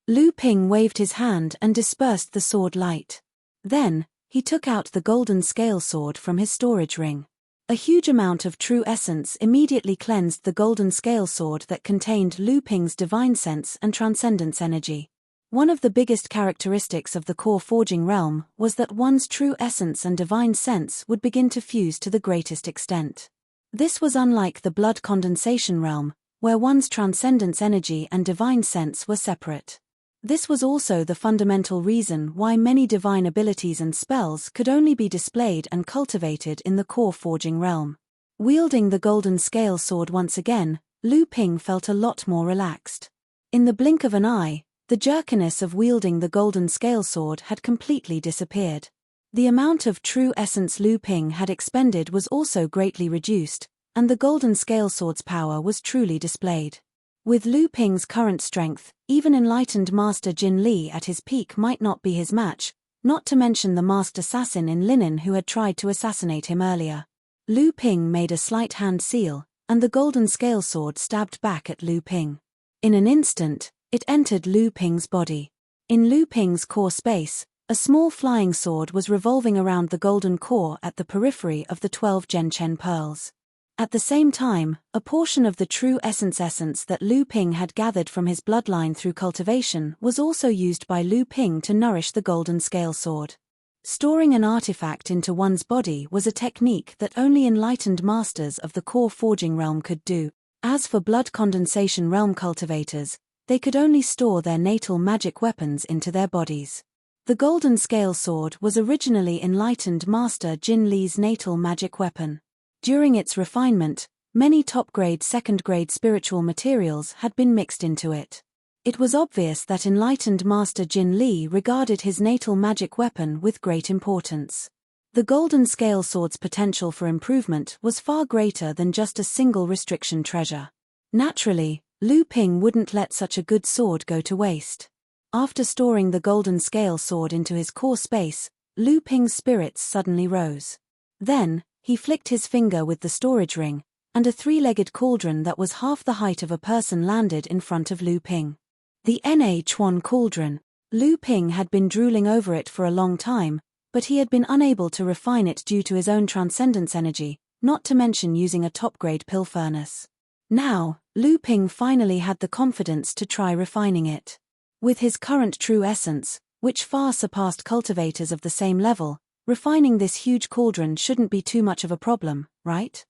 Lu Ping waved his hand and dispersed the sword light. Then, he took out the golden scale sword from his storage ring. A huge amount of true essence immediately cleansed the golden scale sword that contained Lu Ping's divine sense and transcendence energy. One of the biggest characteristics of the core forging realm was that one's true essence and divine sense would begin to fuse to the greatest extent. This was unlike the blood condensation realm, where one's transcendence energy and divine sense were separate. This was also the fundamental reason why many divine abilities and spells could only be displayed and cultivated in the core forging realm. Wielding the golden scale sword once again, Lu Ping felt a lot more relaxed. In the blink of an eye, the jerkiness of wielding the golden scale sword had completely disappeared. The amount of true essence Lu Ping had expended was also greatly reduced, and the golden scale sword's power was truly displayed. With Lu Ping's current strength, even enlightened Master Jin Li at his peak might not be his match, not to mention the masked assassin in linen who had tried to assassinate him earlier. Lu Ping made a slight hand seal, and the golden scale sword stabbed back at Lu Ping. In an instant, it entered Lu Ping's body. In Lu Ping's core space, a small flying sword was revolving around the golden core at the periphery of the 12 Zhenchen pearls. At the same time, a portion of the true essence that Lu Ping had gathered from his bloodline through cultivation was also used by Lu Ping to nourish the golden scale sword. Storing an artifact into one's body was a technique that only enlightened masters of the core forging realm could do. As for blood condensation realm cultivators, they could only store their natal magic weapons into their bodies. The golden scale sword was originally enlightened Master Jin Li's natal magic weapon. During its refinement, Many top-grade second-grade spiritual materials had been mixed into it. It was obvious that enlightened Master Jin Li regarded his natal magic weapon with great importance. The golden scale sword's potential for improvement was far greater than just a single restriction treasure. Naturally, Lu Ping wouldn't let such a good sword go to waste. After storing the golden scale sword into his core space, Lu Ping's spirits suddenly rose. Then, he flicked his finger with the storage ring, and a three-legged cauldron that was half the height of a person landed in front of Lu Ping. The Chuan cauldron. Lu Ping had been drooling over it for a long time, but he had been unable to refine it due to his own transcendence energy, not to mention using a top-grade pill furnace. Now, Lu Ping finally had the confidence to try refining it. With his current true essence, which far surpassed cultivators of the same level, refining this huge cauldron shouldn't be too much of a problem, right?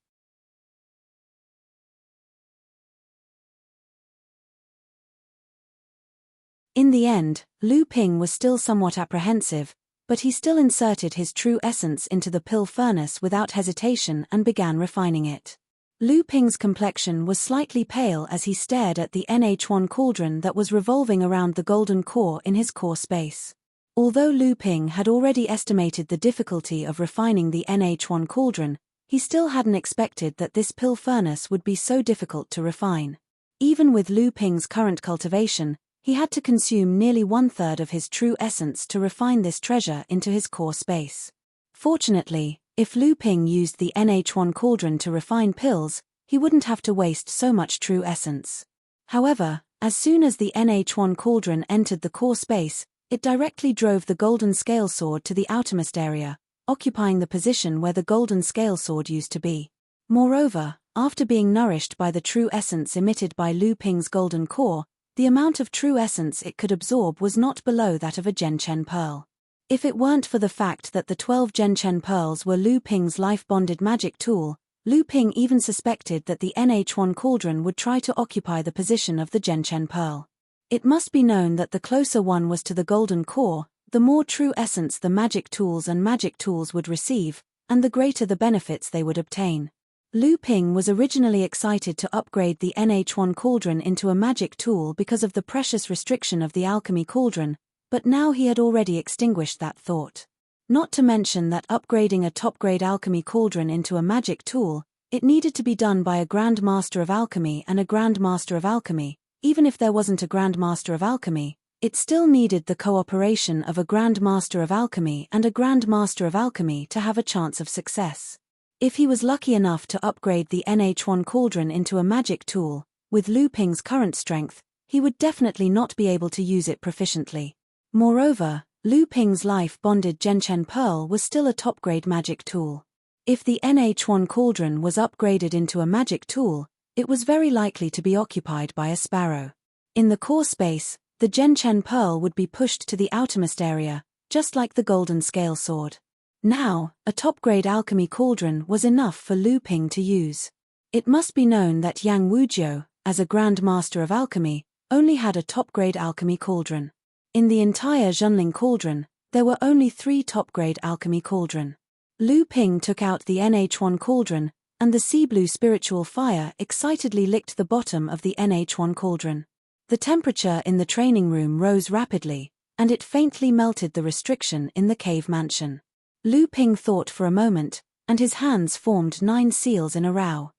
In the end, Lu Ping was still somewhat apprehensive, but he still inserted his true essence into the pill furnace without hesitation and began refining it. Lu Ping's complexion was slightly pale as he stared at the Chuan cauldron that was revolving around the golden core in his core space. Although Lu Ping had already estimated the difficulty of refining the Chuan cauldron, he still hadn't expected that this pill furnace would be so difficult to refine. Even with Lu Ping's current cultivation, he had to consume nearly one-third of his true essence to refine this treasure into his core space. Fortunately, if Lu Ping used the Chuan cauldron to refine pills, he wouldn't have to waste so much true essence. However, as soon as the Chuan cauldron entered the core space, it directly drove the golden scale sword to the outermost area, occupying the position where the golden scale sword used to be. Moreover, after being nourished by the true essence emitted by Lu Ping's golden core, the amount of true essence it could absorb was not below that of a Genshen pearl. If it weren't for the fact that the 12 Genshen pearls were Lu Ping's life-bonded magic tool, Lu Ping even suspected that the Chuan cauldron would try to occupy the position of the Genshen pearl. It must be known that the closer one was to the golden core, the more true essence the magic tools would receive, and the greater the benefits they would obtain. Lu Ping was originally excited to upgrade the Chuan cauldron into a magic tool because of the precious restriction of the alchemy cauldron, but now he had already extinguished that thought. Not to mention that upgrading a top-grade alchemy cauldron into a magic tool, it needed to be done by a Grand Master of Alchemy and a Grand Master of Alchemy. Even if there wasn't a Grand Master of Alchemy, it still needed the cooperation of a Grand Master of Alchemy and a Grand Master of Alchemy to have a chance of success. If he was lucky enough to upgrade the Chuan cauldron into a magic tool, with Lu Ping's current strength, he would definitely not be able to use it proficiently. Moreover, Lu Ping's life-bonded Genshen pearl was still a top-grade magic tool. If the Chuan cauldron was upgraded into a magic tool, it was very likely to be occupied by a sparrow. In the core space, the Genshen pearl would be pushed to the outermost area, just like the golden scale sword. Now, a top-grade alchemy cauldron was enough for Lu Ping to use. It must be known that Yang Wujiu, as a Grand Master of Alchemy, only had a top-grade alchemy cauldron. In the entire Zhenling cauldron, there were only 3 top-grade alchemy cauldron. Lu Ping took out the Chuan cauldron, and the sea blue spiritual fire excitedly licked the bottom of the Chuan cauldron. The temperature in the training room rose rapidly, and it faintly melted the restriction in the cave mansion. Lu Ping thought for a moment, and his hands formed 9 seals in a row.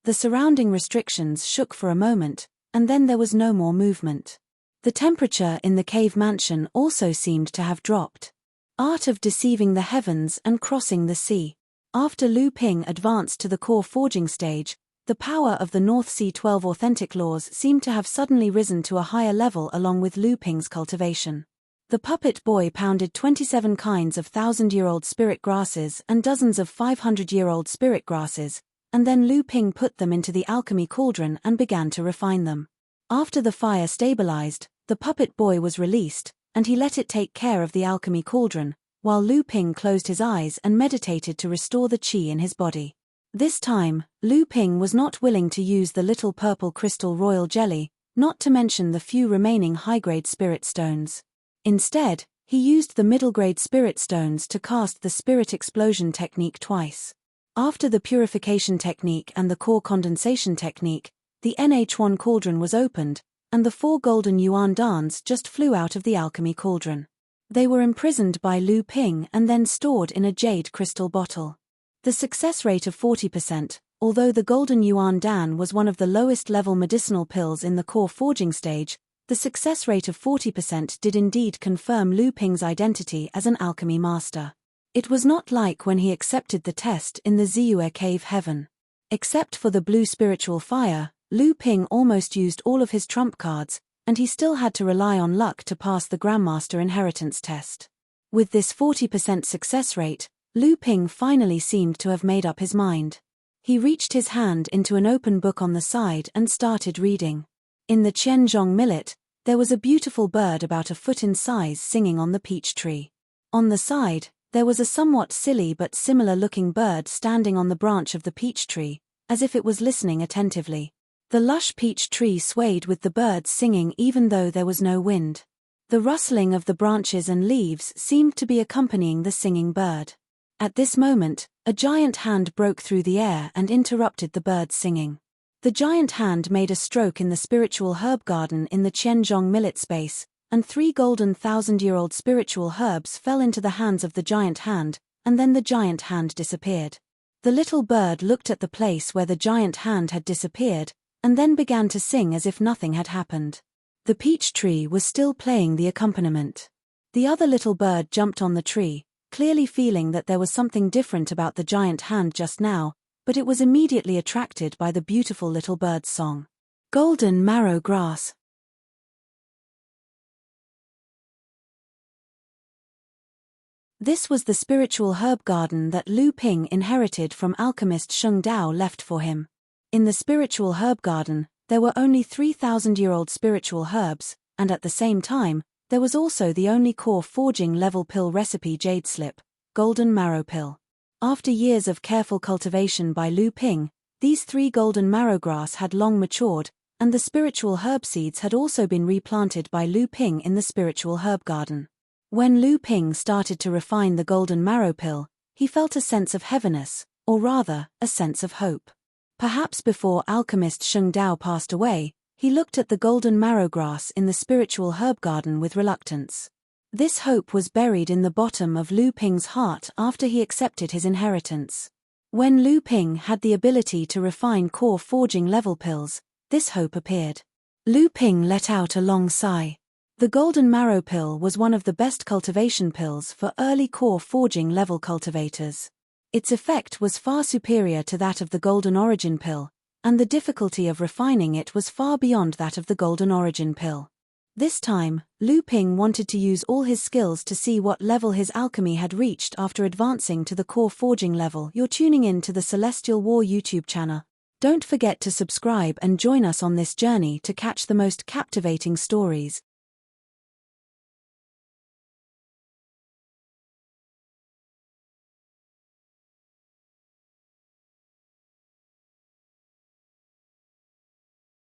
The surrounding restrictions shook for a moment, and then there was no more movement. The temperature in the cave mansion also seemed to have dropped. Art of deceiving the heavens and crossing the sea. After Lu Ping advanced to the core forging stage, the power of the North Sea 12 authentic laws seemed to have suddenly risen to a higher level along with Lu Ping's cultivation. The puppet boy pounded 27 kinds of 1,000-year-old spirit grasses and dozens of 500-year-old spirit grasses, and then Lu Ping put them into the alchemy cauldron and began to refine them. After the fire stabilized, the puppet boy was released, and he let it take care of the alchemy cauldron, while Lu Ping closed his eyes and meditated to restore the qi in his body. This time, Lu Ping was not willing to use the little purple crystal royal jelly, not to mention the few remaining high-grade spirit stones. Instead, He used the middle-grade spirit stones to cast the spirit explosion technique twice. After the purification technique and the core condensation technique, the NH1 cauldron was opened, and the 4 golden yuan dans just flew out of the alchemy cauldron. They were imprisoned by Lu Ping and then stored in a jade crystal bottle. The success rate of 40%, although the golden yuan dan was one of the lowest level medicinal pills in the core forging stage, the success rate of 40% did indeed confirm Lu Ping's identity as an alchemy master. It was not like when he accepted the test in the Ziyue cave heaven. Except for the blue spiritual fire, Lu Ping almost used all of his trump cards, and he still had to rely on luck to pass the Grandmaster inheritance test. With this 40% success rate, Lu Ping finally seemed to have made up his mind. He reached his hand into an open book on the side and started reading. In the Qianzhong millet, there was a beautiful bird about a foot in size singing on the peach tree. On the side, there was a somewhat silly but similar-looking bird standing on the branch of the peach tree, as if it was listening attentively. The lush peach tree swayed with the birds singing even though there was no wind. The rustling of the branches and leaves seemed to be accompanying the singing bird. At this moment, a giant hand broke through the air and interrupted the bird's singing. The giant hand made a stroke in the spiritual herb garden in the Qianzhong millet space, and 3 golden 1,000-year-old spiritual herbs fell into the hands of the giant hand, and then the giant hand disappeared. The little bird looked at the place where the giant hand had disappeared, and then began to sing as if nothing had happened. The peach tree was still playing the accompaniment. The other little bird jumped on the tree, clearly feeling that there was something different about the giant hand just now, but it was immediately attracted by the beautiful little bird's song. Golden marrow grass. This was the spiritual herb garden that Lu Ping inherited from alchemist Sheng Dao left for him. In the spiritual herb garden, there were only 3,000-year-old spiritual herbs, and at the same time, there was also the only core forging level pill recipe jade slip, golden marrow pill. After years of careful cultivation by Lu Ping, these 3 golden marrow grass had long matured, and the spiritual herb seeds had also been replanted by Lu Ping in the spiritual herb garden. When Lu Ping started to refine the golden marrow pill, he felt a sense of heaviness, or rather, a sense of hope. Perhaps before alchemist Sheng Dao passed away, he looked at the golden marrow grass in the spiritual herb garden with reluctance. This hope was buried in the bottom of Lu Ping's heart after he accepted his inheritance. When Lu Ping had the ability to refine core forging level pills, this hope appeared. Lu Ping let out a long sigh. The golden marrow pill was one of the best cultivation pills for early core forging level cultivators. Its effect was far superior to that of the golden origin pill, and the difficulty of refining it was far beyond that of the golden origin pill. This time, Lu Ping wanted to use all his skills to see what level his alchemy had reached after advancing to the core forging level. You're tuning in to the Celestial War YouTube channel. Don't forget to subscribe and join us on this journey to catch the most captivating stories.